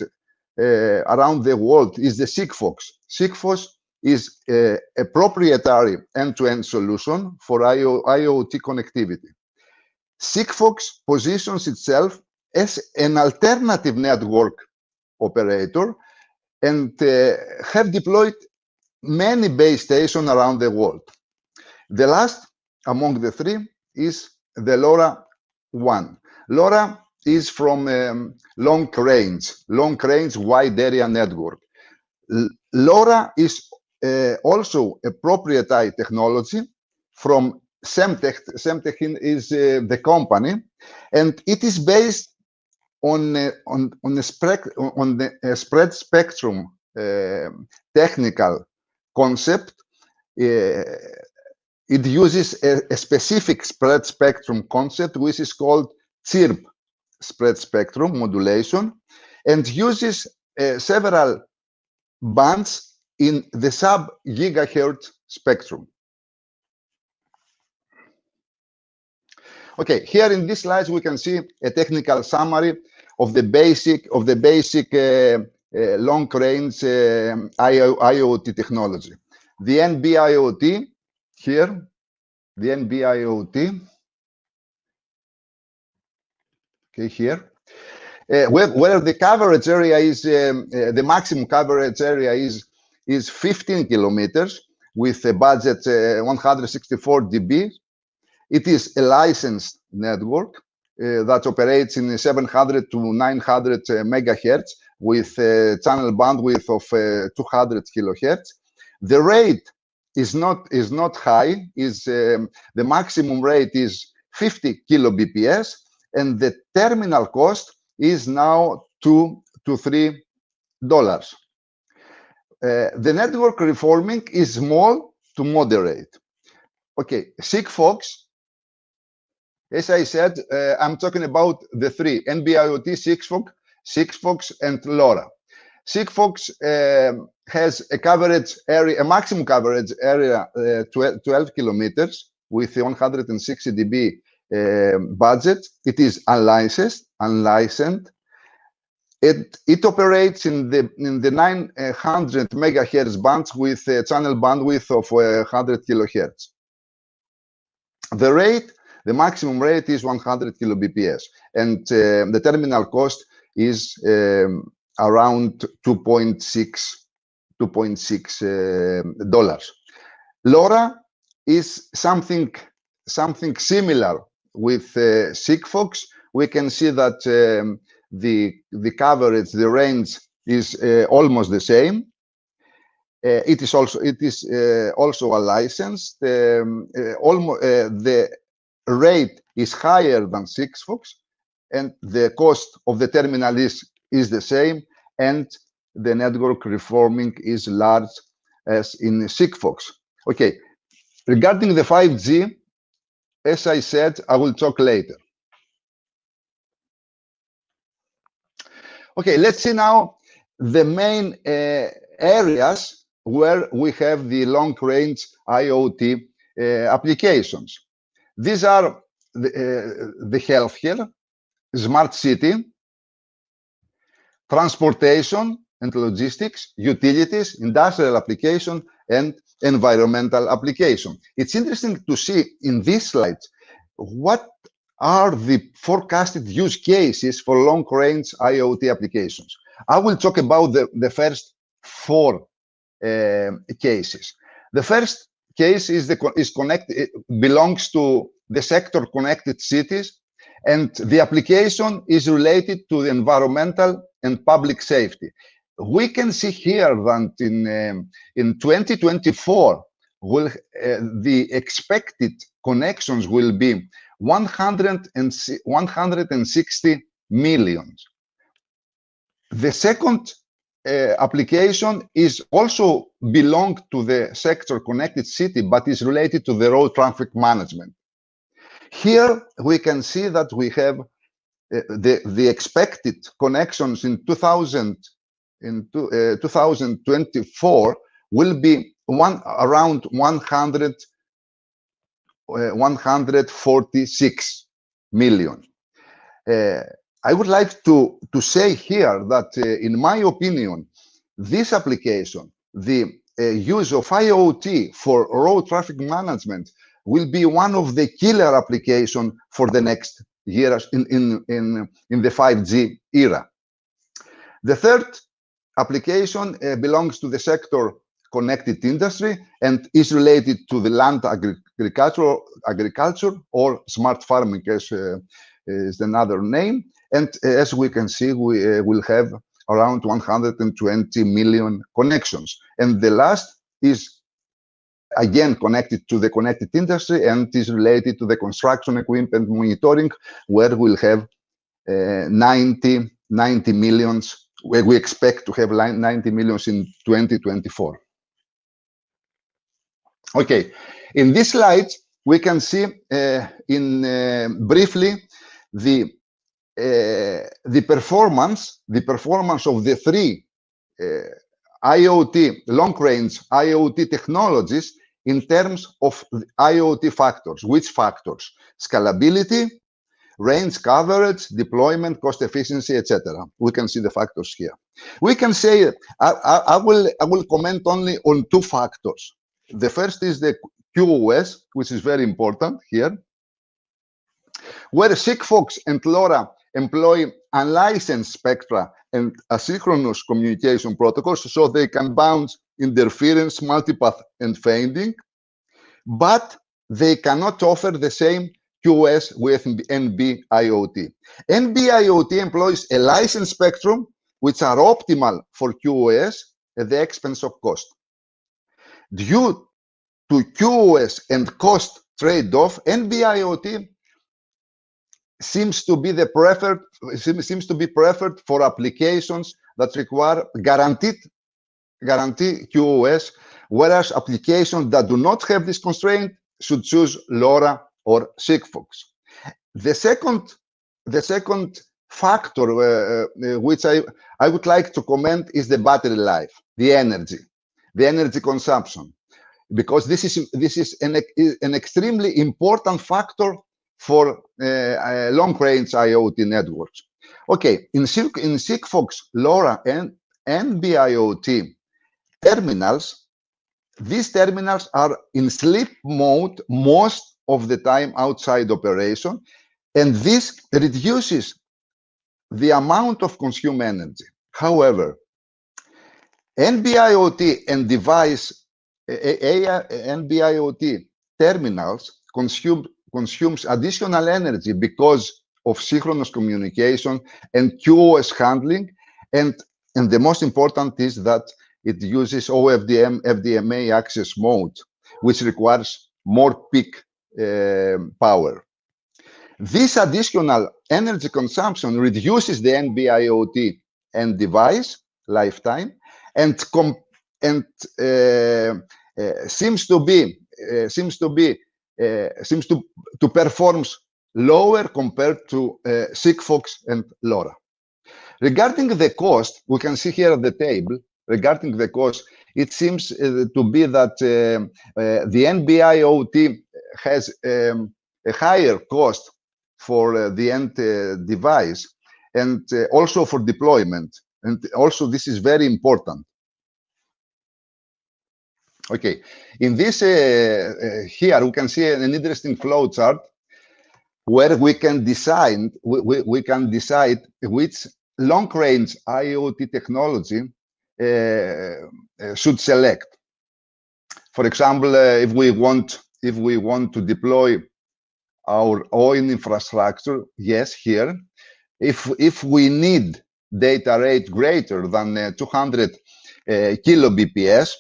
around the world, is the Sigfox. Sigfox is a proprietary end-to-end solution for IoT connectivity. Sigfox positions itself as an alternative network operator and have deployed many base stations around the world. The last among the three is the LoRa-1. LoRa is from long range wide area network. LoRa is also a proprietary technology from Semtech. Semtech is the company, and it is based on the spread spectrum technical concept. It uses a specific spread spectrum concept, which is called CIRP spread spectrum modulation, and uses several bands in the sub-gigahertz spectrum. Okay, here in these slides we can see a technical summary of the basic long-range IoT technology. The NB-IoT here, the NB-IoT, okay, here, where the coverage area is, the maximum coverage area is 15 kilometers with a budget 164 dB. It is a licensed network that operates in 700 to 900 megahertz with a channel bandwidth of 200 kilohertz. The rate is not high. The maximum rate is 50 kilobps, and the terminal cost is now $2 to $3. The network reforming is small to moderate. Okay, Sigfox. As I said, I'm talking about the three, NB-IoT, Sigfox, and LoRa. Sigfox has a coverage area, a maximum coverage area, 12 kilometers with 160 dB budget. It is unlicensed. It operates in the 900 megahertz bands with a channel bandwidth of 100 kilohertz. The maximum rate is 100 kilobps, and the terminal cost is around $2.6. LoRa is something similar with Sigfox. We can see that the coverage, the range is almost the same. It is also a licensed. The rate is higher than Sigfox, and the cost of the terminal is the same, and the network reforming is large as in Sigfox. Okay, regarding the 5G, as I said, I will talk later. Okay, let's see now the main areas where we have the long-range IoT applications. These are the healthcare, smart city, transportation and logistics, utilities, industrial application, and environmental application. It's interesting to see in these slides what are the forecasted use cases for long-range IoT applications. I will talk about the first four cases. The first case belongs to the sector connected cities, and the application is related to the environmental and public safety. We can see here that in 2024, the expected connections will be 160 million. The second application is also belong to the sector connected city, but is related to the road traffic management. Here we can see that we have the expected connections in 2024 will be around 146 million. I would like to say here that, in my opinion, this application, the use of IoT for road traffic management will be one of the killer applications for the next years in the 5G era. The third application belongs to the sector connected industry and is related to the land agriculture or smart farming, as is another name. And as we can see, we will have around 120 million connections. And the last is again connected to the connected industry and is related to the construction equipment monitoring, where we'll have 90 millions, where we expect to have 90 millions in 2024. Okay, in this slide, we can see briefly the performance of the three IoT, long-range IoT technologies in terms of IoT factors. Which factors? Scalability, range coverage, deployment, cost efficiency, etc. We can see the factors here. We can say, I will comment only on two factors. The first is the QoS, which is very important here, where Sigfox and LoRa employ unlicensed spectra and asynchronous communication protocols, so they can bounce interference, multipath, and fading, but they cannot offer the same QoS with NB-IoT. NB-IoT employs a licensed spectrum, which are optimal for QoS at the expense of cost. Due to QoS and cost trade-off, NB-IoT seems to be preferred for applications that require guarantee QoS, whereas applications that do not have this constraint should choose LoRa or Sigfox. The second factor which I would like to comment is the battery life, the energy consumption, because this is an extremely important factor for long-range IoT networks. Okay, in Sigfox, LoRa, and NB-IoT terminals, these terminals are in sleep mode most of the time outside operation, and this reduces the amount of consumed energy. However, NB-IoT and NB-IoT terminals consumes additional energy because of synchronous communication and QoS handling, and the most important is that it uses OFDM, FDMA access mode, which requires more peak power. This additional energy consumption reduces the NB-IoT end device lifetime and seems to perform lower compared to Sigfox and LoRa. Regarding the cost, we can see here at the table, regarding the cost, it seems to be that the NB-IoT has a higher cost for the end device and also for deployment. And also this is very important. Okay, in this here we can see an interesting flow chart where we can decide which long-range IoT technology should select. For example, if we want to deploy our own infrastructure, yes, here. If we need data rate greater than 200 kilobps,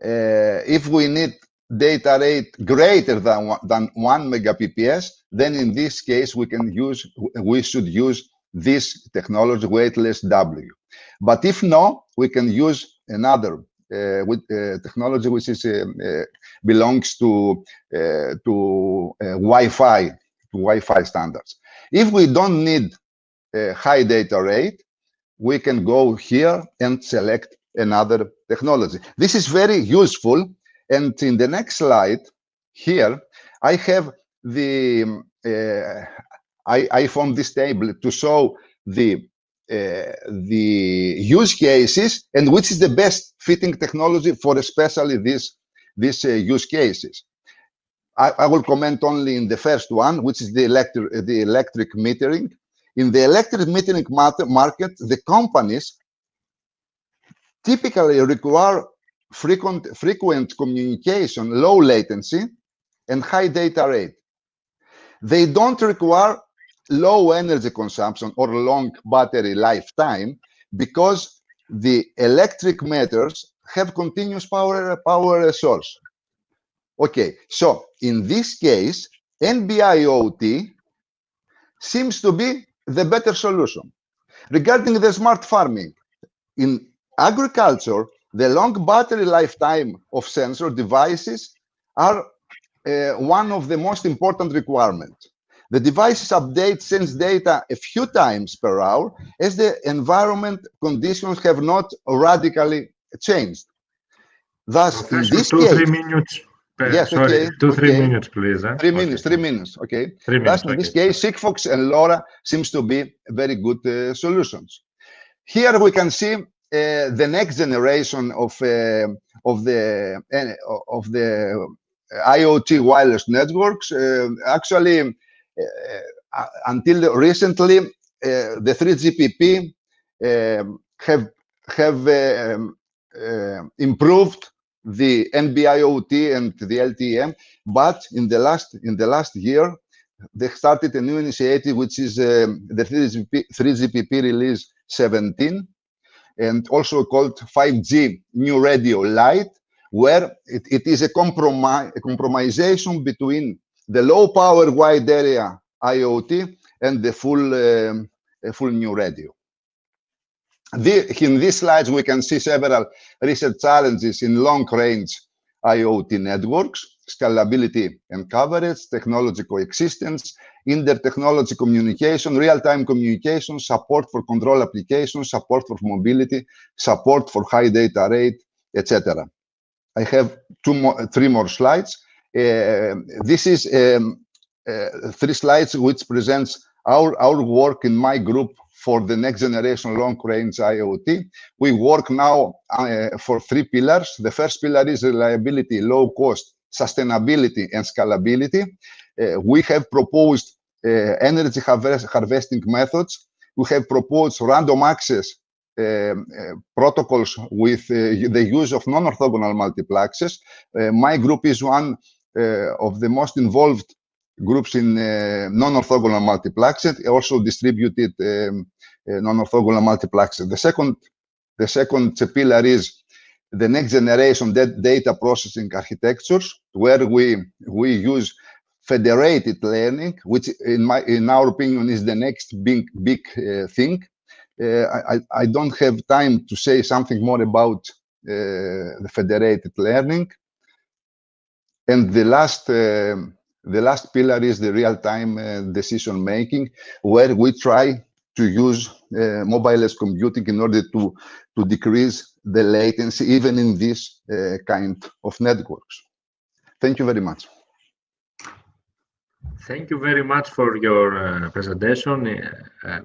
if we need data rate greater than 1 megabps, then in this case we should use this technology, weightless W. But if no, we can use another technology which is belongs to Wi-Fi standards. If we don't need a high data rate, we can go here and select another technology. This is very useful. And in the next slide here, I have I found this table to show the the use cases and which is the best fitting technology for especially these use cases. I will comment only in the first one, which is the electric metering. In the electric metering market, the companies typically require frequent communication, low latency, and high data rate. They don't require low energy consumption or long battery lifetime because the electric meters have continuous power source. Okay, so in this case, NB-IoT seems to be the better solution. Regarding the smart farming, in agriculture, the long battery lifetime of sensor devices are one of the most important requirements. The devices update sense data a few times per hour as the environment conditions have not radically changed. Thus, Professor, in this 3 minutes. yes, sorry, okay, 3 minutes, please. 3 minutes, 3 minutes, okay. 3 minutes, Thus, in this case, Sigfox and LoRa seems to be very good solutions. Here we can see the next generation of the IoT wireless networks. Actually, until recently, the 3GPP have improved the NB-IoT and the LTE-M, but in the last year, they started a new initiative, which is the 3GPP release 17, and also called 5G New Radio Lite, where it is a compromisation between the low power wide area IoT and the full new radio. In these slides, we can see several research challenges in long-range IoT networks: scalability and coverage, technology coexistence, inter-technology communication, real-time communication, support for control applications, support for mobility, support for high data rate, etc. I have three more slides. This is 3 slides which presents our work in my group for the next generation long-range IoT. We work now for 3 pillars. The first pillar is reliability, low cost, sustainability, and scalability. We have proposed energy harvesting methods. We have proposed random access protocols with the use of non-orthogonal multiplexes. My group is one of the most involved groups in non-orthogonal multiplexing, also distributed non-orthogonal multiplexing. The second pillar is the next generation data processing architectures, where we use federated learning, which in our opinion is the next big thing. I don't have time to say something more about the federated learning. And the last pillar is the real-time decision making, where we try to use mobile-less computing in order to decrease the latency, even in this kind of networks. Thank you very much. Thank you very much for your presentation.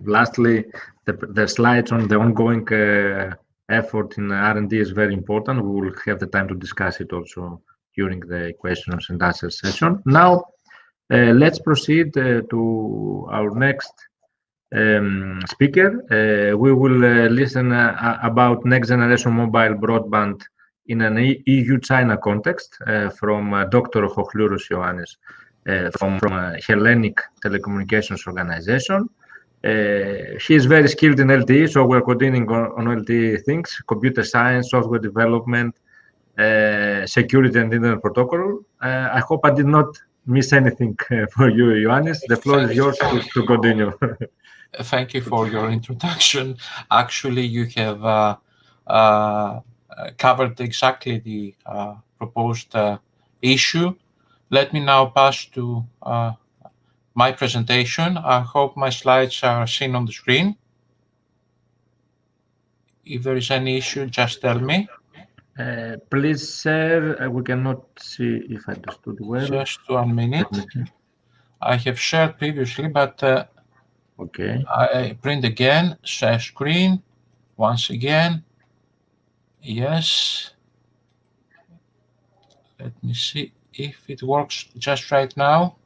Lastly, the slides on the ongoing effort in R&D is very important. We will have the time to discuss it also during the questions and answers session. Now, let's proceed to our next speaker. We will listen about next generation mobile broadband in an EU-China context from Dr. Chochlouros Ioannis from Hellenic Telecommunications Organization. He is very skilled in LTE, so we're continuing on LTE things: computer science, software development, security and internet protocol. I hope I did not miss anything for you, Ioannis. The floor is yours to continue. Thank you for your introduction. Actually, you have covered exactly the proposed issue. Let me now pass to my presentation. I hope my slides are seen on the screen. If there is any issue, just tell me. Please share. We cannot see if I understood well. Just 1 minute. I have shared previously, but Okay. I print again, share screen, once again. Yes. Let me see if it works just right now.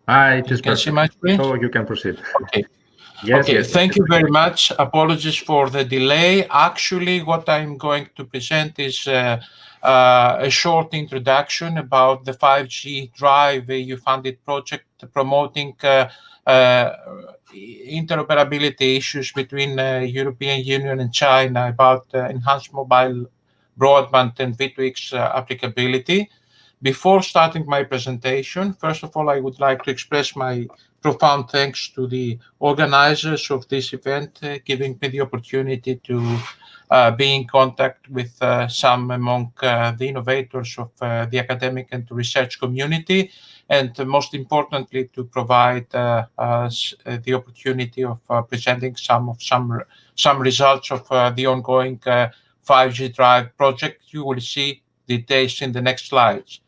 It You is can see perfect. my screen? So you can proceed. Okay. Yes, Okay, yes. thank you very much. Apologies for the delay. Actually, what I'm going to present is a short introduction about the 5G Drive EU-funded project promoting interoperability issues between European Union and China about enhanced mobile broadband and V2X applicability. Before starting my presentation, first of all, I would like to express my profound thanks to the organizers of this event, giving me the opportunity to be in contact with some among the innovators of the academic and research community, and most importantly, to provide us the opportunity of presenting some results of the ongoing 5G Drive project. You will see details in the next slides.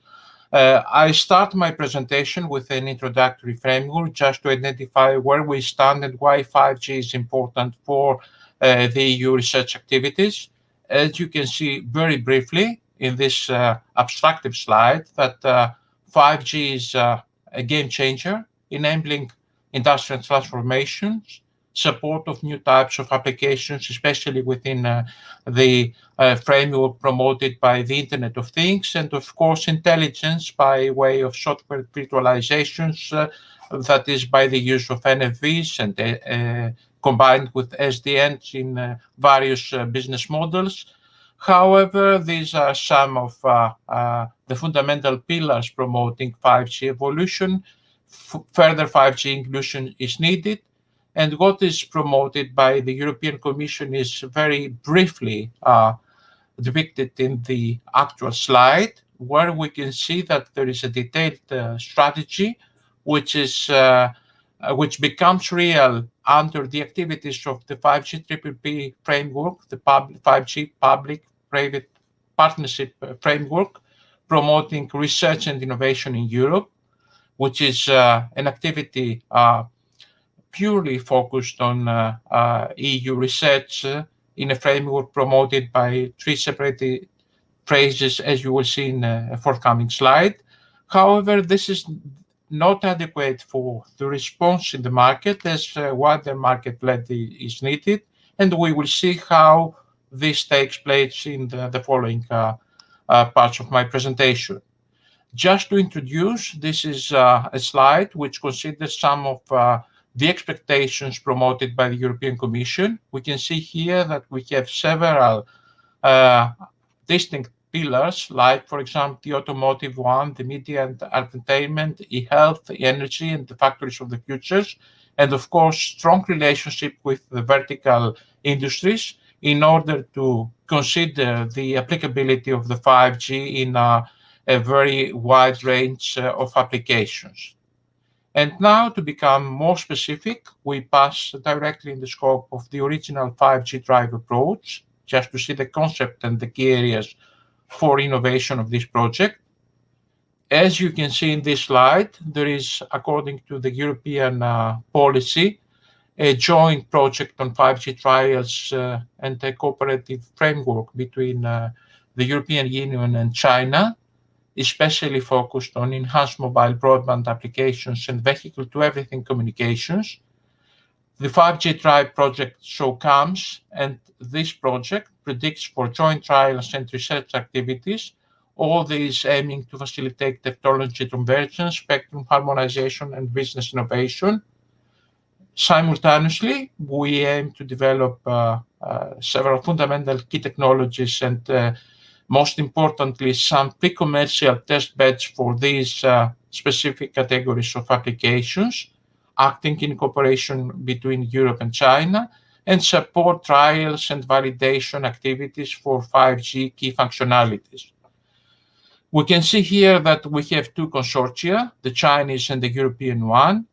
I start my presentation with an introductory framework just to identify where we stand and why 5G is important for the EU research activities. As you can see very briefly in this abstractive slide, that 5G is a game changer, enabling industrial transformations, support of new types of applications, especially within the framework promoted by the Internet of Things, and of course intelligence by way of software virtualizations, that is by the use of NFVs and combined with SDNs in various business models. However, these are some of the fundamental pillars promoting 5G evolution. Further 5G inclusion is needed. And what is promoted by the European Commission is very briefly depicted in the actual slide, where we can see that there is a detailed strategy which becomes real under the activities of the 5G PPP framework, the 5G public-private partnership framework, promoting research and innovation in Europe, which is an activity purely focused on EU research in a framework promoted by three separate phrases, as you will see in a forthcoming slide. However, this is not adequate for the response in the market, as wider market-led is needed, and we will see how this takes place in the following parts of my presentation. Just to introduce, this is a slide which considers some of the expectations promoted by the European Commission. We can see here that we have several distinct pillars, like, for example, the automotive one, the media and entertainment, e-health, energy, and the factories of the futures, and of course, strong relationship with the vertical industries in order to consider the applicability of the 5G in a very wide range of applications. And now, to become more specific, we pass directly in the scope of the original 5G Drive approach, just to see the concept and the key areas for innovation of this project. As you can see in this slide, there is, according to the European policy, a joint project on 5G trials and a cooperative framework between the European Union and China, especially focused on enhanced mobile broadband applications and vehicle-to-everything communications. The 5G Drive project so comes, and this project predicts for joint trials and research activities, all these aiming to facilitate technology convergence, spectrum harmonization, and business innovation. Simultaneously, we aim to develop several fundamental key technologies and most importantly, some pre-commercial test beds for these specific categories of applications, acting in cooperation between Europe and China, and support trials and validation activities for 5G key functionalities. We can see here that we have two consortia, the Chinese and the European one,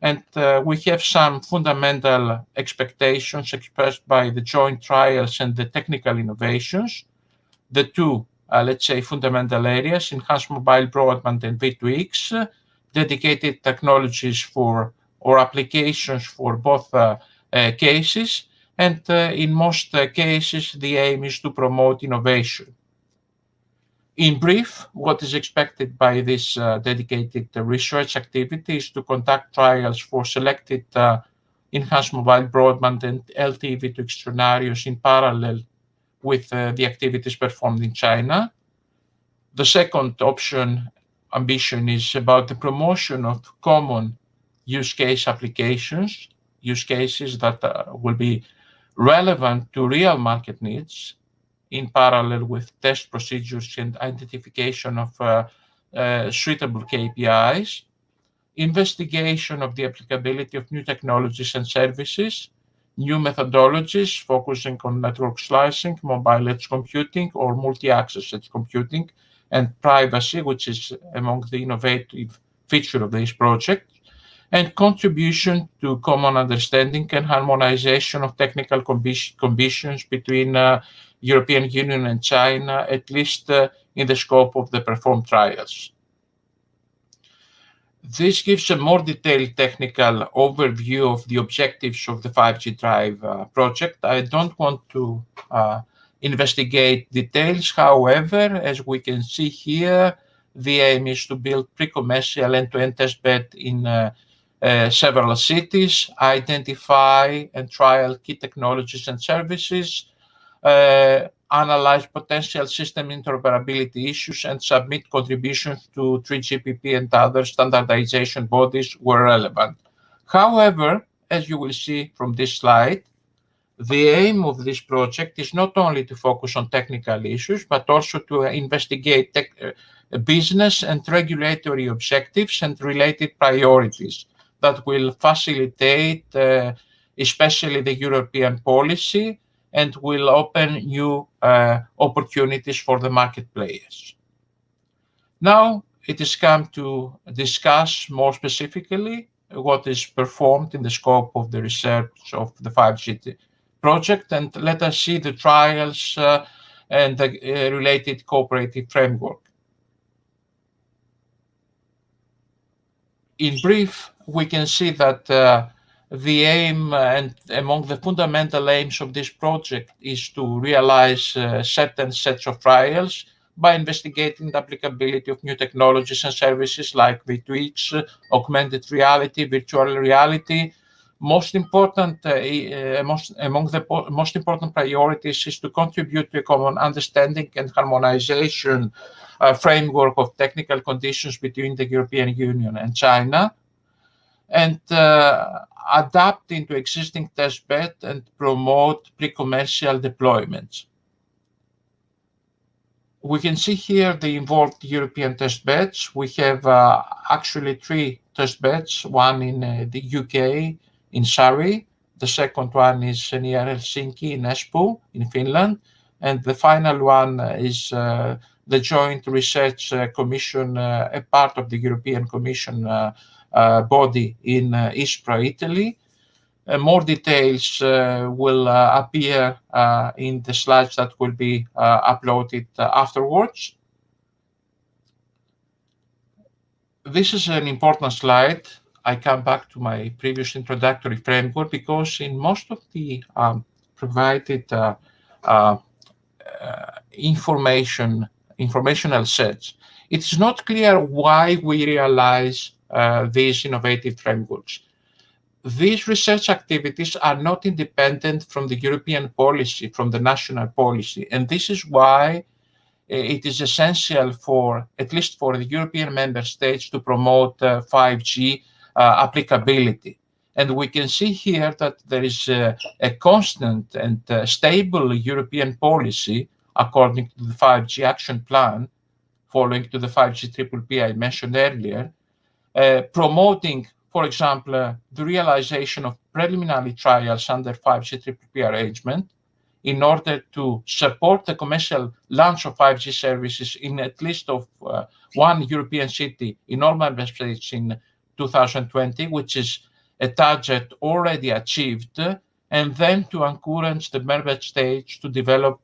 and we have some fundamental expectations expressed by the joint trials and the technical innovations. The two, let's say, fundamental areas, enhanced mobile broadband and V2X, dedicated technologies for or applications for both cases. And in most cases, the aim is to promote innovation. In brief, what is expected by this dedicated research activity is to conduct trials for selected enhanced mobile broadband and LTE V2X scenarios in parallel with the activities performed in China. The second ambition is about the promotion of common use case applications, use cases that will be relevant to real market needs in parallel with test procedures and identification of suitable KPIs, investigation of the applicability of new technologies and services, new methodologies focusing on network slicing, mobile edge computing, or multi-access edge computing, and privacy, which is among the innovative feature of this project, and contribution to common understanding and harmonization of technical conditions between European Union and China, at least in the scope of the performed trials. This gives a more detailed technical overview of the objectives of the 5G Drive project. I don't want to investigate details. However, as we can see here, the aim is to build pre-commercial end-to-end testbed in several cities, identify and trial key technologies and services, analyze potential system interoperability issues, and submit contributions to 3GPP and other standardization bodies where relevant. However, as you will see from this slide, the aim of this project is not only to focus on technical issues, but also to investigate business and regulatory objectives and related priorities that will facilitate especially the European policy and will open new opportunities for the market players. Now it is come to discuss more specifically what is performed in the scope of the research of the 5G project, and let us see the trials and the related cooperative framework. In brief, we can see that the aim and among the fundamental aims of this project is to realize certain sets of trials by investigating the applicability of new technologies and services like V2X, augmented reality, virtual reality. Most important, among the most important priorities is to contribute to a common understanding and harmonization framework of technical conditions between the European Union and China, and adapt into existing testbed and promote pre-commercial deployments. We can see here the involved European testbeds. We have actually 3 testbeds, one in the UK, in Surrey. The second one is near Helsinki in Espoo, in Finland. And the final one is the Joint Research Commission, a part of the European Commission body in Ispra, Italy. More details will appear in the slides that will be uploaded afterwards. This is an important slide. I come back to my previous introductory framework because in most of the provided informational sets, it's not clear why we realize these innovative frameworks. These research activities are not independent from the European policy, from the national policy, and this is why it is essential for, at least for the European member states, to promote 5G applicability. And we can see here that there is a constant and stable European policy according to the 5G action plan, following to the 5G PPP I mentioned earlier, promoting, for example, the realization of preliminary trials under 5G PPP arrangement in order to support the commercial launch of 5G services in at least of one European city in all member states in 2020, which is a target already achieved, and then to encourage the member states to develop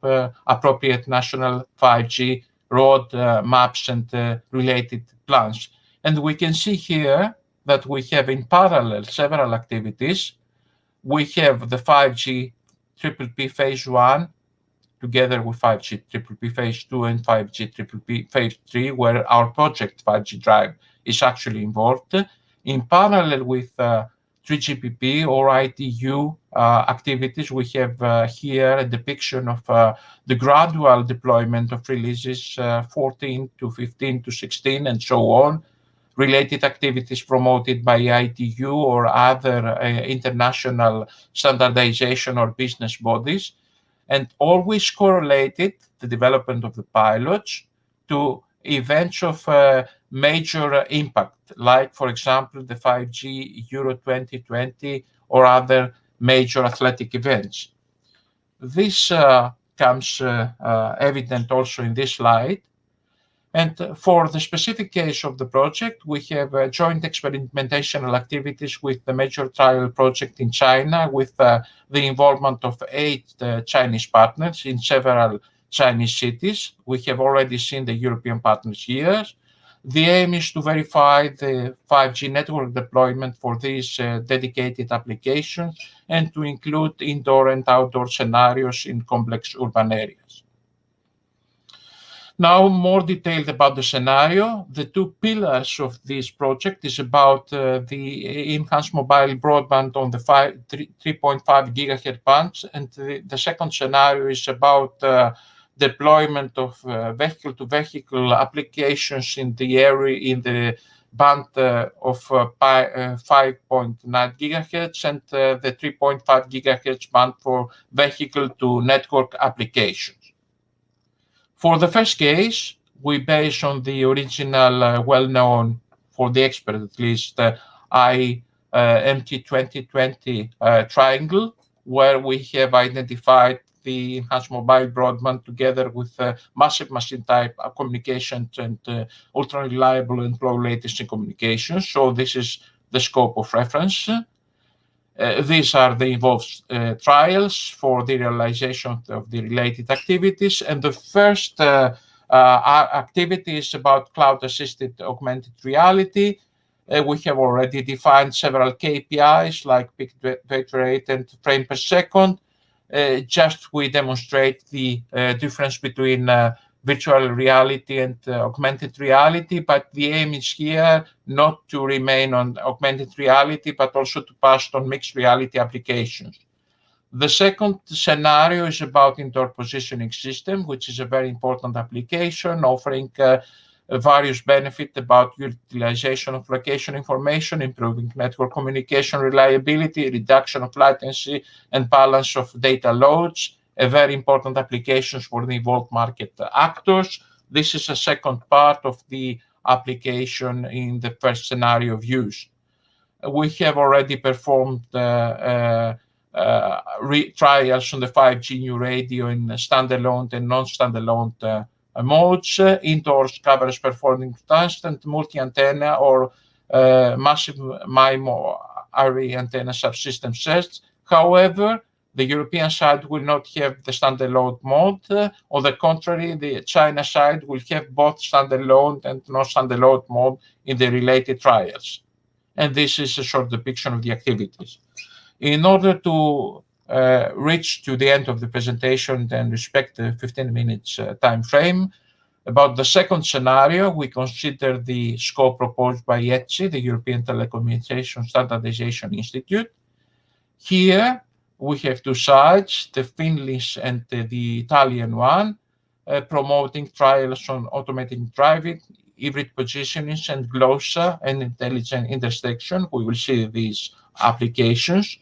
appropriate national 5G road maps and related plans. And we can see here that we have in parallel several activities. We have the 5G PPP phase 1, together with 5G PPP phase 2 and 5G PPP phase 3, where our project 5G Drive is actually involved. In parallel with 3GPP or ITU activities, we have here a depiction of the gradual deployment of releases 14 to 15 to 16 and so on, related activities promoted by ITU or other international standardization or business bodies, and always correlated the development of the pilots to events of major impact, like, for example, the 5G Euro 2020 or other major athletic events. This comes evident also in this slide. And for the specific case of the project, we have joint experimentational activities with the major trial project in China, with the involvement of 8 Chinese partners in several Chinese cities. We have already seen the European partners here. The aim is to verify the 5G network deployment for these dedicated applications and to include indoor and outdoor scenarios in complex urban areas. Now, more detailed about the scenario. The 2 pillars of this project is about the enhanced mobile broadband on the 3.5 gigahertz bands, and the second scenario is about deployment of vehicle-to-vehicle applications in the area in the band of 5.9 gigahertz and the 3.5 gigahertz band for vehicle-to-network applications. For the first case, we base on the original well-known, for the expert at least, IMT 2020 triangle, where we have identified the enhanced mobile broadband together with massive machine type communications and ultra-reliable and low latency communications. So this is the scope of reference. These are the involved trials for the realization of the related activities. And the first activity is about cloud-assisted augmented reality. We have already defined several KPIs like peak data rate and frame per second. Just we demonstrate the difference between virtual reality and augmented reality, but the aim is here not to remain on augmented reality, but also to pass on mixed reality applications. The second scenario is about indoor positioning system, which is a very important application, offering various benefits about utilization of location information, improving network communication reliability, reduction of latency, and balance of data loads, a very important applications for the involved market actors. This is a second part of the application in the first scenario of use. We have already performed trials on the 5G new radio in standalone and non-standalone modes, indoors coverage performing test, and multi-antenna or massive MIMO array antenna subsystem sets. However, the European side will not have the standalone mode. On the contrary, the China side will have both standalone and non-standalone mode in the related trials. And this is a short depiction of the activities. In order to reach to the end of the presentation and respect the 15 minutes time frame, about the second scenario, we consider the scope proposed by ETSI, the European Telecommunication Standardization Institute. Here, we have 2 sites, the Finnish and the Italian one, promoting trials on automated driving, hybrid positionings, and glossa and intelligent intersection. We will see these applications.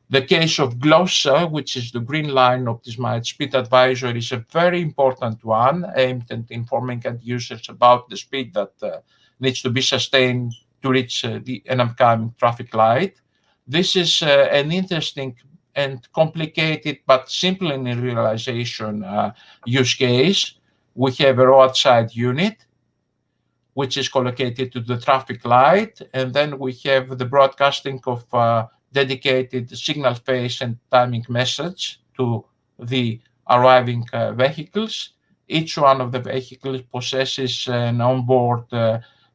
The case of glossa, which is the green line optimized speed advisory, is a very important one, aimed at informing end users about the speed that needs to be sustained to reach an upcoming traffic light. This is an interesting and complicated but simple in realization use case. We have a roadside unit, which is collocated to the traffic light, and then we have the broadcasting of dedicated signal phase and timing message to the arriving vehicles. Each one of the vehicles possesses an onboard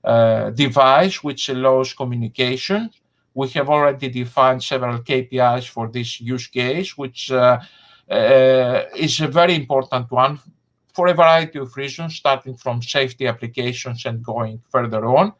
device which allows communication. We have already defined several KPIs for this use case, which is a very important one for a variety of reasons, starting from safety applications and going further on.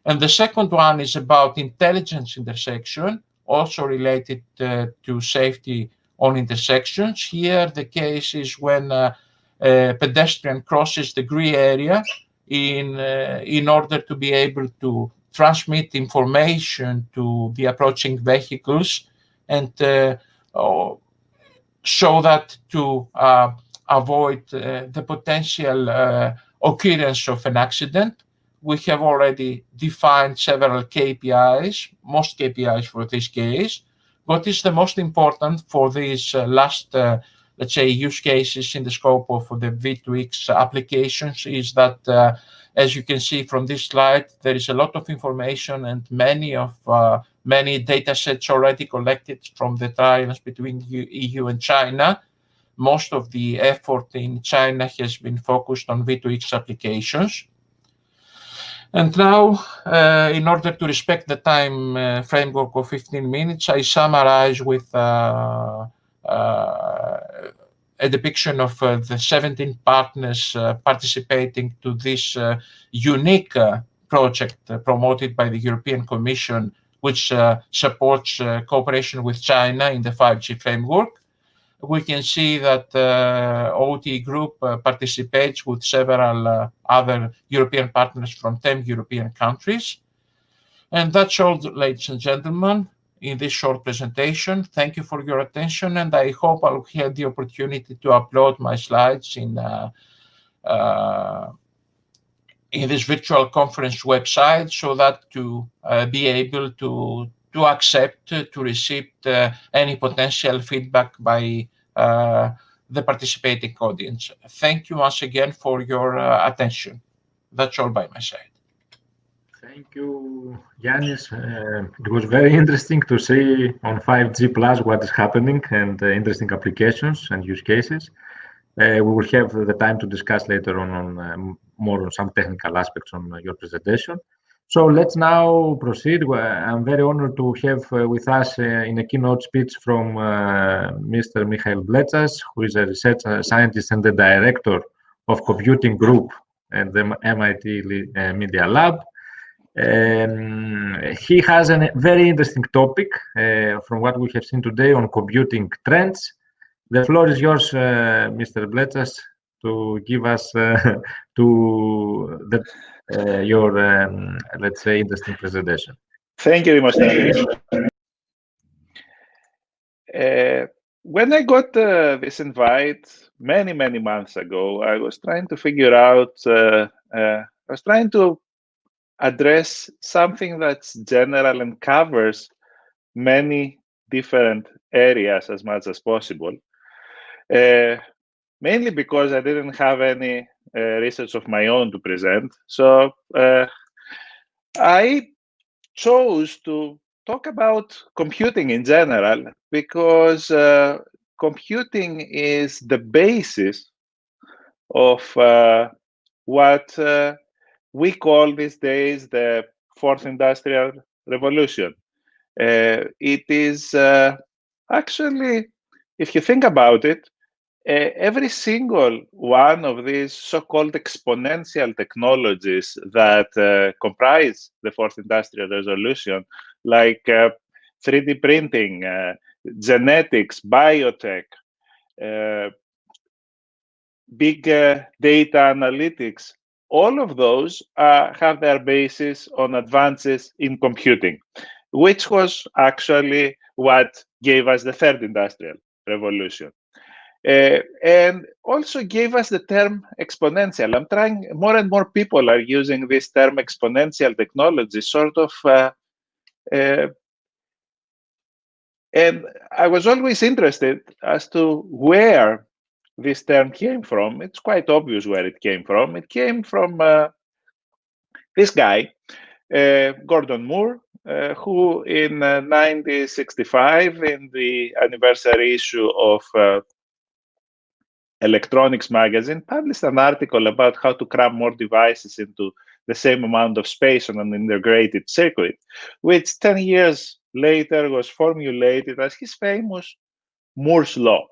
And the second one is about intelligence intersection, also related to safety on intersections. Here, the case is when a pedestrian crosses the gray area in order to be able to transmit information to the approaching vehicles and so that to avoid the potential occurrence of an accident. We have already defined several KPIs, most KPIs for this case. What is the most important for these last, let's say, use cases in the scope of the V2X applications is that, as you can see from this slide, there is a lot of information and many data sets already collected from the trials between EU and China. Most of the effort in China has been focused on V2X applications. And now, in order to respect the time framework of 15 minutes, I summarize with a depiction of the 17 partners participating to this unique project promoted by the European Commission, which supports cooperation with China in the 5G framework. We can see that OT Group participates with several other European partners from 10 European countries. And that's all, ladies and gentlemen, in this short presentation. Thank you for your attention, and I hope I'll have the opportunity to upload my slides in this virtual conference website so that to be able to accept, to receive any potential feedback by the participating audience. Thank you once again for your attention. That's all by my side. Thank you, Yanis. It was very interesting to see on 5G Plus what is happening and interesting applications and use cases. We will have the time to discuss later on more on some technical aspects on your presentation. So let's now proceed. I'm very honored to have with us in a keynote speech from Mr. Michael Blechas, who is a research scientist and the director of Computing Group at the MIT Media Lab. He has a very interesting topic from what we have seen today on computing trends. The floor is yours, Mr. Blechas, to give us your, let's say, interesting presentation. Thank you very much, Daniel. When I got this invite many months ago, I was trying to figure out, I was trying to address something that's general and covers many different areas as much as possible. Mainly because I didn't have any research of my own to present. So I chose to talk about computing in general because computing is the basis of what we call these days the fourth industrial revolution. It is actually, if you think about it, every single one of these so-called exponential technologies that comprise the fourth industrial revolution, like 3D printing, genetics, biotech, big data analytics, all of those have their basis on advances in computing, which was actually what gave us the third industrial revolution. And also gave us the term exponential. I'm trying, more and more people are using this term exponential technology, sort of, and I was always interested as to where this term came from. It's quite obvious where it came from. It came from this guy, Gordon Moore, who in 1965, in the anniversary issue of Electronics magazine, published an article about how to cram more devices into the same amount of space on an integrated circuit, which 10 years later was formulated as his famous Moore's law.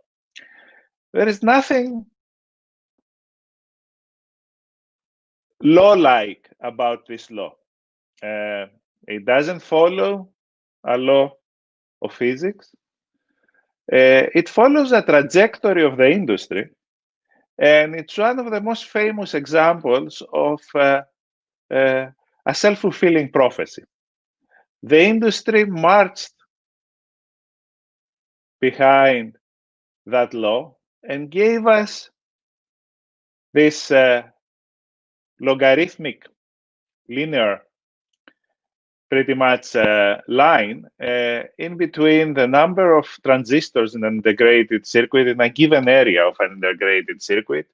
There is nothing law-like about this law. It doesn't follow a law of physics. It follows a trajectory of the industry, and it's one of the most famous examples of a self-fulfilling prophecy. The industry marched behind that law and gave us this logarithmic, linear, pretty much line in between the number of transistors in an integrated circuit in a given area of an integrated circuit,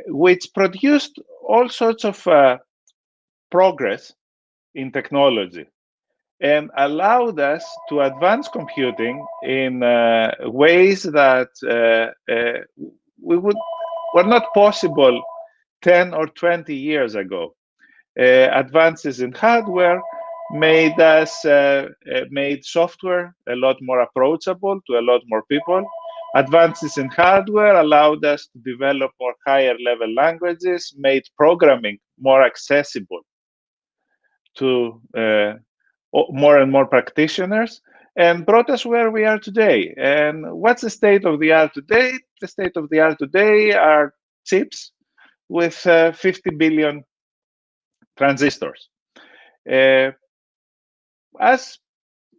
which produced all sorts of progress in technology and allowed us to advance computing in ways that were not possible 10 or 20 years ago. Advances in hardware made software a lot more approachable to a lot more people. Advances in hardware allowed us to develop more higher level languages, made programming more accessible to more and more practitioners, and brought us where we are today. And what's the state of the art today? The state of the art today are chips with 50 billion transistors. As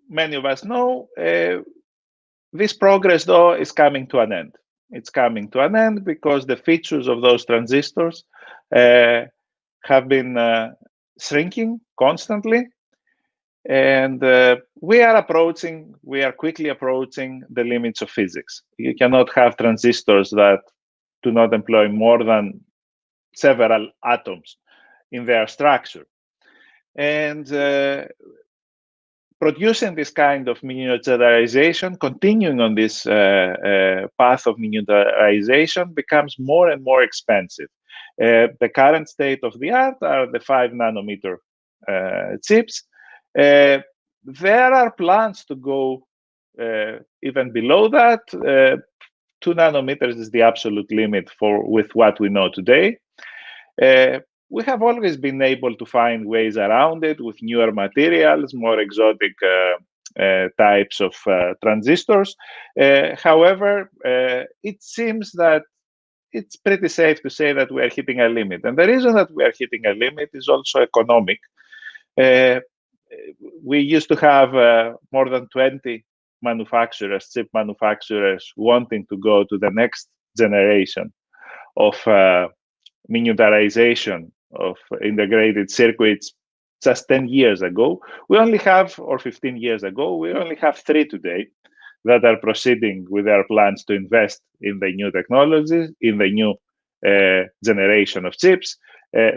many of us know, this progress, though, is coming to an end. It's coming to an end because the features of those transistors have been shrinking constantly. And we are quickly approaching the limits of physics. You cannot have transistors that do not employ more than several atoms in their structure. And producing this kind of miniaturization, continuing on this path of miniaturization, becomes more and more expensive. The current state of the art are the 5 nanometer chips. There are plans to go even below that. 2 nanometers is the absolute limit with what we know today. We have always been able to find ways around it with newer materials, more exotic types of transistors. However, it seems that it's pretty safe to say that we are hitting a limit. And the reason that we are hitting a limit is also economic. We used to have more than 20 manufacturers, chip manufacturers, wanting to go to the next generation of miniaturization of integrated circuits just 10 years ago. We only have, or 15 years ago, we only have 3 today that are proceeding with their plans to invest in the new technologies, in the new generation of chips,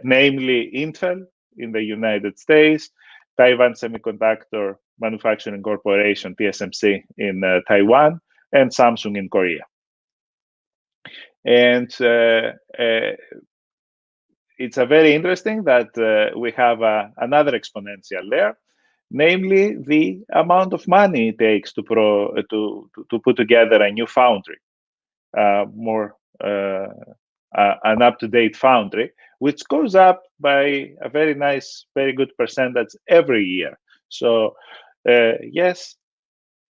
namely Intel in the United States, Taiwan Semiconductor Manufacturing Corporation, TSMC, in Taiwan, and Samsung in Korea. And it's very interesting that we have another exponential there, namely the amount of money it takes to put together a new foundry, an up-to-date foundry, which goes up by a very good percentage every year. So yes,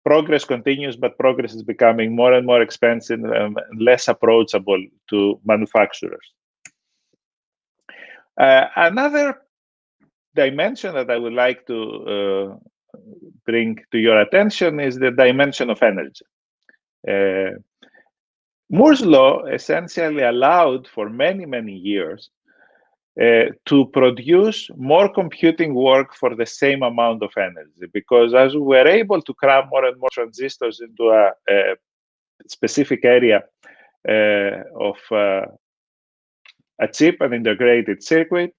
progress continues, but progress is becoming more and more expensive and less approachable to manufacturers. Another dimension that I would like to bring to your attention is the dimension of energy. Moore's law essentially allowed for many, many years to produce more computing work for the same amount of energy, because as we were able to cram more and more transistors into a specific area of a chip, an integrated circuit,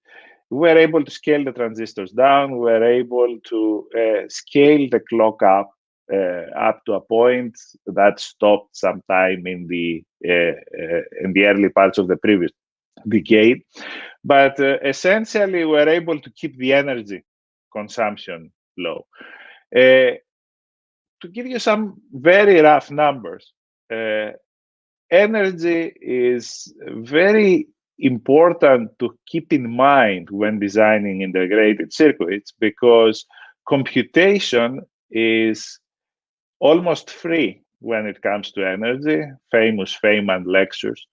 we were able to scale the transistors down. We were able to scale the clock up to a point that stopped sometime in the early parts of the previous decade. But essentially, we're able to keep the energy consumption low. To give you some very rough numbers, energy is very important to keep in mind when designing integrated circuits, because computation is almost free when it comes to energy. Famous Feynman lectures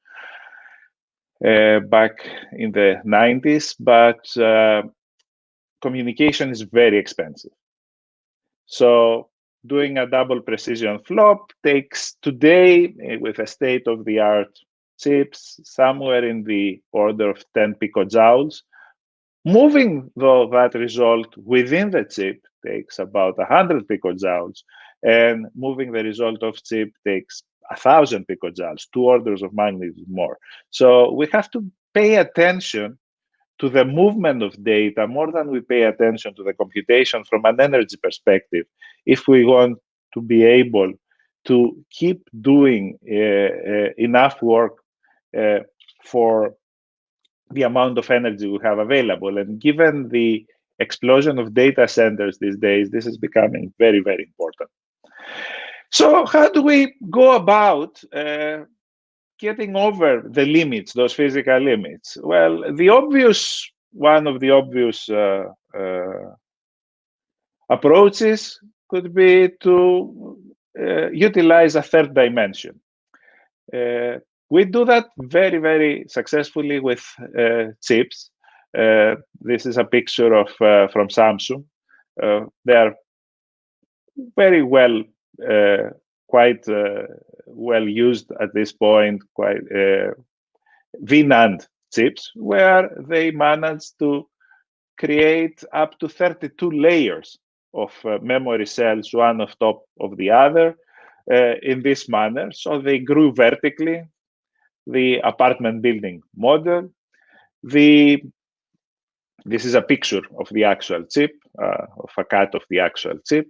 back in the 90s, but communication is very expensive. So doing a double precision flop takes today, with a state-of-the-art chips, somewhere in the order of 10 picojoules. Moving that result within the chip takes about 100 picojoules, and moving the result of chip takes 1,000 picojoules, 2 orders of magnitude more. So we have to pay attention to the movement of data more than we pay attention to the computation from an energy perspective, if we want to be able to keep doing enough work for the amount of energy we have available. And given the explosion of data centers these days, this is becoming very, very important. So how do we go about getting over the limits, those physical limits? Well, one of the obvious approaches could be to utilize a third dimension. We do that very, very successfully with chips. This is a picture of from Samsung. They are very well, quite well used at this point, quite VNAND chips, where they managed to create up to 32 layers of memory cells, one on top of the other, in this manner. So they grew vertically, the apartment building model. This is a picture of the actual chip, of a cut of the actual chip.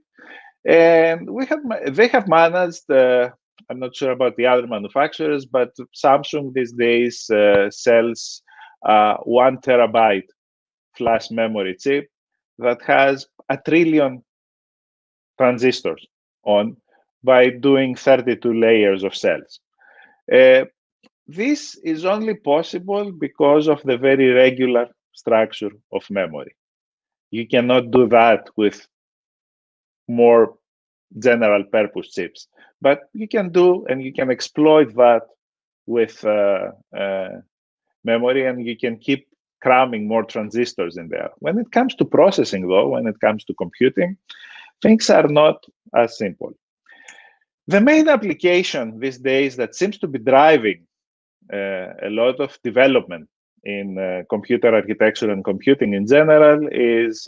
And they have managed, I'm not sure about the other manufacturers, but Samsung these days sells 1 terabyte flash memory chip that has 1 trillion transistors on, by doing 32 layers of cells. This is only possible because of the very regular structure of memory. You cannot do that with more general purpose chips, but you can do, and you can exploit that with memory, and you can keep cramming more transistors in there. When it comes to processing, though, when it comes to computing, things are not as simple. The main application these days that seems to be driving a lot of development in computer architecture and computing in general is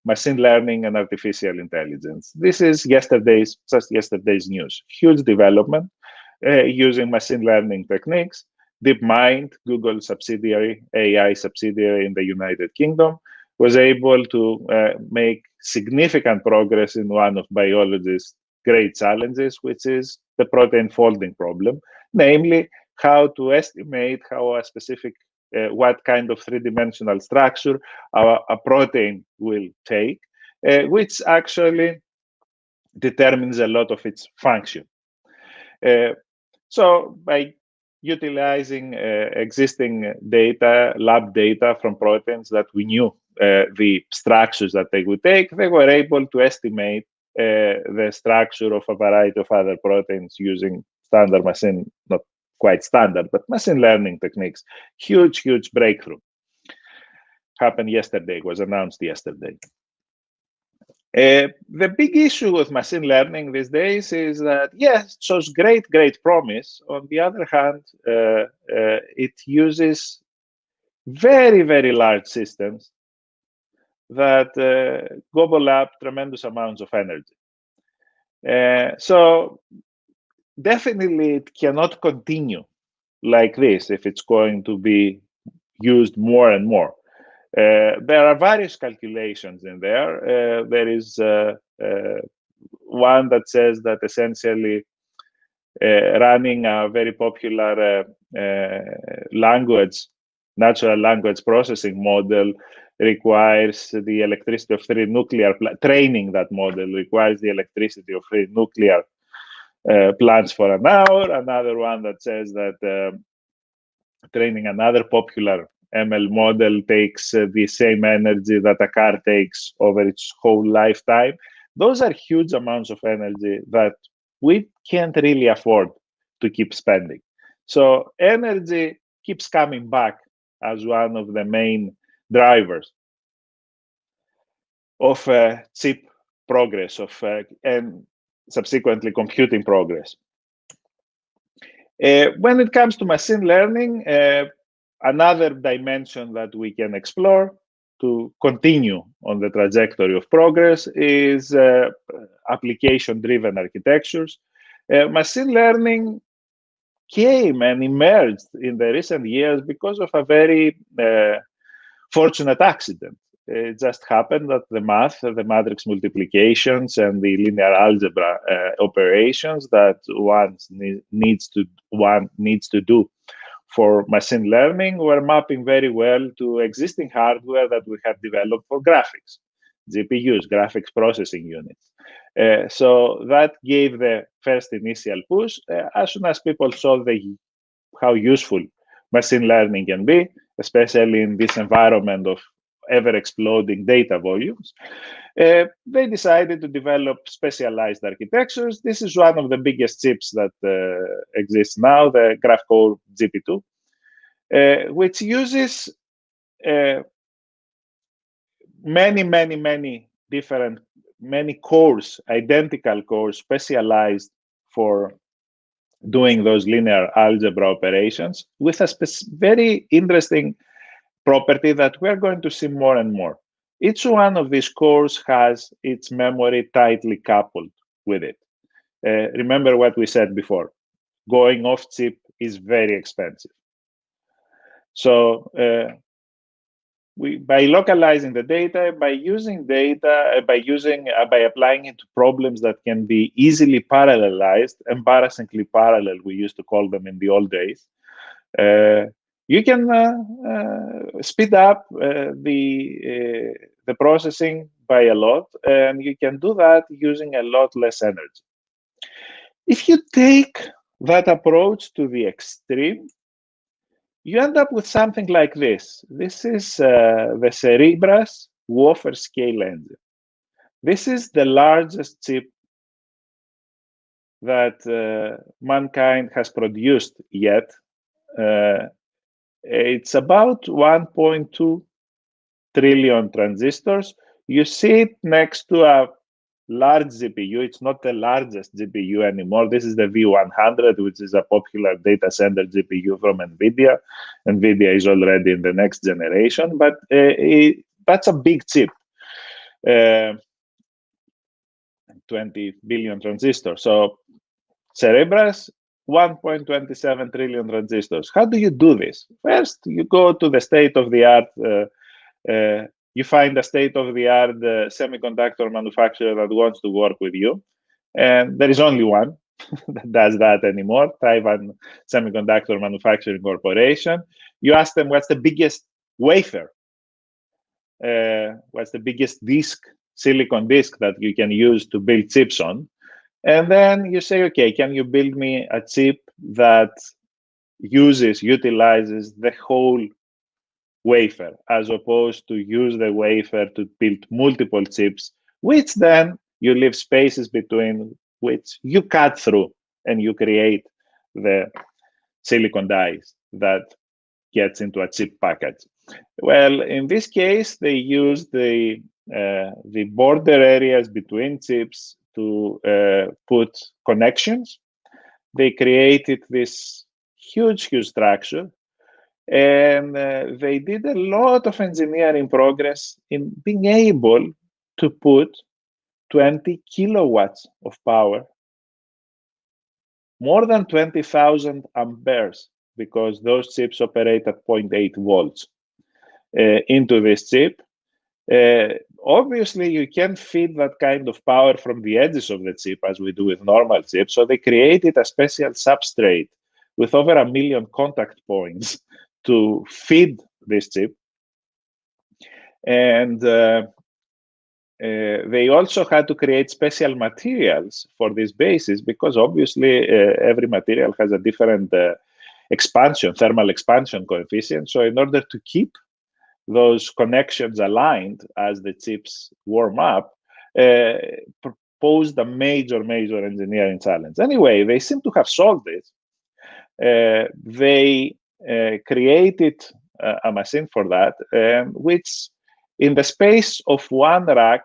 machine learning and artificial intelligence. This is just yesterday's news. Huge development using machine learning techniques. DeepMind, Google subsidiary, AI subsidiary in the United Kingdom, was able to make significant progress in one of biology's great challenges, which is the protein folding problem, namely how to estimate how a specific what kind of three-dimensional structure a protein will take, which actually determines a lot of its function. So by utilizing existing data, lab data from proteins that we knew the structures that they would take, they were able to estimate the structure of a variety of other proteins using standard machine, not quite standard, but machine learning techniques. Huge, huge breakthrough. Happened yesterday, was announced yesterday. The big issue with machine learning these days is that, yes, it shows great, great promise. On the other hand, it uses very, very large systems that gobble up tremendous amounts of energy. So definitely it cannot continue like this if it's going to be used more and more. There are various calculations in there. There is one that says that essentially running a very popular language natural language processing model requires the electricity of 3 nuclear training that model requires the electricity of 3 nuclear plants for an hour. Another one that says that training another popular ML model takes the same energy that a car takes over its whole lifetime. Those are huge amounts of energy that we can't really afford to keep spending. So energy keeps coming back as one of the main drivers of chip progress and subsequently computing progress. When it comes to machine learning, another dimension that we can explore to continue on the trajectory of progress is application-driven architectures. Machine learning came and emerged in the recent years because of a very fortunate accident. It just happened that the math, the matrix multiplications, and the linear algebra operations that one needs to do for machine learning were mapping very well to existing hardware that we have developed for graphics, GPUs, graphics processing units. So that gave the first initial push. As soon as people saw how useful machine learning can be, especially in this environment of ever-exploding data volumes, they decided to develop specialized architectures. This is one of the biggest chips that exists now, the GraphCore GP2, which uses many different cores, identical cores, specialized for doing those linear algebra operations, with a very interesting property that we're going to see more and more. Each one of these cores has its memory tightly coupled with it. Remember what we said before. Going off chip is very expensive. So by localizing the data, by applying it to problems that can be easily parallelized, embarrassingly parallel, we used to call them in the old days, you can speed up the processing by a lot, and you can do that using a lot less energy. If you take that approach to the extreme, you end up with something like this. This is the Cerebras wafer scale engine. This is the largest chip that mankind has produced yet. It's about 1.2 trillion transistors. You see it next to a large GPU. It's not the largest GPU anymore. This is the V100, which is a popular data center GPU from NVIDIA. NVIDIA is already in the next generation, but that's a big chip. 20 billion transistors. So Cerebras, 1.27 trillion transistors. How do you do this? First, you go to the state-of-the-art, you find a state-of-the-art semiconductor manufacturer that wants to work with you. And there is only one that does that anymore, Taiwan Semiconductor Manufacturing Corporation. You ask them, what's the biggest wafer? What's the biggest disk, silicon disk that you can use to build chips on? And then you say, okay, can you build me a chip that utilizes the whole wafer, as opposed to use the wafer to build multiple chips, which then you leave spaces between, which you cut through, and you create the silicon dies that gets into a chip package. Well, in this case, they use the border areas between chips to put connections. They created this huge structure, and they did a lot of engineering progress in being able to put 20 kilowatts of power, more than 20,000 amperes, because those chips operate at 0.8 volts, into this chip. Obviously, you can't feed that kind of power from the edges of the chip as we do with normal chips. So they created a special substrate with over 1 million contact points to feed this chip. And they also had to create special materials for this basis, because obviously every material has a different thermal expansion coefficient. So in order to keep those connections aligned as the chips warm up, posed a major engineering challenge. Anyway, they seem to have solved it. They created a machine for that, which in the space of one rack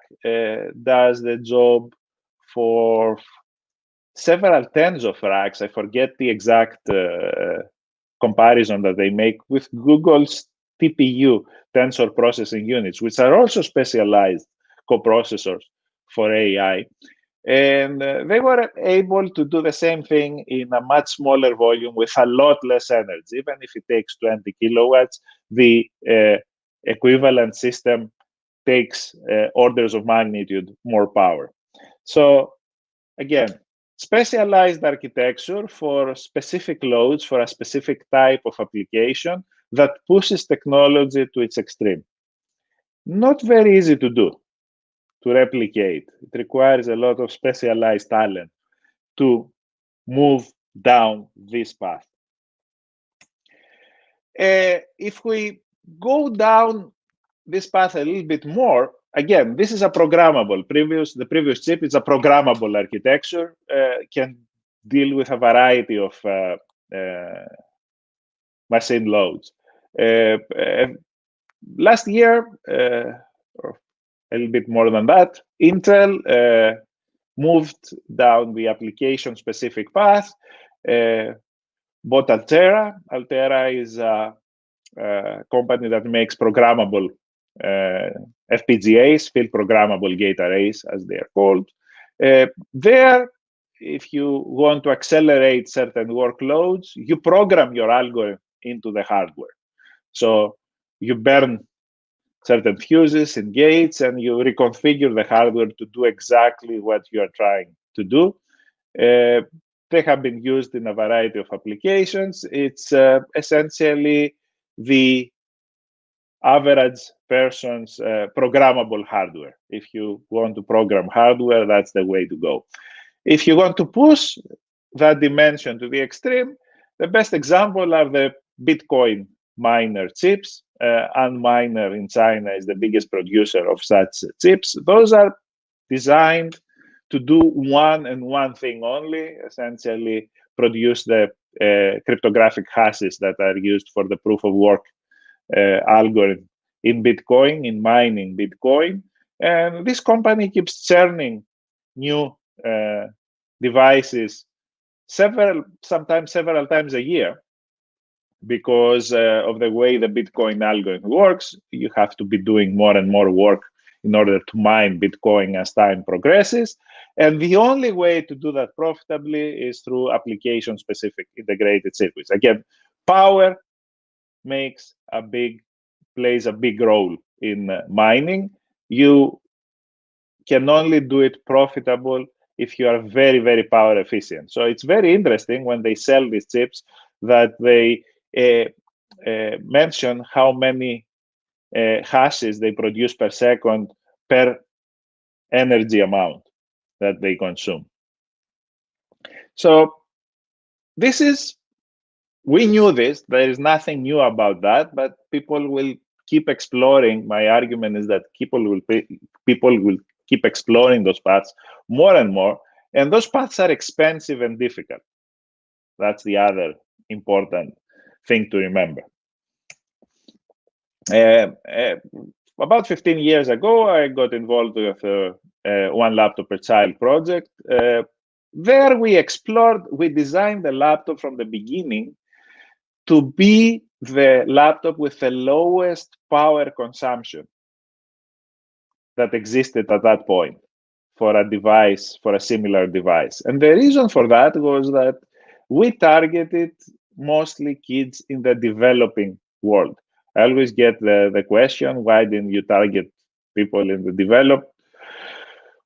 does the job for several tens of racks. I forget the exact comparison that they make with Google's TPU, tensor processing units, which are also specialized coprocessors for AI. And they were able to do the same thing in a much smaller volume with a lot less energy. Even if it takes 20 kilowatts, the equivalent system takes orders of magnitude more power. So again, specialized architecture for specific loads, for a specific type of application that pushes technology to its extreme. Not very easy to do, to replicate. It requires a lot of specialized talent to move down this path. If we go down this path a little bit more, again, this is a programmable. The previous chip is a programmable architecture, can deal with a variety of machine loads. Last year, or a little bit more than that, Intel moved down the application-specific path, bought Altera. Altera is a company that makes programmable FPGAs, field programmable gate arrays, as they are called. There, if you want to accelerate certain workloads, you program your algorithm into the hardware. So you burn certain fuses and gates, and you reconfigure the hardware to do exactly what you are trying to do. They have been used in a variety of applications. It's essentially the average person's programmable hardware. If you want to program hardware, that's the way to go. If you want to push that dimension to the extreme, the best example are the Bitcoin miner chips. Antminer in China is the biggest producer of such chips. Those are designed to do one thing only, essentially produce the cryptographic hashes that are used for the proof of work algorithm in Bitcoin, in mining Bitcoin. And this company keeps churning new devices sometimes several times a year. Because of the way the Bitcoin algorithm works, you have to be doing more and more work in order to mine Bitcoin as time progresses. And the only way to do that profitably is through application-specific integrated circuits. Again, power plays a big role in mining. You can only do it profitable if you are very, very power efficient. So it's very interesting when they sell these chips that they mention how many hashes they produce per second per energy amount that they consume. So we knew this, there is nothing new about that, but people will keep exploring. My argument is that people will keep exploring those paths more and more, and those paths are expensive and difficult. That's the other important thing to remember. About 15 years ago, I got involved with one laptop per child project. There we designed the laptop from the beginning to be the laptop with the lowest power consumption that existed at that point for a similar device. And the reason for that was that we targeted mostly kids in the developing world. I always get the question, why didn't you target people in the developed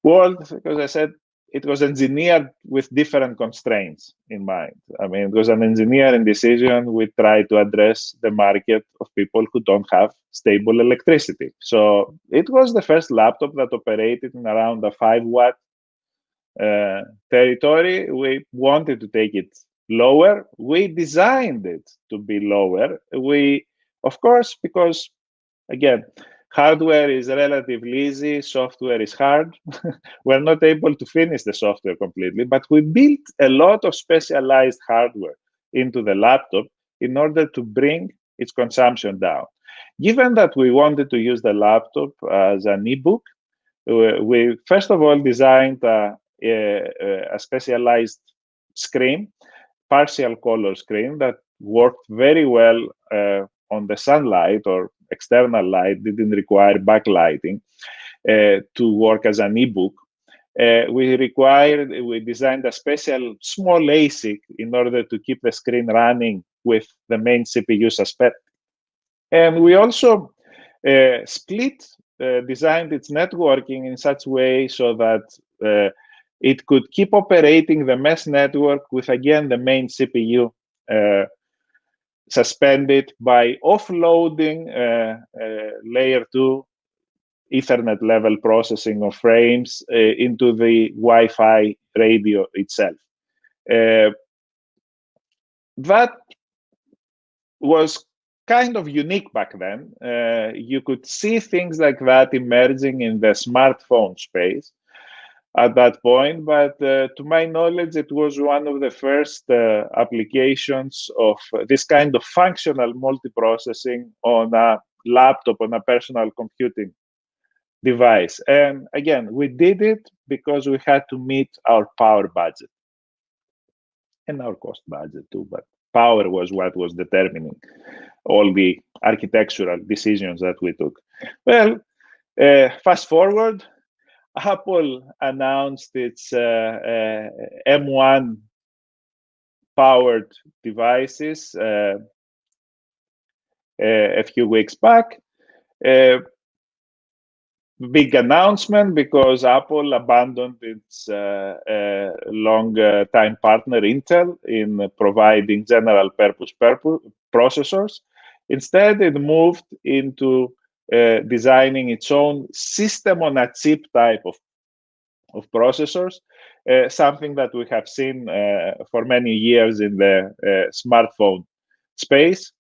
world? Because I said, it was engineered with different constraints in mind. I mean, it was an engineering decision. We tried to address the market of people who don't have stable electricity. So it was the first laptop that operated in around a 5-watt territory. We wanted to take it lower. We designed it to be lower. Of course, because again, hardware is relatively easy, software is hard. We're not able to finish the software completely, but we built a lot of specialized hardware into the laptop in order to bring its consumption down. Given that we wanted to use the laptop as an ebook, we first of all designed a specialized screen, partial color screen, that worked very well on the sunlight or external light, didn't require backlighting to work as an ebook. We designed a special small ASIC in order to keep the screen running with the main CPU suspended. And we also designed its networking in such way so that it could keep operating the mesh network with, again, the main CPU suspended by offloading layer 2 Ethernet level processing of frames into the Wi-Fi radio itself. That was kind of unique back then. You could see things like that emerging in the smartphone space at that point, but to my knowledge, it was one of the first applications of this kind of functional multiprocessing on a laptop, on a personal computing device. And again, we did it because we had to meet our power budget and our cost budget too, but power was what was determining all the architectural decisions that we took. Well, fast forward, Apple announced its M1 powered devices a few weeks back. Big announcement because Apple abandoned its long-time partner Intel in providing general purpose processors. Instead, it moved into designing its own system on a chip type of processors, something that we have seen for many years in the smartphone space.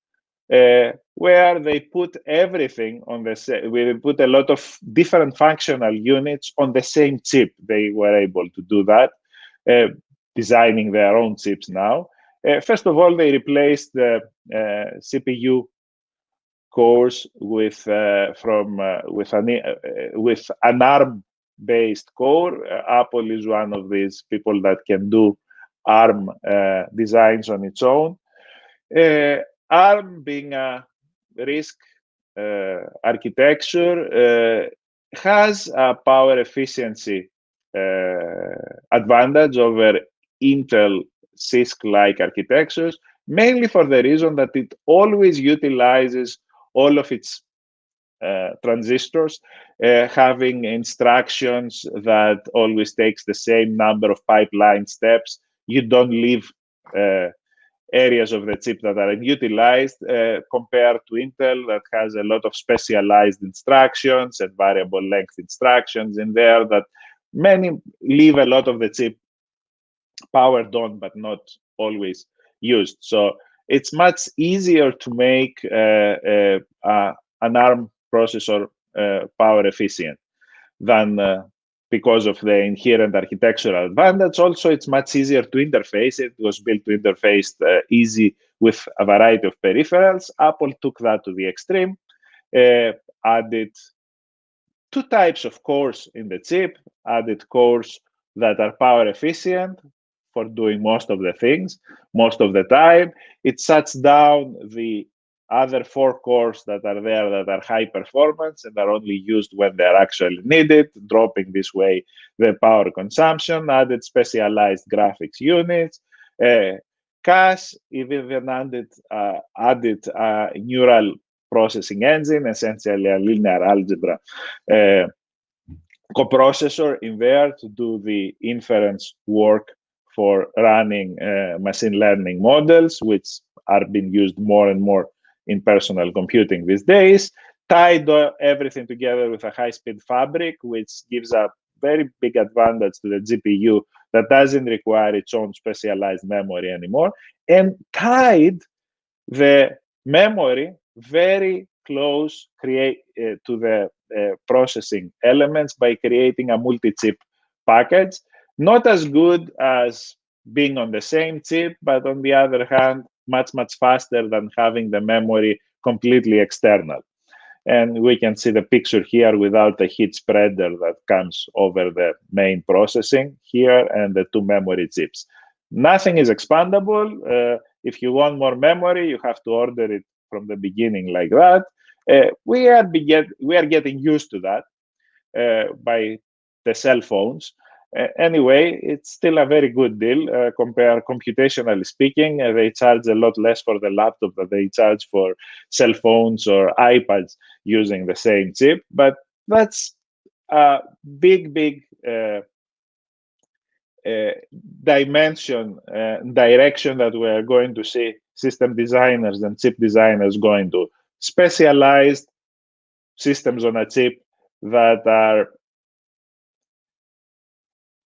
Where they put everything on we put a lot of different functional units on the same chip. They were able to do that, designing their own chips now. First of all, they replaced the CPU cores with an ARM-based core. Apple is one of these people that can do ARM designs on its own. ARM, being a RISC architecture, has a power efficiency advantage over Intel CISC-like architectures, mainly for the reason that it always utilizes all of its transistors, having instructions that always takes the same number of pipeline steps. You don't leave areas of the chip that are unutilized compared to Intel that has a lot of specialized instructions and variable length instructions in there that many leave a lot of the chip powered on but not always used. So it's much easier to make an ARM processor power efficient than because of the inherent architectural advantage. Also, it's much easier to interface. It was built to interface easy with a variety of peripherals. Apple took that to the extreme, added 2 types of cores in the chip, added cores that are power efficient for doing most of the things, most of the time. It shuts down the other 4 cores that are there that are high performance and are only used when they're actually needed, dropping this way the power consumption, added specialized graphics units, cache, even added a neural processing engine, essentially a linear algebra coprocessor in there to do the inference work for running machine learning models, which are being used more and more in personal computing these days. Tied everything together with a high-speed fabric, which gives a very big advantage to the GPU that doesn't require its own specialized memory anymore, and tied the memory very close to the processing elements by creating a multi-chip package. Not as good as being on the same chip, but on the other hand, much, much faster than having the memory completely external. And we can see the picture here without the heat spreader that comes over the main processing here and the two memory chips. Nothing is expandable. If you want more memory, you have to order it from the beginning like that. We are getting used to that by the cell phones. Anyway, it's still a very good deal. Computationally speaking, they charge a lot less for the laptop than they charge for cell phones or iPads using the same chip. But that's a big direction that we are going to see system designers and chip designers going to. Specialized systems on a chip that are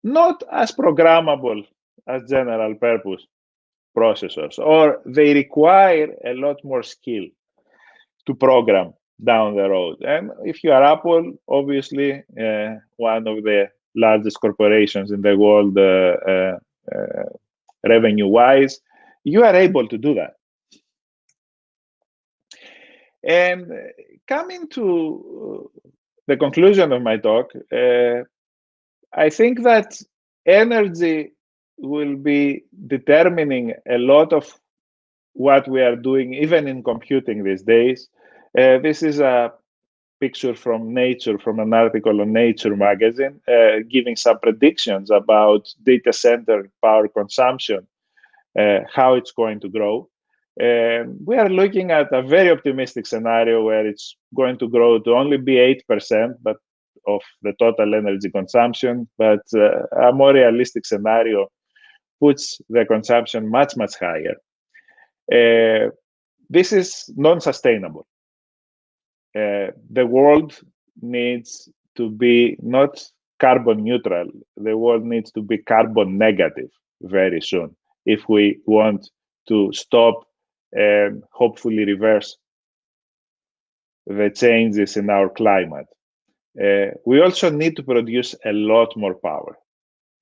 not as programmable as general purpose processors, or they require a lot more skill to program down the road. And if you are Apple, obviously one of the largest corporations in the world revenue-wise, you are able to do that. And coming to the conclusion of my talk, I think that energy will be determining a lot of what we are doing, even in computing these days. This is a picture from Nature, from an article on Nature magazine, giving some predictions about data center power consumption, how it's going to grow. We are looking at a very optimistic scenario where it's going to grow to only be 8%, but of the total energy consumption, but a more realistic scenario puts the consumption much, much higher. This is non-sustainable. The world needs to be not carbon neutral. The world needs to be carbon negative very soon if we want to stop and hopefully reverse the changes in our climate. We also need to produce a lot more power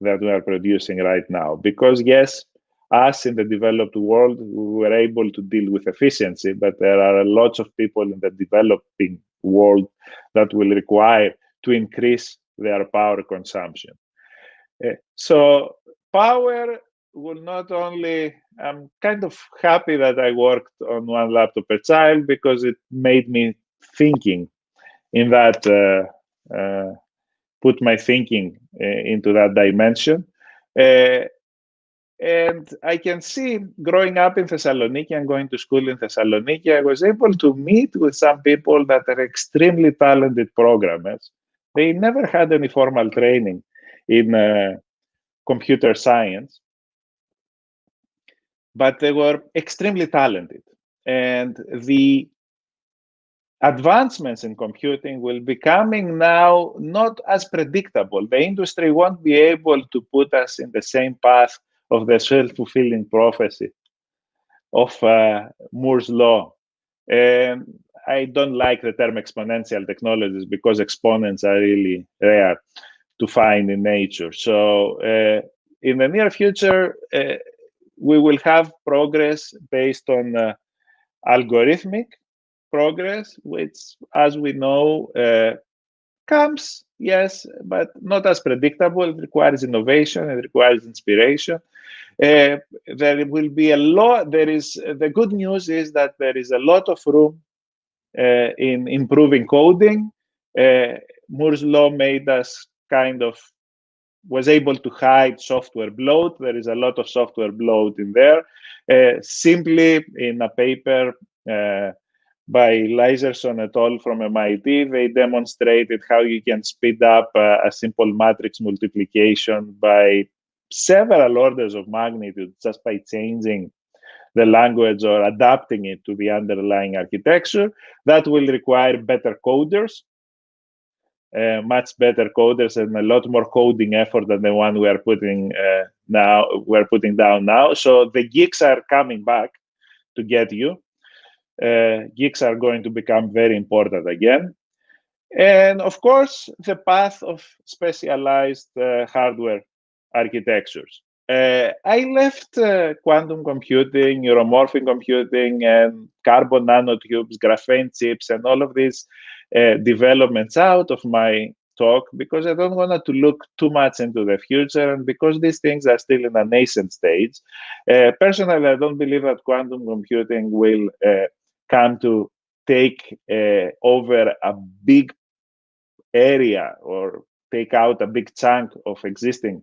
than we are producing right now, because yes, us in the developed world, we were able to deal with efficiency, but there are lots of people in the developing world that will require to increase their power consumption. So power will not only, I'm kind of happy that I worked on one laptop per child, because it made me thinking in that, put my thinking into that dimension. And I can see, growing up in Thessaloniki and going to school in Thessaloniki, I was able to meet with some people that are extremely talented programmers. They never had any formal training in computer science, but they were extremely talented. And the advancements in computing will be coming now not as predictable. The industry won't be able to put us in the same path of the self-fulfilling prophecy of Moore's law. And I don't like the term exponential technologies, because exponents are really rare to find in nature. So in the near future, we will have progress based on algorithmic progress, which, as we know, comes, yes, but not as predictable. It requires innovation, it requires inspiration. There will be a lot. The good news is that there is a lot of room in improving coding. Moore's law made us was able to hide software bloat. There is a lot of software bloat in there. Simply in a paper by Lyserson et al. From MIT. They demonstrated how you can speed up a simple matrix multiplication by several orders of magnitude just by changing the language or adapting it to the underlying architecture. That will require better coders, much better coders, and a lot more coding effort than the one we are putting now. We're putting down now. So the geeks are coming back to get you. Geeks are going to become very important again. And of course, the path of specialized hardware architectures. I left quantum computing, neuromorphic computing, and carbon nanotubes, graphene chips, and all of these developments out of my talk because I don't want to look too much into the future, and because these things are still in a nascent stage. Personally, I don't believe that quantum computing will come to take over a big area or take out a big chunk of existing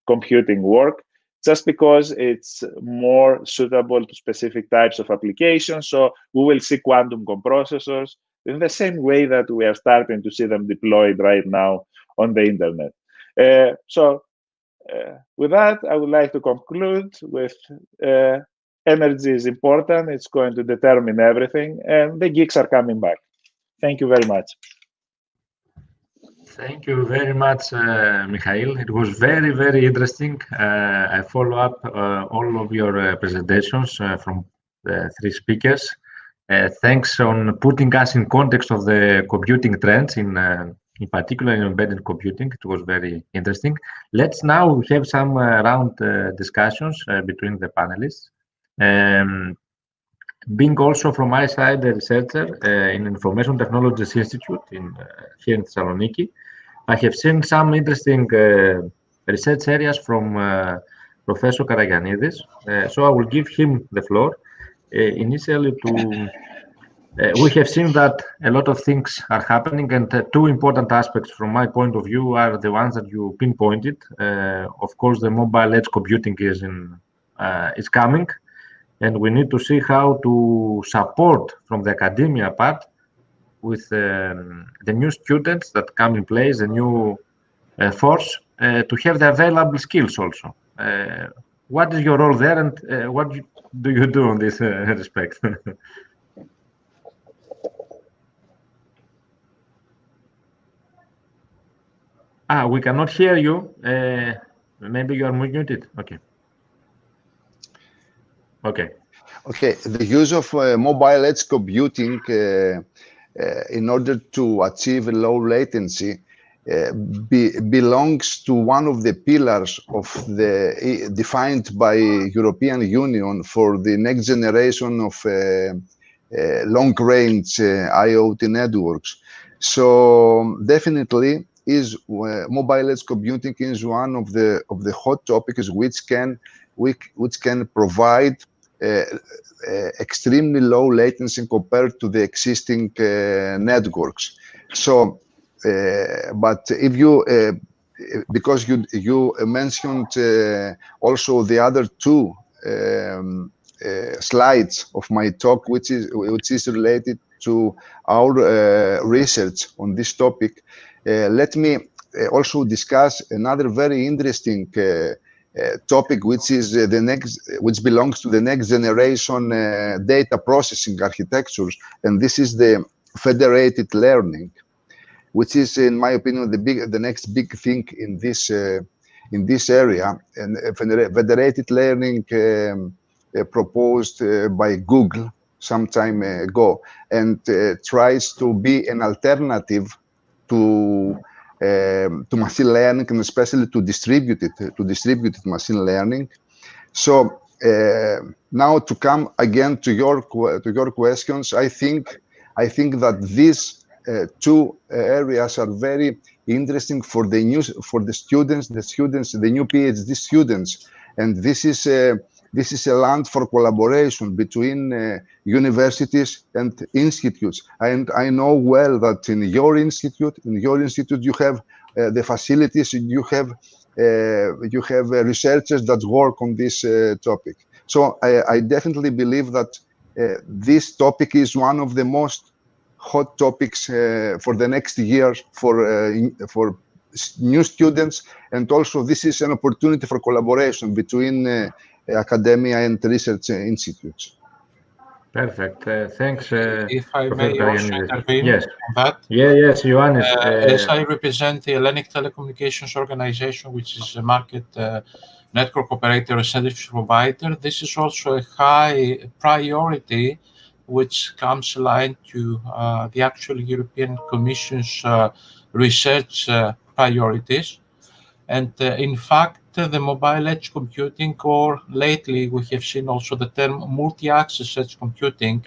computing work, just because it's more suitable to specific types of applications. So we will see quantum coprocessors in the same way that we are starting to see them deployed right now on the internet. With that, I would like to conclude with energy is important. It's going to determine everything, and the geeks are coming back. Thank you very much. Thank you very much, Mikhail. It was very, very interesting. I follow up all of your presentations from the three speakers. Thanks on putting us in context of the computing trends, in particular in embedded computing. It was very interesting. Let's now have some round discussions between the panelists. Being also from my side a researcher in Information Technologies Institute here in Thessaloniki, I have seen some interesting research areas from Professor Karagiannidis. So I will give him the floor. Initially, we have seen that a lot of things are happening, and two important aspects from my point of view are the ones that you pinpointed. Of course, the mobile edge computing is coming, and we need to see how to support from the academia part with the new students that come in place, the new force, to have the available skills also. What is your role there, and what do you do on this respect? We cannot hear you. Maybe you are muted. Okay. Okay. Okay. The use of mobile edge computing in order to achieve low latency belongs to one of the pillars of the defined by European Union for the next generation of long-range IoT networks. So definitely is mobile edge computing is one of the hot topics which can provide extremely low latency compared to the existing networks. So, but if you because you mentioned also the other two slides of my talk, which is related to our research on this topic. Let me also discuss another very interesting topic, which is which belongs to the next generation data processing architectures, and this is the federated learning, which is, in my opinion, the next big thing in this area. And federated learning proposed by Google some time ago, and tries to be an alternative to machine learning, and especially to distributed machine learning. So now to come again to your questions, I think that these two areas are very interesting for the new PhD students, and this is a land for collaboration between universities and institutes. And I know well that in your institute you have the facilities, you have researchers that work on this topic. So I definitely believe that this topic is one of the most hot topics for the next year for new students, and also this is an opportunity for collaboration between academia and research institutes. Perfect. Thanks, If I Professor may also Karagiannidis. intervene Yes. on that. Yes, Ioannis. As I represent the Hellenic Telecommunications Organization, which is a market network operator and service provider, this is also a high priority which comes aligned to the actual European Commission's research priorities. And in fact, the mobile edge computing, or lately we have seen also the term multi-access edge computing,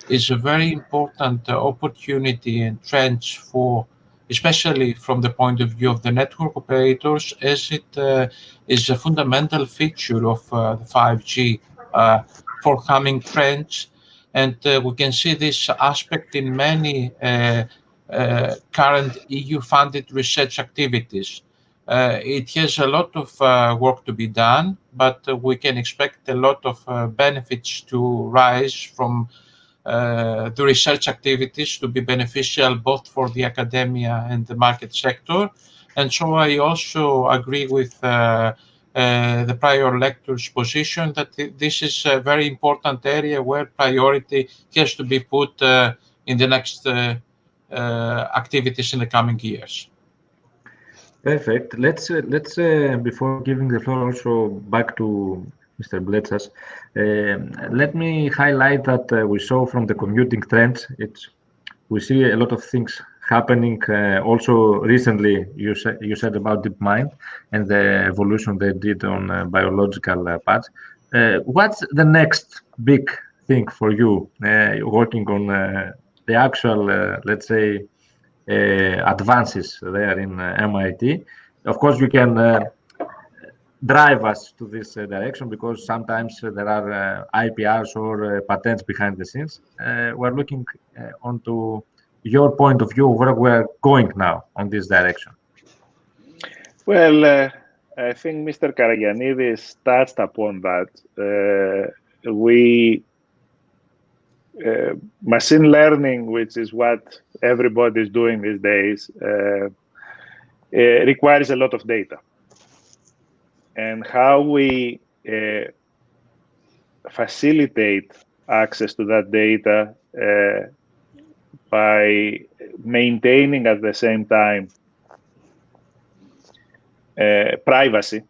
is a very important opportunity and trend for, especially from the point of view of the network operators, as it is a fundamental feature of the 5G forthcoming trends. And we can see this aspect in many current EU-funded research activities. It has a lot of work to be done, but we can expect a lot of benefits to rise from the research activities to be beneficial both for the academia and the market sector. And so I also agree with the prior lecturer's position that this is a very important area where priority has to be put in the next activities in the coming years. Perfect. Let's before giving the floor also back to Mr. Bletsas, let me highlight that we saw from the commuting trends, we see a lot of things happening. Also recently, you said about DeepMind and the evolution they did on biological parts. What's the next big thing for you working on the actual, let's say, advances there in MIT? Of course, you can drive us to this direction, because sometimes there are IPRs or patents behind the scenes. We're looking onto your point of view, where we're going now on this direction. Well, I think Mr. Karagiannidis touched upon that. Machine learning, which is what everybody is doing these days, requires a lot of data. And how we facilitate access to that data by maintaining at the same time privacy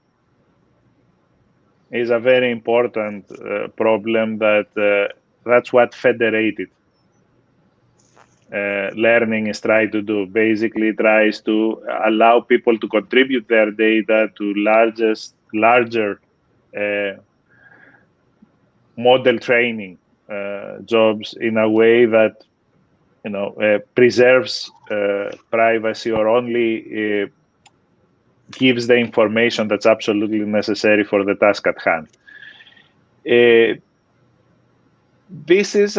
is a very important problem. That's what federated learning is trying to do. Basically, it tries to allow people to contribute their data to larger model training jobs in a way that preserves privacy, or only gives the information that's absolutely necessary for the task at hand. This is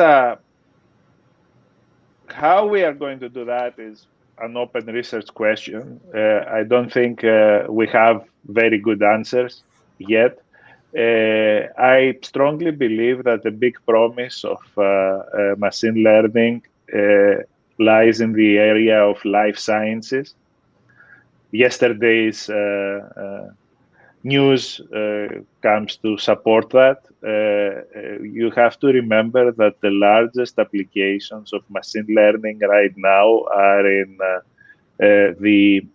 how we are going to do that is an open research question. I don't think we have very good answers yet. I strongly believe that the big promise of machine learning lies in the area of life sciences. Yesterday's news comes to support that. You have to remember that the largest applications of machine learning right now are in the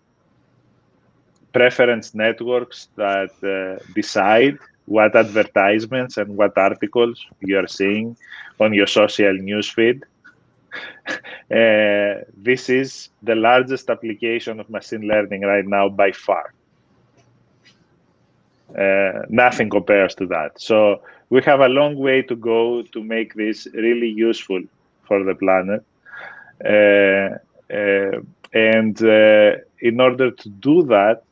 preference networks that decide what advertisements and what articles you are seeing on your social news feed. This is the largest application of machine learning right now by far. Nothing compares to that. So we have a long way to go to make this really useful for the planet. And in order to do that,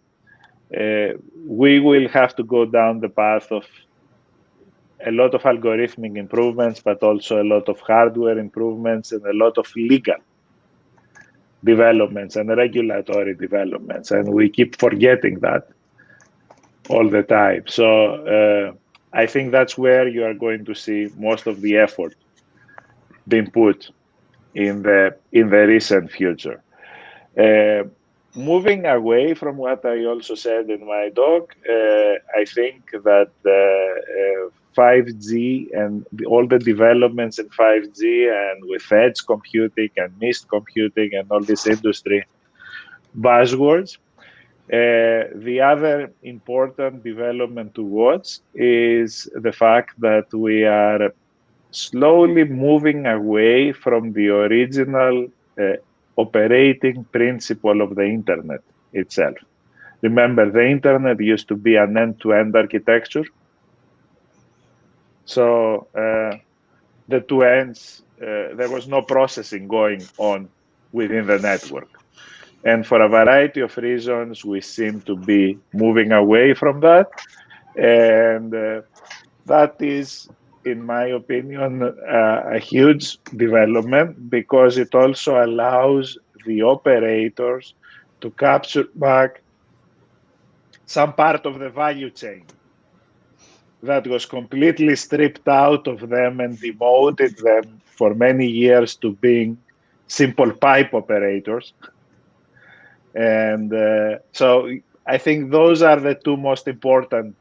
we will have to go down the path of a lot of algorithmic improvements, but also a lot of hardware improvements and a lot of legal developments and regulatory developments. And we keep forgetting that all the time. So I think that's where you are going to see most of the effort been put in the recent future. Moving away from what I also said in my talk, I think that 5G and all the developments in 5G and with edge computing and mist computing and all this industry buzzwords, the other important development to watch is the fact that we are slowly moving away from the original operating principle of the internet itself. Remember, the internet used to be an end-to-end architecture. So the two ends, there was no processing going on within the network. And for a variety of reasons, we seem to be moving away from that. And that is, in my opinion, a huge development because it also allows the operators to capture back some part of the value chain that was completely stripped out of them and demoted them for many years to being simple pipe operators. And so I think those are the two most important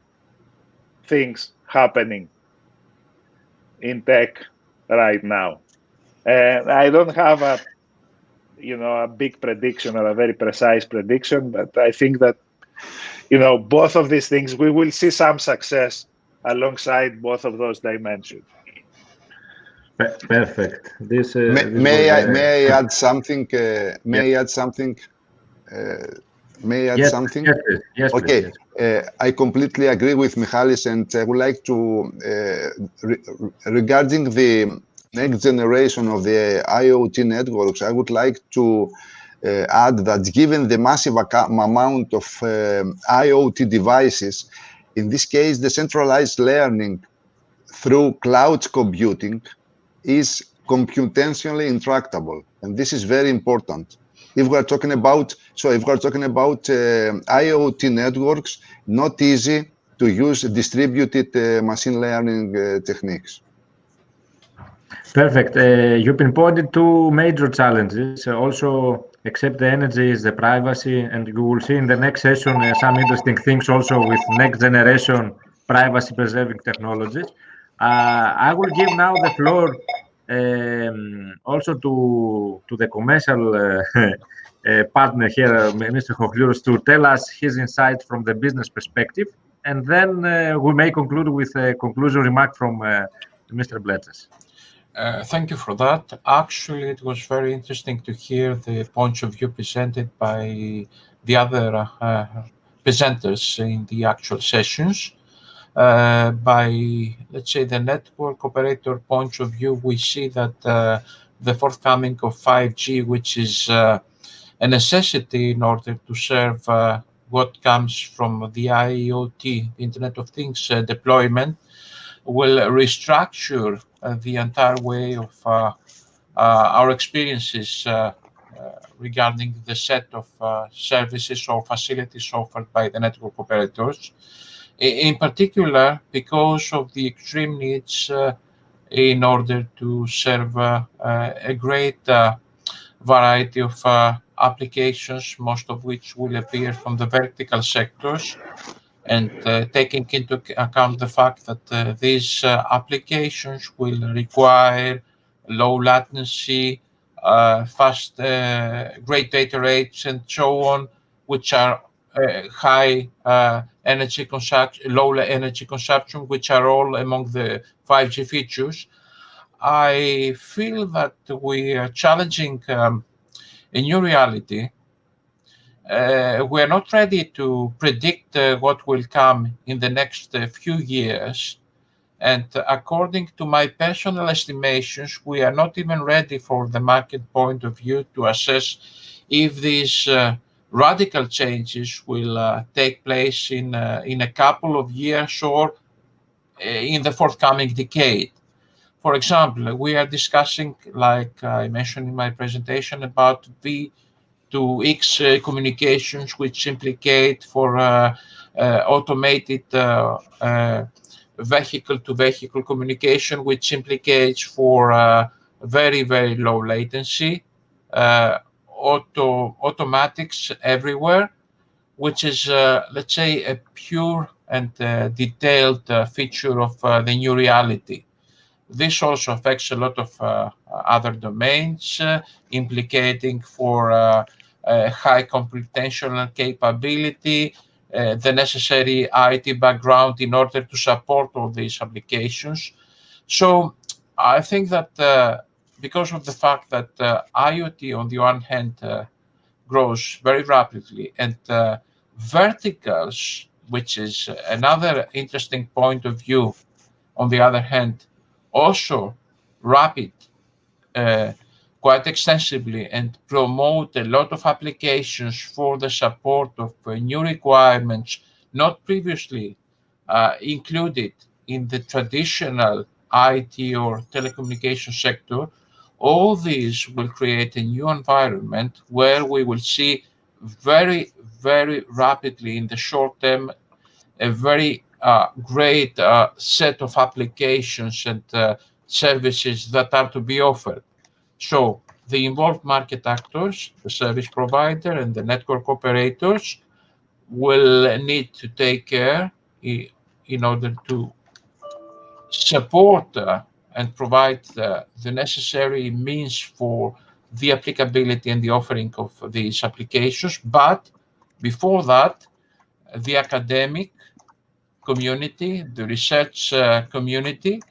things happening in tech right now. And I don't have a big prediction or a very precise prediction, but I think that, both of these things, we will see some success alongside both of those dimensions. Perfect. May I add something? May I add something? Yes, okay. Please. I completely agree with Michalis, and I would like to, regarding the next generation of the IoT networks, I would like to add that given the massive amount of IoT devices, in this case, the centralized learning through cloud computing is computationally intractable, and this is very important. If we are talking about, IoT networks, not easy to use distributed machine learning techniques. Perfect. You've been pointing to major challenges. Also, except the energy is the privacy, and you will see in the next session some interesting things also with next generation privacy-preserving technologies. I will give now the floor also to the commercial partner here, Mr. Hochliuros, to tell us his insights from the business perspective, and then we may conclude with a conclusion remark from Mr. Bletzes. Thank you for that. Actually, it was very interesting to hear the points of view presented by the other presenters in the actual sessions. By, let's say, the network operator point of view, we see that the forthcoming of 5G, which is a necessity in order to serve what comes from the IoT, Internet of Things deployment, will restructure the entire way of our experiences regarding the set of services or facilities offered by the network operators. In particular, because of the extreme needs in order to serve a great variety of applications, most of which will appear from the vertical sectors, and taking into account the fact that these applications will require low latency, fast, great data rates, and so on, which are high energy consumption, low energy consumption, which are all among the 5G features. I feel that we are challenging a new reality. We are not ready to predict what will come in the next few years. And according to my personal estimations, we are not even ready for the market point of view to assess if these radical changes will take place in a couple of years or in the forthcoming decade. For example, we are discussing, like I mentioned in my presentation, about V2X communications, which implicate for automated vehicle-to-vehicle communication, which implicates for very, very low latency, automatics everywhere, which is, let's say, a pure and detailed feature of the new reality. This also affects a lot of other domains, implicating for high computational capability, the necessary IT background in order to support all these applications. So I think that because of the fact that IoT, on the one hand, grows very rapidly, and verticals, which is another interesting point of view, on the other hand, also rapid quite extensively and promote a lot of applications for the support of new requirements not previously included in the traditional IT or telecommunication sector. All these will create a new environment where we will see very, very rapidly in the short term a very great set of applications and services that are to be offered. So the involved market actors, the service provider and the network operators will need to take care in order to support and provide the necessary means for the applicability and the offering of these applications. But before that, the academic community, the research community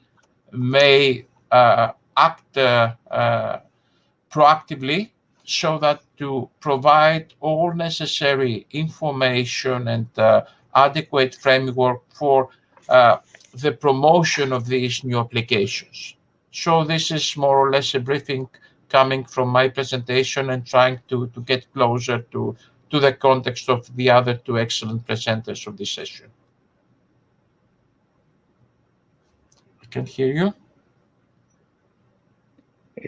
may act proactively so that to provide all necessary information and adequate framework for the promotion of these new applications. So this is more or less a briefing coming from my presentation and trying to get closer to the context of the other two excellent presenters of this session. I can hear you.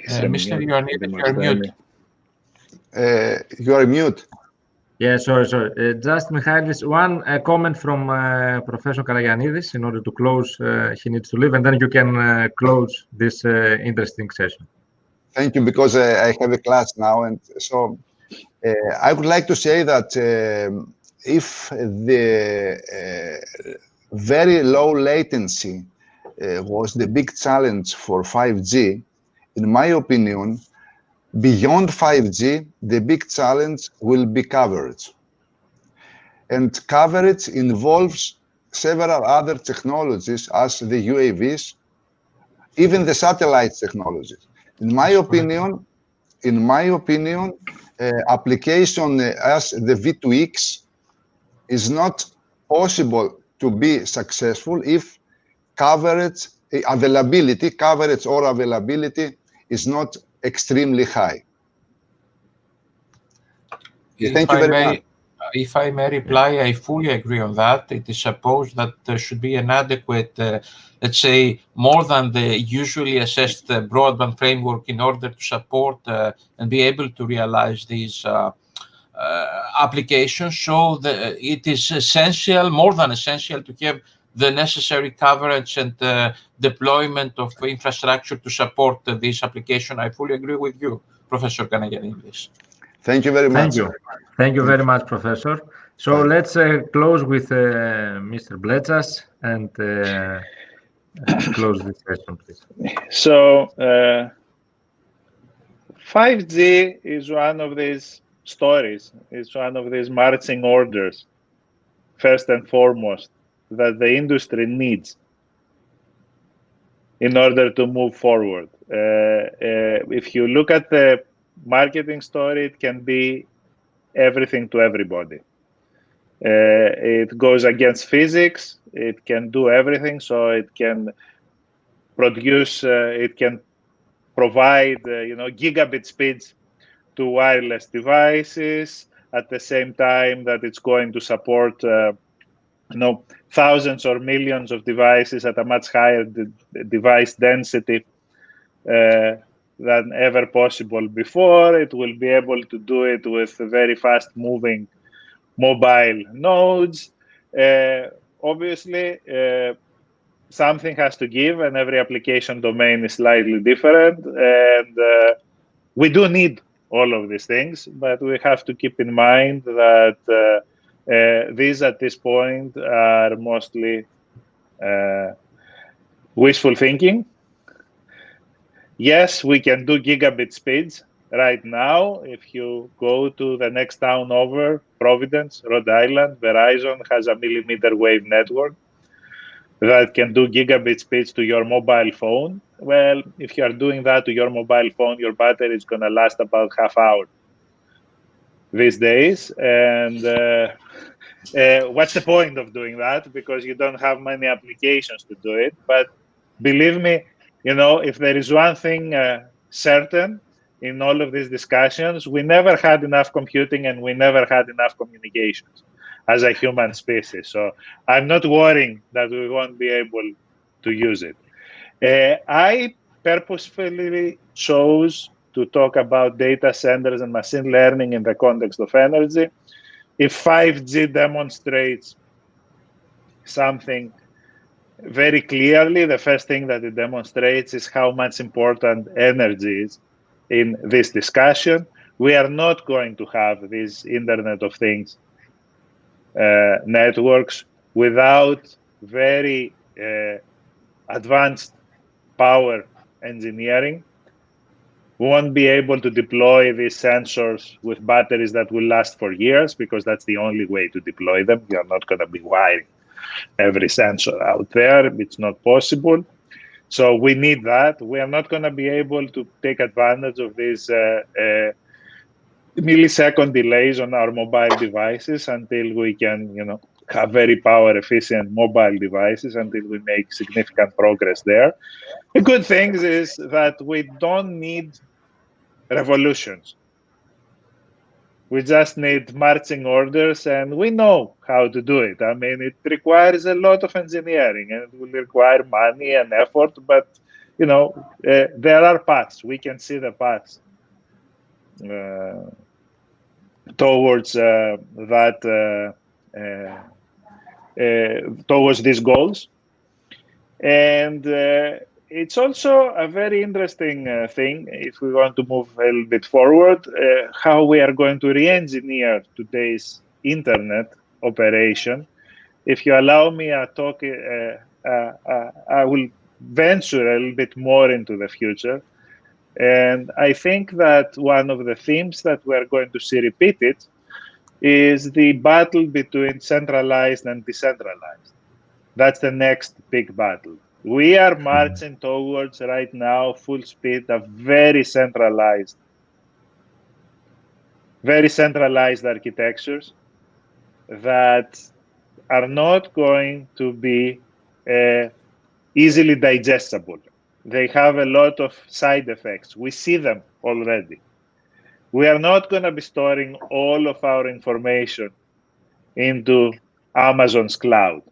Mr. Ioannidis, you are mute. You are mute. Yeah, sorry. Just Michalis, one comment from Professor Karagiannidis in order to close. He needs to leave, and then you can close this interesting session. Thank you, because I have a class now, and so I would like to say that if the very low latency was the big challenge for 5G, in my opinion, beyond 5G, the big challenge will be coverage. And coverage involves several other technologies as the UAVs, even the satellite technologies. In my opinion, application as the V2X is not possible to be successful if coverage or availability is not extremely high. Thank you very much. If I may reply, I fully agree on that. It is supposed that there should be an adequate, let's say, more than the usually assessed broadband framework in order to support and be able to realize these applications. So it is essential, more than essential, to have the necessary coverage and deployment of infrastructure to support this application. I fully agree with you, Professor Karagiannidis. Thank you very much. Thank you. Thank you very much, Professor. So let's close with Mr. Blechas and close this session, please. So 5G is one of these stories. It's one of these marching orders, first and foremost, that the industry needs in order to move forward. If you look at the marketing story, it can be everything to everybody. It goes against physics. It can do everything. So it can produce, it can provide, gigabit speeds to wireless devices at the same time that it's going to support, thousands or millions of devices at a much higher device density than ever possible before. It will be able to do it with very fast-moving mobile nodes. Obviously, something has to give, and every application domain is slightly different. And we do need all of these things, but we have to keep in mind that these at this point are mostly wishful thinking. Yes, we can do gigabit speeds right now. If you go to the next town over, Providence, Rhode Island, Verizon has a millimeter wave network that can do gigabit speeds to your mobile phone. Well, if you are doing that to your mobile phone, your battery is going to last about half hour these days. And what's the point of doing that? Because you don't have many applications to do it. But believe me, if there is one thing certain in all of these discussions, we never had enough computing and we never had enough communications as a human species. So I'm not worrying that we won't be able to use it. I purposefully chose to talk about data centers and machine learning in the context of energy. If 5G demonstrates something very clearly, the first thing that it demonstrates is how much important energy is in this discussion. We are not going to have this Internet of Things networks without very advanced power engineering. We won't be able to deploy these sensors with batteries that will last for years, because that's the only way to deploy them. You are not going to be wiring every sensor out there. It's not possible. So we need that. We are not going to be able to take advantage of these millisecond delays on our mobile devices until we can, have very power efficient mobile devices, until we make significant progress there. The good thing is that we don't need revolutions. We just need marching orders, and we know how to do it. I mean, it requires a lot of engineering, and it will require money and effort, but, there are paths. We can see the paths towards towards these goals. And it's also a very interesting thing, if we want to move a little bit forward, how we are going to re-engineer today's internet operation. If you allow me a talk, I will venture a little bit more into the future. And I think that one of the themes that we're going to see repeated is the battle between centralized and decentralized. That's the next big battle. We are marching towards right now full speed of very centralized architectures that are not going to be easily digestible. They have a lot of side effects. We see them already. We are not going to be storing all of our information into Amazon's cloud.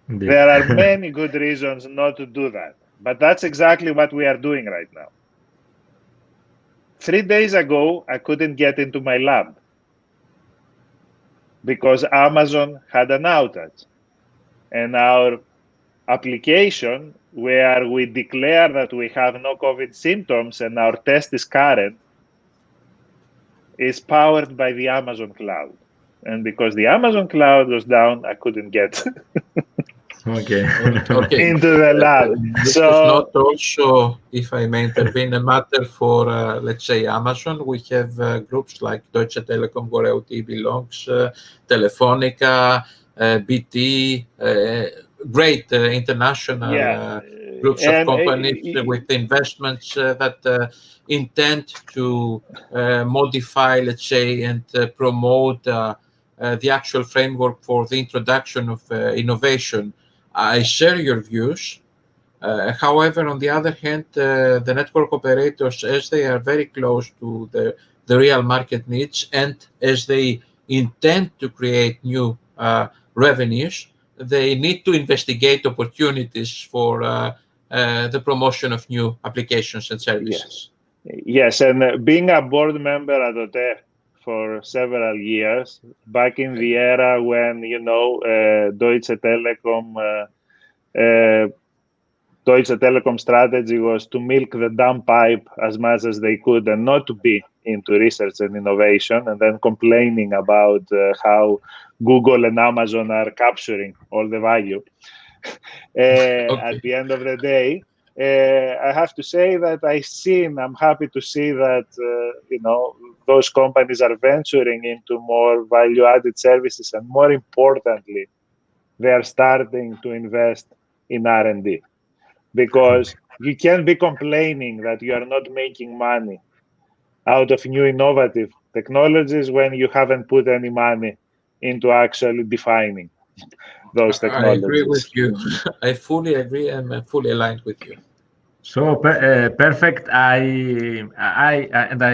Indeed. There are many good reasons not to do that, but that's exactly what we are doing right now. 3 days ago, I couldn't get into my lab because Amazon had an outage, and our application where we declare that we have no COVID symptoms and our test is current is powered by the Amazon cloud. And because the Amazon cloud was down, I couldn't get Okay. into the lab. This is not also, if I may intervene, a matter for, let's say, Amazon. We have groups like Deutsche Telekom, where OT belongs, Telefonica, BT, great international groups of companies with investments that intend to modify, let's say, and promote the actual framework for the introduction of innovation. I share your views. However, on the other hand, the network operators, as they are very close to the real market needs, and as they intend to create new revenues, they need to investigate opportunities for the promotion of new applications and services. Yes, and being a board member at OTE for several years, back in the era when, Deutsche Telekom strategy was to milk the dump pipe as much as they could and not to be into research and innovation, and then complaining about how Google and Amazon are capturing all the value. At the end of the day, I have to say that I'm happy to see that, those companies are venturing into more value-added services, and more importantly, they are starting to invest in R&D. Because you can't be complaining that you are not making money out of new innovative technologies when you haven't put any money into actually defining those technologies. I agree with you. I fully agree and I'm fully aligned with you. So perfect. I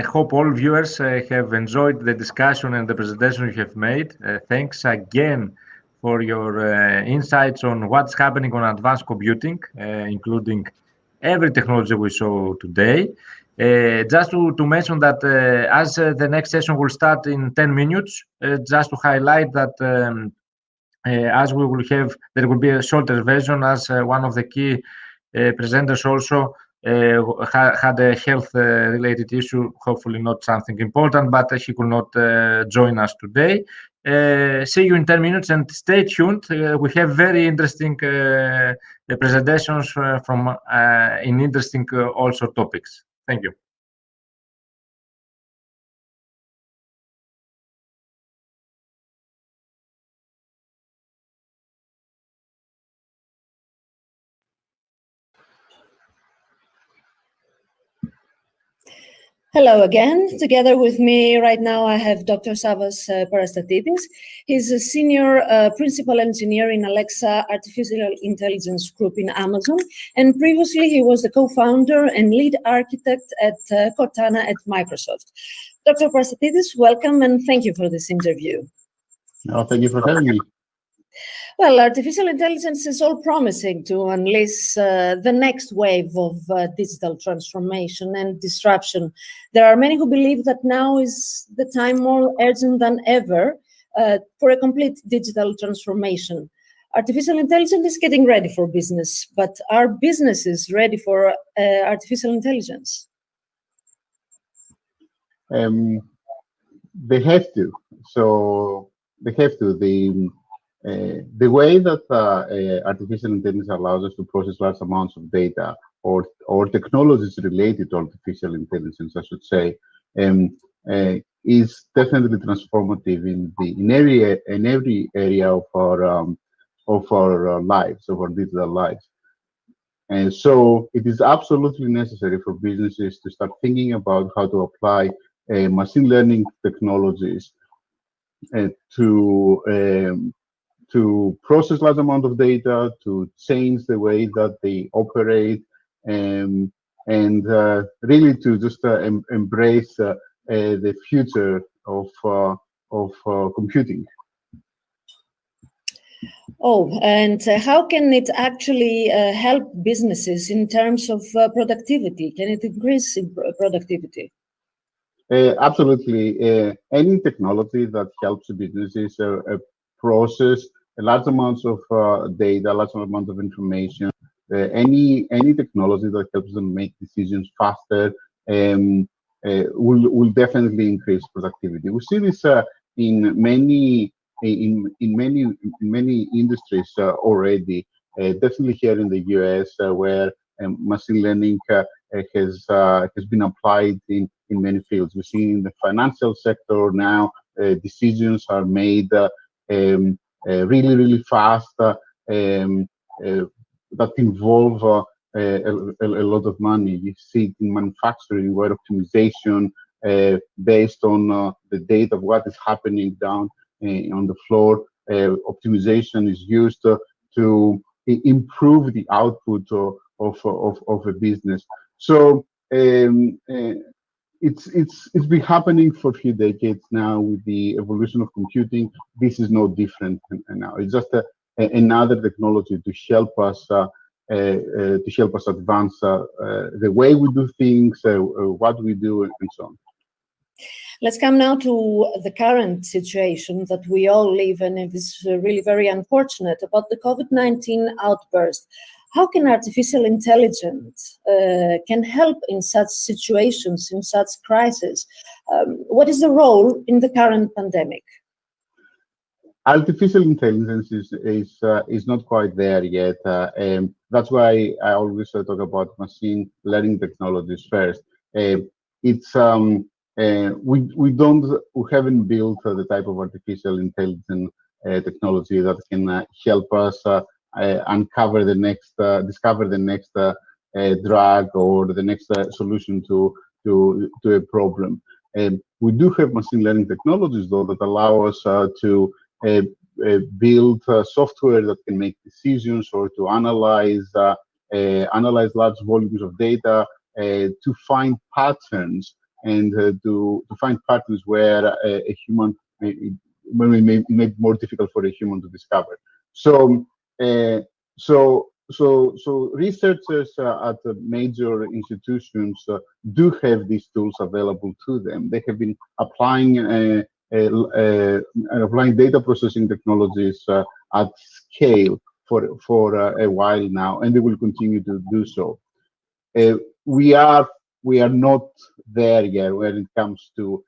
hope all viewers have enjoyed the discussion and the presentation you have made. Thanks again for your insights on what's happening on advanced computing, including every technology we saw today. Just to mention that as the next session will start in 10 minutes, just to highlight that as we will have, there will be a shorter version, as one of the key presenters also had a health related issue, hopefully not something important, but he could not join us today. See you in 10 minutes and stay tuned. We have very interesting presentations from in interesting also topics. Thank you. Hello again. Together with me right now, I have Dr. Savas Parastatidis. He's a senior principal engineer in Alexa Artificial Intelligence Group in Amazon. And previously, he was the co-founder and lead architect at Cortana at Microsoft. Dr. Parastatidis, welcome and thank you for this interview. Oh, thank you for having me. Well, artificial intelligence is all promising to unleash the next wave of digital transformation and disruption. There are many who believe that now is the time more urgent than ever for a complete digital transformation. Artificial intelligence is getting ready for business, but are businesses ready for artificial intelligence? They have to. So they have to. The way that artificial intelligence allows us to process large amounts of data, or technologies related to artificial intelligence, I should say, is definitely transformative in every area of our lives, of our digital lives. And so it is absolutely necessary for businesses to start thinking about how to apply machine learning technologies to process large amount of data, to change the way that they operate, and really to just embrace the future of computing. Oh, and how can it actually help businesses in terms of productivity? Can it increase productivity? Absolutely. Any technology that helps businesses process large amounts of data, large amounts of information, any technology that helps them make decisions faster will definitely increase productivity. We see this in many industries already. Definitely here in the US, where machine learning has been applied in many fields. We see in the financial sector now decisions are made really fast that involve a lot of money. You see it in manufacturing, where optimization based on the data of what is happening down on the floor, optimization is used to improve the output of a business. So it's been happening for a few decades now with the evolution of computing. This is no different now. It's just another technology to help us advance the way we do things, what we do, and so on. Let's come now to the current situation that we all live in. It is really very unfortunate about the COVID-19 outburst. How can artificial intelligence can help in such situations, in such crises? What is the role in the current pandemic? Artificial intelligence is not quite there yet. That's why I always talk about machine learning technologies first. It's we haven't built the type of artificial intelligence technology that can help us discover the next drug or the next solution to a problem. We do have machine learning technologies though that allow us to build software that can make decisions or to analyze large volumes of data to find patterns and to find patterns where a human may be more difficult for a human to discover. So researchers at major institutions do have these tools available to them. They have been applying data processing technologies at scale for a while now, and they will continue to do so. We are not there yet when it comes to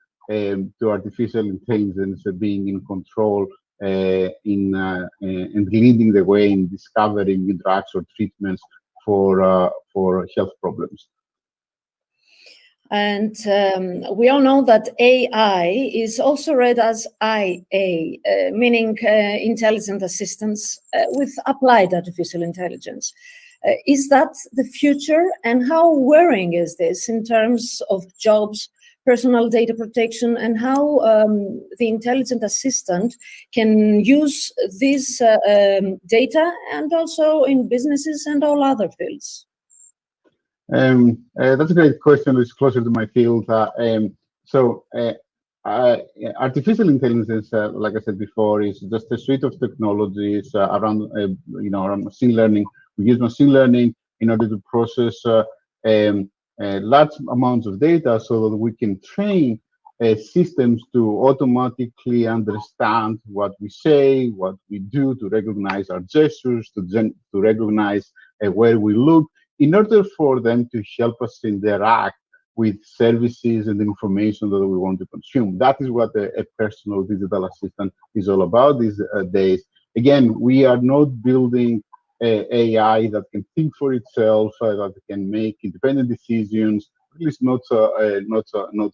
artificial intelligence being in control and leading the way in discovering new drugs or treatments for health problems. And we all know that AI is also read as IA, meaning intelligent assistance with applied artificial intelligence. Is that the future? And how worrying is this in terms of jobs, personal data protection, and how the intelligent assistant can use this data and also in businesses and all other fields? That's a great question. It's closer to my field. Artificial intelligence, like I said before, is just a suite of technologies around machine learning. We use machine learning in order to process large amounts of data so that we can train systems to automatically understand what we say, what we do, to recognize our gestures, to recognize where we look, in order for them to help us interact with services and information that we want to consume. That is what a personal digital assistant is all about these days. Again, we are not building AI that can think for itself, that can make independent decisions. At least not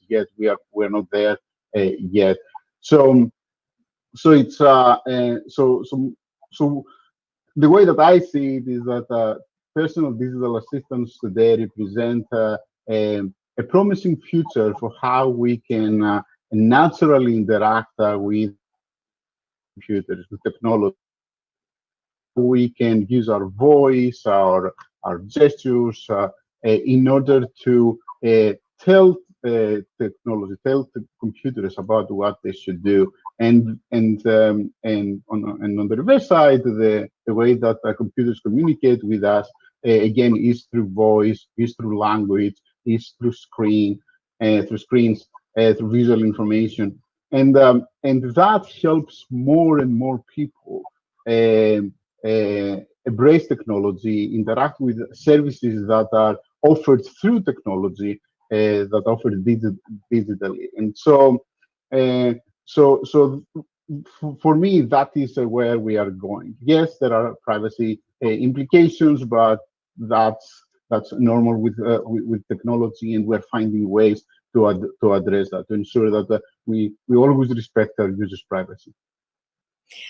yet. We're not there yet. So it's the way that I see it is that personal digital assistants today represent a promising future for how we can naturally interact with computers, with technology. We can use our voice, our gestures, in order to tell technology, tell the computers about what they should do. And on the reverse side, the way that computers communicate with us, again, is through voice, is through language, is through screens, through visual information, and that helps more and more people embrace technology, interact with services that are offered through technology, that are offered digitally. And so for me, that is where we are going. Yes, there are privacy implications, but that's normal with technology, and we're finding ways to address that, to ensure that we always respect our users' privacy.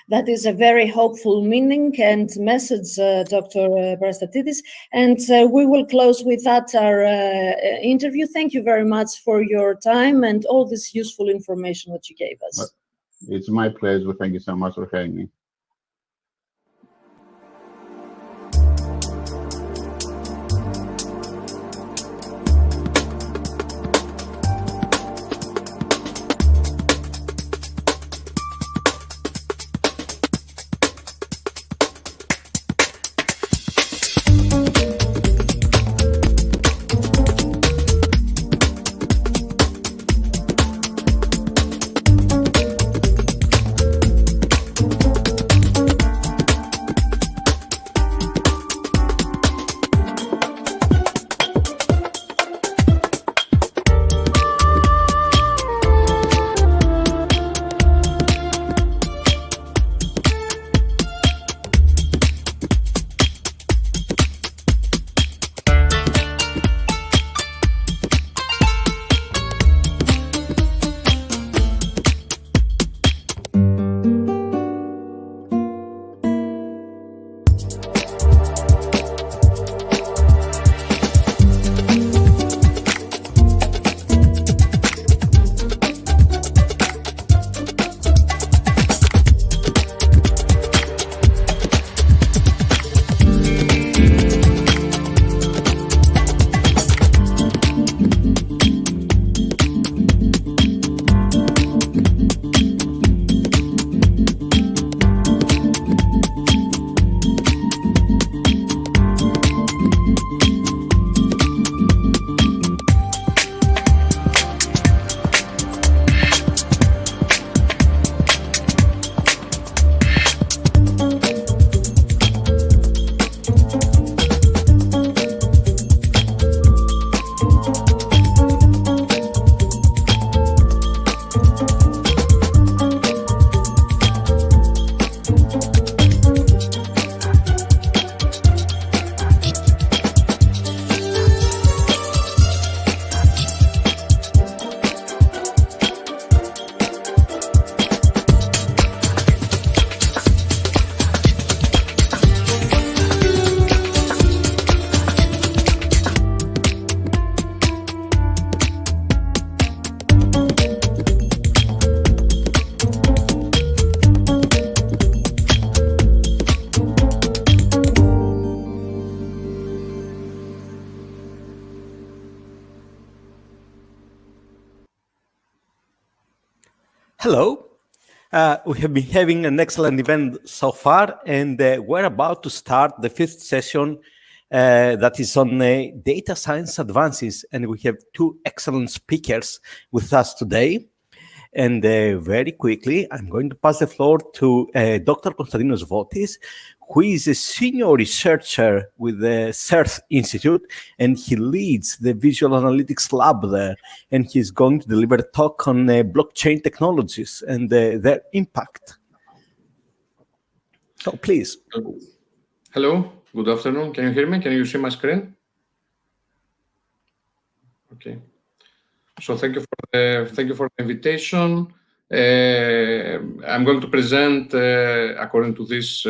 That is a very hopeful meaning and message, Dr. Parastatidis. And we will close with that our interview. Thank you very much for your time and all this useful information that you gave us. It's my pleasure. Thank you so much for having me. Hello. We have been having an excellent event so far, and we're about to start the fifth session that is on data science advances. And we have two excellent speakers with us today. And very quickly, I'm going to pass the floor to Dr. Konstantinos Votis, who is a senior researcher with the CERT Institute, and he leads the visual analytics lab there. And he's going to deliver a talk on blockchain technologies and their impact. So please. Hello, good afternoon. Can you hear me? Can you see my screen? Okay. So thank you for the invitation. I'm going to present, according to this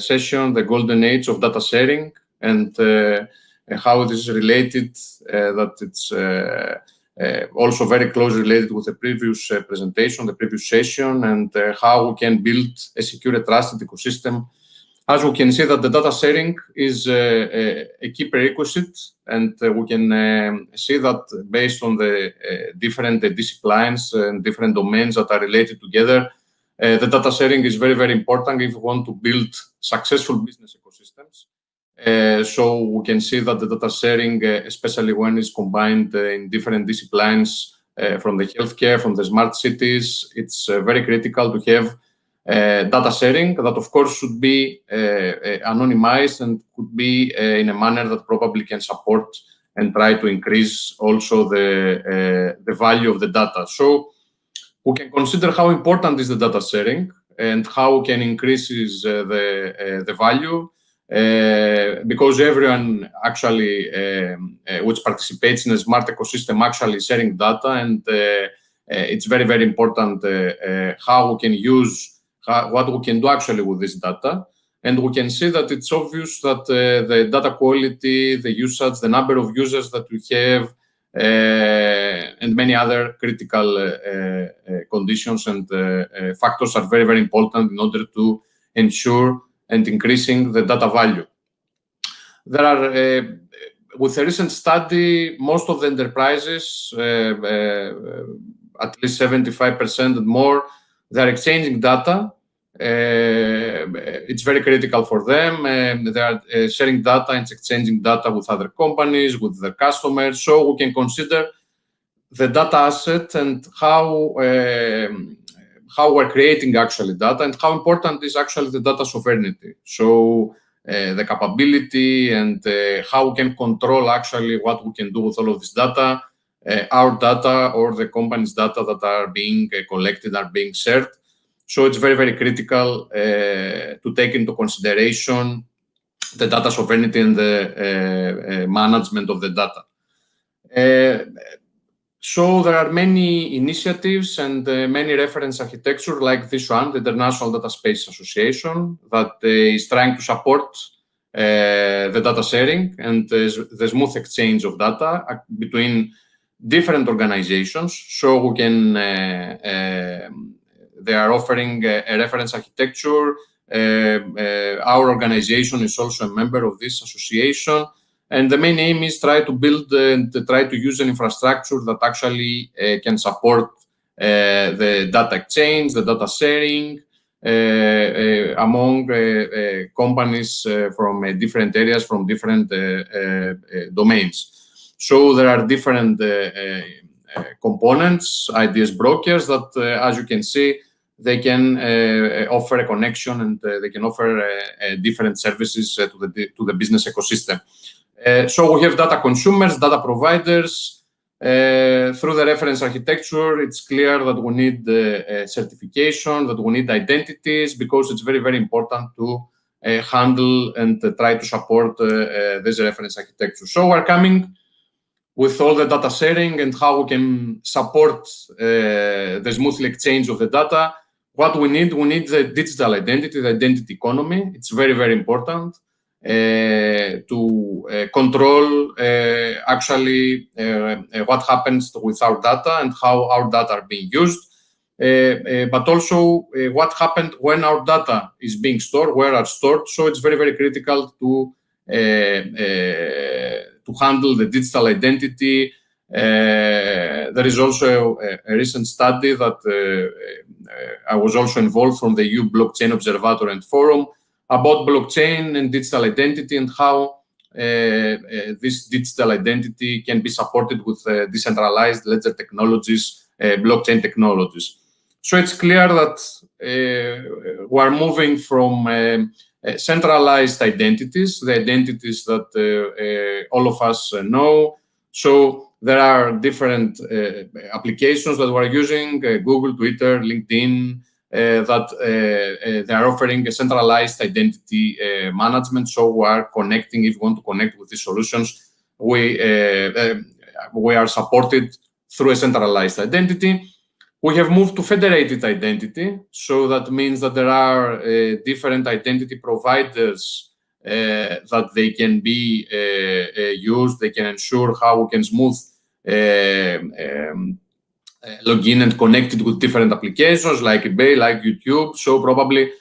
session, the golden age of data sharing and how this is related, that it's also very closely related with the previous presentation, the previous session, and how we can build a secure and trusted ecosystem. As we can see that the data sharing is a key prerequisite, and we can see that based on the different disciplines and different domains that are related together, the data sharing is very, very important if we want to build successful business ecosystems. So we can see that the data sharing, especially when it's combined in different disciplines, from the healthcare, from the smart cities, it's very critical to have data sharing that, of course, should be anonymized and could be in a manner that probably can support and try to increase also the value of the data. So we can consider how important is the data sharing and how we can increase the value, because everyone actually which participates in a smart ecosystem actually sharing data, and it's very, very important how we can use what we can do actually with this data. And we can see that it's obvious that the data quality, the usage, the number of users that we have, and many other critical conditions and factors are very, very important in order to ensure and increasing the data value. There are, with a recent study, most of the enterprises, at least 75% and more, they're exchanging data. It's very critical for them. They are sharing data and exchanging data with other companies, with their customers. So we can consider the data asset and how we're creating actually data and how important is actually the data sovereignty. So the capability and how we can control actually what we can do with all of this data, our data or the company's data that are being collected, are being shared. So it's very, very critical to take into consideration the data sovereignty and the management of the data. So there are many initiatives and many reference architecture like this one, the International Data Space Association, that is trying to support the data sharing and the smooth exchange of data between different organizations. So we can, they are offering a reference architecture. Our organization is also a member of this association. And the main aim is try to build and try to use an infrastructure that actually can support the data exchange, the data sharing among companies from different areas, from different domains. So there are different components, IDS brokers that, as you can see, they can offer a connection and they can offer different services to the business ecosystem. So we have data consumers, data providers. Through the reference architecture, it's clear that we need certification, that we need identities, because it's very, very important to handle and try to support this reference architecture. So we're coming with all the data sharing and how we can support the smooth exchange of the data. What we need the digital identity, the identity economy. It's very, very important to control actually what happens with our data and how our data are being used, but also what happened when our data is being stored, where are stored. So it's very, very critical to handle the digital identity There is also a recent study that I was also involved from the EU Blockchain Observatory and Forum about blockchain and digital identity and how this digital identity can be supported with decentralized ledger technologies, blockchain technologies. So it's clear that we're moving from centralized identities, the identities that all of us know. So there are different applications that we're using, Google, Twitter, LinkedIn, that they are offering a centralized identity management. So we are connecting, if we want to connect with these solutions, we are supported through a centralized identity. We have moved to federated identity. So that means that there are different identity providers that they can be used. They can ensure how we can smooth login and connect it with different applications like eBay, like YouTube. So probably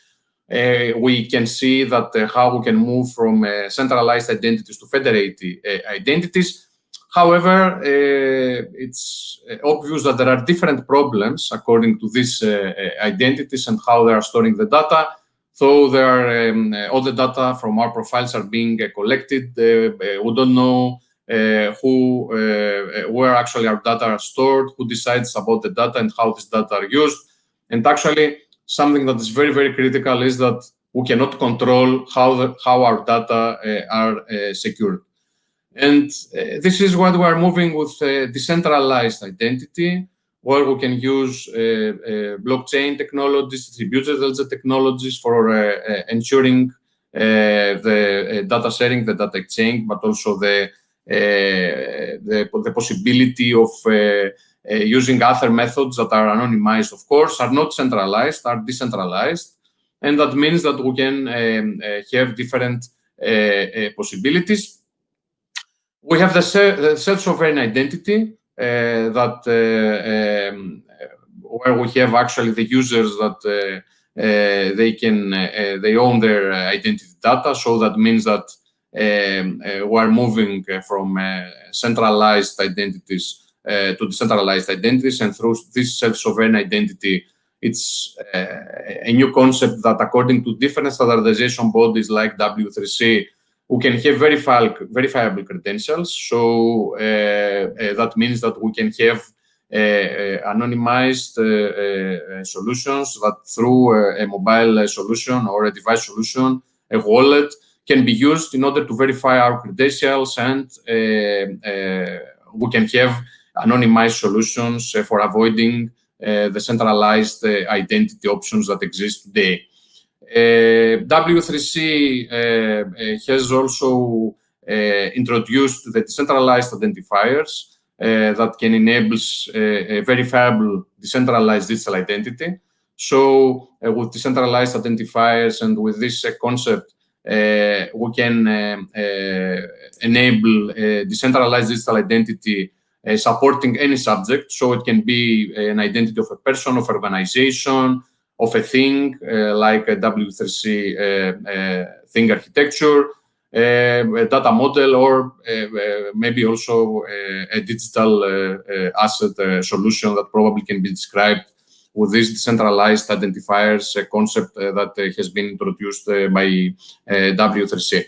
we can see that how we can move from centralized identities to federated identities. However, it's obvious that there are different problems according to these identities and how they are storing the data. So there are all the data from our profiles are being collected. We don't know where actually our data are stored, who decides about the data and how this data are used. And actually, something that is very, very critical is that we cannot control how our data are secured. And this is what we are moving with decentralized identity, where we can use blockchain technologies, distributed ledger technologies for ensuring the data sharing, the data exchange, but also the possibility of using other methods that are anonymized, of course, are not centralized, are decentralized. And that means that we can have different possibilities. We have the self-sovereign identity that where we have actually the users that they own their identity data. So that means that we're moving from centralized identities to decentralized identities, and through this self-sovereign identity, it's a new concept that, according to different standardization bodies like W3C, we can have verifiable credentials. So that means that we can have anonymized solutions that through a mobile solution or a device solution, a wallet, can be used in order to verify our credentials, and we can have anonymized solutions for avoiding the centralized identity options that exist today. W3C has also introduced the decentralized identifiers that can enable a verifiable decentralized digital identity. So with decentralized identifiers and with this concept, we can enable decentralized digital identity supporting any subject. So it can be an identity of a person, of organization, of a thing, like a W3C thing architecture, a data model, or maybe also a digital asset solution that probably can be described with this decentralized identifiers concept that has been introduced by W3C.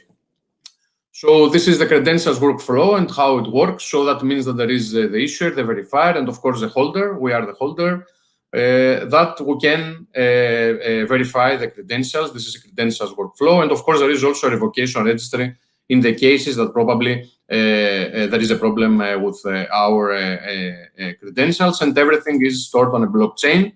So this is the credentials workflow and how it works. So that means that there is the issuer, the verifier, and of course the holder. We are the holder. That we can verify the credentials. This is a credentials workflow. And of course, there is also a revocation registry in the cases that probably there is a problem with our credentials, and everything is stored on a blockchain.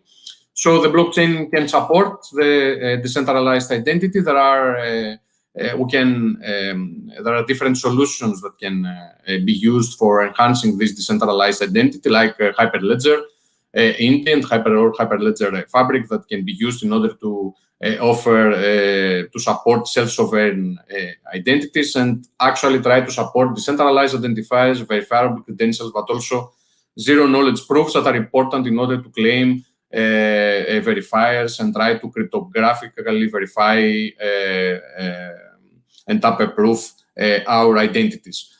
So the blockchain can support the decentralized identity. There are there are different solutions that can be used for enhancing this decentralized identity, like Hyperledger Indy and Hyperledger Fabric, that can be used in order to offer to support self-sovereign identities and actually try to support decentralized identifiers, verifiable credentials, but also zero-knowledge proofs that are important in order to claim verifiers and try to cryptographically verify and tamper-proof our identities.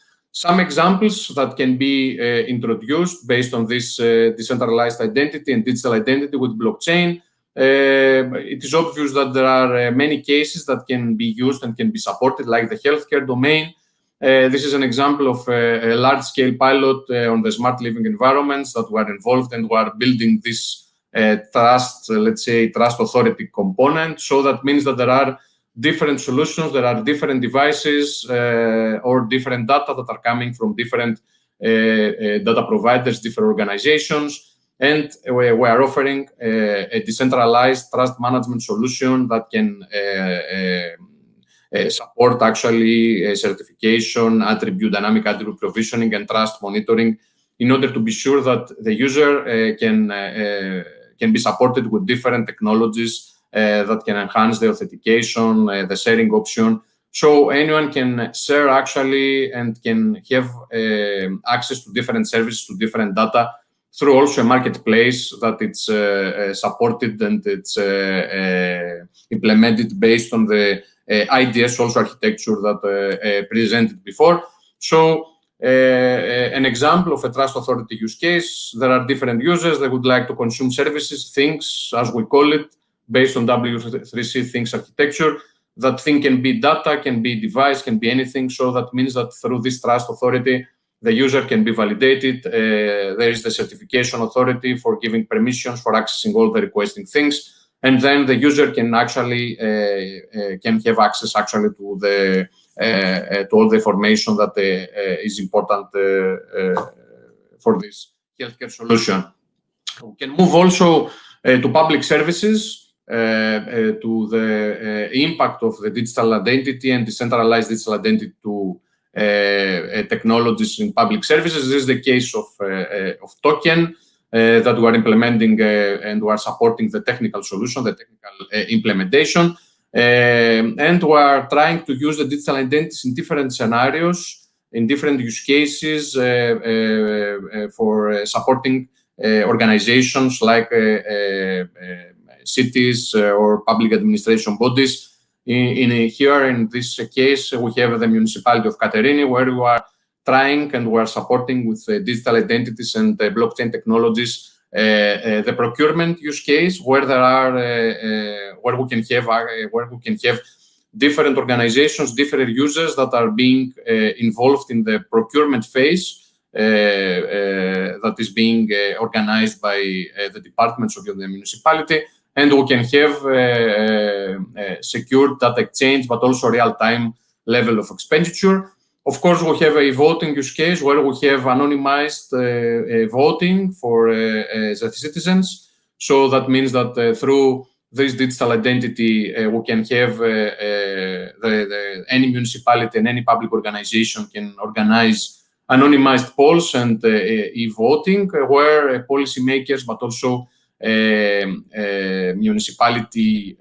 Some examples that can be introduced based on this decentralized identity and digital identity with blockchain. It is obvious that there are many cases that can be used and can be supported, like the healthcare domain. This is an example of a large-scale pilot on the smart living environments that were involved and were building this trust, let's say, trust authority component. So that means that there are different solutions, there are different devices or different data that are coming from different data providers, different organizations. And we are offering a decentralized trust management solution that can support actually certification, dynamic attribute provisioning, and trust monitoring in order to be sure that the user can be supported with different technologies that can enhance the authentication, the sharing option. So anyone can share actually and can have access to different services, to different data, through also a marketplace that it's supported and it's implemented based on the IDS also architecture that presented before. So an example of a trust authority use case, there are different users that would like to consume services, things, as we call it, based on W3C things architecture. That thing can be data, can be device, can be anything. So that means that through this trust authority, the user can be validated. There is the certification authority for giving permissions for accessing all the requesting things. And then the user can actually can have access actually to all the information that is important for this healthcare solution. We can move also to public services, to the impact of the digital identity and decentralized digital identity to technologies in public services. This is the case of token that we are implementing and we are supporting the technical solution, the technical implementation. And we are trying to use the digital identities in different scenarios, in different use cases for supporting organizations like cities or public administration bodies. Here in this case, we have the municipality of Katerini, where we are trying and we are supporting with digital identities and blockchain technologies the procurement use case, where there are where we can have different organizations, different users that are being involved in the procurement phase that is being organized by the departments of the municipality. And we can have secure data exchange, but also real-time level of expenditure. Of course, we have a voting use case where we have anonymized voting for the citizens. So that means that through this digital identity, we can have any municipality and any public organization can organize anonymized polls and e-voting, where policymakers, but also municipality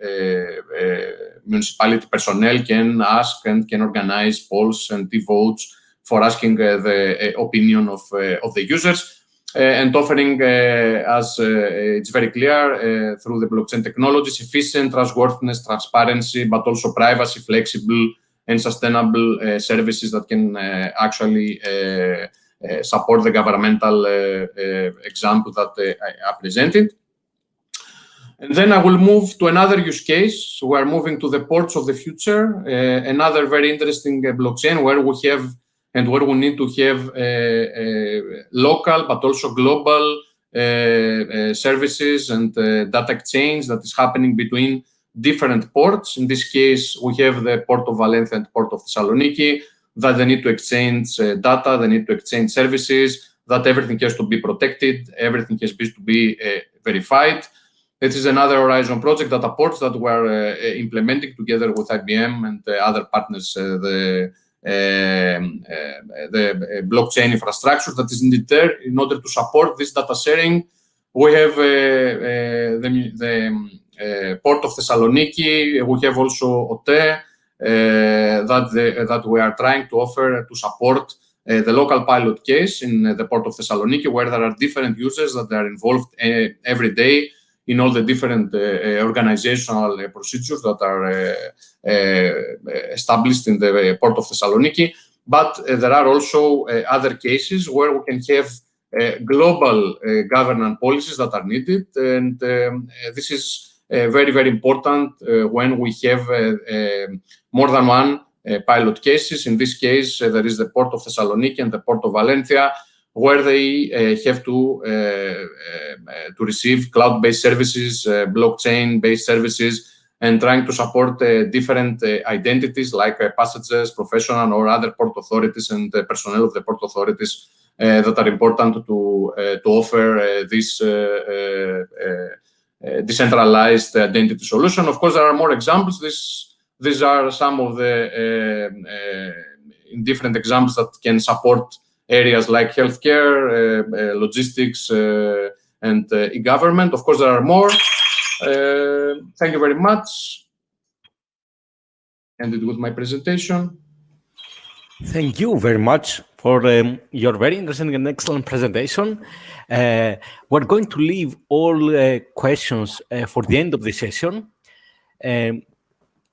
personnel can ask and can organize polls and votes for asking the opinion of the users and offering, as it's very clear, through the blockchain technologies, efficient, trustworthiness, transparency, but also privacy, flexible and sustainable services that can actually support the governmental example that I presented. And then I will move to another use case. We are moving to the ports of the future, another very interesting blockchain where we have and where we need to have local but also global services and data exchange that is happening between different ports. In this case, we have the port of Valencia and port of Thessaloniki, that they need to exchange data, they need to exchange services, that everything has to be protected, everything has to be verified. This is another Horizon project, data ports, that we're implementing together with IBM and other partners, the blockchain infrastructure that is needed there in order to support this data sharing. We have the port of Thessaloniki. We have also OTE that we are trying to offer to support the local pilot case in the port of Thessaloniki, where there are different users that are involved every day in all the different organizational procedures that are established in the port of Thessaloniki. but there are also other cases where we can have global governance policies that are needed, and this is very, very important when we have more than one pilot cases. In this case, there is the port of Thessaloniki and the port of Valencia, where they have to receive cloud-based services, blockchain-based services, and trying to support different identities like passengers, professional, or other port authorities and personnel of the port authorities that are important to offer this decentralized identity solution. Of course, there are more examples. These are some of the different examples that can support areas like healthcare, logistics, and e-government. Of course, there are more. Thank you very much. Ended with my presentation. Thank you very much for your very interesting and excellent presentation. We're going to leave all questions for the end of the session.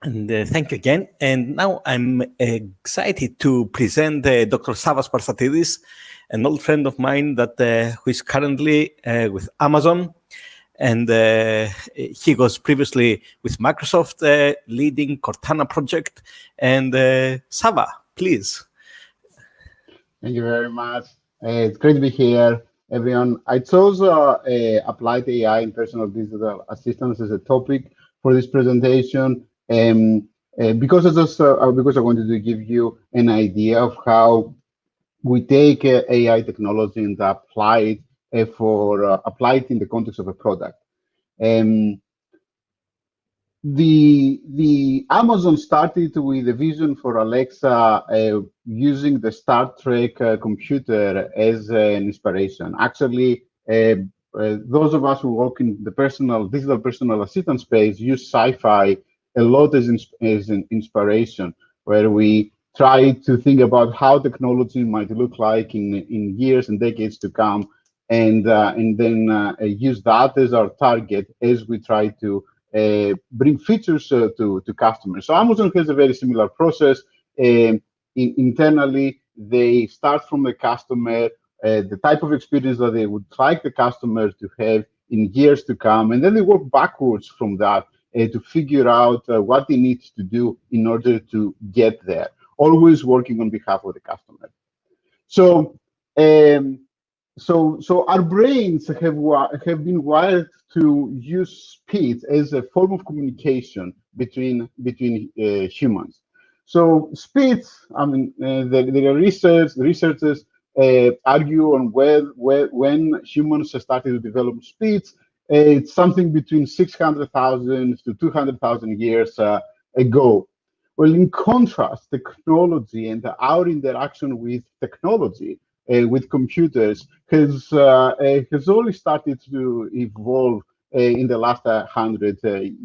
And thank you again. And now I'm excited to present Dr. Savas Parsatidis, an old friend of mine that who is currently with Amazon. And he was previously with Microsoft leading Cortana project. And Sava, please. Thank you very much. It's great to be here, everyone. I chose applied AI and personal digital assistance as a topic for this presentation, because I wanted to give you an idea of how we take AI technology and apply it apply it in the context of a product. The Amazon started with a vision for Alexa using the Star Trek computer as an inspiration. Actually, those of us who work in the digital personal assistant space use sci-fi a lot as an inspiration, where we try to think about how technology might look like in years and decades to come, and then use that as our target as we try to bring features to customers. So Amazon has a very similar process. Internally, they start from the customer, the type of experience that they would like the customer to have in years to come, and then they work backwards from that to figure out what they need to do in order to get there, always working on behalf of the customer. So our brains have been wired to use speed as a form of communication between humans. So speed, I mean, the researchers argue on when humans started to develop speeds. It's something between 600,000 to 200,000 years ago. Well, in contrast, technology and our interaction with technology, with computers, has only started to evolve in the last 100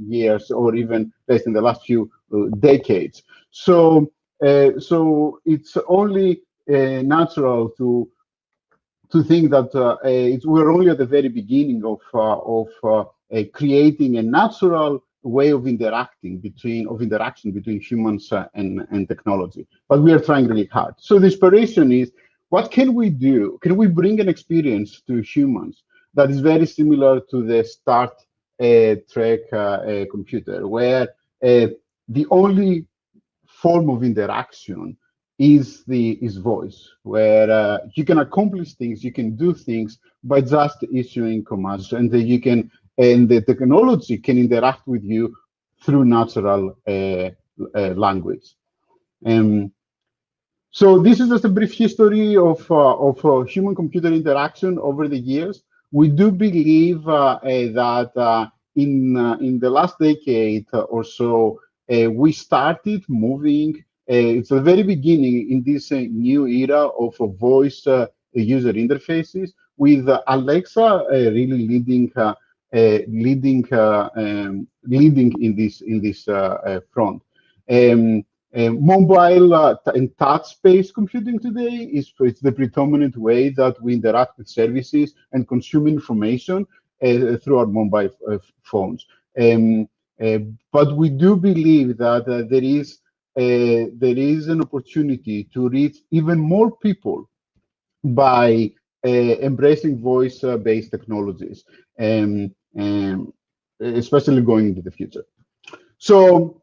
years, or even less in the last few decades. So it's only natural to think that we're only at the very beginning of creating a natural way of interaction between humans and technology. But we are trying really hard. So the inspiration is, what can we do? Can we bring an experience to humans that is very similar to the Star Trek computer, where the only form of interaction is voice, where you can accomplish things, you can do things by just issuing commands, and the technology can interact with you through natural language. So this is just a brief history of human-computer interaction over the years. We do believe that in the last decade or so, we started moving. It's the very beginning in this new era of voice user interfaces, with Alexa really leading in this front. Mobile and touch-based computing today it's the predominant way that we interact with services and consume information through our mobile phones. But we do believe that there is there is an opportunity to reach even more people by embracing voice-based technologies, especially going into the future. So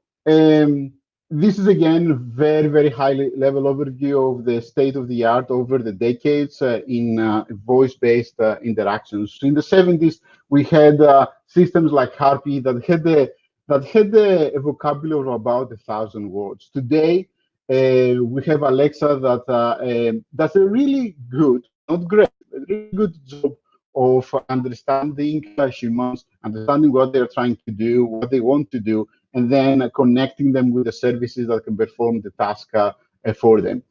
this is again a very, very high level overview of the state of the art over the decades in voice-based interactions. In the 70s, we had systems like Harpy that had a vocabulary of about 1,000 words. Today, we have Alexa that does a really good, not great, but a really good job of understanding humans, understanding what they're trying to do, what they want to do, and then connecting them with the services that can perform the task for them.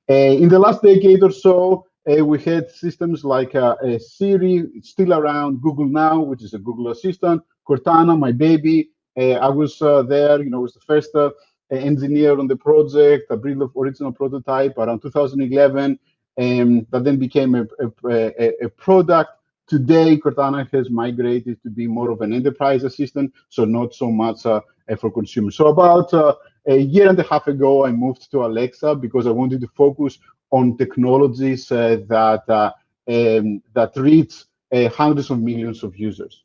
In the last decade or so, we had systems like Siri, it's still around, Google Now, which is a Google Assistant, Cortana, my baby. I was there, was the first engineer on the project, I built the original prototype around 2011, that then became a product. Today, Cortana has migrated to be more of an enterprise assistant, so not so much for consumers. So about a year and a half ago, I moved to Alexa because I wanted to focus on technologies that reach hundreds of millions of users.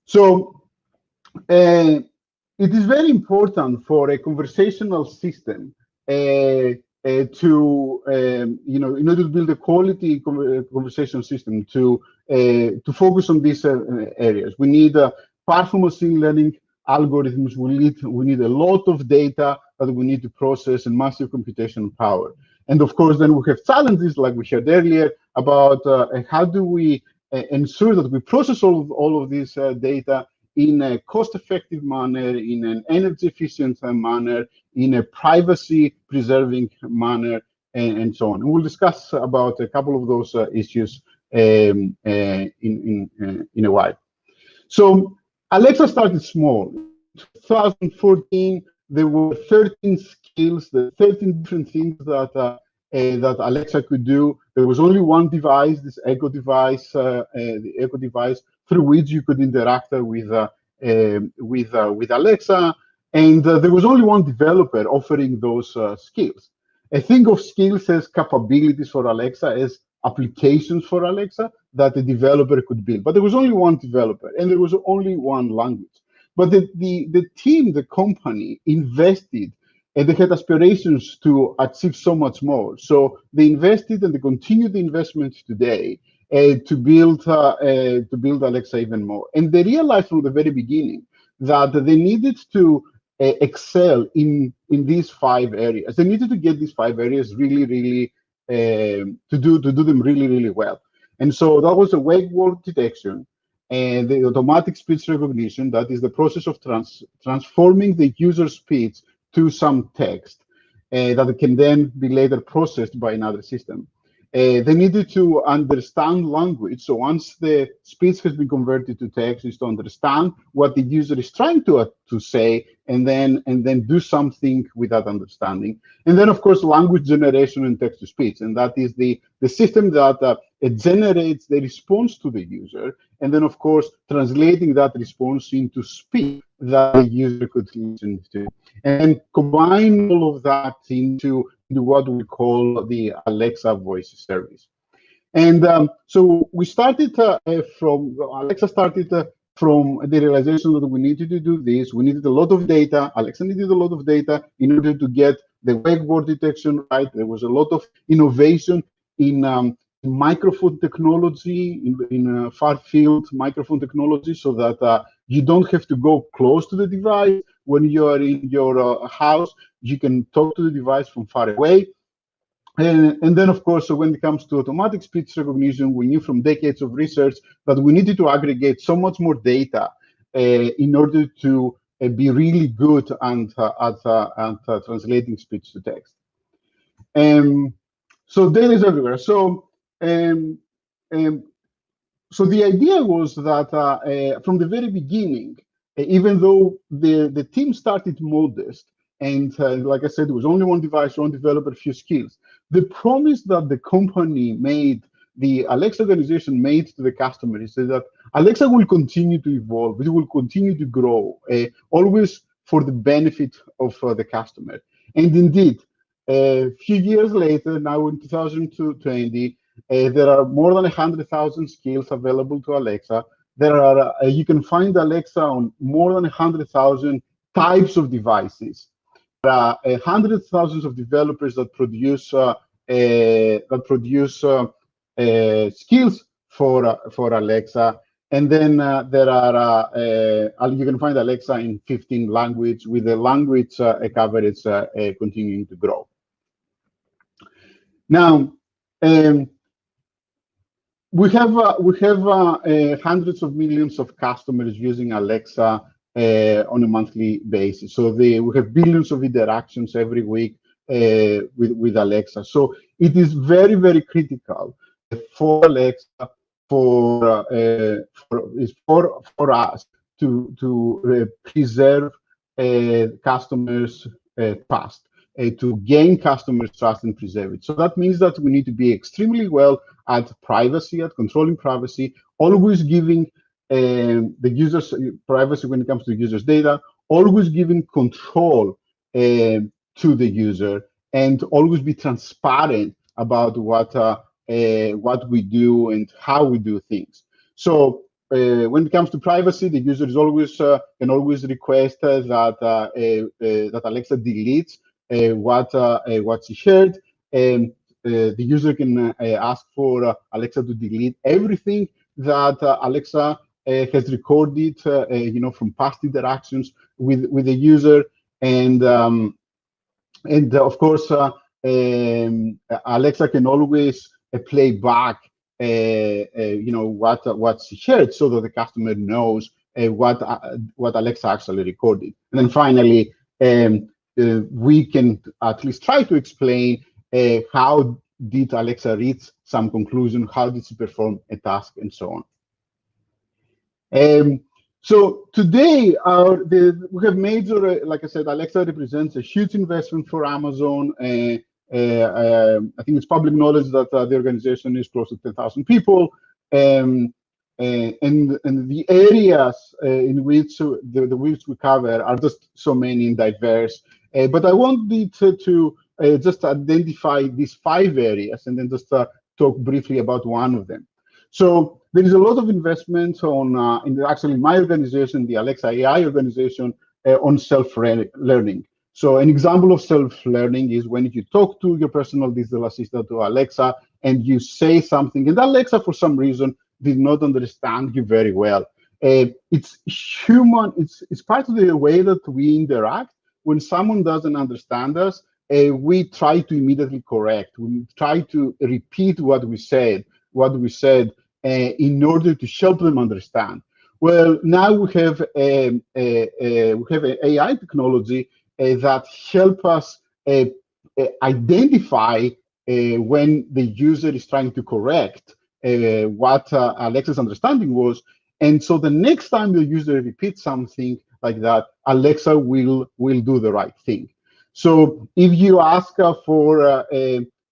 So it is very important for a conversational system to, in order to build a quality conversation system, to focus on these areas. We need powerful machine learning algorithms. We need a lot of data that we need to process and massive computational power. And of course, then we have challenges like we heard earlier about how do we ensure that we process all of this data in a cost-effective manner, in an energy-efficient manner, in a privacy-preserving manner, and so on. And we'll discuss about a couple of those issues in a while. So Alexa started small. In 2014, there were 13 skills, the 13 different things that Alexa could do. There was only one device, this Echo device, the Echo device, through which you could interact with Alexa, and there was only one developer offering those skills. I think of skills as capabilities for Alexa, as applications for Alexa that a developer could build. But there was only one developer, and there was only one language. But the team, the company, invested, and they had aspirations to achieve so much more. So they invested, and they continue the investment today to build Alexa even more. And they realized from the very beginning that they needed to excel in these 5 areas. They needed to get these 5 areas really to do them really well. And so that was the wake word detection and the automatic speech recognition. That is the process of transforming the user speech to some text that can then be later processed by another system. They needed to understand language. So once the speech has been converted to text, is to understand what the user is trying to say, and then do something with that understanding. And then, of course, language generation and text to speech, and that is the system that it generates the response to the user, and then, of course, translating that response into speech that the user could listen to, and combine all of that into what we call the Alexa voice service. And so we started Alexa started from the realization that we needed to do this. We needed a lot of data. Alexa needed a lot of data in order to get the wake word detection right. There was a lot of innovation in microphone technology, in far field microphone technology, so that you don't have to go close to the device when you are in your house. You can talk to the device from far away. And then, of course, so when it comes to automatic speech recognition, we knew from decades of research that we needed to aggregate so much more data in order to be really good at translating speech to text. So data is everywhere. So so the idea was that from the very beginning, even though the team started modest, and like I said, it was only one device, one developer, few skills, the promise that the company made, the Alexa organization made to the customer is that Alexa will continue to evolve, it will continue to grow, always for the benefit of the customer. And indeed, a few years later, now in 2020, there are more than 100,000 skills available to Alexa. There are you can find Alexa on more than 100,000 types of devices. There are hundreds of thousands of developers that produce skills for Alexa, and then there are you can find Alexa in 15 languages, with the language coverage continuing to grow. Now, we have hundreds of millions of customers using Alexa on a monthly basis. So we have billions of interactions every week with Alexa. So it is very, very critical for Alexa, for us to preserve customers' trust, to gain customers' trust and preserve it. So that means that we need to be extremely well at privacy, at controlling privacy, always giving the users privacy when it comes to the user's data, always giving control to the user, and always be transparent about what we do and how we do things. So when it comes to privacy, the user is always can always request that Alexa deletes what she shared, and the user can ask for Alexa to delete everything that Alexa has recorded, from past interactions with the user, and of course, Alexa can always play back, what she shared, so that the customer knows what Alexa actually recorded. And then finally, we can at least try to explain how did Alexa reach some conclusion, how did she perform a task, and so on. So today, we have major, like I said, Alexa represents a huge investment for Amazon. I think it's public knowledge that the organization is close to 10,000 people, and the areas in which the which we cover are just so many and diverse. But I wanted to just identify these 5 areas and then just talk briefly about one of them. So there is a lot of investment actually in my organization, the Alexa AI organization, on self-learning. So an example of self-learning is when you talk to your personal digital assistant, to Alexa, and you say something, and Alexa, for some reason, did not understand you very well. It's human. It's part of the way that we interact. When someone doesn't understand us, we try to immediately correct. We try to repeat what we said in order to help them understand. Well, now we have an AI technology that help us identify when the user is trying to correct what Alexa's understanding was, and so the next time the user repeats something like that, Alexa will do the right thing. So if you ask for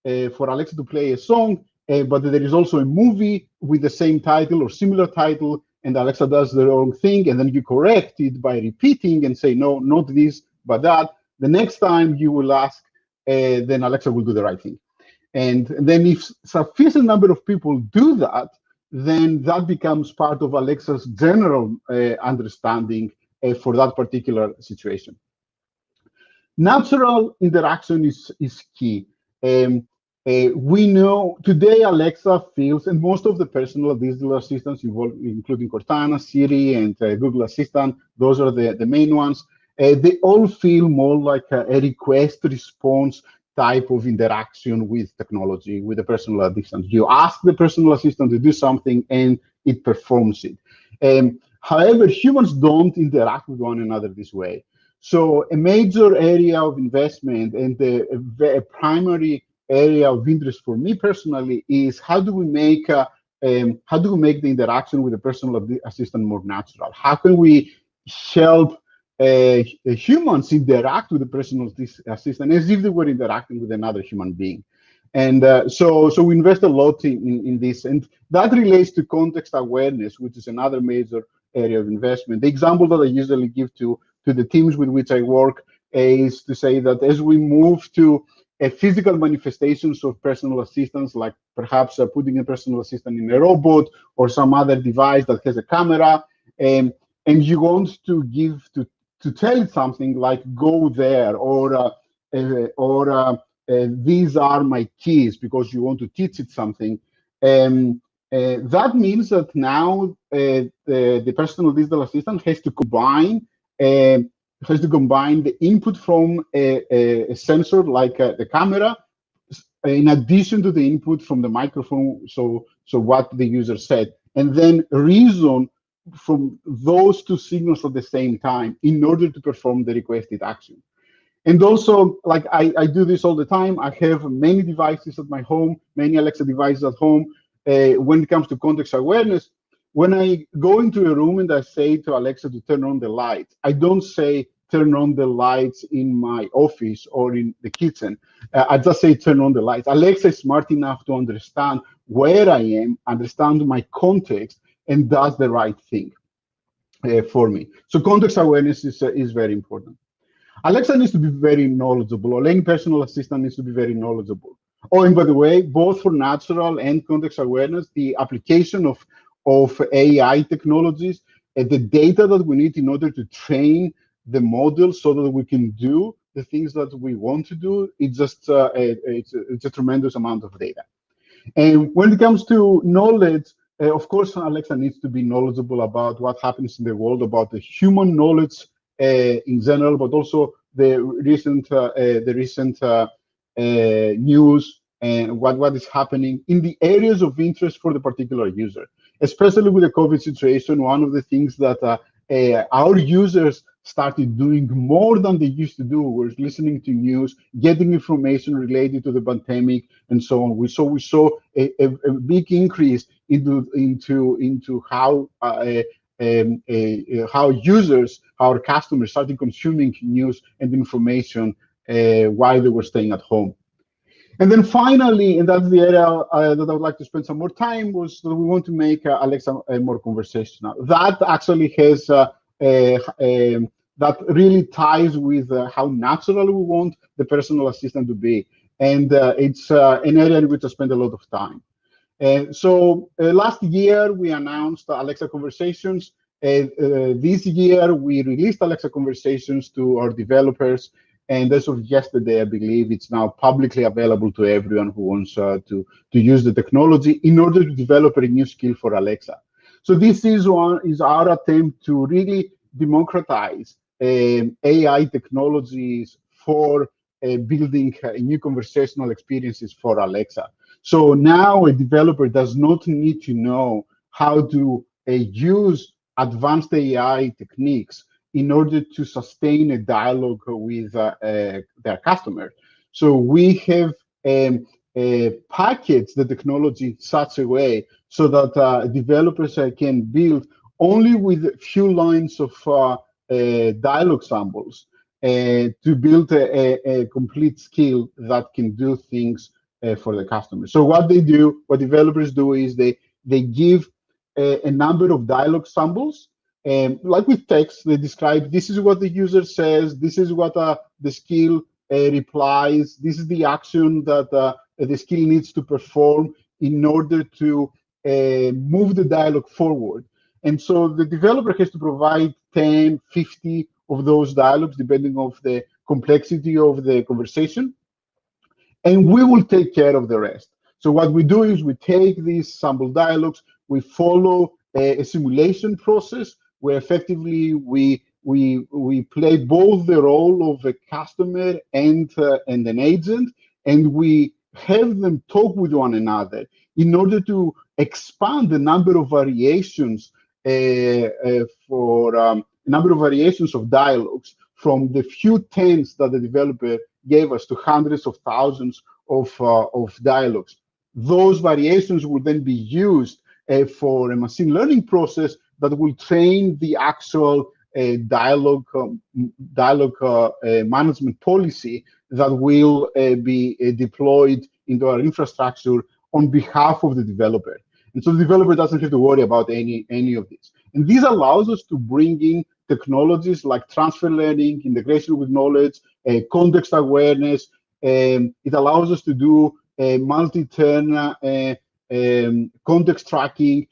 Alexa to play a song, but there is also a movie with the same title or similar title, and Alexa does the wrong thing, and then you correct it by repeating and say, no, not this, but that. The next time you will ask, then Alexa will do the right thing. And then if sufficient number of people do that, then that becomes part of Alexa's general understanding for that particular situation. Natural interaction is key. We know today Alexa feels, and most of the personal digital assistants involved, including Cortana, Siri, and Google Assistant, those are the main ones. They all feel more like a request-response type of interaction with technology, with the personal assistant. You ask the personal assistant to do something, and it performs it. However, humans don't interact with one another this way. So a major area of investment and a primary area of interest for me personally is how do we make the interaction with the personal assistant more natural? How can we help humans interact with the personal assistant as if they were interacting with another human being? And so we invest a lot in this, and that relates to context awareness, which is another major area of investment. The example that I usually give to to the teams with which I work is to say that as we move to physical manifestations of personal assistants, like perhaps putting a personal assistant in a robot or some other device that has a camera, and you want to give to tell it something like "go there" or "these are my keys," because you want to teach it something. That means that now the personal digital assistant has to combine the input from a sensor like the camera, in addition to the input from the microphone, so what the user said, and then reason from those two signals at the same time in order to perform the requested action. And also, like I do this all the time. I have many devices at my home, many Alexa devices at home. When it comes to context awareness, when I go into a room and I say to Alexa to turn on the lights, I don't say turn on the lights in my office or in the kitchen. I just say turn on the lights. Alexa is smart enough to understand where I am, understand my context, and does the right thing for me. So context awareness is very important. Alexa needs to be very knowledgeable, or any personal assistant needs to be very knowledgeable. Oh, and by the way, both for natural and context awareness, the application of AI technologies and the data that we need in order to train the model so that we can do the things that we want to do, it's just it's a tremendous amount of data. And when it comes to knowledge, of course, Alexa needs to be knowledgeable about what happens in the world, about the human knowledge in general, but also the recent news and what is happening in the areas of interest for the particular user. Especially with the COVID situation, one of the things that our users started doing more than they used to do was listening to news, getting information related to the pandemic, and so on. We saw a big increase into how users, our customers, started consuming news and information while they were staying at home. And then finally, and that's the area that I would like to spend some more time, was that we want to make Alexa more conversational. That actually has that really ties with how natural we want the personal assistant to be, and it's an area in which I spend a lot of time. So last year we announced Alexa Conversations. This year we released Alexa Conversations to our developers, and as of yesterday, I believe it's now publicly available to everyone who wants to use the technology in order to develop a new skill for Alexa. So this is our attempt to really democratize AI technologies for building new conversational experiences for Alexa. So now a developer does not need to know how to use advanced AI techniques in order to sustain a dialogue with their customer. So we have packaged the technology such a way so that developers can build only with a few lines of dialogue samples to build a complete skill that can do things for the customer. So what developers do is they give a number of dialogue samples. Like with text, they describe this is what the user says, this is what the skill replies, this is the action that the skill needs to perform in order to move the dialogue forward. And so the developer has to provide 10, 50 of those dialogues, depending on the complexity of the conversation. And we will take care of the rest. So what we do is we take these sample dialogues, we follow a simulation process where effectively we play both the role of a customer and an agent, and we have them talk with one another in order to expand the number of variations of dialogues from the few tens that the developer gave us to hundreds of thousands of dialogues. Those variations will then be used for a machine learning process that will train the actual dialogue management policy that will be deployed into our infrastructure on behalf of the developer. And so the developer doesn't have to worry about any of this. And this allows us to bring in technologies like transfer learning, integration with knowledge, context awareness. It allows us to do multi-turn context tracking.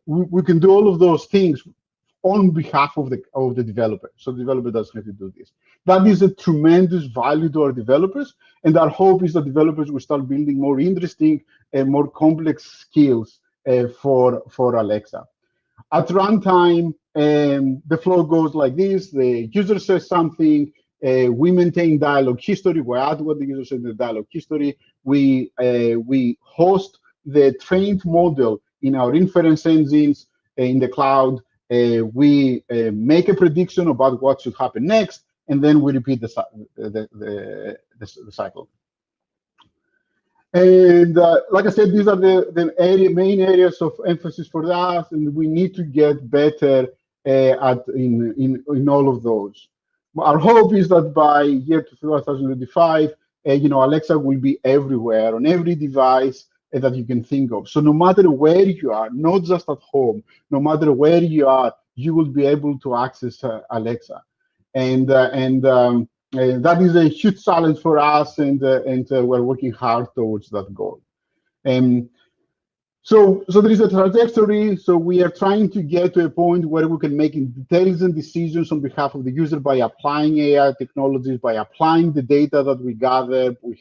We can do all of those things on behalf of the developer. So the developer doesn't have to do this. That is a tremendous value to our developers, and our hope is that developers will start building more interesting and more complex skills for Alexa. At runtime, the flow goes like this: the user says something, we maintain dialogue history, we add what the user said in the dialogue history, we host the trained model in our inference engines in the cloud, we make a prediction about what should happen next, and then we repeat the cycle. And like I said, these are the main areas of emphasis for us, and we need to get better in all of those. Our hope is that by year 2025, Alexa will be everywhere on every device that you can think of. So no matter where you are, not just at home, no matter where you are, you will be able to access Alexa. And that is a huge challenge for us, and we're working hard towards that goal. So there is a trajectory. So we are trying to get to a point where we can make intelligent decisions on behalf of the user by applying AI technologies, by applying the data that we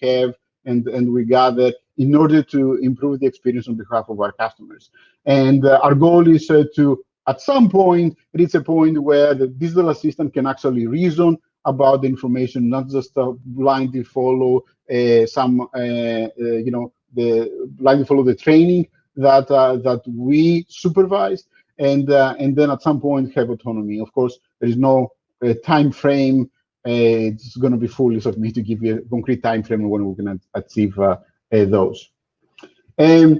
have and we gather in order to improve the experience on behalf of our customers. And our goal is to, at some point, reach a point where the digital assistant can actually reason about the information, not just blindly follow blindly follow the training that we supervise, and then at some point have autonomy. Of course, there is no time frame. It's going to be foolish of me to give you a concrete time frame when we can achieve those. There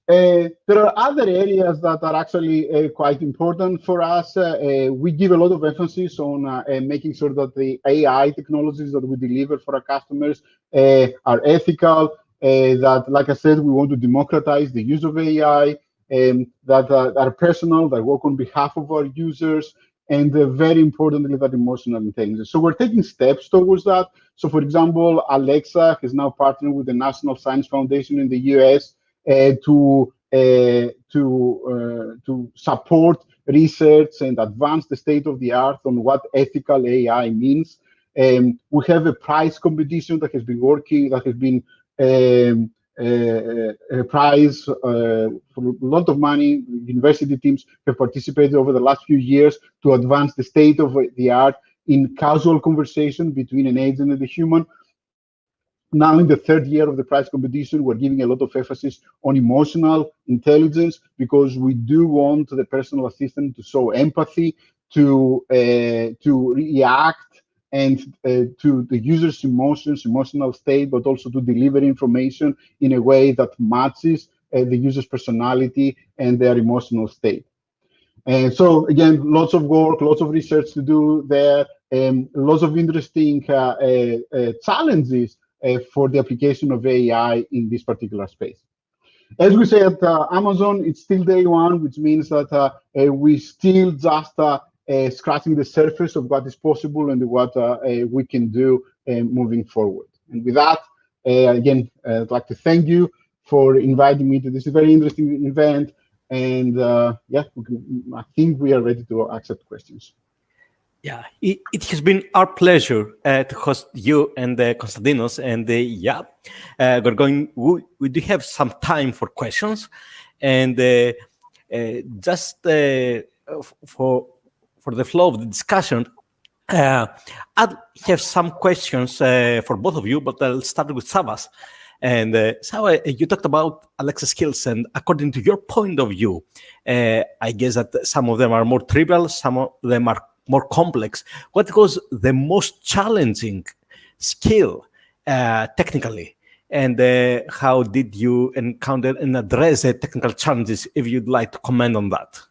are other areas that are actually quite important for us. We give a lot of emphasis on making sure that the AI technologies that we deliver for our customers are ethical, that, like I said, we want to democratize the use of AI, that are personal, that work on behalf of our users, and very importantly, that emotional intelligence. So we're taking steps towards that. So for example, Alexa has now partnered with the National Science Foundation in the US to support research and advance the state of the art on what ethical AI means. We have a prize competition that has been a prize for a lot of money. University teams have participated over the last few years to advance the state of the art in casual conversation between an agent and a human. Now, in the third year of the prize competition, we're giving a lot of emphasis on emotional intelligence, because we do want the personal assistant to show empathy, to react and to the user's emotions, emotional state, but also to deliver information in a way that matches the user's personality and their emotional state. And so, again, lots of work, lots of research to do there, and lots of interesting challenges for the application of AI in this particular space. As we say at Amazon, it's still day one, which means that we still just scratching the surface of what is possible and what we can do moving forward. And with that, again, I'd like to thank you for inviting me to this very interesting event. And yeah, I think we are ready to accept questions. Yeah, it has been our pleasure to host you and Konstantinos, and yeah, we do have some time for questions, and just for the flow of the discussion, I have some questions for both of you, but I'll start with Savas. And Sava, you talked about Alexa skills, and according to your point of view, I guess that some of them are more trivial, some of them are more complex. What was the most challenging skill technically, and how did you encounter and address the technical challenges, if you'd like to comment on that?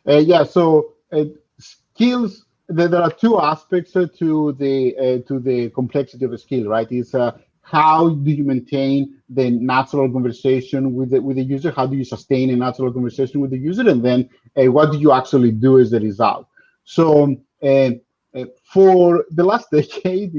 Yeah, so skills, there are two aspects to the complexity of a skill, right? It's how do you maintain the natural conversation with the user? How do you sustain a natural conversation with the user? And then what do you actually do as a result? So for the last decade,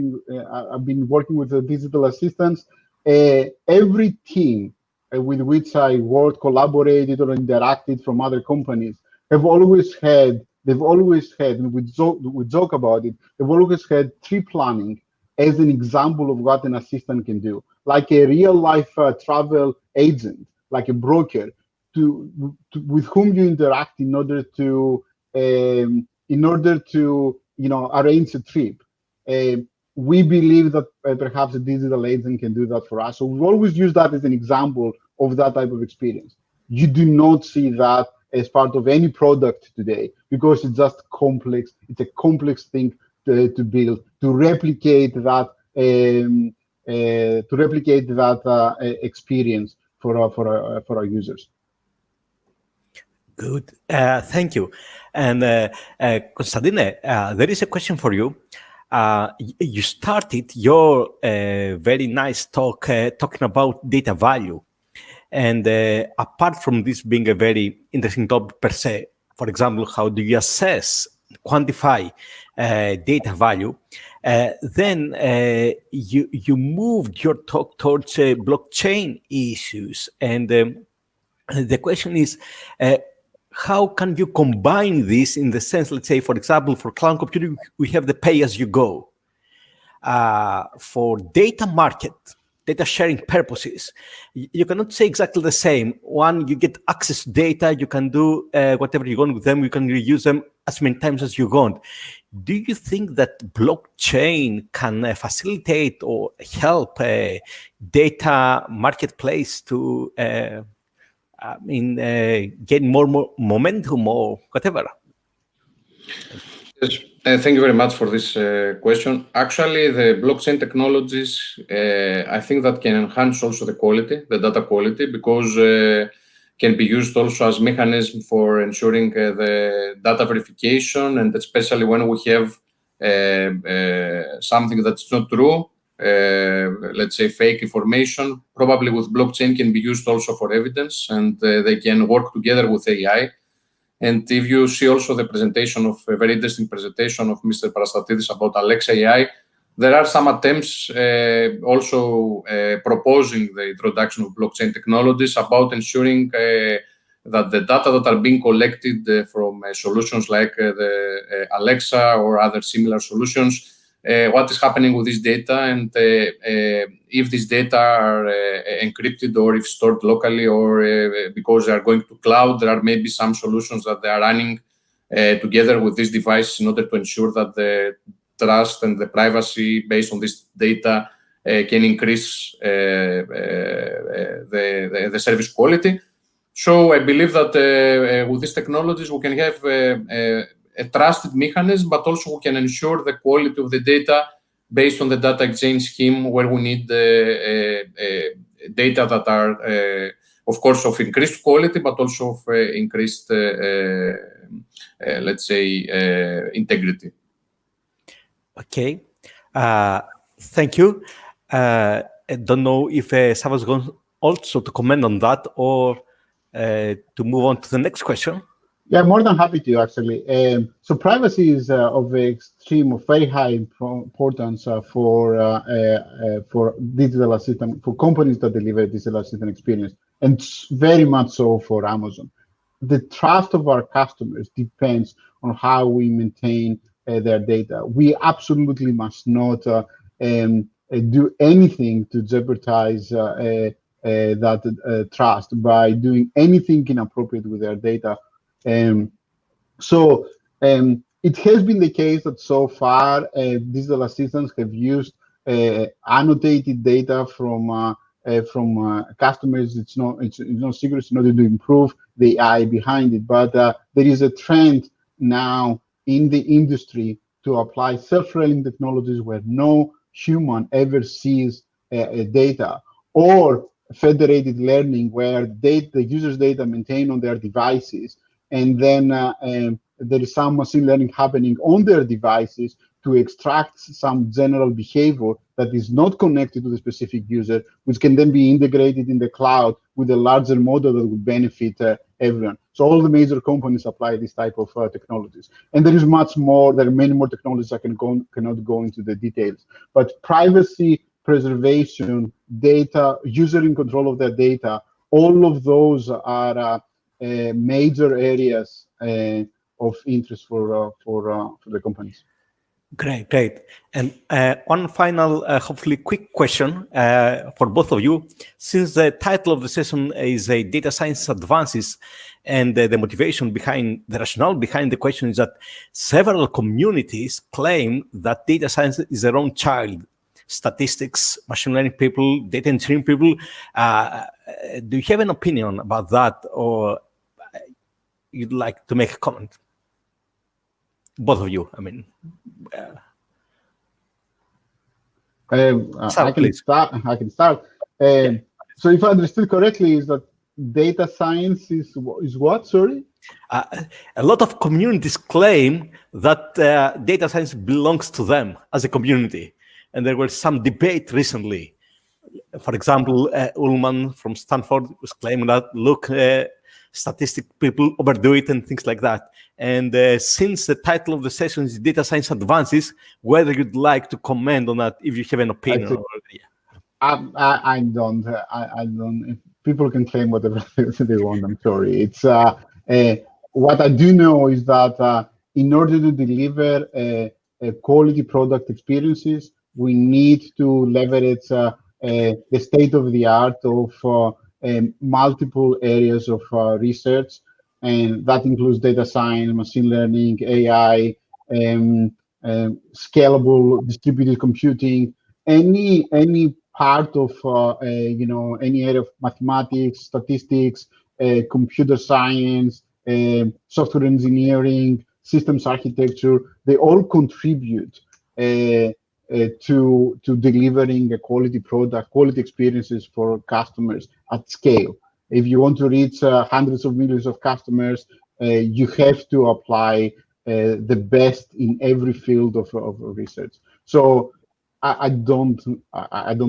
I've been working with the digital assistants. Every team with which I worked, collaborated, or interacted from other companies they've always had, and we joke about it, they've always had tree planning as an example of what an assistant can do, like a real life travel agent, like a broker, with whom you interact in order to arrange a trip. We believe that perhaps a digital agent can do that for us. So we've always used that as an example of that type of experience. You do not see that as part of any product today because it's just complex. It's a complex thing to build, to replicate that experience for our users. Good, thank you. And Konstantine, there is a question for you. You started your very nice talk talking about data value. And apart from this being a very interesting topic per se, for example, how do you assess, quantify data value? Then you moved your talk towards blockchain issues. And the question is, how can you combine this in the sense, let's say, for example, for cloud computing, we have the pay-as-you-go. For data market, data sharing purposes, you cannot say exactly the same. One, you get access to data, you can do whatever you want with them, you can reuse them as many times as you want. Do you think that blockchain can facilitate or help data marketplace to get more momentum or whatever? Yes. Thank you very much for this question. Actually, the blockchain technologies, I think that can enhance also the quality, the data quality, because can be used also as mechanism for ensuring the data verification, and especially when we have something that's not true, let's say fake information, probably with blockchain can be used also for evidence, and they can work together with AI. And if you see also the presentation of a very interesting presentation of Mr. Parastatidis about Alexa AI, there are some attempts also proposing the introduction of blockchain technologies about ensuring that the data that are being collected from solutions like the Alexa or other similar solutions, what is happening with this data, and if these data are encrypted or if stored locally, or because they are going to cloud, there are maybe some solutions that they are running together with this device in order to ensure that the trust and the privacy based on this data can increase the service quality. So I believe that with these technologies we can have a trusted mechanism, but also we can ensure the quality of the data based on the data exchange scheme, where we need data that are, of course, of increased quality, but also of increased, let's say, integrity. Okay, thank you. I don't know if someone's going also to comment on that or to move on to the next question. Yeah, more than happy to, actually. So privacy is of very high importance for digital assistant, for companies that deliver digital assistant experience, and very much so for Amazon. The trust of our customers depends on how we maintain their data. We absolutely must not do anything to jeopardize that trust by doing anything inappropriate with their data. So it has been the case that so far digital assistants have used annotated data from customers. It's no secret in order to improve the AI behind it. But there is a trend now in the industry to apply self-learning technologies where no human ever sees data, or federated learning where the user's data maintained on their devices, and then there is some machine learning happening on their devices to extract some general behavior that is not connected to the specific user, which can then be integrated in the cloud with a larger model that would benefit everyone. So all the major companies apply this type of technologies. And there is much more, there are many more technologies I cannot go into the details. But privacy, preservation, data, user in control of their data, all of those are major areas of interest for the companies. Great, great. And one final, hopefully quick question for both of you. Since the title of the session is Data Science Advances, and the motivation behind, the rationale behind the question is that several communities claim that data science is their own child. Statistics, machine learning people, data engineering people. Do you have an opinion about that, or you'd like to make a comment? Both of you, I mean. I can start. So if I understood correctly, is that data science is what? Sorry. A lot of communities claim that data science belongs to them as a community, and there was some debate recently. For example, Ullman from Stanford was claiming that, look, statistic people overdo it and things like that. And since the title of the session is Data Science Advances, whether you'd like to comment on that, if you have an opinion. I don't. If people can claim whatever they want, I'm sorry. It's what I do know is that in order to deliver a quality product experiences, we need to leverage the state of the art of multiple areas of research, and that includes data science, machine learning, AI, scalable distributed computing, any part of any area of mathematics, statistics, computer science, software engineering, systems architecture. They all contribute to delivering a quality product, quality experiences for customers at scale. If you want to reach hundreds of millions of customers, you have to apply the best in every field of research. So I don't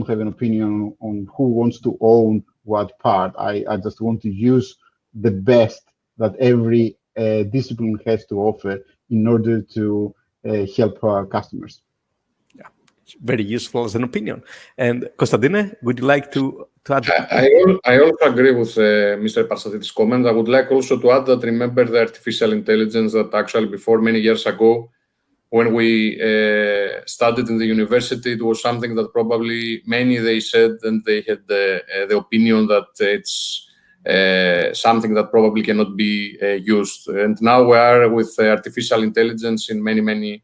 have an opinion on who wants to own what part. I just want to use the best that every discipline has to offer in order to help customers. Very useful as an opinion. And Konstantine, would you like to add? I also agree with Mr. Parsatidis' comment. I would like also to add that remember the artificial intelligence that actually before many years ago, when we studied in the university, it was something that probably many they said and they had the opinion that it's something that probably cannot be used. And now we are with artificial intelligence in many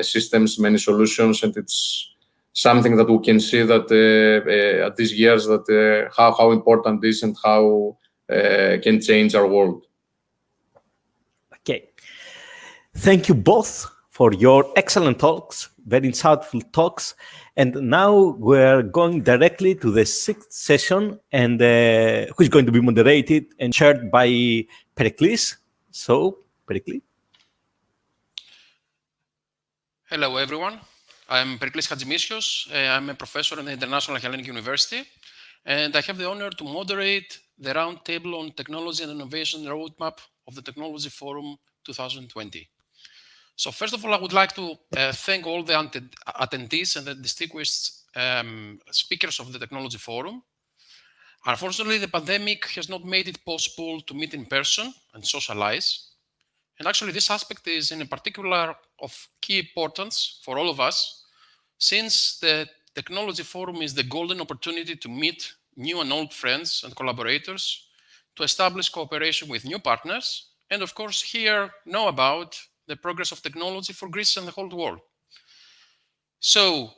systems, many solutions, and it's something that we can see that at these years that how important this and how can change our world. Okay, thank you both for your excellent talks, very insightful talks. And now we're going directly to the sixth session, and which is going to be moderated and chaired by Pericles. So, Pericles. Hello, everyone. I'm Pericles Hadjimisios. I'm a professor at the International Hellenic University, and I have the honor to moderate the roundtable on technology and innovation roadmap of the Technology Forum 2020. So first of all, I would like to thank all the attendees and the distinguished speakers of the Technology Forum. Unfortunately, the pandemic has not made it possible to meet in person and socialize. And actually, this aspect is in particular of key importance for all of us, since the Technology Forum is the golden opportunity to meet new and old friends and collaborators, to establish cooperation with new partners, and of course, know about the progress of technology for Greece and the whole world. So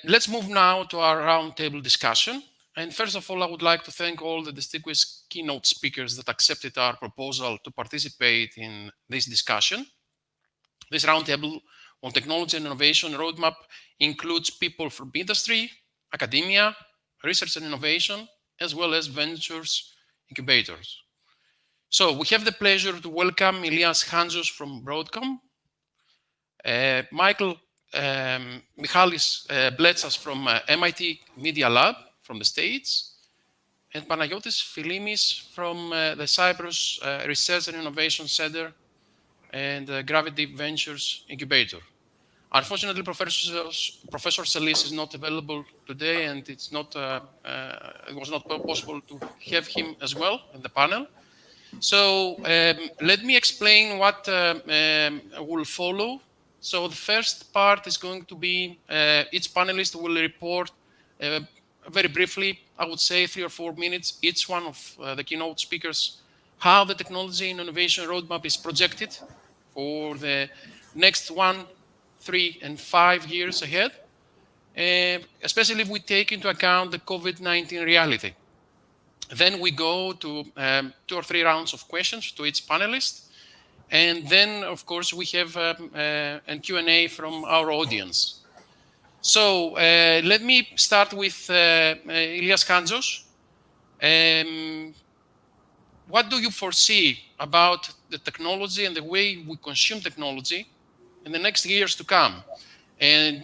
let's move now to our roundtable discussion. And first of all, I would like to thank all the distinguished keynote speakers that accepted our proposal to participate in this discussion. This roundtable on technology and innovation roadmap includes people from industry, academia, research and innovation, as well as ventures incubators. So we have the pleasure to welcome Elias Hanzos from Broadcom, Michael Michalis Bletsas from MIT Media Lab from the States, and Panagiotis Filimis from the Cyprus Research and Innovation Center and Gravity Ventures Incubator. Unfortunately, Professor Selis is not available today, and it was not possible to have him as well in the panel. So let me explain what will follow. So the first part is going to be each panelist will report very briefly, I would say 3 or 4 minutes, each one of the keynote speakers, how the technology and innovation roadmap is projected for the next 1, 3, and 5 years ahead, especially if we take into account the COVID-19 reality. Then we go to 2 or 3 rounds of questions to each panelist. And then, of course, we have a Q&A from our audience. So let me start with Ilias Kantsos. What do you foresee about the technology and the way we consume technology in the next years to come? And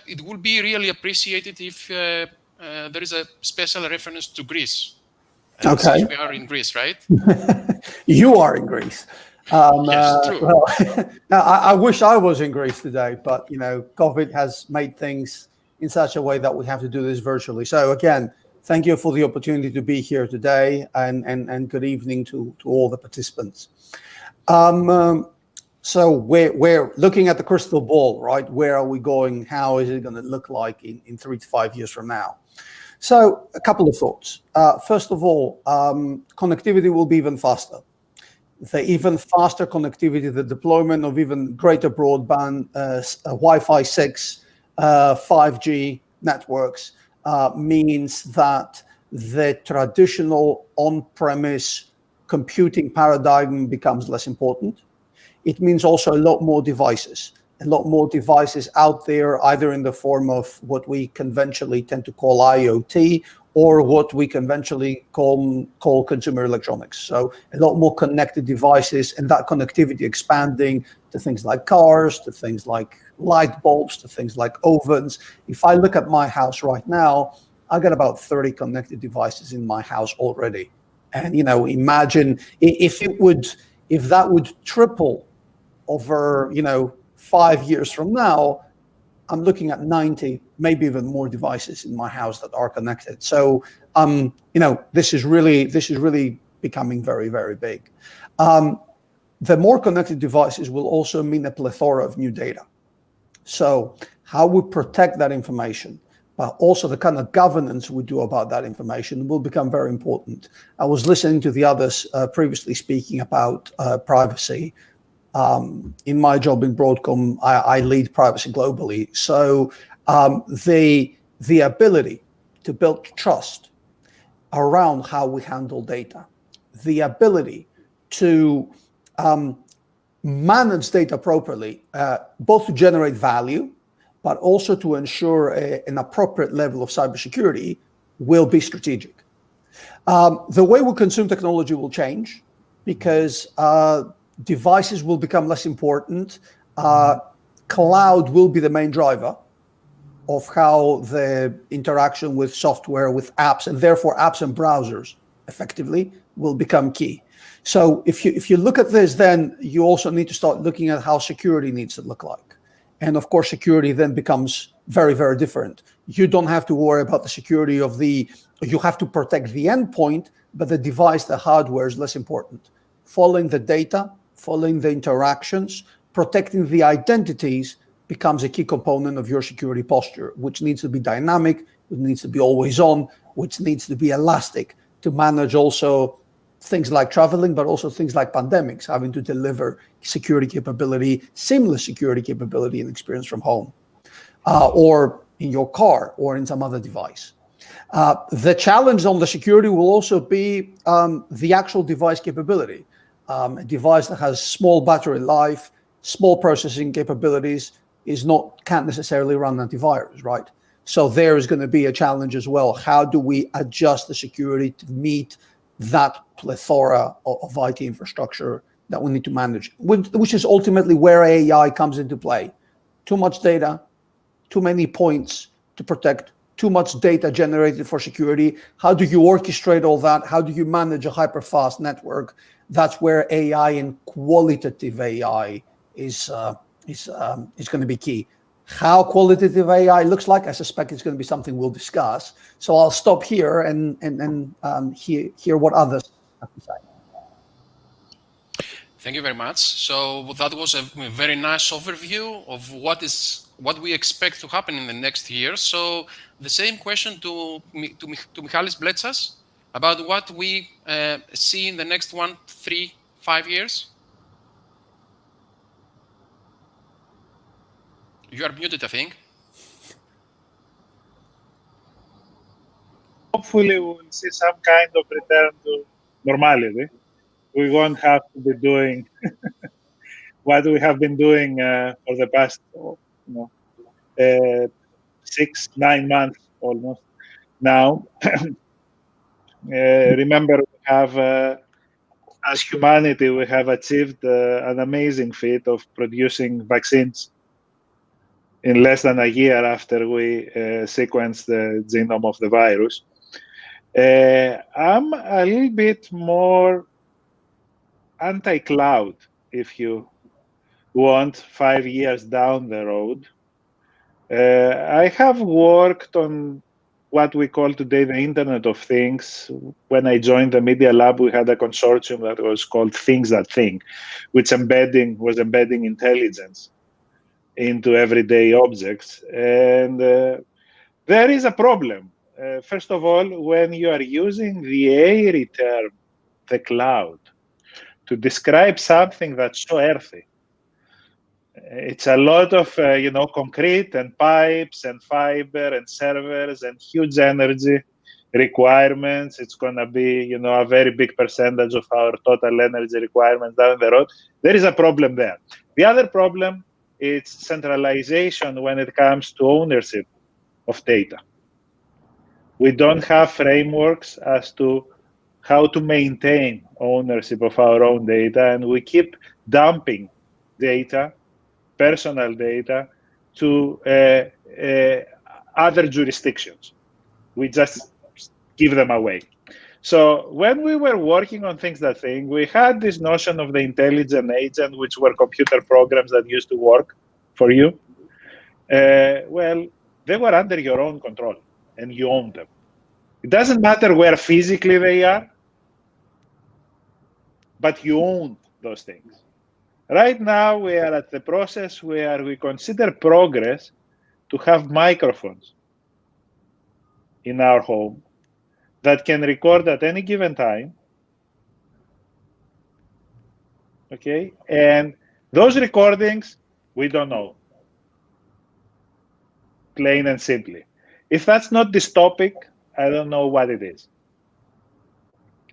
it will be really appreciated if there is a special reference to Greece. Okay. Since we are in Greece, right? You are in Greece. Yes, true. Well, now, I wish I was in Greece today, but COVID has made things in such a way that we have to do this virtually. So again, thank you for the opportunity to be here today, and good evening to all the participants. So we're looking at the crystal ball, right? Where are we going? How is it going to look like in 3 to 5 years from now? So a couple of thoughts. First of all, connectivity will be even faster. The even faster connectivity, the deployment of even greater broadband, Wi-Fi 6, 5G networks means that the traditional on-premise computing paradigm becomes less important. It means also a lot more devices out there, either in the form of what we conventionally tend to call IoT or what we conventionally call consumer electronics. So a lot more connected devices, and that connectivity expanding to things like cars, to things like light bulbs, to things like ovens. If I look at my house right now, I got about 30 connected devices in my house already. And imagine if that would triple over 5 years from now, I'm looking at 90, maybe even more devices in my house that are connected. So, this is really becoming very, very big. The more connected devices will also mean a plethora of new data. So how we protect that information, but also the kind of governance we do about that information will become very important. I was listening to the others previously speaking about privacy. In my job in Broadcom, I lead privacy globally. So the ability to build trust around how we handle data, the ability to manage data properly, both to generate value, but also to ensure an appropriate level of cybersecurity, will be strategic. The way we consume technology will change because devices will become less important. Cloud will be the main driver of how the interaction with software, with apps, and therefore apps and browsers effectively will become key. So if you look at this, then you also need to start looking at how security needs to look like. And of course, security then becomes very, very different. You don't have to worry about the security you have to protect the endpoint, but the device, the hardware is less important. Following the data, following the interactions, protecting the identities becomes a key component of your security posture, which needs to be dynamic, which needs to be always on, which needs to be elastic to manage also things like traveling, but also things like pandemics, having to deliver security capability, seamless security capability and experience from home, or in your car or in some other device. The challenge on the security will also be the actual device capability. A device that has small battery life, small processing capabilities can't necessarily run antivirus, right? So there is going to be a challenge as well. How do we adjust the security to meet that plethora of IT infrastructure that we need to manage, which is ultimately where AI comes into play. Too much data, too many points to protect, too much data generated for security. How do you orchestrate all that? How do you manage a hyper-fast network? That's where AI and qualitative AI is going to be key. How qualitative AI looks like, I suspect it's going to be something we'll discuss. So I'll stop here and hear what others have to say. Thank you very much. So that was a very nice overview of what we expect to happen in the next year. So the same question to Michalis Bletsas about what we see in the next 1, 3, 5 years. You are muted, I think. Hopefully, we will see some kind of return to normality. We won't have to be doing what we have been doing for the past 6, 9 months almost now. Remember, we have, as humanity, we have achieved an amazing feat of producing vaccines in less than a year after we sequenced the genome of the virus. I'm a little bit more anti-cloud, if you want, 5 years down the road. I have worked on what we call today the Internet of Things. When I joined the Media Lab, we had a consortium that was called Things That Think, which was embedding intelligence into everyday objects. And there is a problem. First of all, when you are using the airy term, the cloud, to describe something that's so earthy, it's a lot of concrete and pipes and fiber and servers and huge energy requirements. It's going to be a very big percentage of our total energy requirements down the road. There is a problem there. The other problem is centralization when it comes to ownership of data. We don't have frameworks as to how to maintain ownership of our own data, and we keep dumping data, personal data, to other jurisdictions. We just give them away. So when we were working on Things That Think, we had this notion of the intelligent agent, which were computer programs that used to work for you. Well, they were under your own control, and you owned them. It doesn't matter where physically they are, but you own those things. Right now, we are at the process where we consider progress to have microphones in our home that can record at any given time. Okay, and those recordings, we don't know. Plain and simply. If that's not dystopic, I don't know what it is.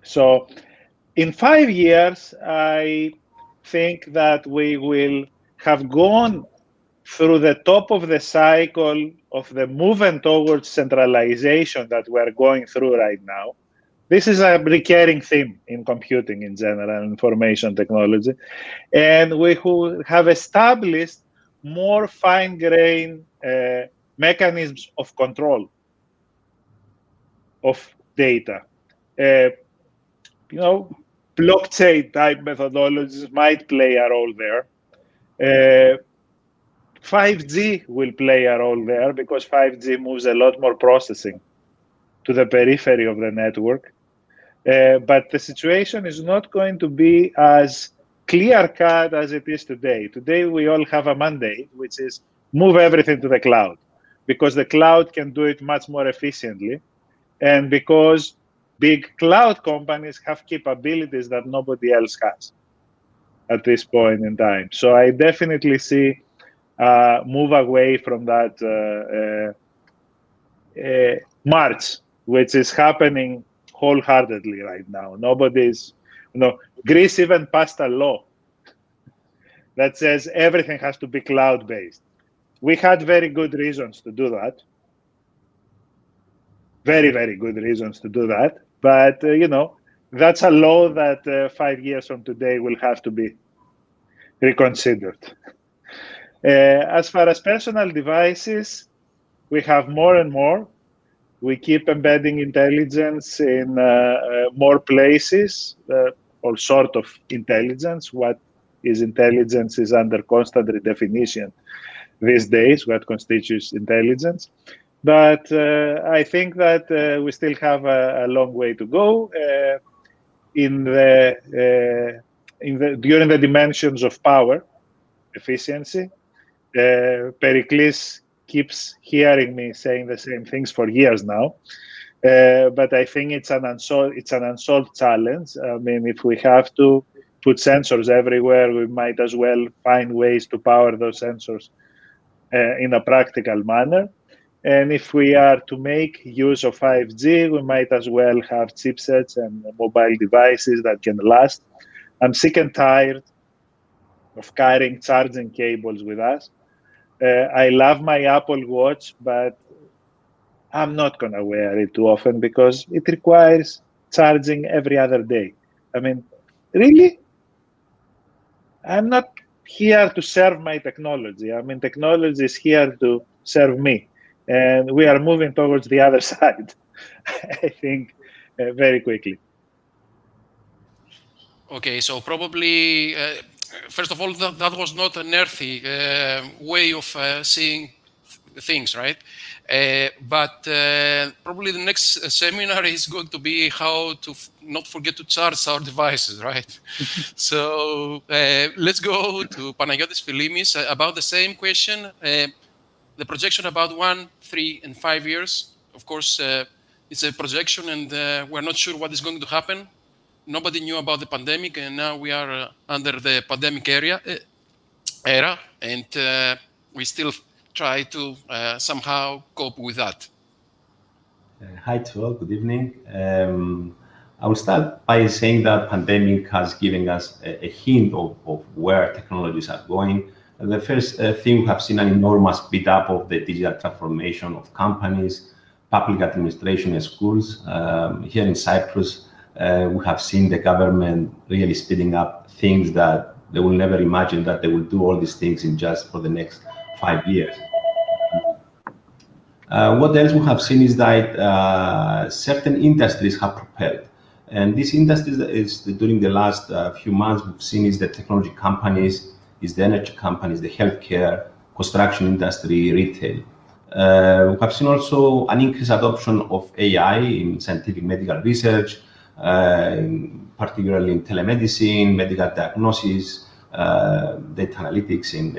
So in 5 years, I think that we will have gone through the top of the cycle of the movement towards centralization that we're going through right now. This is a recurring theme in computing in general, information technology. And we have established more fine-grained mechanisms of control of data. Blockchain-type methodologies might play a role there. 5G will play a role there because 5G moves a lot more processing to the periphery of the network. But the situation is not going to be as clear-cut as it is today. Today, we all have a mandate, which is move everything to the cloud, because the cloud can do it much more efficiently, and because big cloud companies have capabilities that nobody else has at this point in time. So I definitely see move away from that march, which is happening wholeheartedly right now. Nobody's, Greece even passed a law that says everything has to be cloud-based. We had very good reasons to do that. Very, very good reasons to do that. But, that's a law that 5 years from today will have to be reconsidered. As far as personal devices, we have more and more. We keep embedding intelligence in more places, all sort of intelligence. What is intelligence is under constant redefinition these days, what constitutes intelligence. But I think that we still have a long way to go during the dimensions of power, efficiency. Pericles keeps hearing me saying the same things for years now. But I think it's an unsolved challenge. I mean, if we have to put sensors everywhere, we might as well find ways to power those sensors in a practical manner. And if we are to make use of 5G, we might as well have chipsets and mobile devices that can last. I'm sick and tired of carrying charging cables with us. I love my Apple Watch, but I'm not going to wear it too often because it requires charging every other day. I mean, really? I'm not here to serve my technology. I mean, technology is here to serve me. And we are moving towards the other side, I think, very quickly. Okay, so probably, first of all, that was not an earthy way of seeing things, right? But probably the next seminar is going to be how to not forget to charge our devices, right? So let's go to Panagiotis Philimis about the same question. The projection about 1, 3, and 5 years. Of course, it's a projection, and we're not sure what is going to happen. Nobody knew about the pandemic, and now we are under the pandemic era, and we still try to somehow cope with that. Hi to all, good evening. I will start by saying that pandemic has given us a hint of where technologies are going. The first thing, we have seen an enormous speed up of the digital transformation of companies, public administration and schools. Here in Cyprus, we have seen the government really speeding up things that they will never imagine that they will do all these things in just for the next 5 years. What else we have seen is that certain industries have propelled. And these industries is during the last few months we've seen is the technology companies, is the energy companies, the healthcare, construction industry, retail. We have seen also an increased adoption of AI in scientific medical research, particularly in telemedicine, medical diagnosis, data analytics in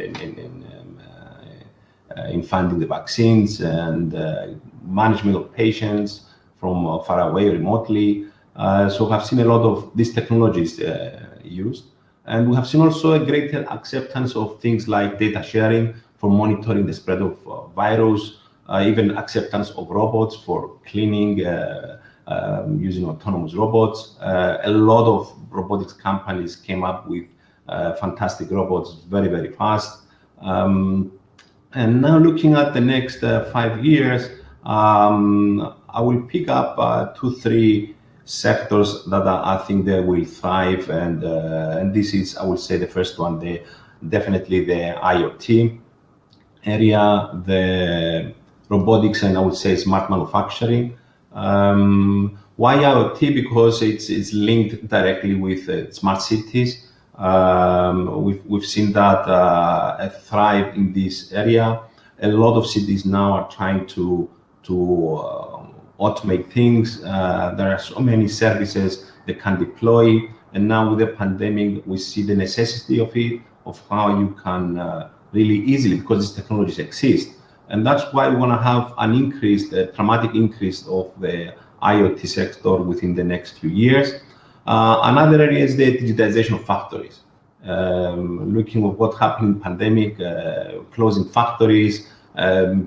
finding the vaccines and management of patients from far away remotely. So we have seen a lot of these technologies used. And we have seen also a greater acceptance of things like data sharing for monitoring the spread of virus, even acceptance of robots for cleaning, using autonomous robots. A lot of robotics companies came up with fantastic robots very, very fast. And now looking at the next 5 years, I will pick up 2, 3 sectors that I think they will thrive, and this is, I would say, the first one, definitely the IoT area, the robotics, and I would say smart manufacturing. Why IoT? Because it's linked directly with smart cities. We've seen that thrive in this area. A lot of cities now are trying to automate things. There are so many services they can deploy, and now with the pandemic, we see the necessity of it, of how you can really easily, because these technologies exist. And that's why we want to have an increase, a dramatic increase of the IoT sector within the next few years. Another area is the digitization of factories. Looking at what happened in the pandemic, closing factories,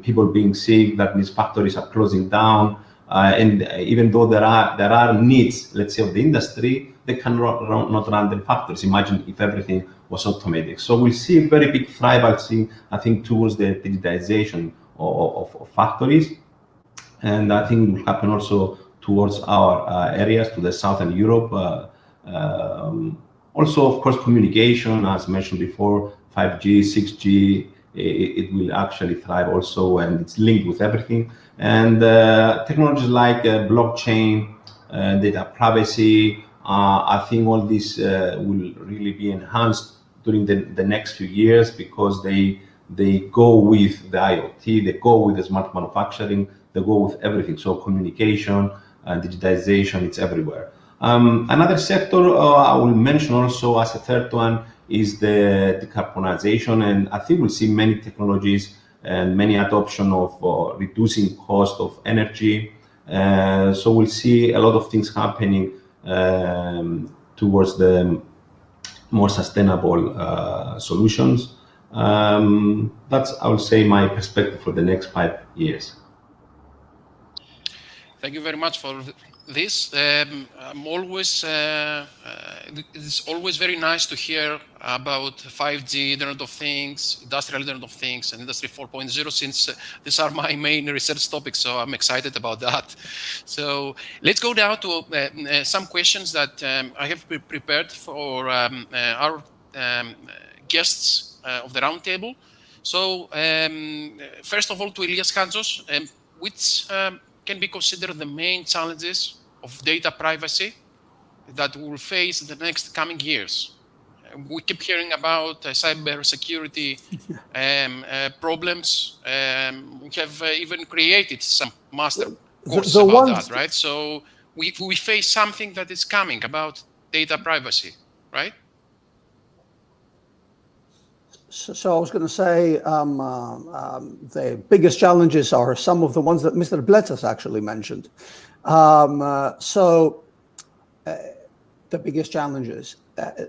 people being sick, that means factories are closing down. And even though there are needs, let's say, of the industry, they cannot run the factories. Imagine if everything was automated. So we'll see a very big thrive, I think, towards the digitization of factories. And I think it will happen also towards our areas, to the Southern Europe. Also, of course, communication, as mentioned before, 5G, 6G, it will actually thrive also, and it's linked with everything. And technologies like blockchain, data privacy, I think all this will really be enhanced during the next few years, because they go with the IoT, they go with the smart manufacturing, they go with everything. So communication and digitization, it's everywhere. Another sector I will mention also as a third one is the decarbonization, and I think we'll see many technologies and many adoption of reducing cost of energy. So we'll see a lot of things happening towards the more sustainable solutions. That's, I would say, my perspective for the next 5 years. Thank you very much for this. It's always very nice to hear about 5G, Internet of Things, Industrial Internet of Things, and Industry 4.0, since these are my main research topics, so I'm excited about that. So let's go now to some questions that I have prepared for our guests of the roundtable. So first of all, to Elias Hantsos, which can be considered the main challenges of data privacy that we will face in the next coming years? We keep hearing about cyber security problems. We have even created some master courses about that, right? So we face something that is coming about data privacy, right? So I was going to say the biggest challenges are some of the ones that Mr. Bletas actually mentioned. The biggest challenges.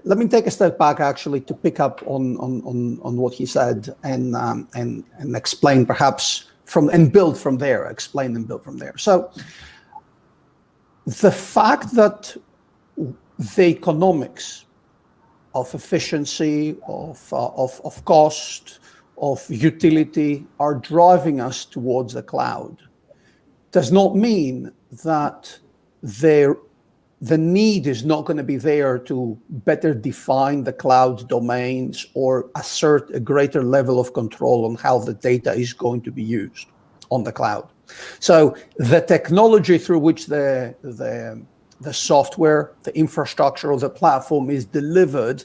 Let me take a step back actually to pick up on what he said and explain perhaps and build from there. Explain and build from there. So the fact that the economics of efficiency, of cost, of utility are driving us towards the cloud does not mean that the need is not going to be there to better define the cloud domains or assert a greater level of control on how the data is going to be used on the cloud. So the technology through which the software, the infrastructure, or the platform is delivered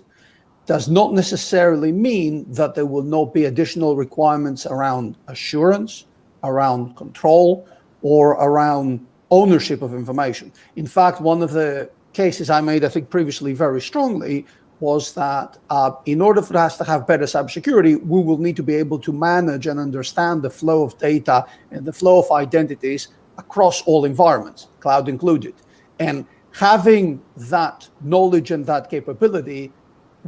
does not necessarily mean that there will not be additional requirements around assurance, around control, or around ownership of information. In fact, one of the cases I made, I think previously very strongly, was that in order for us to have better cybersecurity, we will need to be able to manage and understand the flow of data and the flow of identities across all environments, cloud included. And having that knowledge and that capability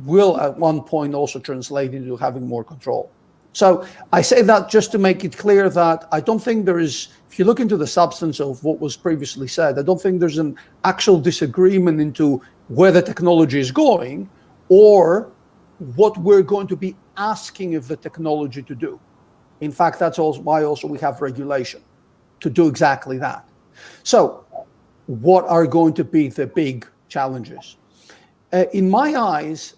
will at one point also translate into having more control. So I say that just to make it clear that I don't think there is, if you look into the substance of what was previously said, I don't think there's an actual disagreement into where the technology is going or what we're going to be asking of the technology to do. In fact, that's also why also we have regulation to do exactly that. So what are going to be the big challenges? In my eyes,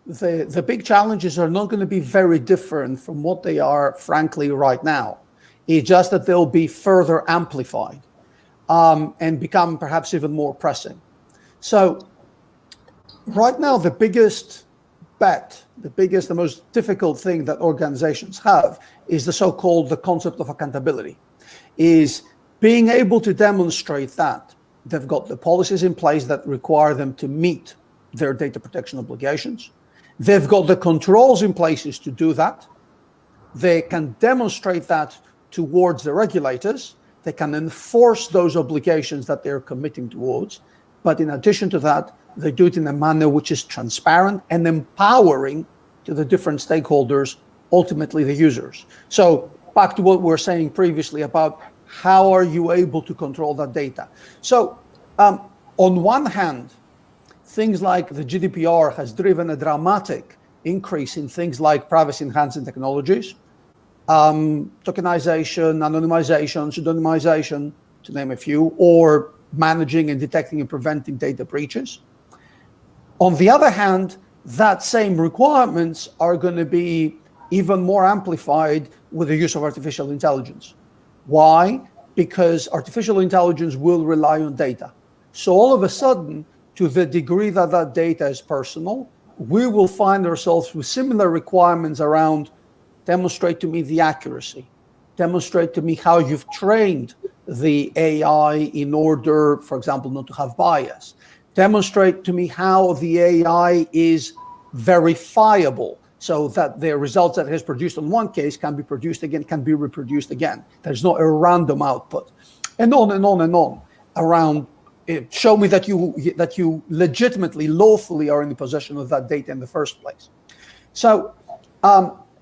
the big challenges are not going to be very different from what they are, frankly, right now. It's just that they'll be further amplified and become perhaps even more pressing. So right now, the biggest bet, the most difficult thing that organizations have is the concept of accountability, is being able to demonstrate that they've got the policies in place that require them to meet their data protection obligations. They've got the controls in places to do that. They can demonstrate that towards the regulators. They can enforce those obligations that they're committing towards. But in addition to that, they do it in a manner which is transparent and empowering to the different stakeholders, ultimately the users. So back to what we were saying previously about how are you able to control that data? So on one hand, things like the GDPR has driven a dramatic increase in things like privacy-enhancing technologies, tokenization, anonymization, pseudonymization, to name a few, or managing and detecting and preventing data breaches. On the other hand, that same requirements are going to be even more amplified with the use of artificial intelligence. Why? Because artificial intelligence will rely on data. So all of a sudden, to the degree that that data is personal, we will find ourselves with similar requirements around demonstrate to me the accuracy, demonstrate to me how you've trained the AI in order, for example, not to have bias. Demonstrate to me how the AI is verifiable so that the results that it has produced in one case can be produced again, can be reproduced again. There's not a random output. And on and on and on around show me that you legitimately, lawfully are in the possession of that data in the first place. So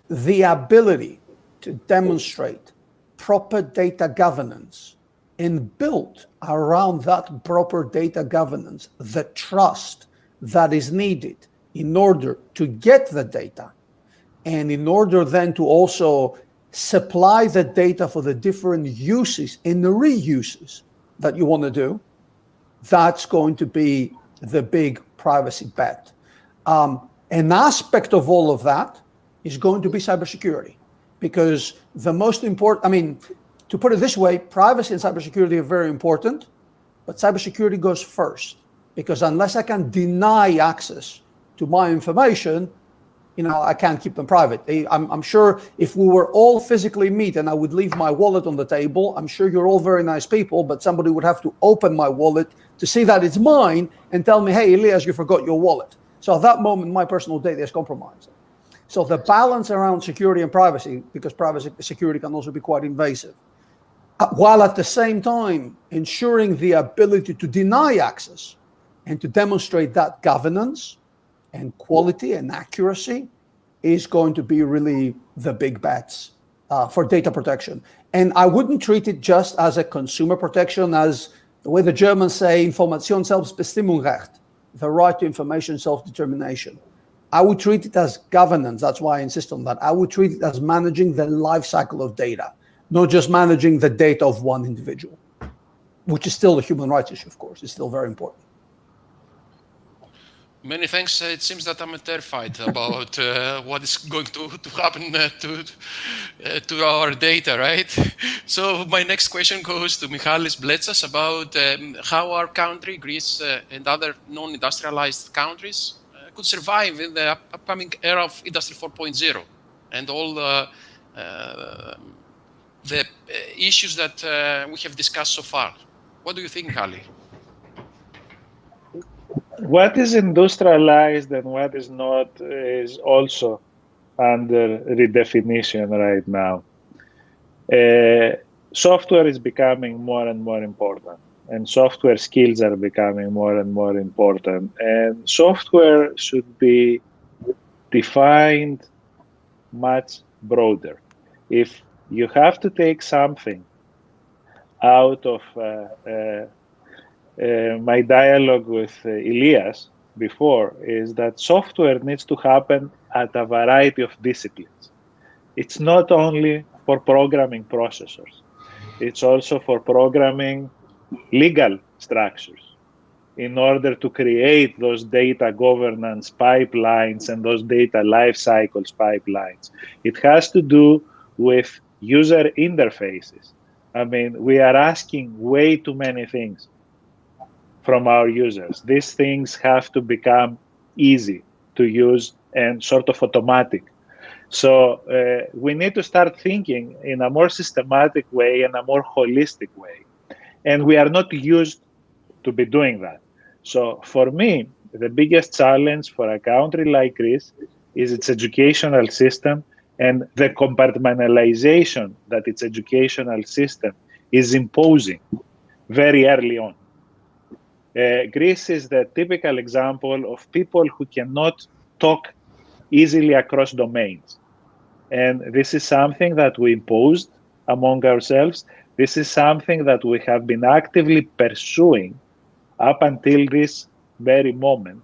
the ability to demonstrate proper data governance and build around that proper data governance the trust that is needed in order to get the data and in order then to also supply the data for the different uses and the reuses that you want to do, that's going to be the big privacy bet. An aspect of all of that is going to be cybersecurity, because the most important, I mean, to put it this way, privacy and cybersecurity are very important, but cybersecurity goes first, because unless I can deny access to my information, I can't keep them private. I'm sure if we were all physically meet and I would leave my wallet on the table, I'm sure you're all very nice people, but somebody would have to open my wallet to see that it's mine and tell me, hey, Elias, you forgot your wallet. So at that moment, my personal data is compromised. So the balance around security and privacy, because privacy security can also be quite invasive, while at the same time ensuring the ability to deny access and to demonstrate that governance and quality and accuracy is going to be really the big bets for data protection. And I wouldn't treat it just as a consumer protection, as the way the Germans say, Information Selbstbestimmungsrecht, the right to information self-determination. I would treat it as governance. That's why I insist on that. I would treat it as managing the life cycle of data, not just managing the data of one individual, which is still a human rights issue, of course. It's still very important. Many thanks. It seems that I'm terrified about what is going to happen to our data, right? So my next question goes to Michalis Bletsas about how our country, Greece, and other non-industrialized countries could survive in the upcoming era of Industry 4.0 and all the issues that we have discussed so far. What do you think, Michalis? What is industrialized and what is not is also under redefinition right now. Software is becoming more and more important, and software skills are becoming more and more important. And software should be defined much broader. If you have to take something out of my dialogue with Elias before, is that software needs to happen at a variety of disciplines. It's not only for programming processors. It's also for programming legal structures in order to create those data governance pipelines and those data life cycles pipelines. It has to do with user interfaces. I mean, we are asking way too many things from our users. These things have to become easy to use and sort of automatic. So we need to start thinking in a more systematic way and a more holistic way. And we are not used to be doing that. So for me, the biggest challenge for a country like Greece is its educational system and the compartmentalization that its educational system is imposing very early on. Greece is the typical example of people who cannot talk easily across domains. And this is something that we imposed among ourselves. This is something that we have been actively pursuing up until this very moment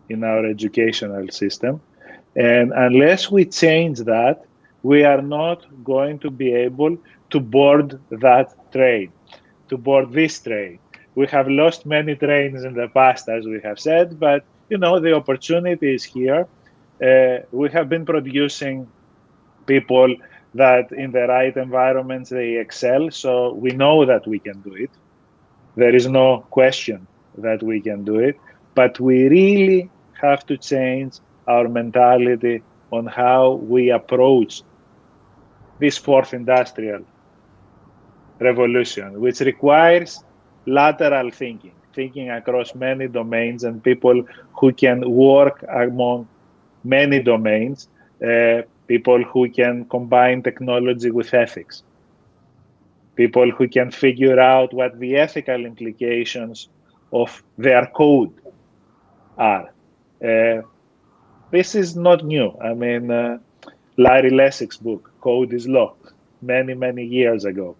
in our educational system. And unless we change that, we are not going to be able to board that train, to board this train. We have lost many trains in the past, as we have said, but the opportunity is here. We have been producing people that in the right environments, they excel. So we know that we can do it. There is no question that we can do it, but we really have to change our mentality on how we approach this fourth industrial revolution, which requires lateral thinking across many domains, and people who can work among many domains, people who can combine technology with ethics, people who can figure out what the ethical implications of their code are. This is not new. I mean, Larry Lessig's book, Code is Law, many years ago.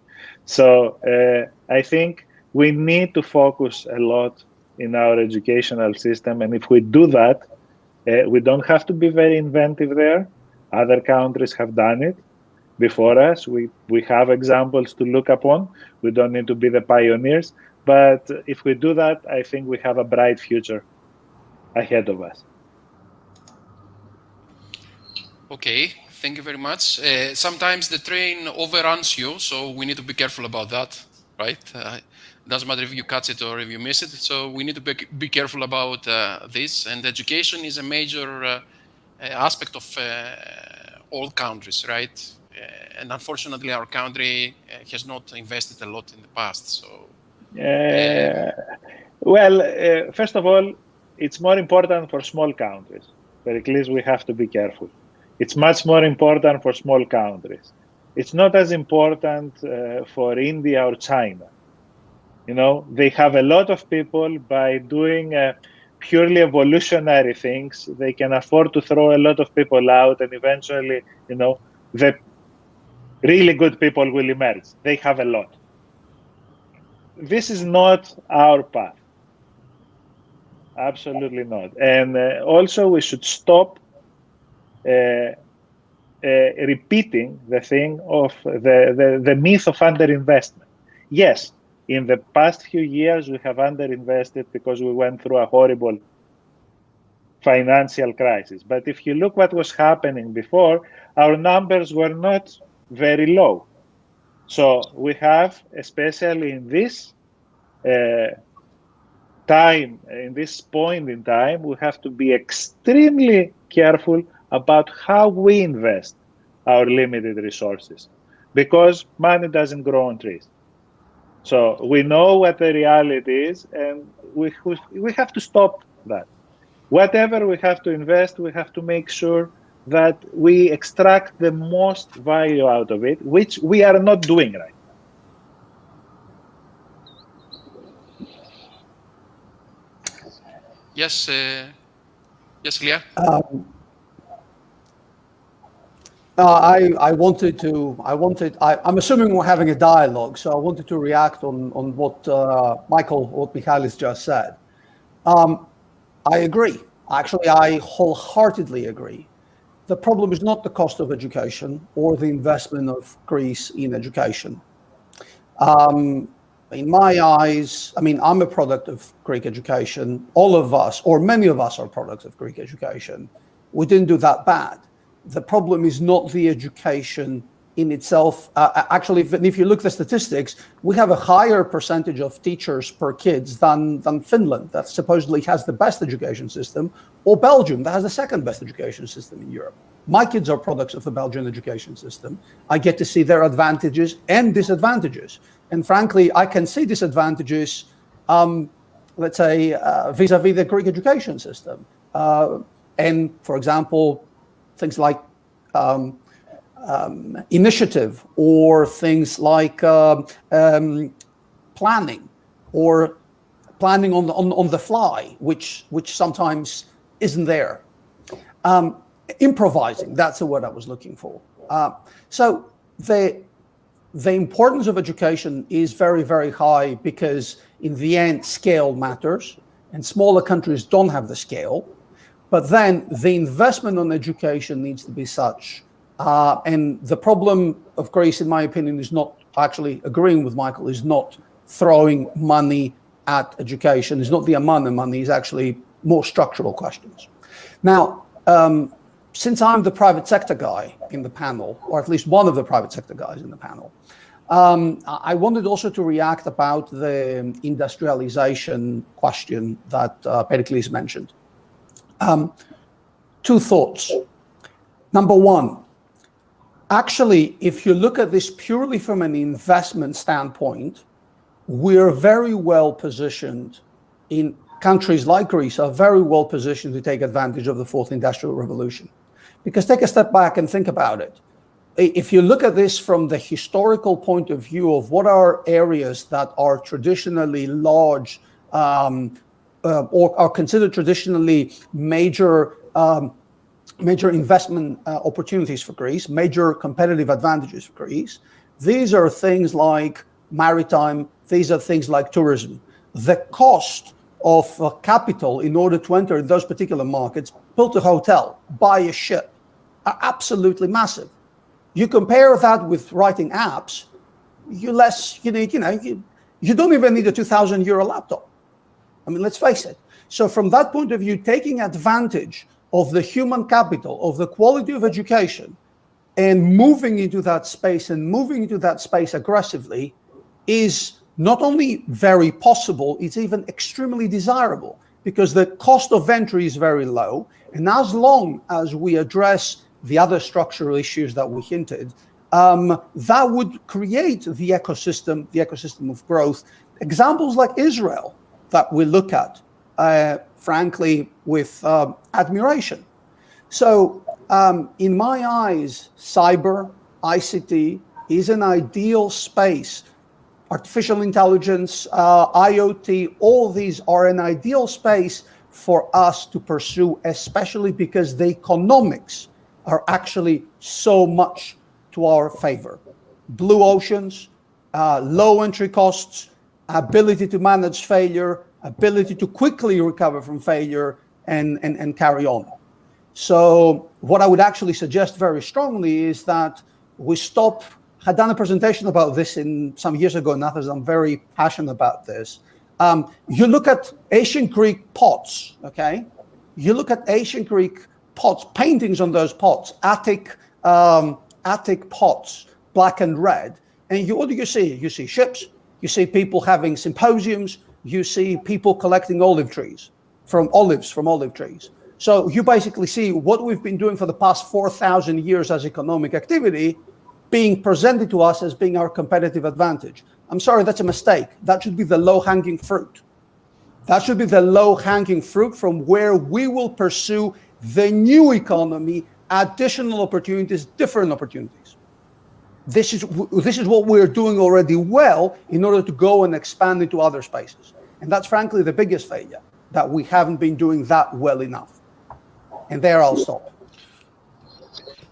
So I think we need to focus a lot in our educational system. And if we do that, we don't have to be very inventive there. Other countries have done it before us. We have examples to look upon. We don't need to be the pioneers. But if we do that, I think we have a bright future ahead of us. Okay, thank you very much. Sometimes the train overruns you, so we need to be careful about that, right? It doesn't matter if you catch it or if you miss it. So we need to be careful about this. And education is a major aspect of all countries, right? And unfortunately, our country has not invested a lot in the past. So, well, first of all, it's more important for small countries. Pericles, we have to be careful. It's much more important for small countries. It's not as important for India or China. You know, they have a lot of people. By doing purely evolutionary things, they can afford to throw a lot of people out, and eventually, you know, the really good people will emerge. They have a lot. This is not our path. Absolutely not. And also, we should stop repeating the thing of the myth of underinvestment. Yes, in the past few years, we have underinvested because we went through a horrible financial crisis. But if you look what was happening before, our numbers were not very low. So we have, especially in this time, in this point in time, we have to be extremely careful about how we invest our limited resources, because money doesn't grow on trees. So we know what the reality is, and we have to stop that. Whatever we have to invest, we have to make sure that we extract the most value out of it, which we are not doing right now. Yes, yes, Leah. I'm assuming we're having a dialogue, so I wanted to react on what Michaelis just said. I agree. Actually, I wholeheartedly agree. The problem is not the cost of education or the investment of Greece in education. In my eyes, I mean, I'm a product of Greek education. All of us, or many of us, are products of Greek education. We didn't do that bad. The problem is not the education in itself. Actually, if you look at the statistics, we have a higher percentage of teachers per kids than Finland, that supposedly has the best education system, or Belgium, that has the second best education system in Europe. My kids are products of the Belgian education system. I get to see their advantages and disadvantages. And frankly, I can see disadvantages, let's say, vis-a-vis the Greek education system. And for example, things like initiative, or things like planning, or planning on the fly, which sometimes isn't there. Improvising, that's the word I was looking for. So the importance of education is very, very high, because in the end, scale matters, and smaller countries don't have the scale. But then the investment on education needs to be such. And the problem of Greece, in my opinion, is not, actually agreeing with Michael, is not throwing money at education. It's not the amount of money, it's actually more structural questions. Now, since I'm the private sector guy in the panel, or at least one of the private sector guys in the panel, I wanted also to react about the industrialization question that Pericles mentioned. Two thoughts. Number one, actually, if you look at this purely from an investment standpoint, we're very well positioned in countries like Greece are very well positioned to take advantage of the fourth industrial revolution. Because take a step back and think about it. If you look at this from the historical point of view of what are areas that are traditionally large or are considered traditionally major investment opportunities for Greece, major competitive advantages for Greece, these are things like maritime, these are things like tourism. The cost of capital in order to enter those particular markets, build a hotel, buy a ship, are absolutely massive. You compare that with writing apps, you don't even need a 2,000 euro laptop. I mean, let's face it. So from that point of view, taking advantage of the human capital, of the quality of education, and moving into that space aggressively is not only very possible, it's even extremely desirable because the cost of entry is very low. And as long as we address the other structural issues that we hinted, that would create the ecosystem of growth. Examples like Israel that we look at, frankly, with admiration. So in my eyes, cyber, ICT is an ideal space. Artificial intelligence, IoT, all these are an ideal space for us to pursue, especially because the economics are actually so much to our favor. Blue oceans, low entry costs, ability to manage failure, ability to quickly recover from failure and carry on. So what I would actually suggest very strongly is that we stop. I had done a presentation about this some years ago in Athens. I'm very passionate about this. You look at ancient Greek pots, okay? You look at ancient Greek pots, paintings on those pots, Attic pots, black and red. And what do you see? You see ships, you see people having symposiums, you see people collecting olive trees from olive trees. So you basically see what we've been doing for the past 4,000 years as economic activity being presented to us as being our competitive advantage. I'm sorry, that's a mistake. That should be the low-hanging fruit. That should be the low-hanging fruit from where we will pursue the new economy, additional opportunities, different opportunities. This is what we're doing already well in order to go and expand into other spaces. And that's frankly the biggest failure, that we haven't been doing that well enough. And there I'll stop.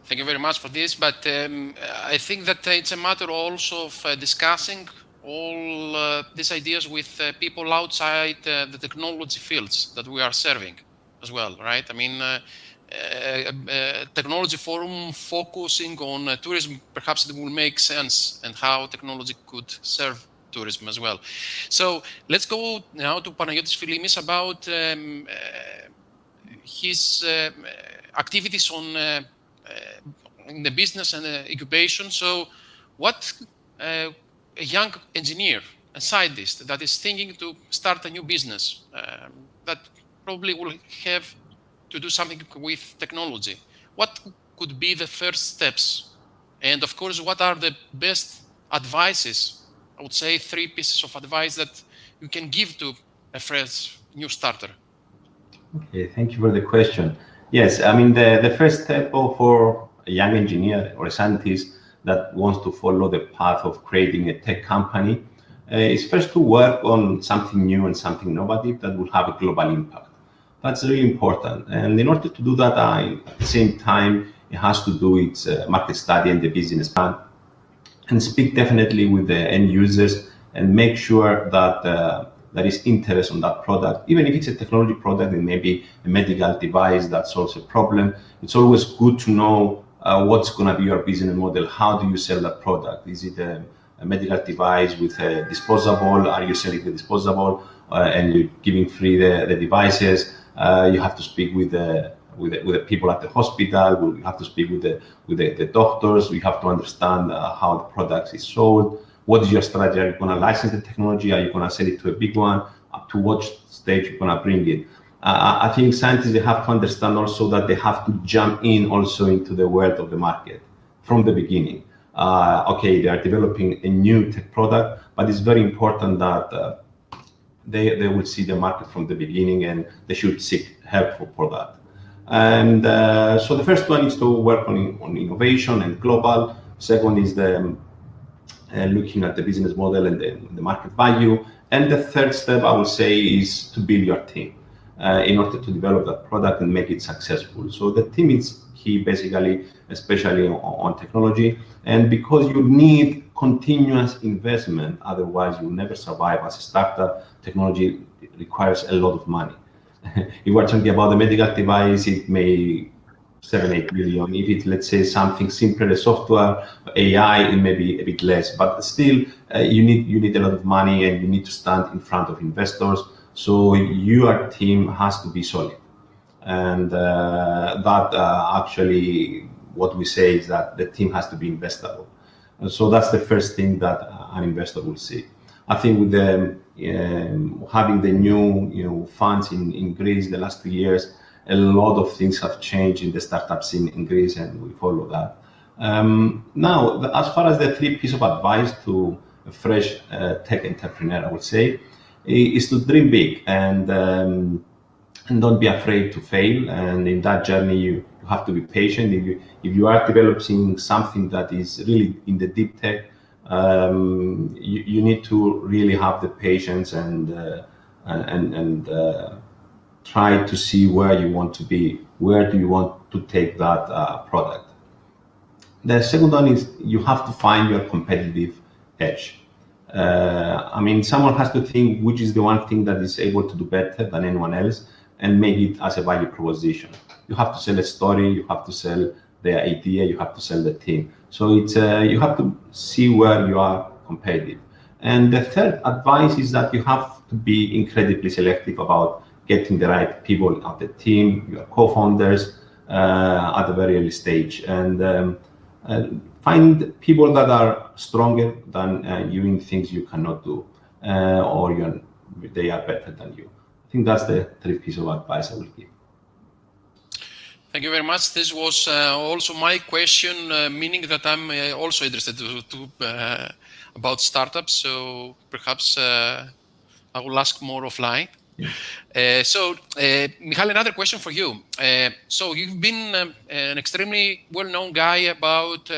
Thank you very much for this, but I think that it's a matter also of discussing all these ideas with people outside the technology fields that we are serving as well, right? I mean, technology forum focusing on tourism, perhaps it will make sense and how technology could serve tourism as well. So let's go now to Panagiotis Filimis about his activities in the business and incubation. So what a young engineer, a scientist that is thinking to start a new business that probably will have to do something with technology, what could be the first steps? And of course, what are the best advices? I would say 3 pieces of advice that you can give to a fresh new starter. Okay, thank you for the question. Yes, I mean, the first step for a young engineer or a scientist that wants to follow the path of creating a tech company is first to work on something new and something innovative that will have a global impact. That's really important. And in order to do that, at the same time, it has to do its market study and the business plan, and speak definitely with the end users and make sure that there is interest on that product. Even if it's a technology product and maybe a medical device that solves a problem, it's always good to know what's going to be your business model. How do you sell that product? Is it a medical device with a disposable? Are you selling the disposable and you're giving free the devices? You have to speak with the the people at the hospital. We have to speak with the doctors. We have to understand how the product is sold. What is your strategy? Are you going to license the technology? Are you going to sell it to a big one? Up to what stage you're going to bring it? I think scientists, they have to understand also that they have to jump in also into the world of the market from the beginning. Okay, they are developing a new tech product, but it's very important that they will see the market from the beginning, and they should seek help for that. And so the first one is to work on innovation and global. Second is the looking at the business model and the market value. And the third step, I would say, is to build your team in order to develop that product and make it successful. So the team is key, basically, especially on technology. And because you need continuous investment, otherwise you will never survive as a startup. Technology requires a lot of money. If we're talking about the medical device, it may 7-8 million. If it's, let's say, something simpler, a software, AI, it may be a bit less. But still, you need a lot of money, and you need to stand in front of investors. So your team has to be solid. And actually, what we say is that the team has to be investable. And so that's the first thing that an investor will see. I think with the having the new funds in Greece the last 2 years, a lot of things have changed in the startup scene in Greece, and we follow that. Now, as far as the 3 pieces of advice to a fresh tech entrepreneur, I would say, is to dream big and don't be afraid to fail. And in that journey, you have to be patient. If you are developing something that is really in the deep tech, you need to really have the patience and try to see where you want to be. Where do you want to take that product? The second one is you have to find your competitive edge. I mean, someone has to think which is the one thing that is able to do better than anyone else and make it as a value proposition. You have to sell a story, you have to sell the idea, you have to sell the team. So it's you have to see where you are competitive. And the third advice is that you have to be incredibly selective about getting the right people at the team, your co-founders at a very early stage, and find people that are stronger than you in things you cannot do, or they are better than you. I think that's the 3 pieces of advice I will give. Thank you very much. This was also my question, meaning that I'm also interested about startups. So perhaps I will ask more offline. Michal, another question for you. So you've been an extremely well-known guy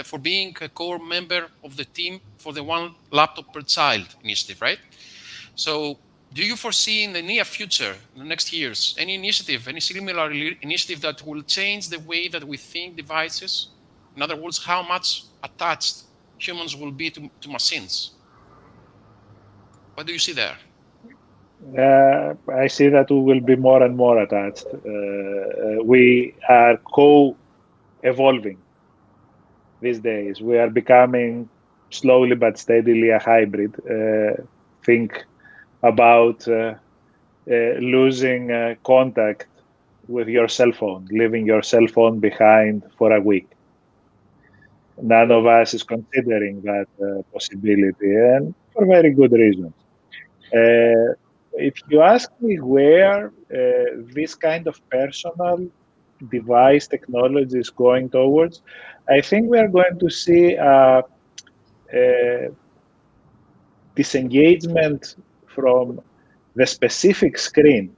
for being a core member of the team for the One Laptop Per Child initiative, right? So do you foresee in the near future, in the next years, any initiative, any similar initiative that will change the way that we think devices? In other words, how much attached humans will be to machines? What do you see there? I see that we will be more and more attached. We are co-evolving these days. We are becoming slowly but steadily a hybrid. Think about losing contact with your cell phone, leaving your cell phone behind for a week. None of us is considering that possibility, and for very good reasons. If you ask me where this kind of personal device technology is going towards, I think we are going to see disengagement from the specific screen.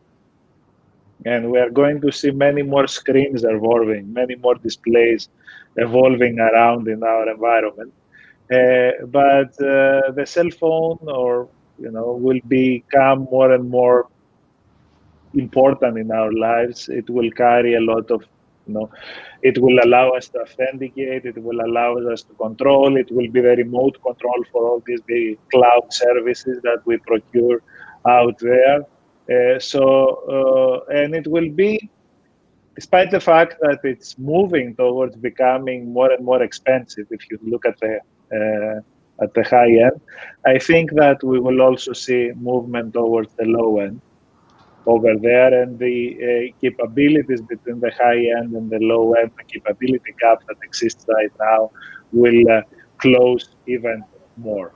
And we are going to see many more screens evolving, many more displays evolving around in our environment. But the cell phone will become more and more important in our lives. It will carry a lot of, it will allow us to authenticate, it will allow us to control, it will be the remote control for all these big cloud services that we procure out there. And it will be, despite the fact that it's moving towards becoming more and more expensive, if you look at the high end, I think that we will also see movement towards the low end. over there, and the capabilities between the high end and the low end, the capability gap that exists right now, will close even more.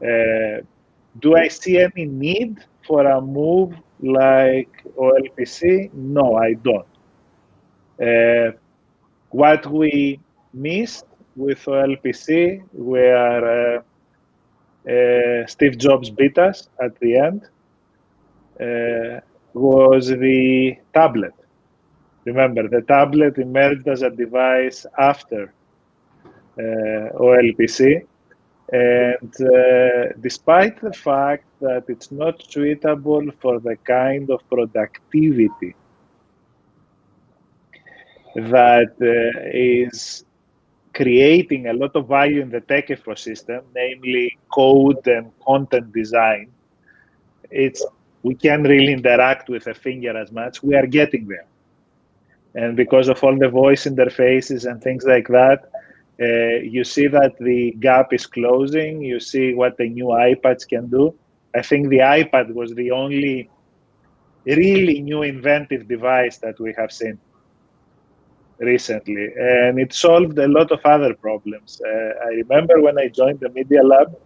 Do I see any need for a move like OLPC? No, I don't. What we missed with OLPC were Steve Jobs beat us at the end, was the tablet. Remember, the tablet emerged as a device after OLPC. And despite the fact that it's not suitable for the kind of productivity that is creating a lot of value in the tech ecosystem, namely code and content design, we can't really interact with a finger as much. We are getting there. And because of all the voice interfaces and things like that, you see that the gap is closing. You see what the new iPads can do. I think the iPad was the only really new inventive device that we have seen recently. And it solved a lot of other problems. I remember when I joined the Media Lab,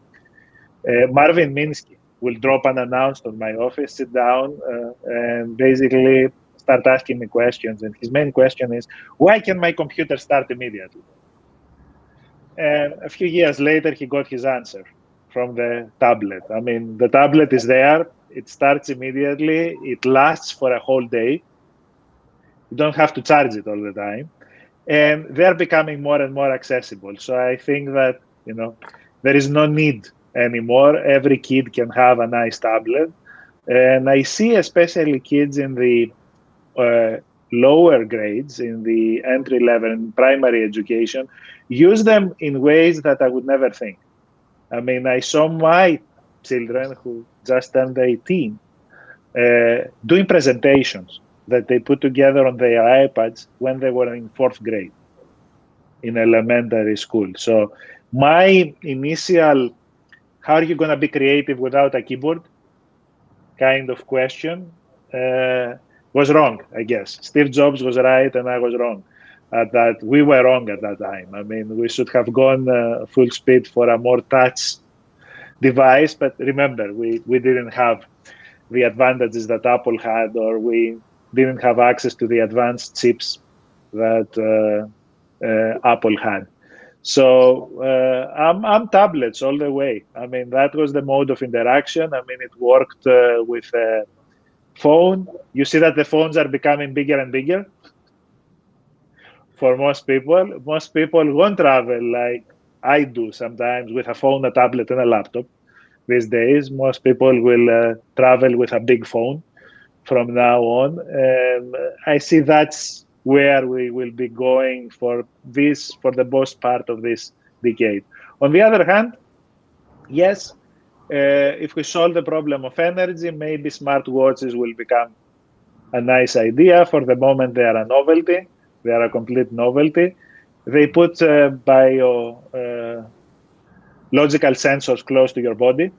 Marvin Minsky will drop unannounced on my office, sit down, and basically start asking me questions. And his main question is, why can my computer start immediately? And a few years later, he got his answer from the tablet. I mean, the tablet is there. It starts immediately. It lasts for a whole day. You don't have to charge it all the time. And they're becoming more and more accessible. So I think that, there is no need anymore. Every kid can have a nice tablet. And I see especially kids in the lower grades, in the entry level in primary education, use them in ways that I would never think. I mean, I saw my children who just turned 18 doing presentations that they put together on their iPads when they were in 4th grade in elementary school. So my initial, how are you going to be creative without a keyboard kind of question was wrong, I guess. Steve Jobs was right and I was wrong at that. We were wrong at that time. I mean, we should have gone full speed for a more touch device. But remember, we didn't have the advantages that Apple had, or we didn't have access to the advanced chips that Apple had. So I'm tablets all the way. I mean, that was the mode of interaction. I mean, it worked with a phone. You see that the phones are becoming bigger and bigger for most people. Most people won't travel like I do sometimes with a phone, a tablet, and a laptop. These days, most people will travel with a big phone from now on. And I see that's where we will be going for the most part of this decade. On the other hand, yes, if we solve the problem of energy, maybe smartwatches will become a nice idea. For the moment, they are a novelty. They are a complete novelty. They put biological sensors close to your body.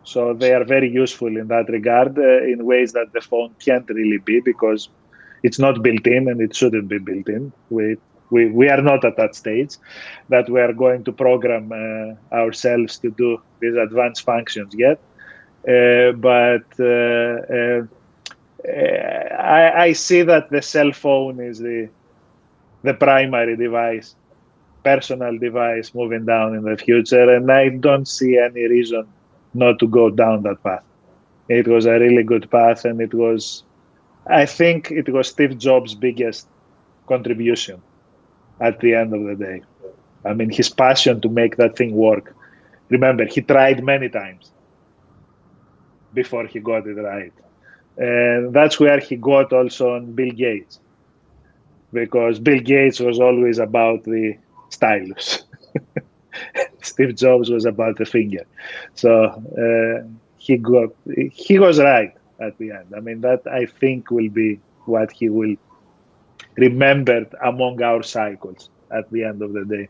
So they are very useful in that regard, in ways that the phone can't really be, because it's not built in and it shouldn't be built in. We are not at that stage that we are going to program ourselves to do these advanced functions yet. But I see that the cell phone is the primary device, personal device moving down in the future. And I don't see any reason not to go down that path. It was a really good path, and I think it was Steve Jobs' biggest contribution at the end of the day. I mean, his passion to make that thing work. Remember, he tried many times before he got it right. And that's where he got also on Bill Gates, because Bill Gates was always about the stylus. Steve Jobs was about the finger. So he was right at the end. I mean, that I think will be what he will remember among our cycles at the end of the day.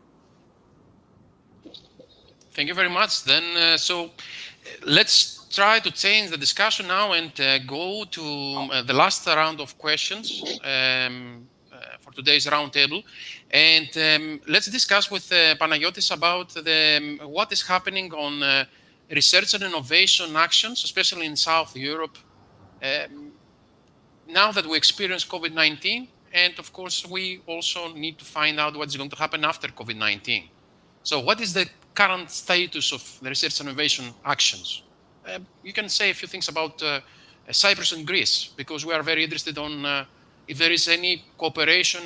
Thank you very much. Then, so let's try to change the discussion now and go to the last round of questions for today's roundtable. And let's discuss with Panagiotis about what is happening on research and innovation actions, especially in South Europe, now that we experience COVID-19. And of course, we also need to find out what's going to happen after COVID-19. So what is the current status of the research and innovation actions? You can say a few things about Cyprus and Greece, because we are very interested on if there is any cooperation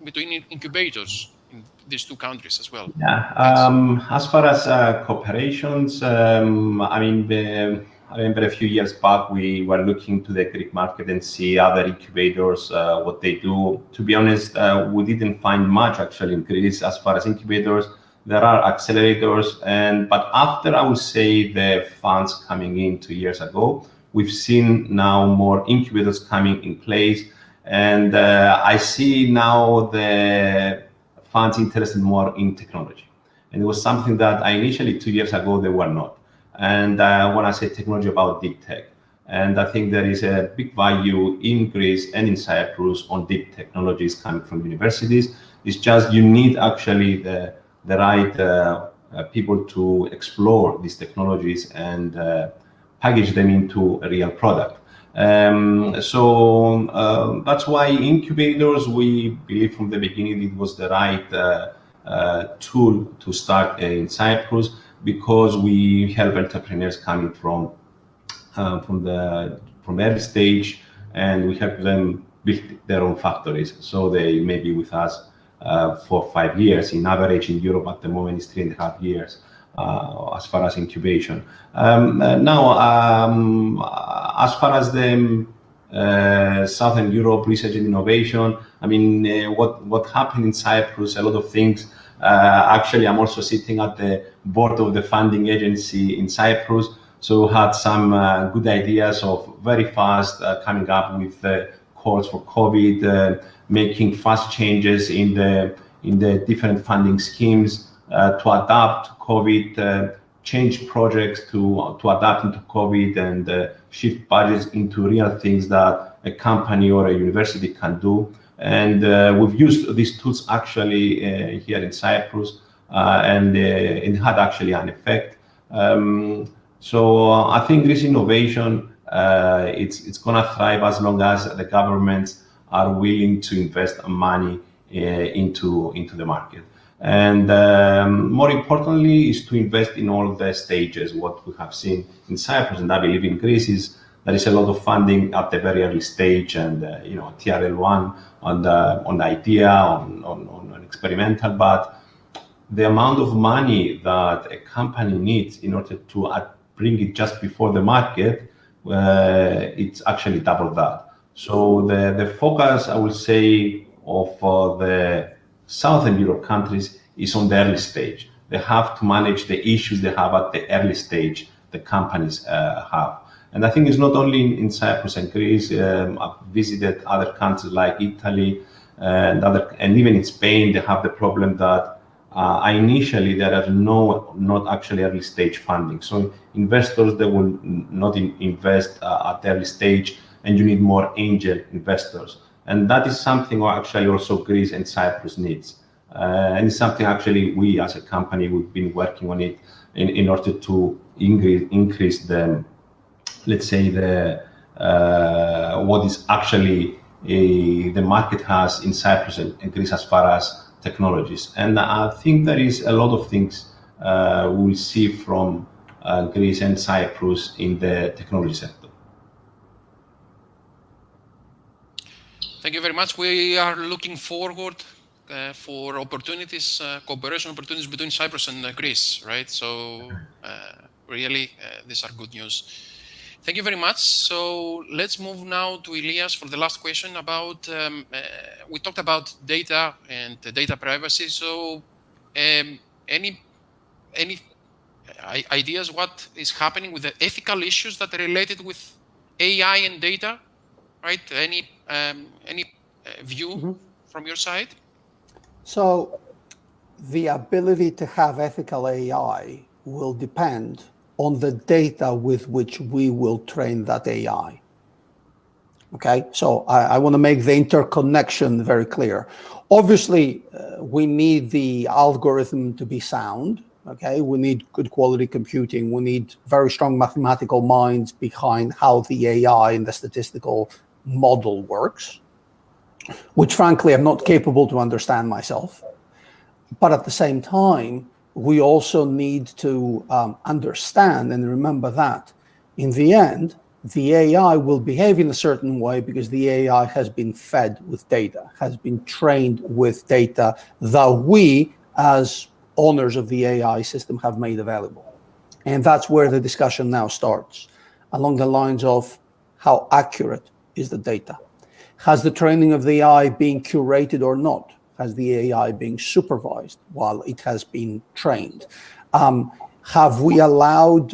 between incubators in these two countries as well. Yeah, as far as cooperations, I mean, I remember a few years back we were looking to the Greek market and see other incubators, what they do. To be honest, we didn't find much actually in Greece as far as incubators. There are accelerators, but after I would say the funds coming in 2 years ago, we've seen now more incubators coming in place, and I see now the funds interested more in technology. And it was something that I initially 2 years ago, they were not. And when I say technology, about deep tech. And I think there is a big value in Greece and in Cyprus on deep technologies coming from universities. It's just you need actually the right people to explore these technologies and package them into a real product. So that's why incubators, we believe from the beginning it was the right tool to start in Cyprus, because we help entrepreneurs coming from early stage, and we help them build their own factories. So they may be with us for 5 years. In average in Europe at the moment is 3.5 years as far as incubation. Now, as far as the Southern Europe research and innovation, I mean, what happened in Cyprus, a lot of things. Actually, I'm also sitting at the board of the funding agency in Cyprus, so had some good ideas of very fast coming up with calls for COVID, making fast changes in the different funding schemes to adapt to COVID, change projects to adapt into COVID, and shift budgets into real things that a company or a university can do. And we've used these tools actually here in Cyprus, and it had actually an effect. So I think this innovation, it's going to thrive as long as the governments are willing to invest money into the market. And more importantly is to invest in all the stages. What we have seen in Cyprus, and I believe in Greece, is there is a lot of funding at the very early stage, and TRL1 on the idea, on experimental, but the amount of money that a company needs in order to bring it just before the market, it's actually double that. So the focus, I will say, of the Southern Europe countries is on the early stage. They have to manage the issues they have at the early stage the companies have. And I think it's not only in Cyprus and Greece. I've visited other countries like Italy and even in Spain. They have the problem that initially there are not actually early stage funding. So investors, they will not invest at early stage, and you need more angel investors. And that is something actually also Greece and Cyprus needs. And it's something actually we as a company, we've been working on it in order to increase the, let's say, what is actually the market has in Cyprus and Greece as far as technologies. And I think there is a lot of things we'll see from Greece and Cyprus in the technology sector. Thank you very much. We are looking forward for opportunities, cooperation opportunities between Cyprus and Greece, right? So really, these are good news. Thank you very much. So let's move now to Elias for the last question about, we talked about data and data privacy. So any ideas what is happening with the ethical issues that are related with AI and data, right? Any view from your side? So the ability to have ethical AI will depend on the data with which we will train that AI. Okay, so I want to make the interconnection very clear. Obviously, we need the algorithm to be sound. Okay, we need good quality computing. We need very strong mathematical minds behind how the AI and the statistical model works, which frankly I'm not capable to understand myself. But at the same time, we also need to understand and remember that in the end, the AI will behave in a certain way because the AI has been fed with data, has been trained with data that we as owners of the AI system have made available. And that's where the discussion now starts, along the lines of how accurate is the data? Has the training of the AI been curated or not? Has the AI been supervised while it has been trained? Have we allowed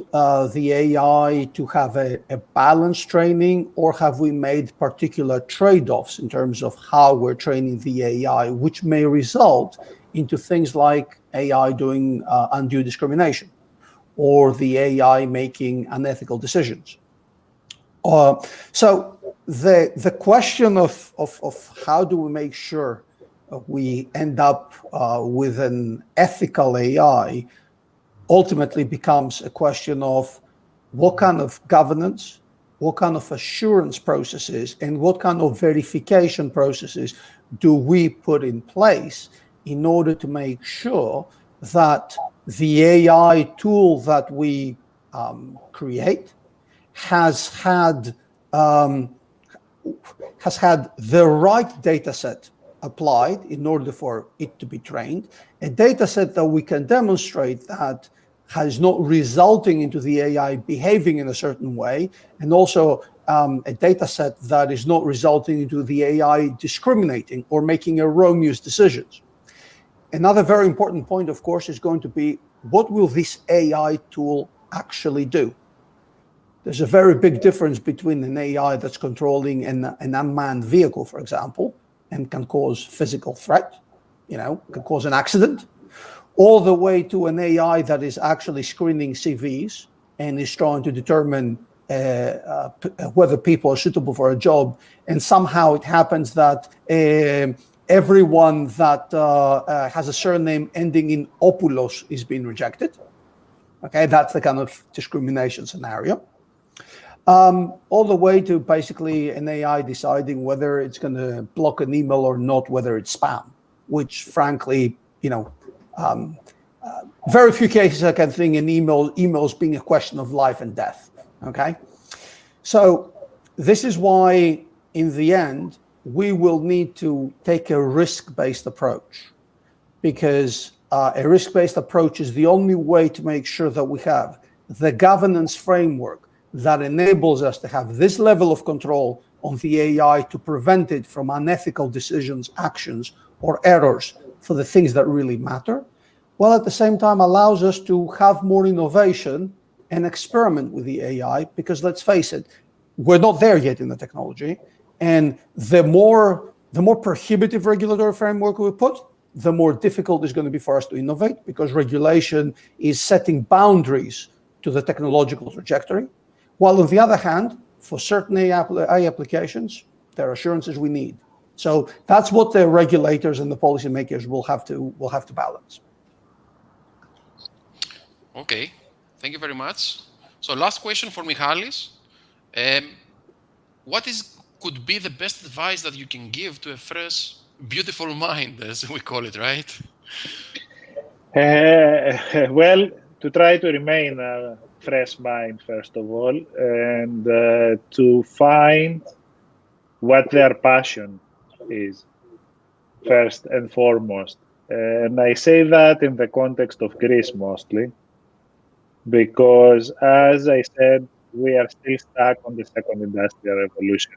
the AI to have a balanced training, or have we made particular trade-offs in terms of how we're training the AI, which may result into things like AI doing undue discrimination or the AI making unethical decisions? So the question of how do we make sure we end up with an ethical AI ultimately becomes a question of what kind of governance, what kind of assurance processes, and what kind of verification processes do we put in place in order to make sure that the AI tool that we create has had the right data set applied in order for it to be trained, a data set that we can demonstrate that is not resulting into the AI behaving in a certain way, and also a data set that is not resulting into the AI discriminating or making erroneous decisions. Another very important point, of course, is going to be what will this AI tool actually do? There's a very big difference between an AI that's controlling an unmanned vehicle, for example, and can cause physical threat, can cause an accident, all the way to an AI that is actually screening CVs and is trying to determine whether people are suitable for a job. And somehow it happens that everyone that has a surname ending in Opulos is being rejected. Okay, that's the kind of discrimination scenario. All the way to basically an AI deciding whether it's going to block an email or not, whether it's spam, which frankly, very few cases I can think in emails being a question of life and death. Okay, so this is why in the end we will need to take a risk-based approach, because a risk-based approach is the only way to make sure that we have the governance framework that enables us to have this level of control on the AI to prevent it from unethical decisions, actions, or errors for the things that really matter, while at the same time allows us to have more innovation and experiment with the AI, because let's face it, we're not there yet in the technology. And the more prohibitive regulatory framework we put, the more difficult it's going to be for us to innovate, because regulation is setting boundaries to the technological trajectory. While on the other hand, for certain AI applications, there are assurances we need. So that's what the regulators and the policymakers will have to balance. Okay, thank you very much. So last question for Michalis. What could be the best advice that you can give to a fresh, beautiful mind, as we call it, right? Well, to try to remain a fresh mind, first of all, and to find what their passion is, first and foremost. And I say that in the context of Greece mostly, because as I said, we are still stuck on the second industrial revolution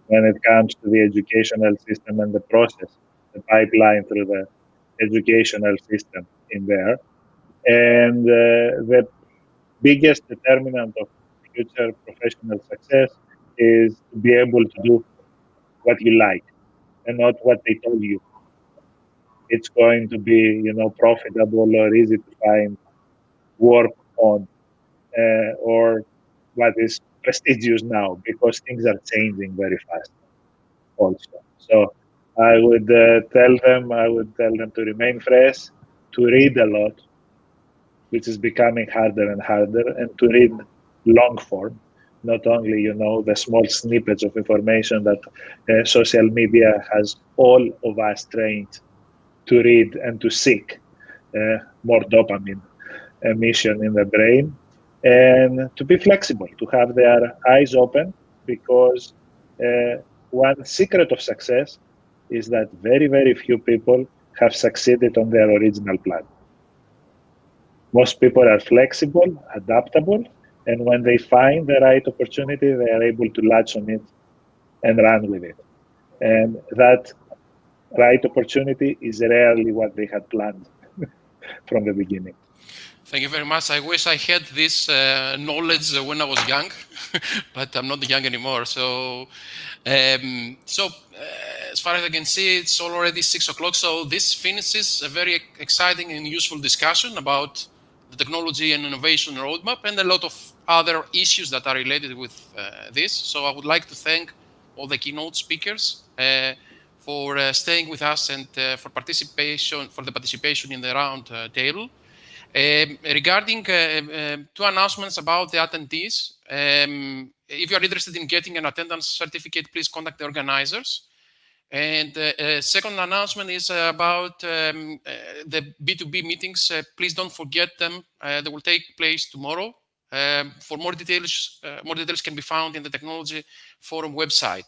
when it comes to the educational system and the process, the pipeline through the educational system in there. And the biggest determinant of future professional success is to be able to do what you like and not what they told you it's going to be, profitable or easy to find work on. or what is prestigious now, because things are changing very fast also. So I would tell them to remain fresh, to read a lot, which is becoming harder and harder, and to read long form, not only the small snippets of information that social media has all of us trained to read and to seek more dopamine emission in the brain, and to be flexible, to have their eyes open, because one secret of success is that very, very few people have succeeded on their original plan. Most people are flexible, adaptable, and when they find the right opportunity, they are able to latch on it and run with it. And that right opportunity is rarely what they had planned from the beginning. Thank you very much. I wish I had this knowledge when I was young, but I'm not young anymore. So, as far as I can see, it's already 6 o'clock. So this finishes a very exciting and useful discussion about the technology and innovation roadmap and a lot of other issues that are related with this. So I would like to thank all the keynote speakers for staying with us and for the participation in the round table. Regarding two announcements about the attendees, if you are interested in getting an attendance certificate, please contact the organizers. And second announcement is about the B2B meetings. Please don't forget them. They will take place tomorrow. For more details can be found in the Technology Forum website.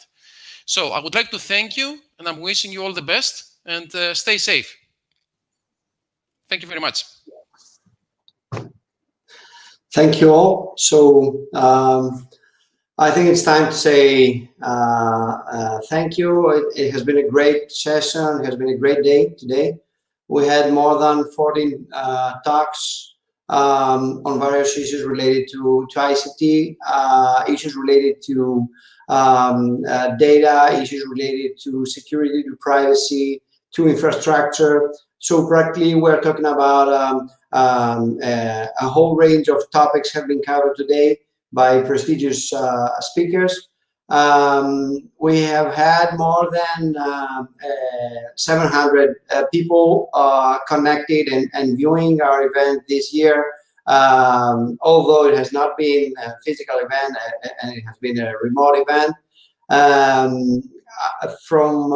So I would like to thank you, and I'm wishing you all the best, and stay safe. Thank you very much. Thank you all. So I think it's time to say thank you. It has been a great session. It has been a great day today. We had more than 14 talks on various issues related to ICT, issues related to data, issues related to security, to privacy, to infrastructure. So practically, we're talking about a whole range of topics have been covered today by prestigious speakers. We have had more than 700 people connected and viewing our event this year, although it has not been a physical event and it has been a remote event. From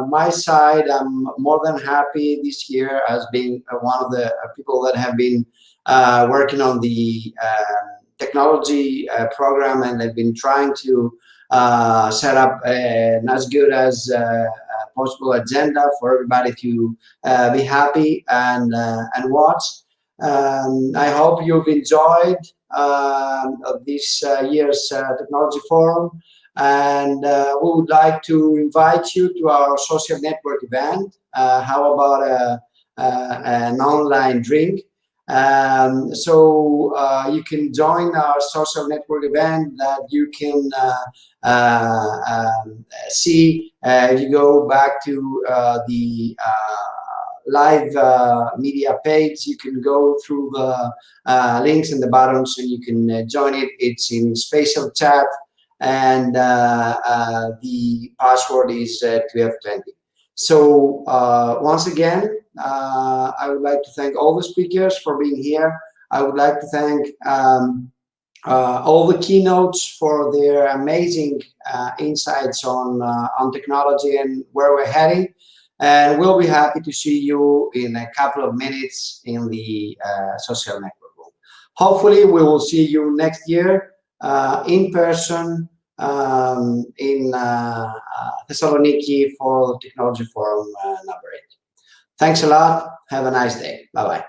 my side, I'm more than happy this year as being one of the people that have been working on the technology program, and I've been trying to set up an as good as possible agenda for everybody to be happy and watch. I hope you've enjoyed this year's Technology Forum. And we would like to invite you to our social network event. How about an online drink? So you can join our social network event that you can see if you go back to the live media page. You can go through the links in the bottom so you can join it. It's in Spatial Chat. And the password is 1220. So once again, I would like to thank all the speakers for being here. I would like to thank all the keynotes for their amazing insights on technology and where we're heading. And we'll be happy to see you in a couple of minutes in the social network room. Hopefully, we will see you next year in person in Thessaloniki for the Technology Forum number 8. Thanks a lot. Have a nice day. Bye-bye.